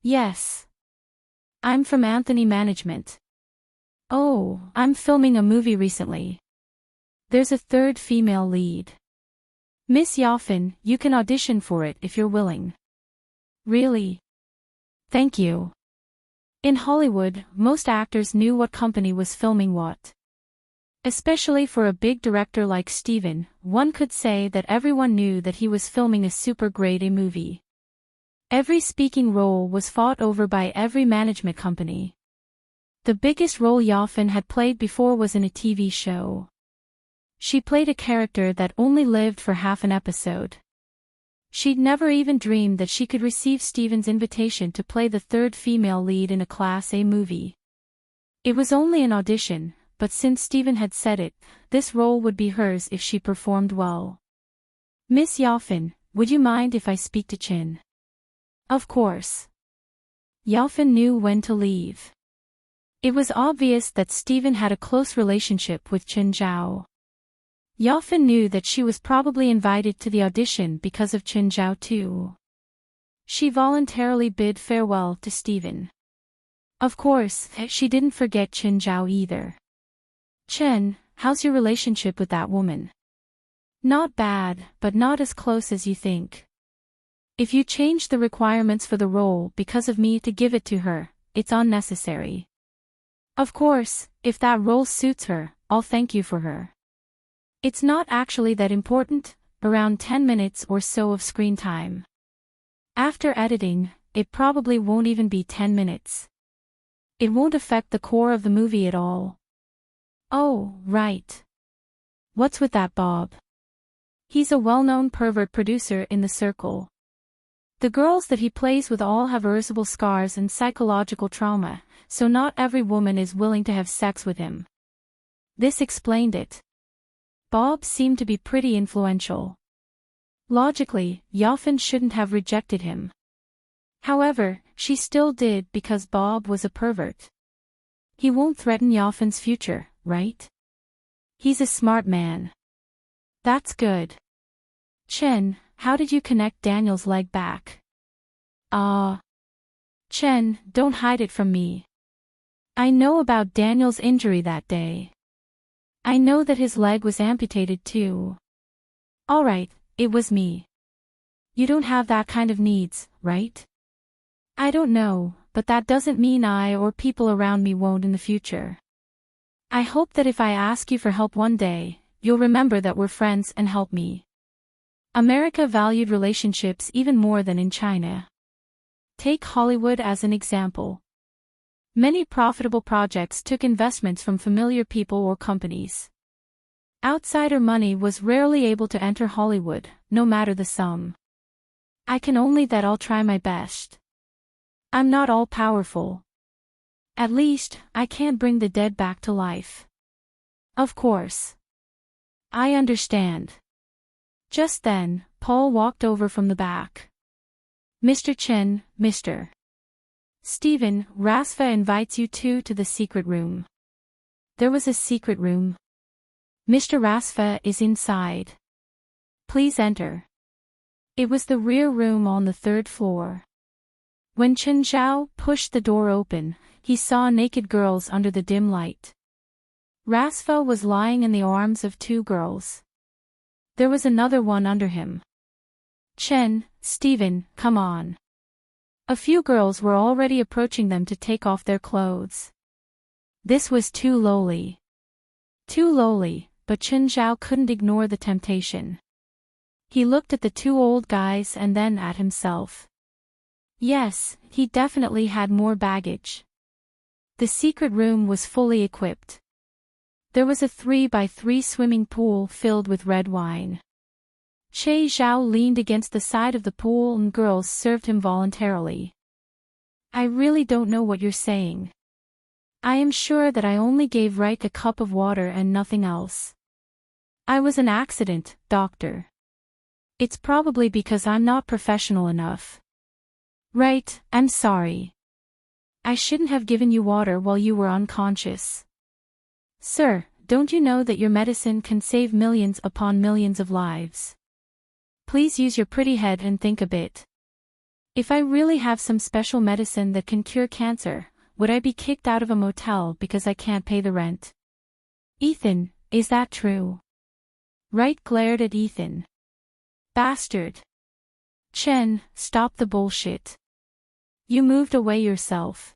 Yes. I'm from Anthony Management. Oh, I'm filming a movie recently. There's a third female lead. Miss Yafen, you can audition for it if you're willing. Really? Thank you. In Hollywood, most actors knew what company was filming what. Especially for a big director like Stephen, one could say that everyone knew that he was filming a super grade A movie. Every speaking role was fought over by every management company. The biggest role Yafen had played before was in a TV show. She played a character that only lived for half an episode. She'd never even dreamed that she could receive Stephen's invitation to play the third female lead in a Class A movie. It was only an audition, but since Stephen had said it, this role would be hers if she performed well. Miss Yafen, would you mind if I speak to Chen? Of course. Yafen knew when to leave. It was obvious that Stephen had a close relationship with Chen Zhao. Yafen knew that she was probably invited to the audition because of Chen Zhao too. She voluntarily bid farewell to Stephen. Of course, she didn't forget Chen Zhao either. Chen, how's your relationship with that woman? Not bad, but not as close as you think. If you change the requirements for the role because of me to give it to her, it's unnecessary. Of course, if that role suits her, I'll thank you for her. It's not actually that important, around 10 minutes or so of screen time. After editing, it probably won't even be 10 minutes. It won't affect the core of the movie at all. Oh, right. What's with that Bob? He's a well-known pervert producer in the circle. The girls that he plays with all have irreversible scars and psychological trauma, so not every woman is willing to have sex with him. This explained it. Bob seemed to be pretty influential. Logically, Yafin shouldn't have rejected him. However, she still did because Bob was a pervert. He won't threaten Yafin's future, right? He's a smart man. That's good. Chen, how did you connect Daniel's leg back? Chen, don't hide it from me. I know about Daniel's injury that day. I know that his leg was amputated too. Alright, it was me. You don't have that kind of needs, right? I don't know, but that doesn't mean I or people around me won't in the future. I hope that if I ask you for help one day, you'll remember that we're friends and help me. America valued relationships even more than in China. Take Hollywood as an example. Many profitable projects took investments from familiar people or companies. Outsider money was rarely able to enter Hollywood, no matter the sum. I can only that I'll try my best. I'm not all-powerful. At least, I can't bring the dead back to life. Of course. I understand. Just then, Paul walked over from the back. Mr. Chen, Mr. Stephen, Rasfa invites you two to the secret room. There was a secret room. Mr. Rasfa is inside. Please enter. It was the rear room on the 3rd floor. When Chen Zhao pushed the door open, he saw naked girls under the dim light. Rasfa was lying in the arms of 2 girls. There was another one under him. Chen, Stephen, come on. A few girls were already approaching them to take off their clothes. This was too lowly. Too lowly, but Chen Zhao couldn't ignore the temptation. He looked at the 2 old guys and then at himself. Yes, he definitely had more baggage. The secret room was fully equipped. There was a 3x3 swimming pool filled with red wine. Che Zhao leaned against the side of the pool and girls served him voluntarily. I really don't know what you're saying. I am sure that I only gave Reich a cup of water and nothing else. I was an accident, doctor. It's probably because I'm not professional enough. Right, I'm sorry. I shouldn't have given you water while you were unconscious. Sir, don't you know that your medicine can save millions upon millions of lives? Please use your pretty head and think a bit. If I really have some special medicine that can cure cancer, would I be kicked out of a motel because I can't pay the rent? Ethan, is that true? Wright glared at Ethan. Bastard. Chen, stop the bullshit. You moved away yourself.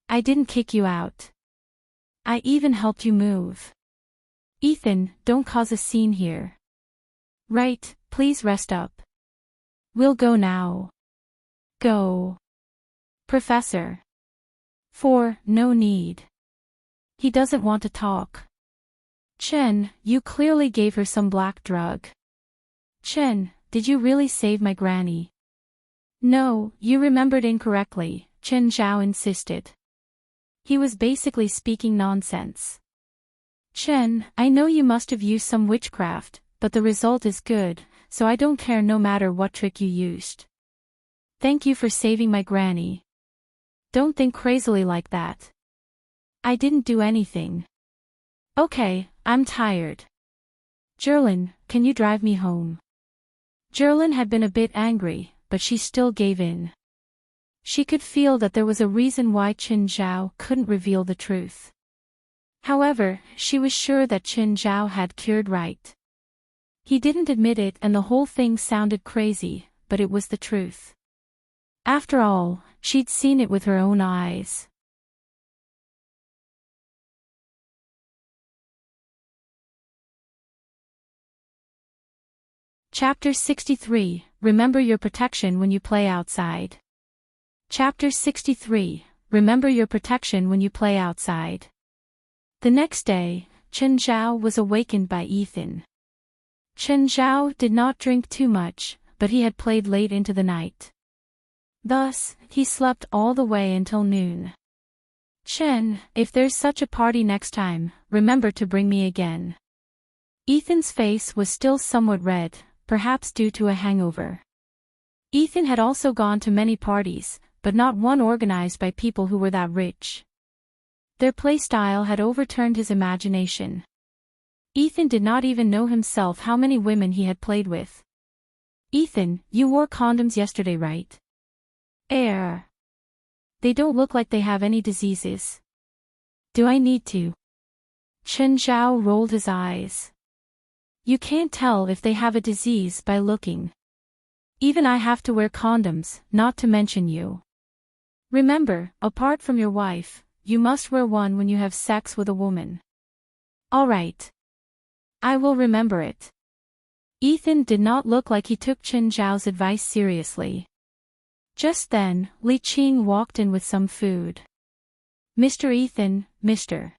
I didn't kick you out. I even helped you move. Ethan, don't cause a scene here. Right, please rest up. We'll go now. Go. Professor. 4, no need. He doesn't want to talk. Chen, you clearly gave her some black drug. Chen, did you really save my granny? No, you remembered incorrectly, Chen Zhao insisted. He was basically speaking nonsense. Chen, I know you must have used some witchcraft, but the result is good, so I don't care no matter what trick you used. Thank you for saving my granny. Don't think crazily like that. I didn't do anything. Okay, I'm tired. Jerlin, can you drive me home? Jerlin had been a bit angry, but she still gave in. She could feel that there was a reason why Chen Zhao couldn't reveal the truth. However, she was sure that Chen Zhao had cured Right. He didn't admit it and the whole thing sounded crazy, but it was the truth. After all, she'd seen it with her own eyes. Chapter 63, Remember your protection when you play outside. Chapter 63, Remember your protection when you play outside. The next day, Chen Zhao was awakened by Ethan. Chen Zhao did not drink too much, but he had played late into the night. Thus, he slept all the way until noon. Chen, if there's such a party next time, remember to bring me again. Ethan's face was still somewhat red, perhaps due to a hangover. Ethan had also gone to many parties, but not one organized by people who were that rich. Their playstyle had overturned his imagination. Ethan did not even know himself how many women he had played with. Ethan, you wore condoms yesterday, right? They don't look like they have any diseases. Do I need to? Chen Zhao rolled his eyes. You can't tell if they have a disease by looking. Even I have to wear condoms, not to mention you. Remember, apart from your wife, you must wear one when you have sex with a woman. All right. I will remember it. Ethan did not look like he took Chen Zhao's advice seriously. Just then, Li Qing walked in with some food. Mr. Ethan, Mr.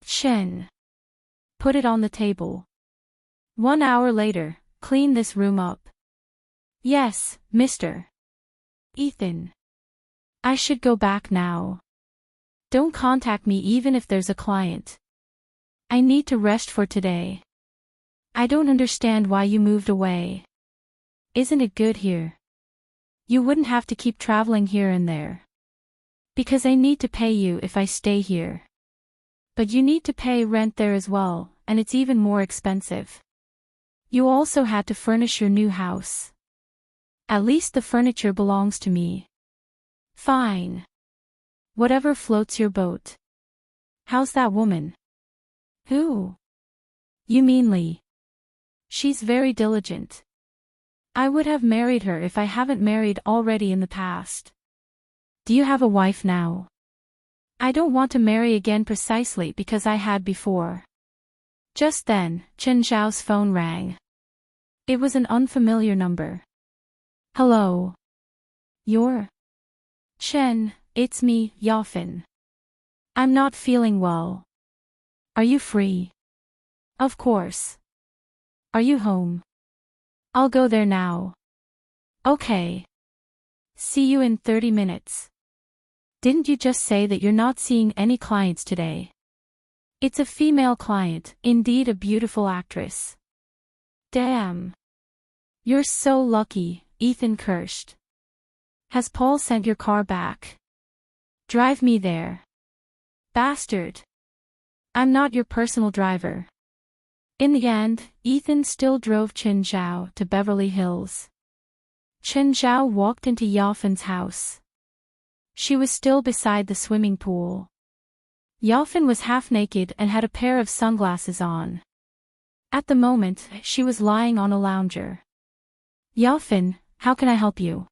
Chen. Put it on the table. 1 hour later, clean this room up. Yes, Mr. Ethan. I should go back now. Don't contact me even if there's a client. I need to rest for today. I don't understand why you moved away. Isn't it good here? You wouldn't have to keep traveling here and there. Because I need to pay you if I stay here. But you need to pay rent there as well, and it's even more expensive. You also had to furnish your new house. At least the furniture belongs to me. Fine. Whatever floats your boat. How's that woman? Who? You mean Li? She's very diligent. I would have married her if I haven't married already in the past. Do you have a wife now? I don't want to marry again precisely because I had before. Just then, Chen Zhao's phone rang. It was an unfamiliar number. Hello. You're? Chen, it's me, Yafan. I'm not feeling well. Are you free? Of course. Are you home? I'll go there now. Okay. See you in 30 minutes. Didn't you just say that you're not seeing any clients today? It's a female client, indeed a beautiful actress. Damn. You're so lucky, Ethan cursed. Has Paul sent your car back? Drive me there. Bastard. I'm not your personal driver. In the end, Ethan still drove Chen Zhao to Beverly Hills. Chen Zhao walked into Yafan's house. She was still beside the swimming pool. Yafan was half naked and had a pair of sunglasses on. At the moment, she was lying on a lounger. Yafan, how can I help you?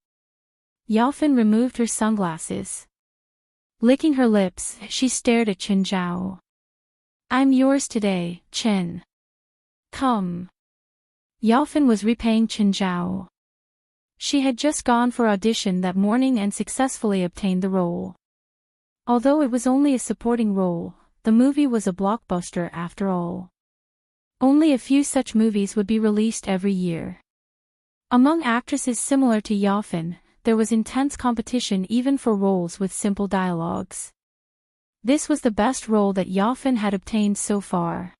Yafan removed her sunglasses. Licking her lips, she stared at Chen Zhao. I'm yours today, Chen. Come. Yafan was repaying Chen Zhao. She had just gone for audition that morning and successfully obtained the role. Although it was only a supporting role, the movie was a blockbuster after all. Only a few such movies would be released every year. Among actresses similar to Yafan, there was intense competition even for roles with simple dialogues. This was the best role that Yafan had obtained so far.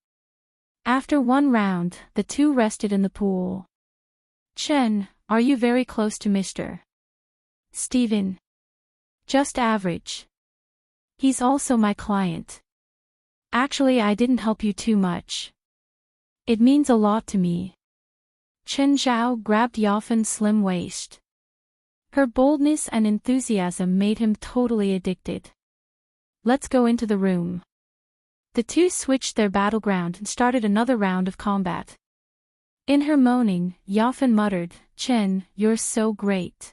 After one round, the two rested in the pool. Chen, are you very close to Mr. Steven? Just average. He's also my client. Actually, I didn't help you too much. It means a lot to me. Chen Zhao grabbed Yafan's slim waist. Her boldness and enthusiasm made him totally addicted. Let's go into the room. The two switched their battleground and started another round of combat. In her moaning, Yafan muttered, Chen, you're so great.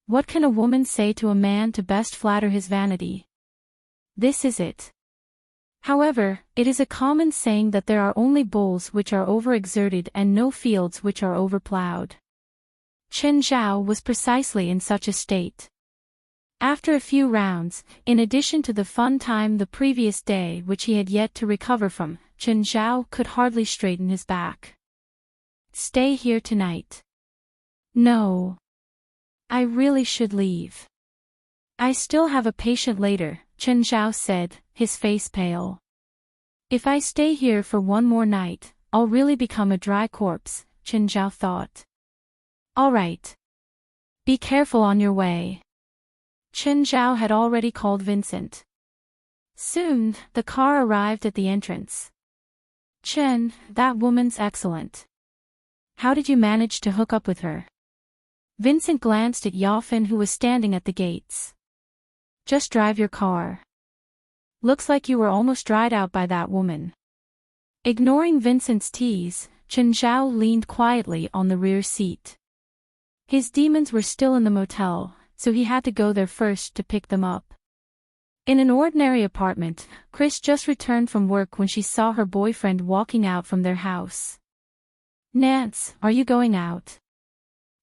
What can a woman say to a man to best flatter his vanity? This is it. However, it is a common saying that there are only bulls which are overexerted and no fields which are overplowed. Chen Zhao was precisely in such a state. After a few rounds, in addition to the fun time the previous day which he had yet to recover from, Chen Zhao could hardly straighten his back. Stay here tonight. No. I really should leave. I still have a patient later, Chen Zhao said, his face pale. If I stay here for one more night, I'll really become a dry corpse, Chen Zhao thought. All right. Be careful on your way. Chen Zhao had already called Vincent. Soon, the car arrived at the entrance. Chen, that woman's excellent. How did you manage to hook up with her? Vincent glanced at Yafen, who was standing at the gates. Just drive your car. Looks like you were almost dried out by that woman. Ignoring Vincent's tease, Chen Zhao leaned quietly on the rear seat. His demons were still in the motel, so he had to go there first to pick them up. In an ordinary apartment, Chris just returned from work when she saw her boyfriend walking out from their house. Nance, are you going out?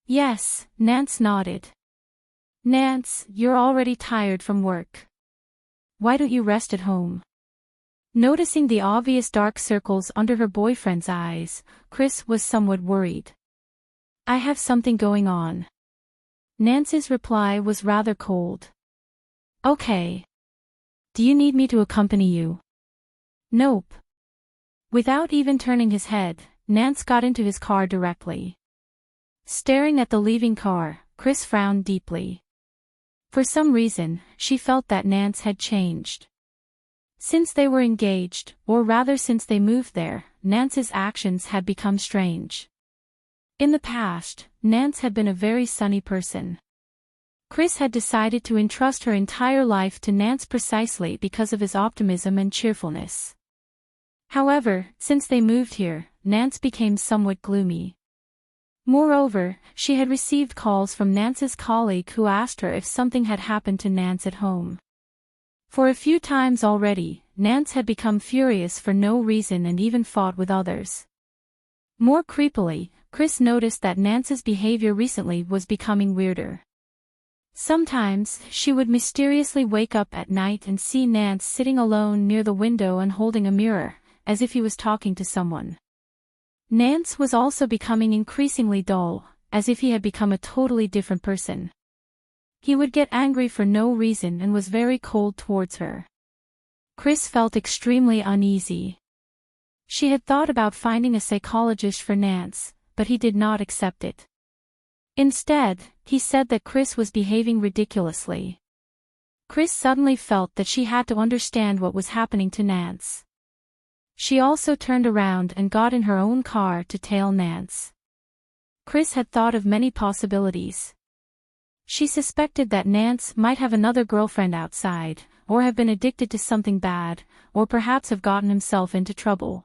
Yes, Nance nodded. Nance, you're already tired from work. Why don't you rest at home? Noticing the obvious dark circles under her boyfriend's eyes, Chris was somewhat worried. I have something going on. Nance's reply was rather cold. Okay. Do you need me to accompany you? Nope. Without even turning his head, Nance got into his car directly. Staring at the leaving car, Chris frowned deeply. For some reason, she felt that Nance had changed. Since they were engaged, or rather since they moved there, Nance's actions had become strange. In the past, Nance had been a very sunny person. Chris had decided to entrust her entire life to Nance precisely because of his optimism and cheerfulness. However, since they moved here, Nance became somewhat gloomy. Moreover, she had received calls from Nance's colleague who asked her if something had happened to Nance at home. For a few times already, Nance had become furious for no reason and even fought with others. More creepily, Chris noticed that Nance's behavior recently was becoming weirder. Sometimes, she would mysteriously wake up at night and see Nance sitting alone near the window and holding a mirror, as if he was talking to someone. Nance was also becoming increasingly dull, as if he had become a totally different person. He would get angry for no reason and was very cold towards her. Chris felt extremely uneasy. She had thought about finding a psychologist for Nance, but he did not accept it. Instead, he said that Chris was behaving ridiculously. Chris suddenly felt that she had to understand what was happening to Nance. She also turned around and got in her own car to tail Nance. Chris had thought of many possibilities. She suspected that Nance might have another girlfriend outside, or have been addicted to something bad, or perhaps have gotten himself into trouble.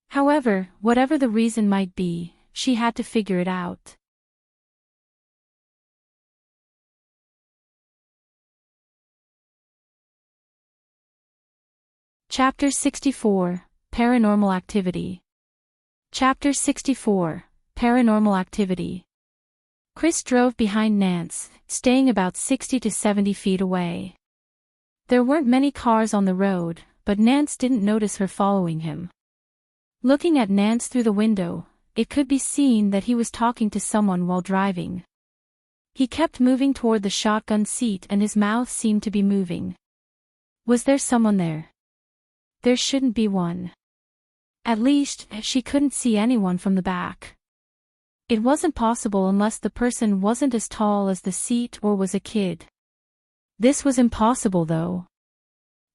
However, whatever the reason might be, she had to figure it out. Chapter 64, Paranormal Activity. Chapter 64, Paranormal Activity. Chris drove behind Nance, staying about 60 to 70 feet away. There weren't many cars on the road, but Nance didn't notice her following him. Looking at Nance through the window, it could be seen that he was talking to someone while driving. He kept moving toward the shotgun seat and his mouth seemed to be moving. Was there someone there? There shouldn't be one. At least, she couldn't see anyone from the back. It wasn't possible unless the person wasn't as tall as the seat or was a kid. This was impossible though.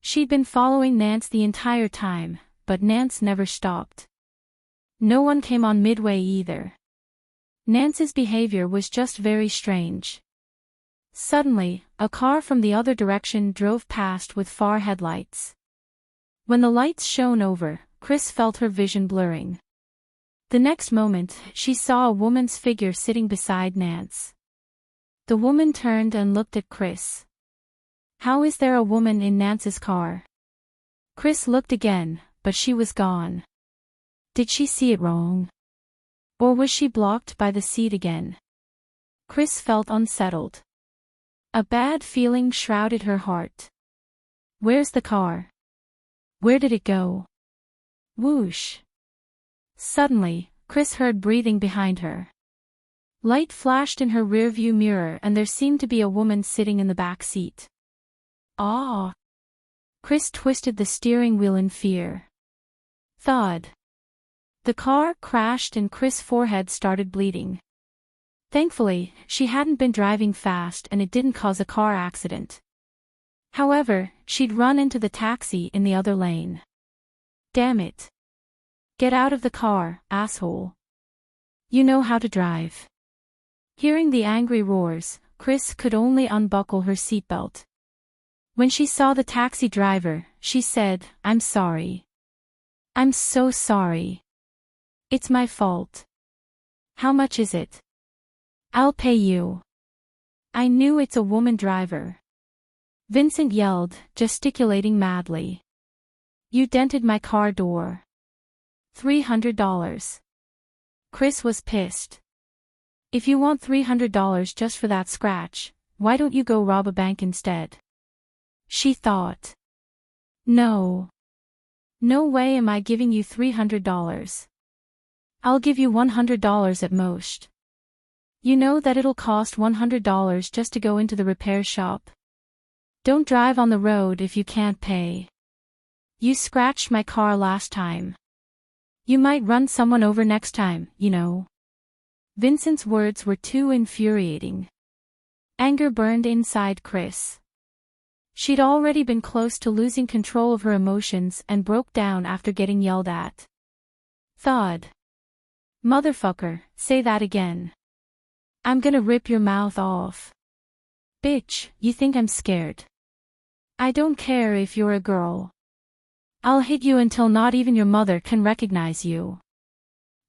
She'd been following Nance the entire time, but Nance never stopped. No one came on midway either. Nance's behavior was just very strange. Suddenly, a car from the other direction drove past with far headlights. When the lights shone over, Chris felt her vision blurring. The next moment, she saw a woman's figure sitting beside Nance. The woman turned and looked at Chris. How is there a woman in Nance's car? Chris looked again, but she was gone. Did she see it wrong? Or was she blocked by the seat again? Chris felt unsettled. A bad feeling shrouded her heart. Where's the car? Where did it go? Whoosh. Suddenly, Chris heard breathing behind her. Light flashed in her rearview mirror and there seemed to be a woman sitting in the back seat. Ah! Chris twisted the steering wheel in fear. Thud. The car crashed and Chris' forehead started bleeding. Thankfully, she hadn't been driving fast and it didn't cause a car accident. However, she'd run into the taxi in the other lane. Damn it. Get out of the car, asshole. You know how to drive. Hearing the angry roars, Chris could only unbuckle her seatbelt. When she saw the taxi driver, she said, "I'm sorry. I'm so sorry. It's my fault. How much is it? I'll pay you." I knew it's a woman driver. Vincent yelled, gesticulating madly. You dented my car door. $300. Chris was pissed. If you want $300 just for that scratch, why don't you go rob a bank instead? She thought. No. No way am I giving you $300. I'll give you $100 at most. You know that it'll cost $100 just to go into the repair shop. Don't drive on the road if you can't pay. You scratched my car last time. You might run someone over next time, you know. Vincent's words were too infuriating. Anger burned inside Chris. She'd already been close to losing control of her emotions and broke down after getting yelled at. Thud. Motherfucker, say that again. I'm gonna rip your mouth off. Bitch, you think I'm scared? I don't care if you're a girl. I'll hit you until not even your mother can recognize you.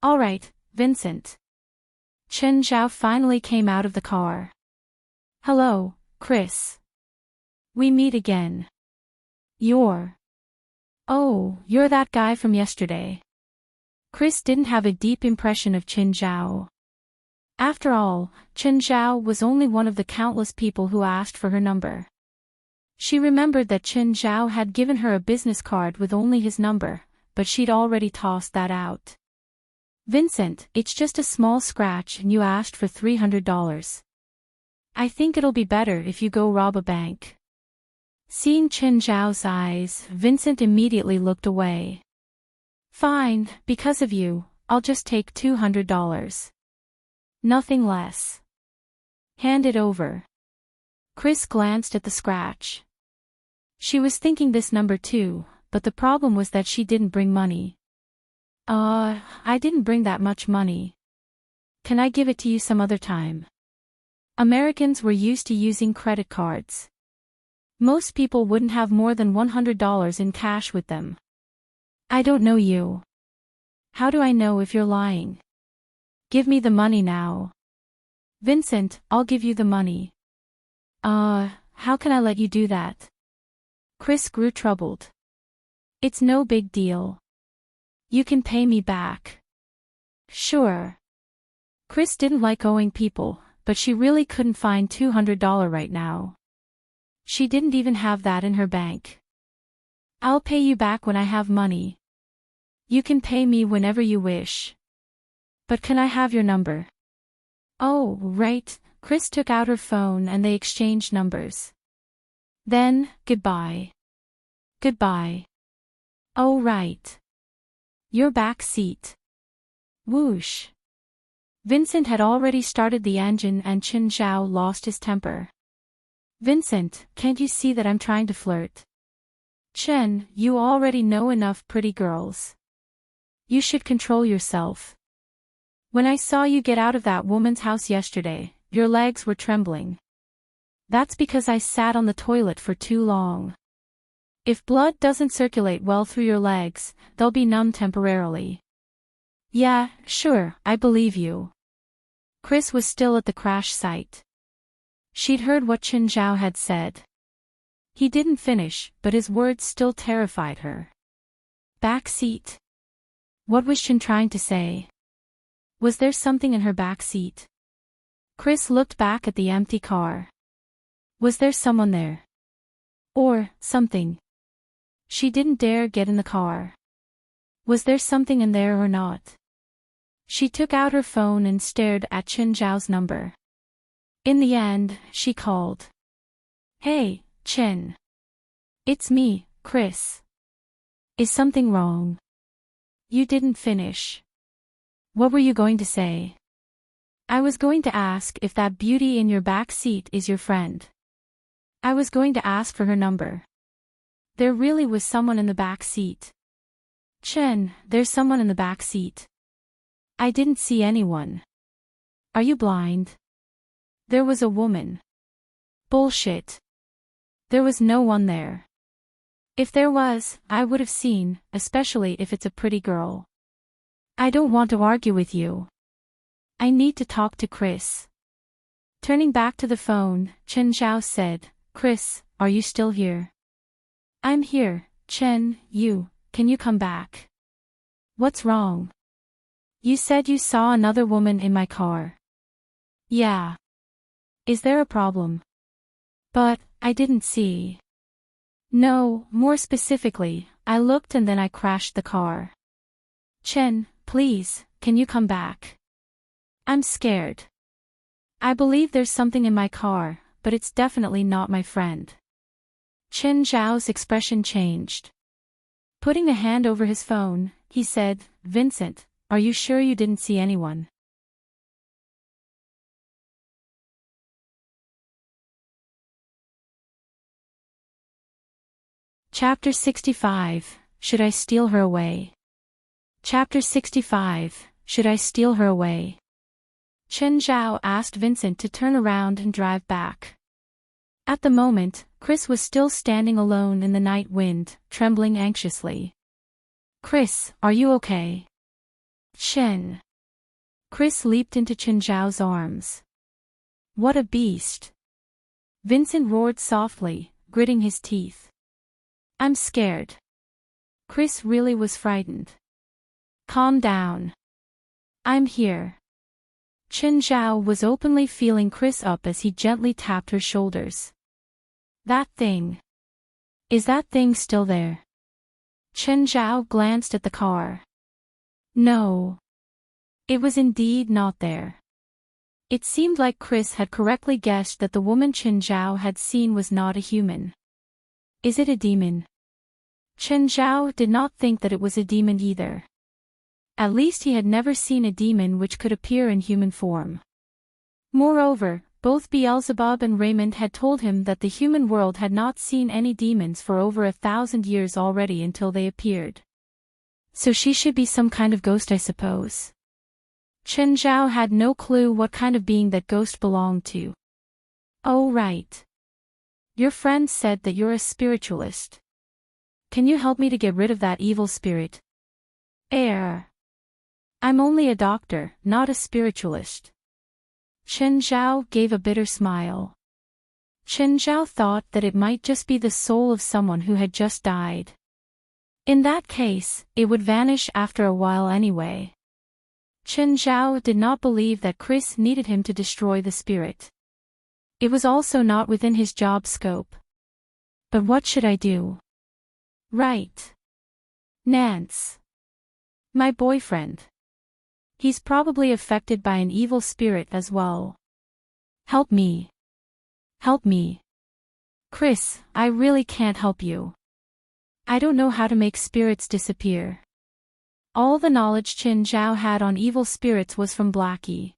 Alright, Vincent. Chen Zhao finally came out of the car. Hello, Chris. We meet again. You're that guy from yesterday. Chris didn't have a deep impression of Chen Zhao. After all, Chen Zhao was only one of the countless people who asked for her number. She remembered that Chen Zhao had given her a business card with only his number, but she'd already tossed that out. Vincent, it's just a small scratch and you asked for $300. I think it'll be better if you go rob a bank. Seeing Chen Zhao's eyes, Vincent immediately looked away. Fine, because of you, I'll just take $200. Nothing less. Hand it over. Chris glanced at the scratch. She was thinking this number too, but the problem was that she didn't bring money. I didn't bring that much money. Can I give it to you some other time? Americans were used to using credit cards. Most people wouldn't have more than $100 in cash with them. I don't know you. How do I know if you're lying? Give me the money now. Vincent, I'll give you the money. How can I let you do that? Chris grew troubled. It's no big deal. You can pay me back. Sure. Chris didn't like owing people, but she really couldn't find $200 right now. She didn't even have that in her bank. I'll pay you back when I have money. You can pay me whenever you wish. But can I have your number? Oh, right. Chris took out her phone and they exchanged numbers. Then, goodbye. Goodbye. Oh right. Your back seat. Whoosh. Vincent had already started the engine and Chen Zhao lost his temper. Vincent, can't you see that I'm trying to flirt? Chen, you already know enough pretty girls. You should control yourself. When I saw you get out of that woman's house yesterday, your legs were trembling. That's because I sat on the toilet for too long. If blood doesn't circulate well through your legs, they'll be numb temporarily. Yeah, sure, I believe you. Chris was still at the crash site. She'd heard what Chen Zhao had said. He didn't finish, but his words still terrified her. Back seat. What was Chen trying to say? Was there something in her back seat? Chris looked back at the empty car. Was there someone there? Or something? She didn't dare get in the car. Was there something in there or not? She took out her phone and stared at Chen Zhao's number. In the end, she called. Hey, Chen. It's me, Chris. Is something wrong? You didn't finish. What were you going to say? I was going to ask if that beauty in your back seat is your friend. I was going to ask for her number. There really was someone in the back seat. Chen, there's someone in the back seat. I didn't see anyone. Are you blind? There was a woman. Bullshit. There was no one there. If there was, I would have seen, especially if it's a pretty girl. I don't want to argue with you. I need to talk to Chris. Turning back to the phone, Chen Zhao said, Chris, are you still here? I'm here, Chen, can you come back? What's wrong? You said you saw another woman in my car. Yeah. Is there a problem? But, I didn't see. No, more specifically, I looked and then I crashed the car. Chen, please, can you come back? I'm scared. I believe there's something in my car, but it's definitely not my friend. Chen Zhao's expression changed. Putting a hand over his phone, he said, Vincent, are you sure you didn't see anyone? Chapter 65, Should I Steal Her Away? Chapter 65, Should I Steal Her Away? Chen Zhao asked Vincent to turn around and drive back. At the moment, Chris was still standing alone in the night wind, trembling anxiously. Chris, are you okay? Chen. Chris leaped into Chen Zhao's arms. What a beast. Vincent roared softly, gritting his teeth. I'm scared. Chris really was frightened. Calm down. I'm here. Chen Zhao was openly feeling Chris up as he gently tapped her shoulders. That thing. Is that thing still there? Chen Zhao glanced at the car. No. It was indeed not there. It seemed like Chris had correctly guessed that the woman Chen Zhao had seen was not a human. Is it a demon? Chen Zhao did not think that it was a demon either. At least he had never seen a demon which could appear in human form. Moreover, both Beelzebub and Raymond had told him that the human world had not seen any demons for over 1,000 years already until they appeared. So she should be some kind of ghost, I suppose. Chen Zhao had no clue what kind of being that ghost belonged to. Oh right. Your friend said that you're a spiritualist. Can you help me to get rid of that evil spirit? I'm only a doctor, not a spiritualist. Chen Zhao gave a bitter smile. Chen Zhao thought that it might just be the soul of someone who had just died. In that case, it would vanish after a while anyway. Chen Zhao did not believe that Chris needed him to destroy the spirit. It was also not within his job scope. But what should I do? Right. Nance. My boyfriend. He's probably affected by an evil spirit as well. Help me. Help me. Chris, I really can't help you. I don't know how to make spirits disappear. All the knowledge Chen Zhao had on evil spirits was from Blackie.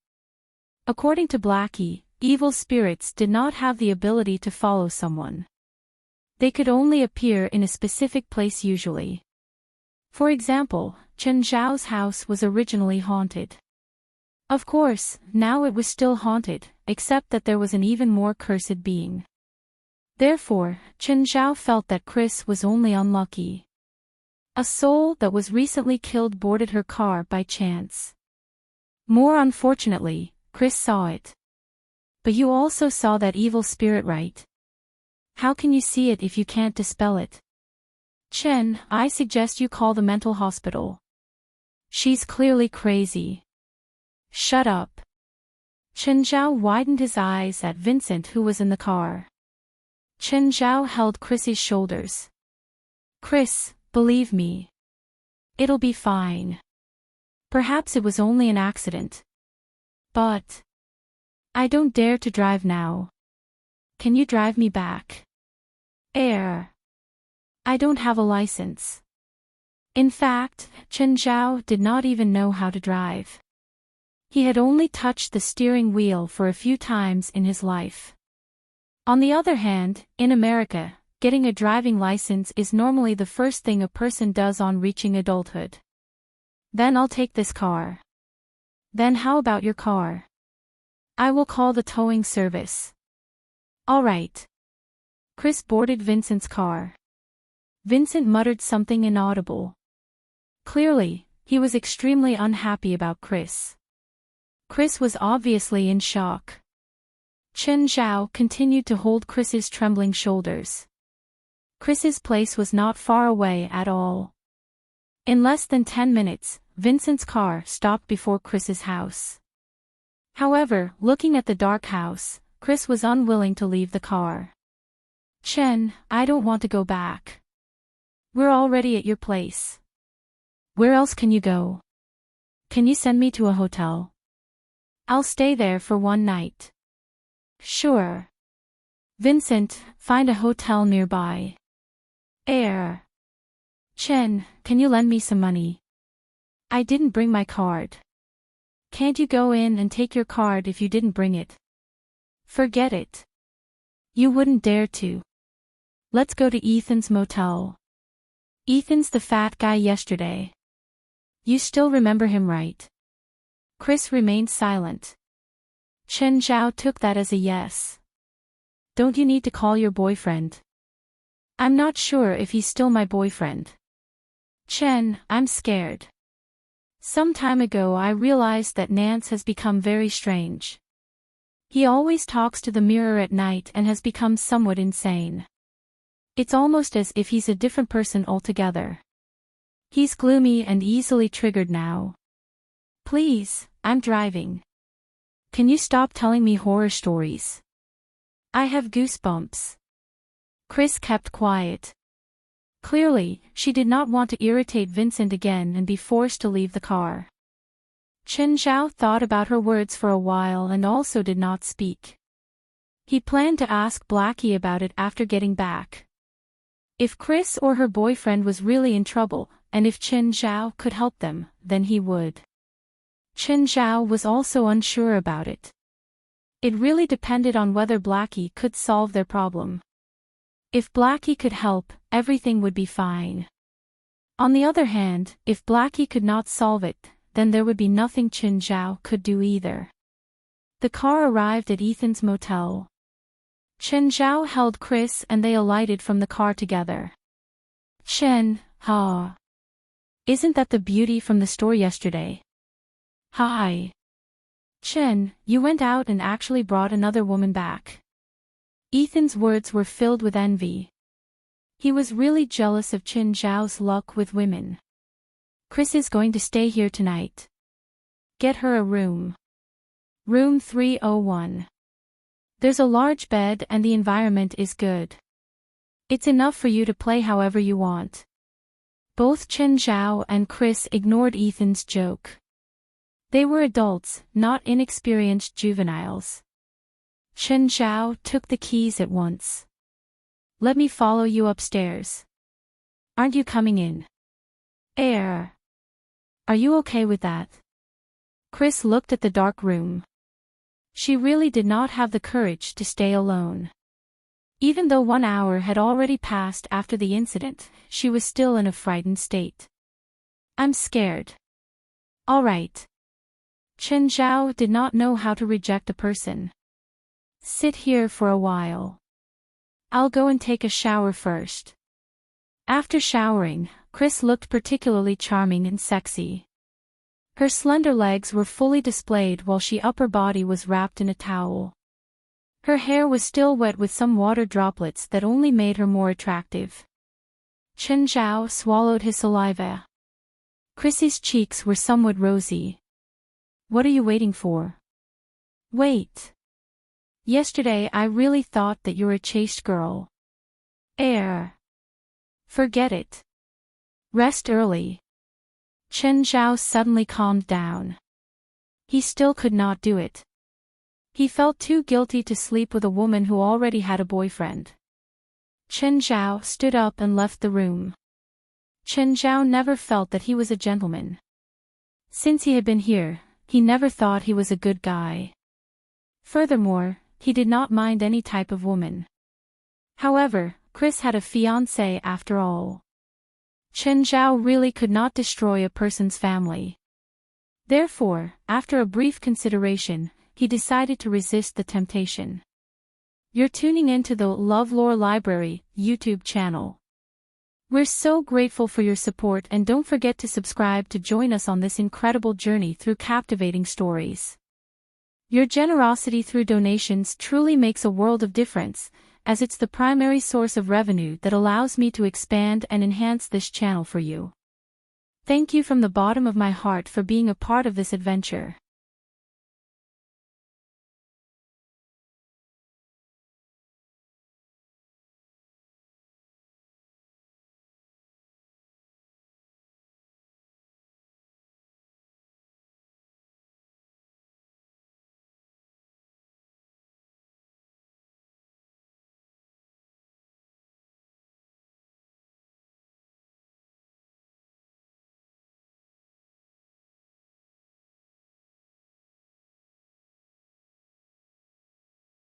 According to Blackie, evil spirits did not have the ability to follow someone. They could only appear in a specific place usually. For example, Chen Zhao's house was originally haunted. Of course, now it was still haunted, except that there was an even more cursed being. Therefore, Chen Zhao felt that Chris was only unlucky. A soul that was recently killed boarded her car by chance. More unfortunately, Chris saw it. But you also saw that evil spirit, right? How can you see it if you can't dispel it? Chen, I suggest you call the mental hospital. She's clearly crazy. Shut up. Chen Zhao widened his eyes at Vincent, who was in the car. Chen Zhao held Chris's shoulders. Chris, believe me. It'll be fine. Perhaps it was only an accident. But I don't dare to drive now. Can you drive me back? I don't have a license. In fact, Chen Zhao did not even know how to drive. He had only touched the steering wheel for a few times in his life. On the other hand, in America, getting a driving license is normally the first thing a person does on reaching adulthood. Then I'll take this car. Then how about your car? I will call the towing service. All right. Chris boarded Vincent's car. Vincent muttered something inaudible. Clearly, he was extremely unhappy about Chris. Chris was obviously in shock. Chen Zhao continued to hold Chris's trembling shoulders. Chris's place was not far away at all. In less than 10 minutes, Vincent's car stopped before Chris's house. However, looking at the dark house, Chris was unwilling to leave the car. Chen, I don't want to go back. We're already at your place. Where else can you go? Can you send me to a hotel? I'll stay there for one night. Sure. Vincent, find a hotel nearby. Chen, can you lend me some money? I didn't bring my card. Can't you go in and take your card if you didn't bring it? Forget it. You wouldn't dare to. Let's go to Ethan's motel. Ethan's the fat guy yesterday. You still remember him, right? Chris remained silent. Chen Zhao took that as a yes. Don't you need to call your boyfriend? I'm not sure if he's still my boyfriend. Chen, I'm scared. Some time ago I realized that Nance has become very strange. He always talks to the mirror at night and has become somewhat insane. It's almost as if he's a different person altogether. He's gloomy and easily triggered now. Please, I'm driving. Can you stop telling me horror stories? I have goosebumps. Chris kept quiet. Clearly, she did not want to irritate Vincent again and be forced to leave the car. Chen Zhao thought about her words for a while and also did not speak. He planned to ask Blackie about it after getting back. If Chris or her boyfriend was really in trouble, and if Chen Zhao could help them, then he would. Chen Zhao was also unsure about it. It really depended on whether Blackie could solve their problem. If Blackie could help, everything would be fine. On the other hand, if Blackie could not solve it, then there would be nothing Chen Zhao could do either. The car arrived at Ethan's motel. Chen Zhao held Chris and they alighted from the car together. Chen, isn't that the beauty from the store yesterday? Hi. Chen, you went out and actually brought another woman back. Ethan's words were filled with envy. He was really jealous of Chen Zhao's luck with women. Chris is going to stay here tonight. Get her a room. Room 301. There's a large bed and the environment is good. It's enough for you to play however you want. Both Chen Zhao and Chris ignored Ethan's joke. They were adults, not inexperienced juveniles. Chen Zhao took the keys at once. Let me follow you upstairs. Aren't you coming in? Are you okay with that? Chris looked at the dark room. She really did not have the courage to stay alone. Even though 1 hour had already passed after the incident, she was still in a frightened state. I'm scared. All right. Chen Zhao did not know how to reject a person. Sit here for a while. I'll go and take a shower first. After showering, Chris looked particularly charming and sexy. Her slender legs were fully displayed while her upper body was wrapped in a towel. Her hair was still wet with some water droplets that only made her more attractive. Chen Zhao swallowed his saliva. Chrissy's cheeks were somewhat rosy. What are you waiting for? Wait. Yesterday I really thought that you're a chaste girl. Forget it. Rest early. Chen Zhao suddenly calmed down. He still could not do it. He felt too guilty to sleep with a woman who already had a boyfriend. Chen Zhao stood up and left the room. Chen Zhao never felt that he was a gentleman. Since he had been here, he never thought he was a good guy. Furthermore, he did not mind any type of woman. However, Chris had a fiancée after all. Chen Zhao really could not destroy a person's family. Therefore, after a brief consideration, he decided to resist the temptation. You're tuning into the LoveLore Library YouTube channel. We're so grateful for your support, and don't forget to subscribe to join us on this incredible journey through captivating stories. Your generosity through donations truly makes a world of difference, as it's the primary source of revenue that allows me to expand and enhance this channel for you. Thank you from the bottom of my heart for being a part of this adventure.